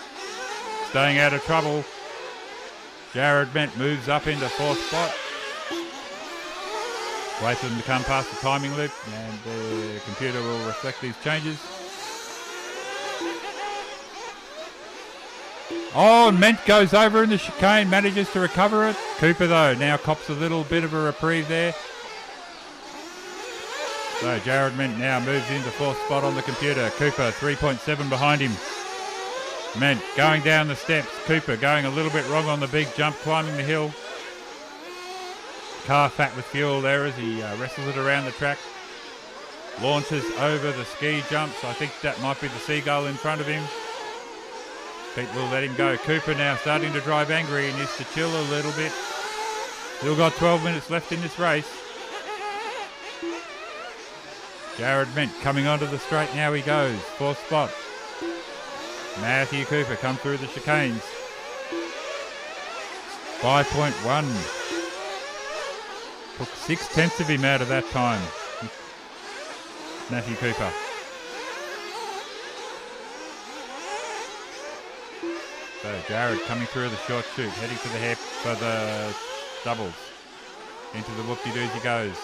Staying out of trouble. Jared Ment moves up into 4th spot. Wait for them to come past the timing loop and the computer will reflect these changes. Oh, Ment goes over in the chicane, manages to recover it. Cooper, though, now cops a little bit of a reprieve there. So Jared Ment now moves into fourth spot on the computer. Cooper 3.7 behind him. Ment going down the steps. Cooper going a little bit wrong on the big jump, climbing the hill. Car fat with fuel there as he wrestles it around the track. Launches over the ski jumps. I think that might be the Seagull in front of him. Pete will let him go. Cooper now starting to drive angry. He needs to chill a little bit. Still got 12 minutes left in this race. Jared Ment coming onto the straight. Now he goes. Fourth spot. Matthew Cooper come through the chicanes. 5.1. Took 6/10 of him out of that time. Matthew Cooper. So Jared coming through the short chute, heading to the hip for the doubles. Into the whoop-de-doos he goes.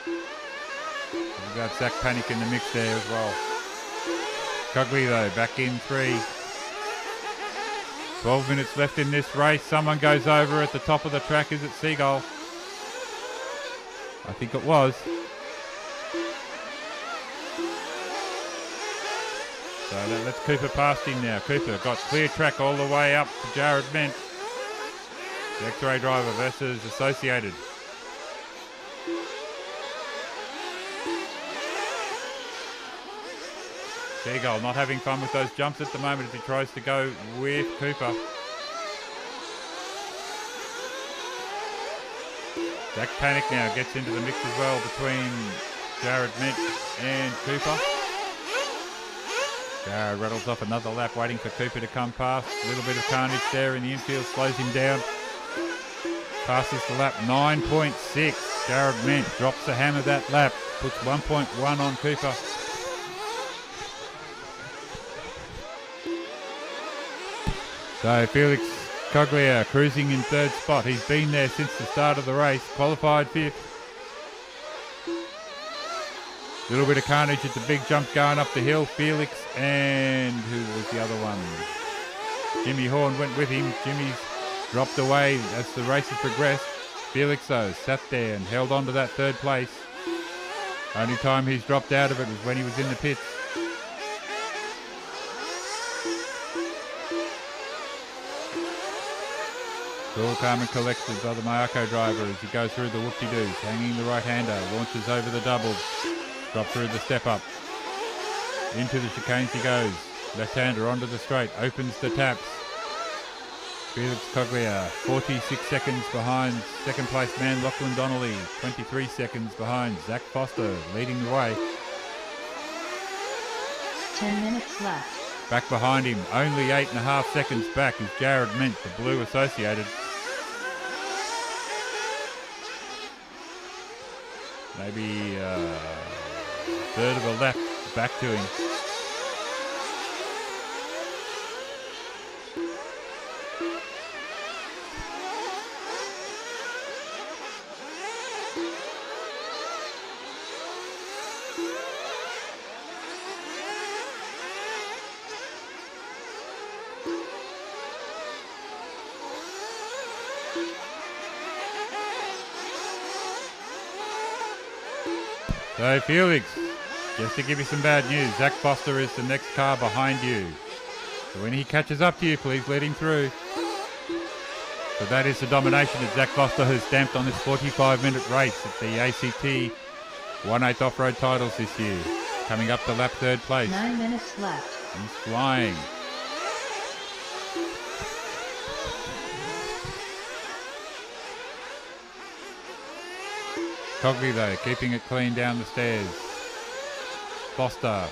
We've got Zach Panic in the mix there as well. Cogley though, back in 3. 12 minutes left in this race. Someone goes over at the top of the track. Is it Seagull? I think it was. So that lets Cooper past him now. Cooper got clear track all the way up to Jared Ment. The X-Ray driver versus Associated. Seagull not having fun with those jumps at the moment as he tries to go with Cooper. Jack Panic now gets into the mix as well between Jared Ment and Cooper. Jared rattles off another lap waiting for Cooper to come past. A little bit of carnage there in the infield slows him down. Passes the lap 9.6. Jared Ment drops the hammer that lap. Puts 1.1 on Cooper. So Felix Coglia cruising in third spot. He's been there since the start of the race. Qualified fifth. Little bit of carnage at the big jump going up the hill. Felix and who was the other one? Jimmy Horn went with him. Jimmy's dropped away as the race has progressed. Felix though sat there and held on to that third place. Only time he's dropped out of it was when he was in the pits. All calm and collected by the Mayako driver as he goes through the whoop-de-doos, hanging the right-hander, launches over the doubles, drop through the step-up. Into the chicanes he goes, left-hander onto the straight, opens the taps. Felix Coglia, 46 seconds behind second place man Lachlan Donnelly, 23 seconds behind Zach Foster, leading the way. 10 minutes left. Back behind him, only 8.5 seconds back is Jared Ment, the blue Associated. Maybe a third of a lap back to him. So Felix, just to give you some bad news, Zach Foster is the next car behind you. So when he catches up to you, please let him through. So that is the domination that Zach Foster has stamped on this 45-minute race at the ACT 1/8 off-road titles this year. Coming up to lap third place. 9 minutes left. He's flying. Cogley though, keeping it clean down the stairs. Foster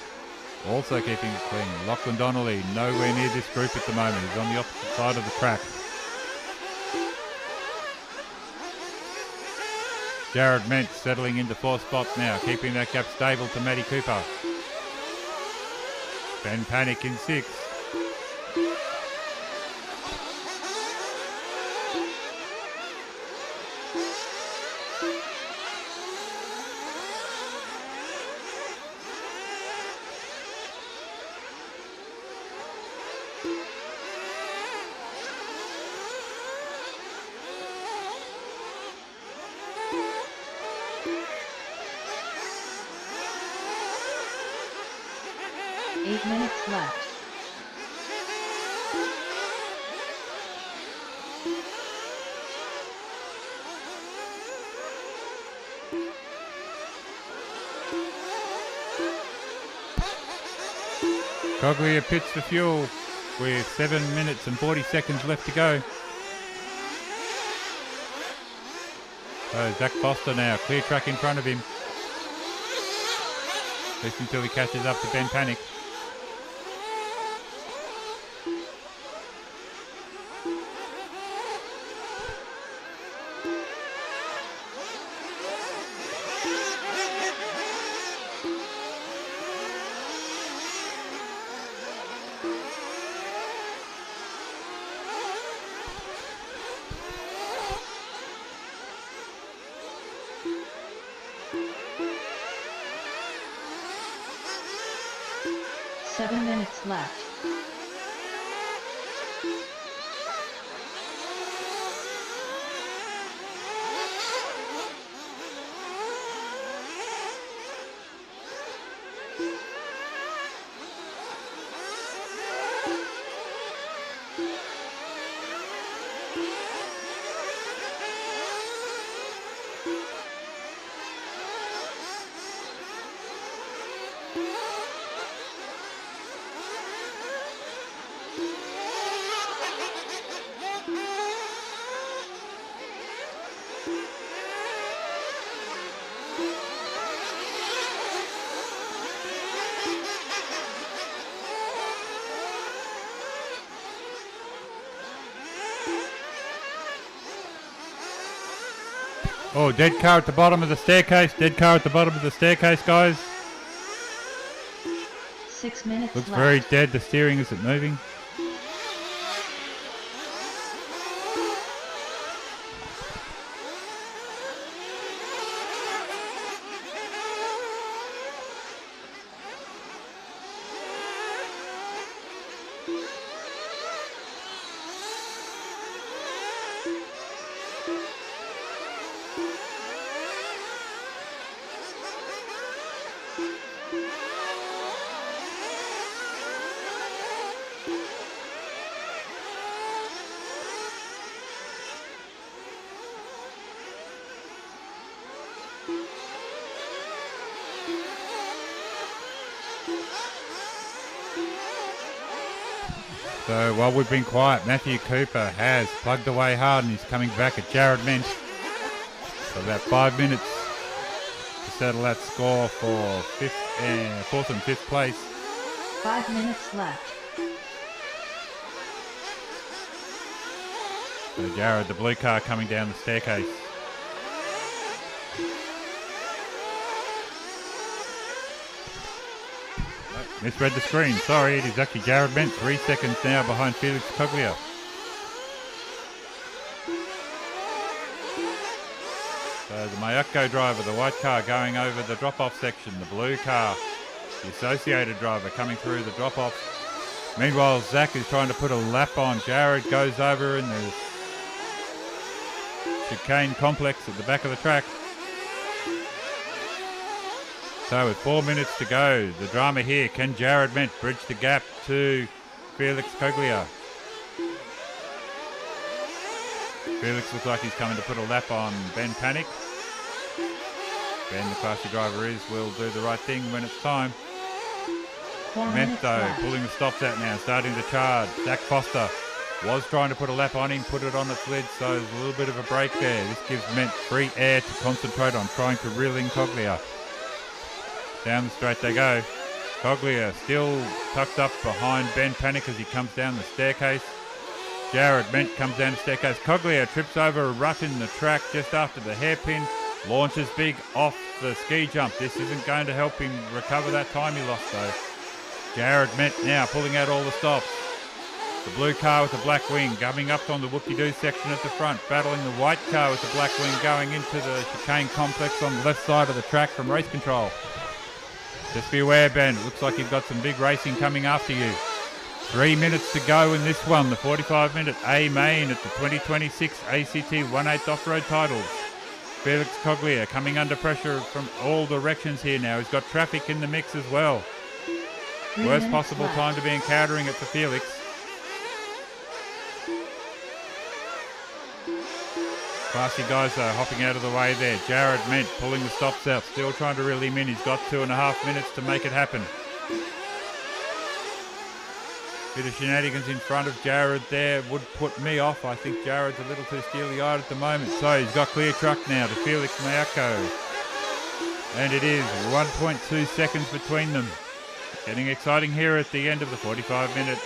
also keeping it clean. Lachlan Donnelly nowhere near this group at the moment. He's on the opposite side of the track. Jared Ment settling into fourth spot now, keeping that gap stable to Matty Cooper. Ben Panic in sixth. 8 minutes left. Coglia pits for fuel with 7 minutes and 40 seconds left to go. So Zach Foster now, clear track in front of him. Just until he catches up to Ben Panic. Seven minutes left. Oh, dead car at the bottom of the staircase. Dead car at the bottom of the staircase, guys. 6 minutes Looks left. very dead. The steering isn't moving. So while we've been quiet, Matthew Cooper has plugged away hard and he's coming back at Jared Ment. So about 5 minutes to settle that score for fourth and fifth place. 5 minutes left. So Jared, the blue car, coming down the staircase. Misread the screen. Sorry, it is actually Jared Ment. 3 seconds now behind Felix Coglia. So the Mayako driver, the white car, going over the drop-off section. The blue car, the Associated driver, coming through the drop-off. Meanwhile, Zach is trying to put a lap on. Jared goes over in the chicane complex at the back of the track. So with 4 minutes to go, the drama here, can Jared Ment bridge the gap to Felix Coglia? Felix looks like he's coming to put a lap on Ben Panic. Ben, the classy driver is, will do the right thing when it's time. 4 Ment minutes though, left. pulling the stops out now, starting to charge. Zach Foster was trying to put a lap on him, put it on its lid, so there's a little bit of a break there. This gives Ment free air to concentrate on trying to reel in Coglia. Down the straight they go. Coglia still tucked up behind Ben Panic as he comes down the staircase. Jared Ment comes down the staircase. Coglia trips over a rut in the track just after the hairpin. Launches big off the ski jump. This isn't going to help him recover that time he lost though. Jared Ment now pulling out all the stops. The blue car with the black wing coming up on the whoop-de-doo section at the front, battling the white car with the black wing going into the chicane complex on the left side of the track from race control. Just be aware, Ben. It looks like you've got some big racing coming after you. 3 minutes to go in this one, the 45-minute A main at the 2026 ACT 1/8 off-road titles. Felix Coglia coming under pressure from all directions here now. He's got traffic in the mix as well. 3 Worst minutes possible left. time to be encountering it for Felix. Classy guys though, hopping out of the way there. Jared Ment pulling the stops out, still trying to reel him in. He's got 2.5 minutes to make it happen. Bit of shenanigans in front of Jared there would put me off. I think Jared's a little too steely-eyed at the moment. So he's got clear truck now to Felix Mayako. And it is 1.2 seconds between them. Getting exciting here at the end of the 45-minute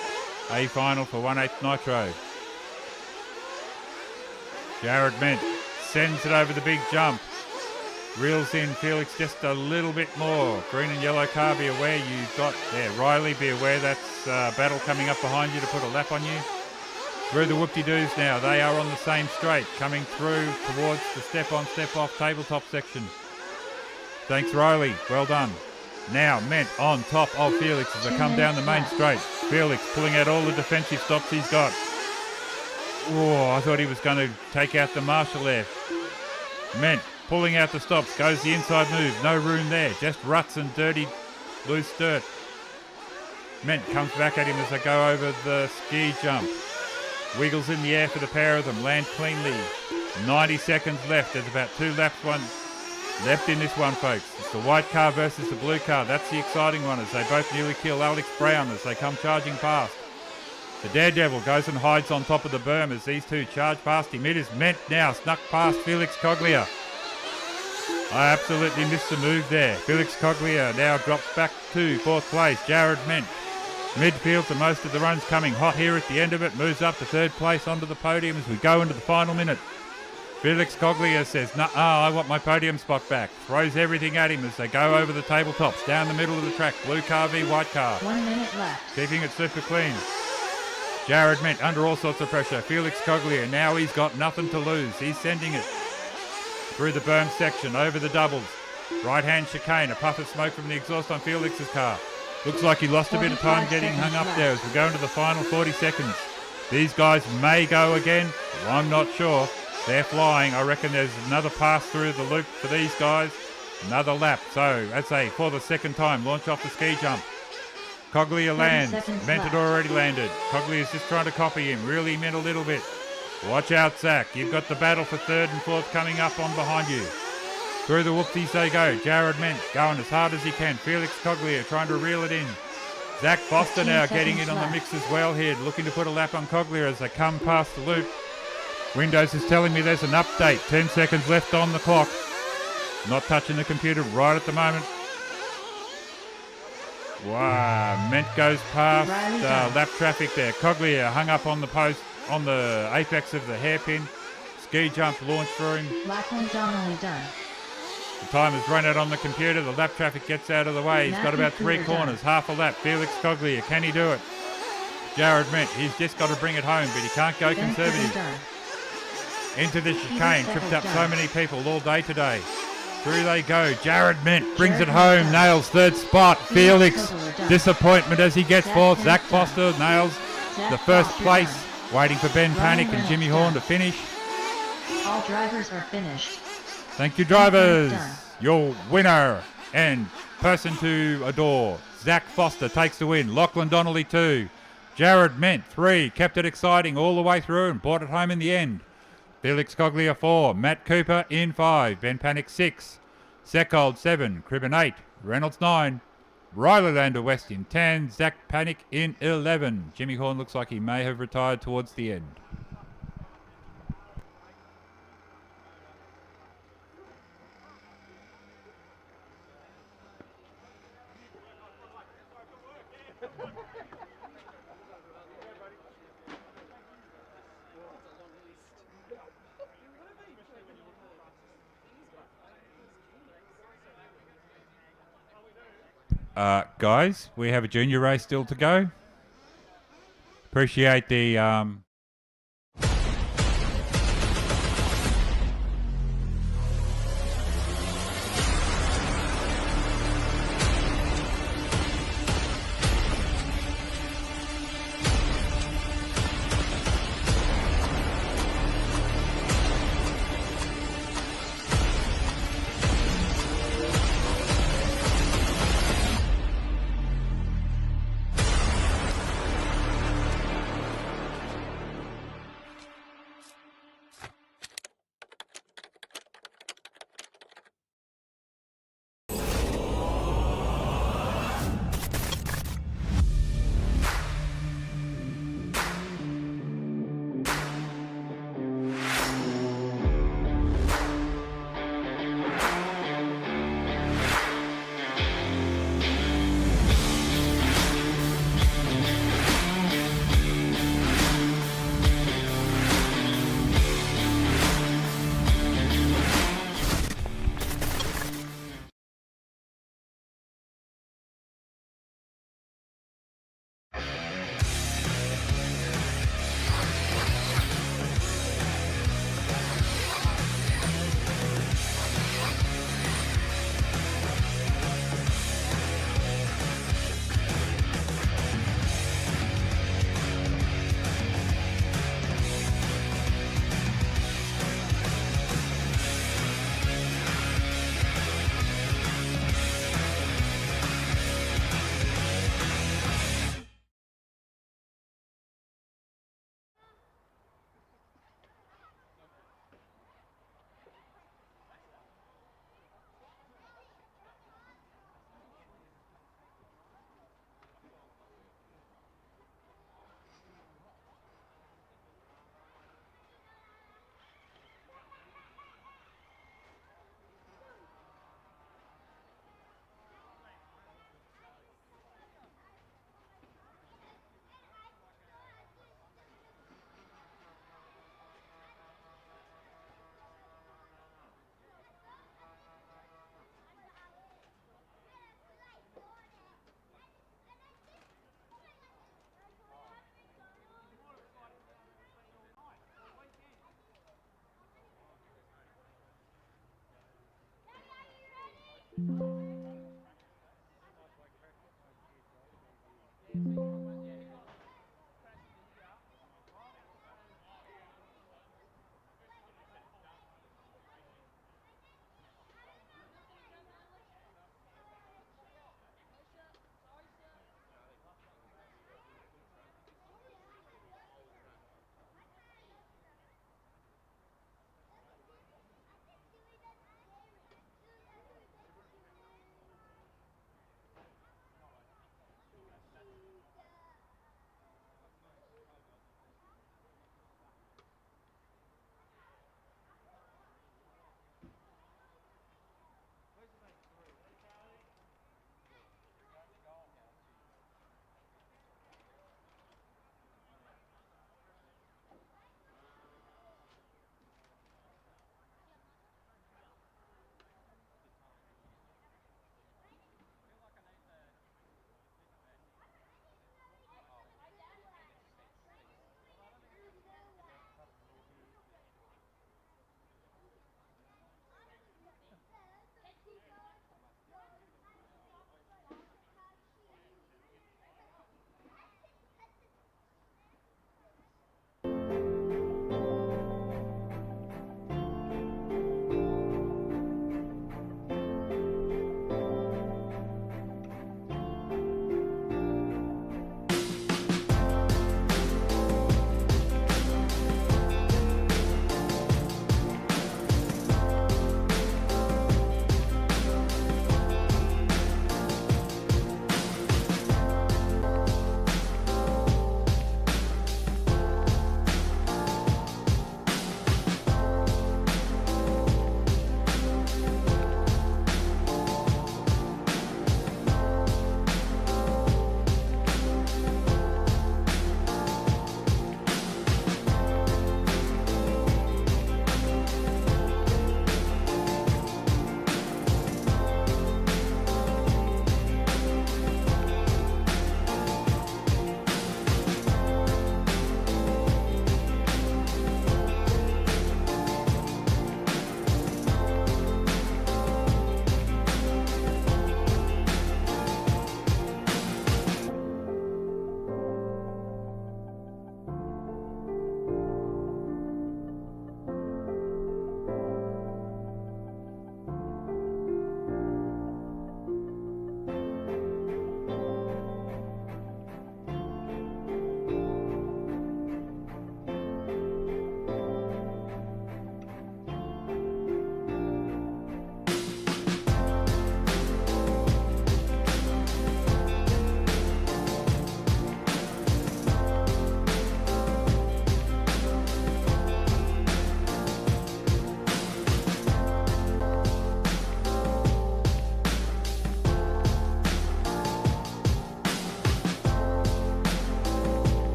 A final for 1/8 Nitro. Jared Ment sends it over the big jump. Reels in Felix just a little bit more. Green and yellow car, be aware you've got there. Riley, be aware that's battle coming up behind you to put a lap on you. Through the whoop-de-doos now. They are on the same straight, coming through towards the step-on, step-off tabletop section. Thanks, Riley. Well done. Now Ment on top of Felix as they come down the main straight. Felix pulling out all the defensive stops he's got. Oh, I thought he was going to take out the marshal there. Ment pulling out the stops, goes the inside move, no room there, just ruts and dirty loose dirt. Ment comes back at him as they go over the ski jump. Wiggles in the air for the pair of them, land cleanly. 90 seconds left, there's about 2 laps left in this one, folks. It's the white car versus the blue car. That's the exciting one as they both nearly kill Alex Brown as they come charging past. The Daredevil goes and hides on top of the berm as these two charge past him. It is Ment now, snuck past Felix Coglia. I absolutely missed the move there. Felix Coglia now drops back to 4th place. Jared Ment, midfield for most of the runs, coming hot here at the end of it. Moves up to 3rd place onto the podium as we go into the final minute. Felix Coglia says, "Nah, I want my podium spot back." Throws everything at him as they go over the tabletops, down the middle of the track. Blue car v white car. 1 minute left. Keeping it super clean. Jared Ment under all sorts of pressure. Felix Coglia, now he's got nothing to lose. He's sending it through the berm section, over the doubles. Right-hand chicane, a puff of smoke from the exhaust on Felix's car. Looks like he lost a bit of time 45 getting hung up seconds there as we go into the final 40 seconds. These guys may go again. I'm not sure. They're flying. I reckon there's another pass through the loop for these guys. Another lap. So, I'd say for the second time, launch off the ski jump. Coglia lands. seconds Ment had left. already landed. Coglia's just trying to copy him. Reel him in a little bit. Watch out, Zach. You've got the battle for 3rd and 4th coming up on behind you. Through the whoopsies they go. Jared Ment going as hard as he can. Felix Coglia trying to reel it in. Zach Foster 15 now getting in seconds on the left. mix as well here, looking to put a lap on Coglia as they come past the loop. Windows is telling me there's an update. 10 seconds left on the clock. Not touching the computer right at the moment. Wow, Ment goes past Riley done. lap traffic there. Coglia hung up on the post, on the apex of the hairpin. Ski jump launched for him. Lachlan Donnelly done. The time has run out on the computer. The lap traffic gets out of the way. He's got Matthew about 3 Cooper corners, done. half a lap. Felix Coglia, can he do it? Jared Ment, he's just got to bring it home, but he can't go Ben conservative. Cooper done. Into the chicane, tripped up so done. many people all day today. Through they go. Jared Ment brings Jared it home, Ment. nails 3rd spot. Felix, Felix done. disappointment as he gets Zach 4th. Kent Zach done. Foster nails Zach the 1st Foster place, done. waiting for Ben Ryan Panic and Reynolds Jimmy done. Horn to finish. All drivers are finished. Thank you, drivers. Done. Your winner and person to adore. Zach Foster takes the win. Lachlan Donnelly 2. Jared Ment 3. Kept it exciting all the way through and brought it home in the end. Felix Coglia 4. Matt Cooper in 5. Ben Panic 6. Seckold 7. Cribben 8. Reynolds 9. Riley Lander West in 10. Zach Panic in 11. Jimmy Horn looks like he may have retired towards the end. Guys, we have a junior race still to go. Appreciate the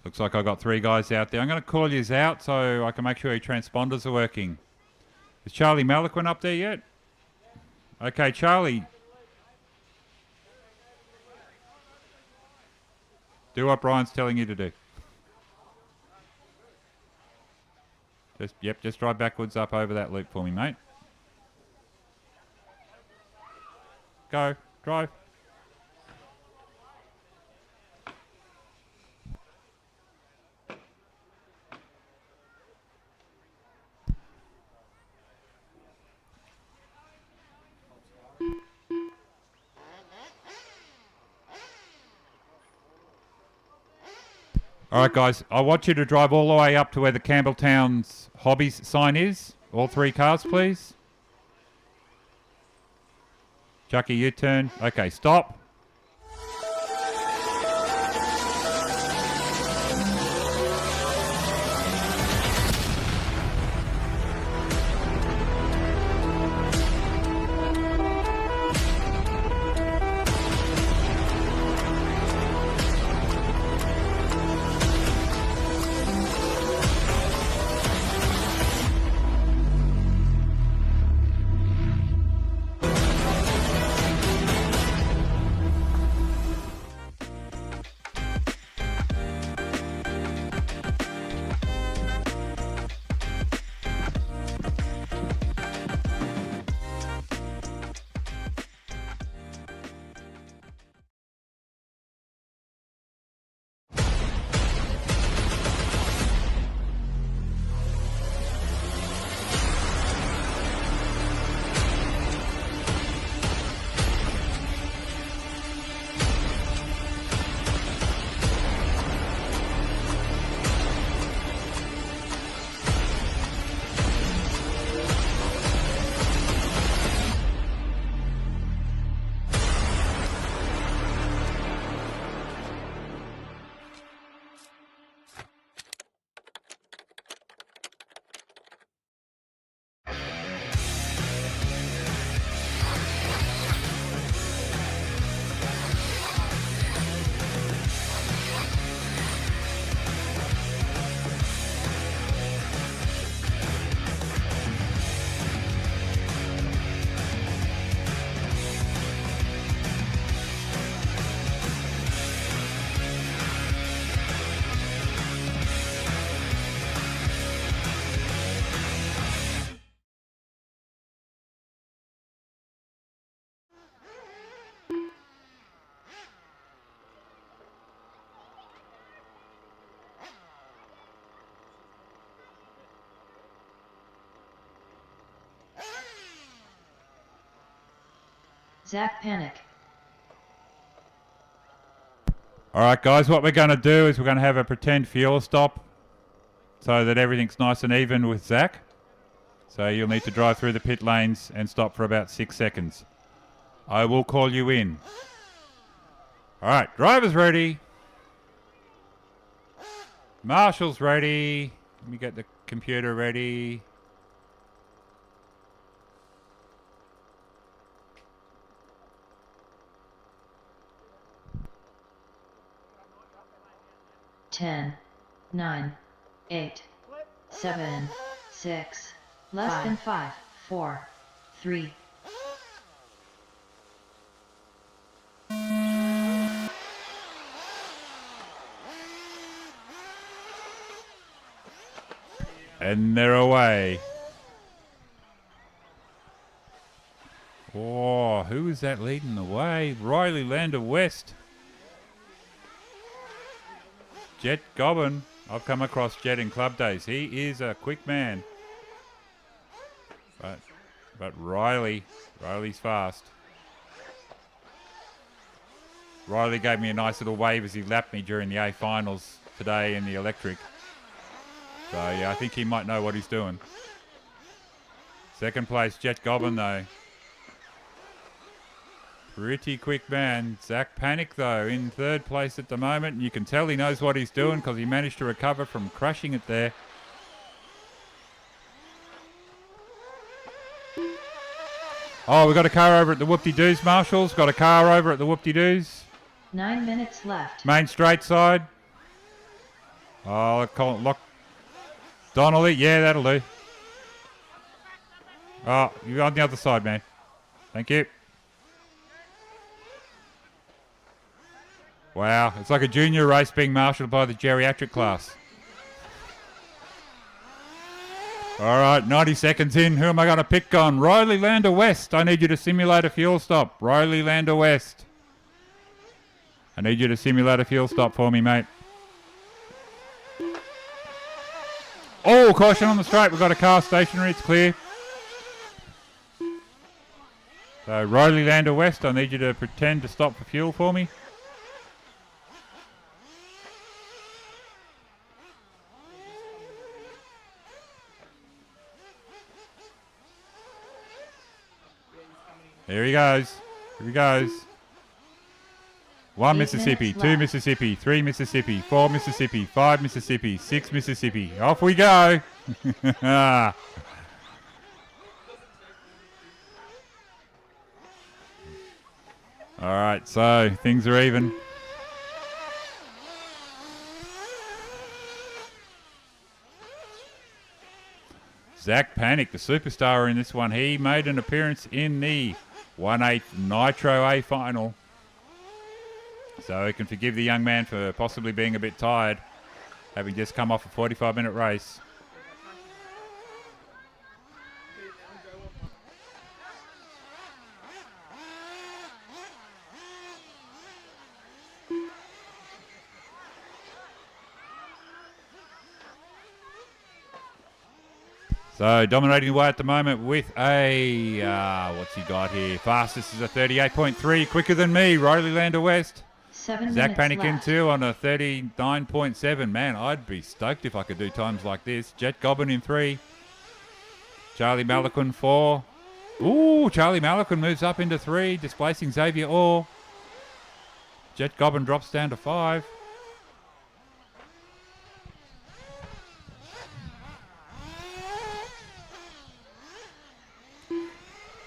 Looks like I got 3 guys out there. I'm going to call yous out so I can make sure your transponders are working. Is Charlie Maliquin up there yet? Okay, Charlie. Do what Brian's telling you to do. Just drive backwards up over that loop for me, mate. Go, drive. All right, guys, I want you to drive all the way up to where the Campbelltown's Hobbies sign is. All 3 cars, please. Chucky, you turn. Okay, stop. Zach Panic. All right, guys, what we're going to do is we're going to have a pretend fuel stop so that everything's nice and even with Zach. So you'll need to drive through the pit lanes and stop for about 6 seconds. I will call you in. All right, drivers ready. Marshal's ready. Let me get the computer ready. Ten, 9, 8, 7, 6, less than 5, 4, 3. And they're away. Oh, who is that leading the way? Riley Lander West. Jet Gobbin. I've come across Jet in club days. He is a quick man. But Riley's fast. Riley gave me a nice little wave as he lapped me during the A finals today in the electric. So yeah, I think he might know what he's doing. Second place, Jet Gobbin though. Pretty quick man. Zach Panic though in third place at the moment. And you can tell he knows what he's doing because he managed to recover from crushing it there. Oh, we've got a car over at the Whoop-de-Doos, Marshals. Got a car over at the Whoop-de-Doos. 9 minutes left. Main straight side. Oh, lock. Donnelly, yeah, that'll do. Oh, you're on the other side, man. Thank you. Wow, it's like a junior race being marshalled by the geriatric class. All right, 90 seconds in. Who am I going to pick on? Riley Lander West. I need you to simulate a fuel stop. Riley Lander West. I need you to simulate a fuel stop for me, mate. Oh, caution on the straight. We've got a car stationary. It's clear. So, Riley Lander West, I need you to pretend to stop for fuel for me. Here he goes. Here he goes. 1 8 Mississippi, minutes 2 left. Mississippi, 3 Mississippi, 4 Mississippi, 5 Mississippi, 6 Mississippi. Off we go. All right, so things are even. Zach Panic, the superstar in this one. He made an appearance in the 1/8 Nitro A final. So we can forgive the young man for possibly being a bit tired, having just come off a 45-minute race. So dominating the way at the moment with a, what's he got here? Fastest is a 38.3, quicker than me, Riley Lander West. 7 Zach minutes Panic in left. 2 on a 39.7. Man, I'd be stoked if I could do times like this. Jet Gobbin in 3. Charlie Malaquin 4. Ooh, Charlie Malaquin moves up into 3, displacing Xavier Orr. Jet Gobbin drops down to 5.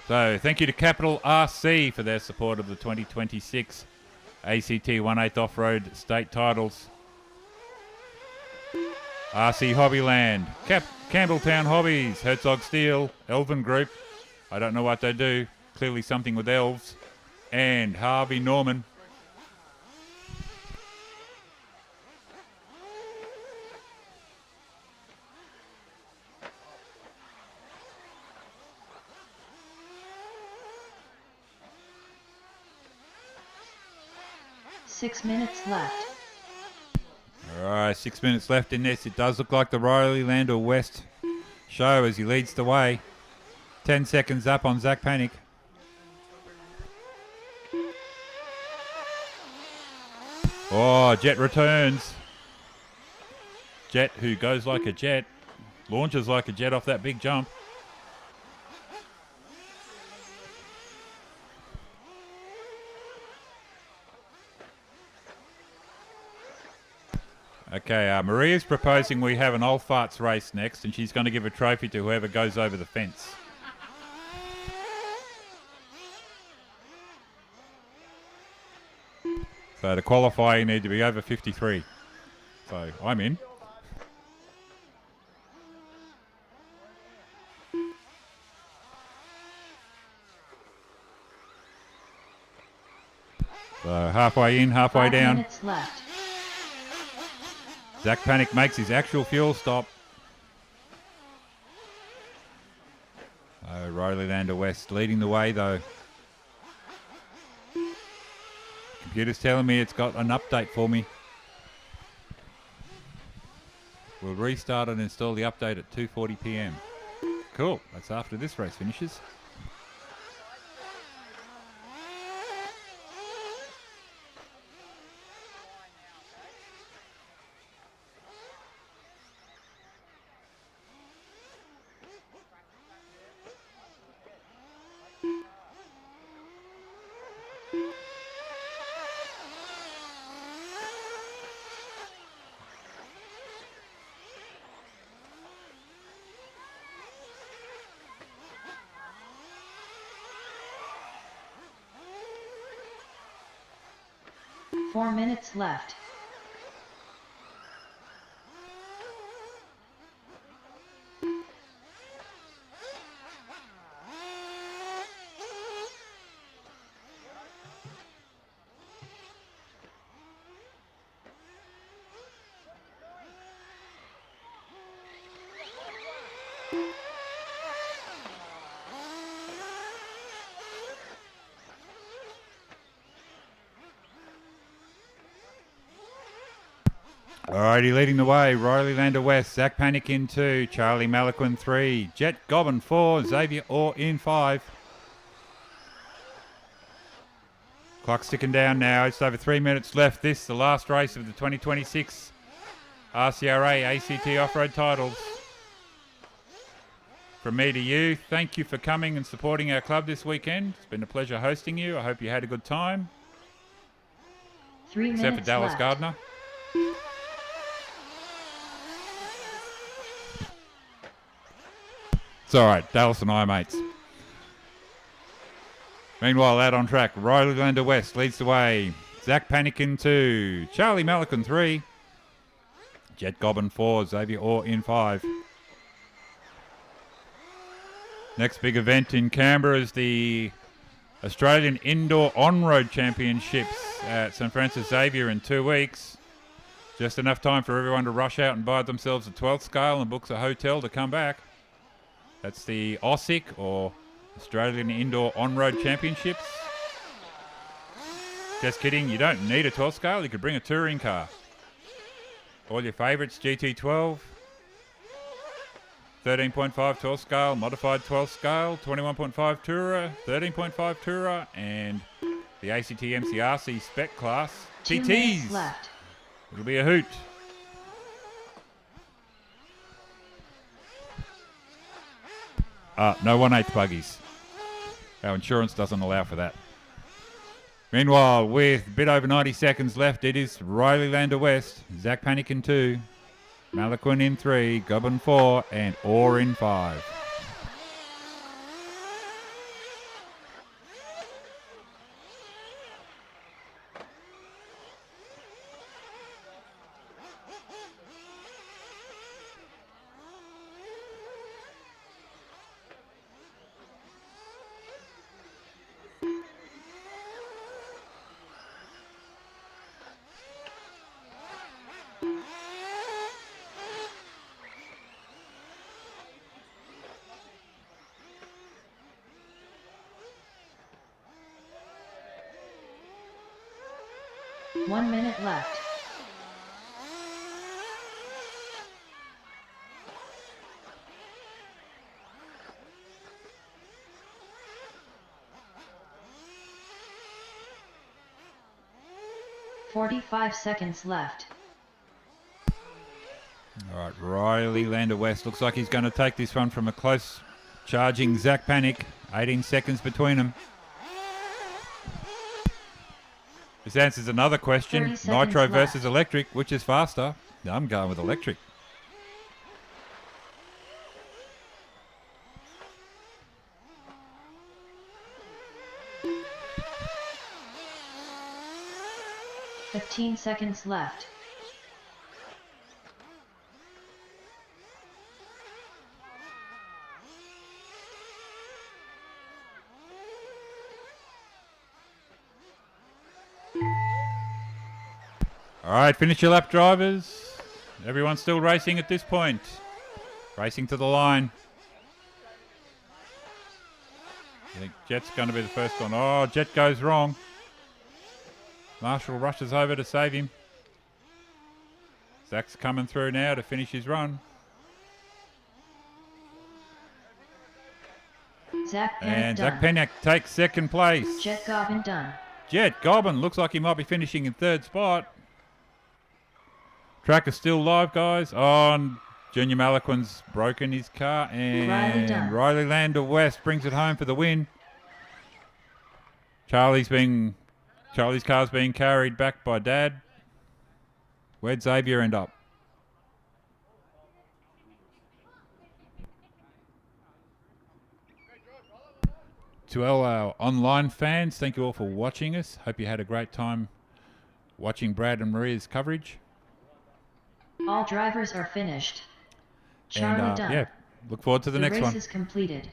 So thank you to Capital RC for their support of the 2026 ACT 1/8 Off-Road State Titles. RC Hobbyland, Campbelltown Hobbies, Herzog Steel, Elven Group, I don't know what they do, clearly something with elves, and Harvey Norman. Six minutes left. All right, 6 minutes left in this. It does look like the Riley Lander West show as he leads the way. 10 seconds up on Zach Panic. Oh, Jet returns. Jet, who goes like a jet, launches like a jet off that big jump. Okay, Maria's proposing we have an old farts race next, and she's going to give a trophy to whoever goes over the fence. So to qualify, you need to be over 53. So I'm in. So halfway in, halfway 5 down. minutes left. Zach Panic makes his actual fuel stop. Riley Lander West leading the way though. Computer's telling me it's got an update for me. We'll restart and install the update at 2:40 p.m. Cool, that's after this race finishes. Four minutes left. Alrighty, leading the way, Riley Lander West, Zach Panic in 2, Charlie Malaquin 3, Jet Gobbin 4, Xavier Orr in 5. Clock's ticking down now, just over 3 minutes left. This, the last race of the 2026 RCRA ACT Off-Road titles. From me to you, thank you for coming and supporting our club this weekend. It's been a pleasure hosting you. I hope you had a good time. 3 minutes Except for Dallas left. Gardner. It's all right. Dallas and I are mates. Meanwhile, out on track, Riley Lander West leads the way. Zach Panikin 2, Charlie Malacan 3, Jet Gobbin 4, Xavier Orr in 5. Next big event in Canberra is the Australian Indoor On-Road Championships at St Francis Xavier in 2 weeks. Just enough time for everyone to rush out and buy themselves a 12th scale and book a hotel to come back. That's the AUSIC, or Australian Indoor On-Road Championships. Just kidding, you don't need a 12 scale, you could bring a touring car. All your favourites, GT12, 13.5 12 scale, modified 12 scale, 21.5 Tourer, 13.5 Tourer, and the ACT MCRC Spec class 2 minutes TTs. left. It'll be a hoot. No 1/8 buggies. Our insurance doesn't allow for that. Meanwhile, with a bit over 90 seconds left, it is Riley Lander West, Zach Panic in 2, Malaquin in 3, Gobbin 4, and Orr in 5. One minute left. "45 seconds left. All right, Riley Lander West looks like he's going to take this one from a close charging Zach Panic. 18 seconds between them. This answers another 30 question. seconds Nitro left. versus electric, which is faster? No, I'm going with electric. "15 seconds left. All right, finish your lap, drivers. Everyone's still racing at this point. Racing to the line. I think Jet's going to be the first one. Oh, Jet goes wrong. Marshall rushes over to save him. Zach's coming through now to finish his run. Zach Panic And done. Zach Panic takes second place. Jet Gobbin done. Jet Gobbin looks like he might be finishing in third spot. Track is still live, guys. Oh, and Junior Malaquin's broken his car. Riley done. And Riley Lander West brings it home for the win. Charlie's car's being carried back by Dad. Where'd Xavier end up? To all our online fans, thank you all for watching us. Hope you had a great time watching Brad and Maria's coverage. All drivers are finished. And Charlie done. yeah, look forward to the next race one. is completed.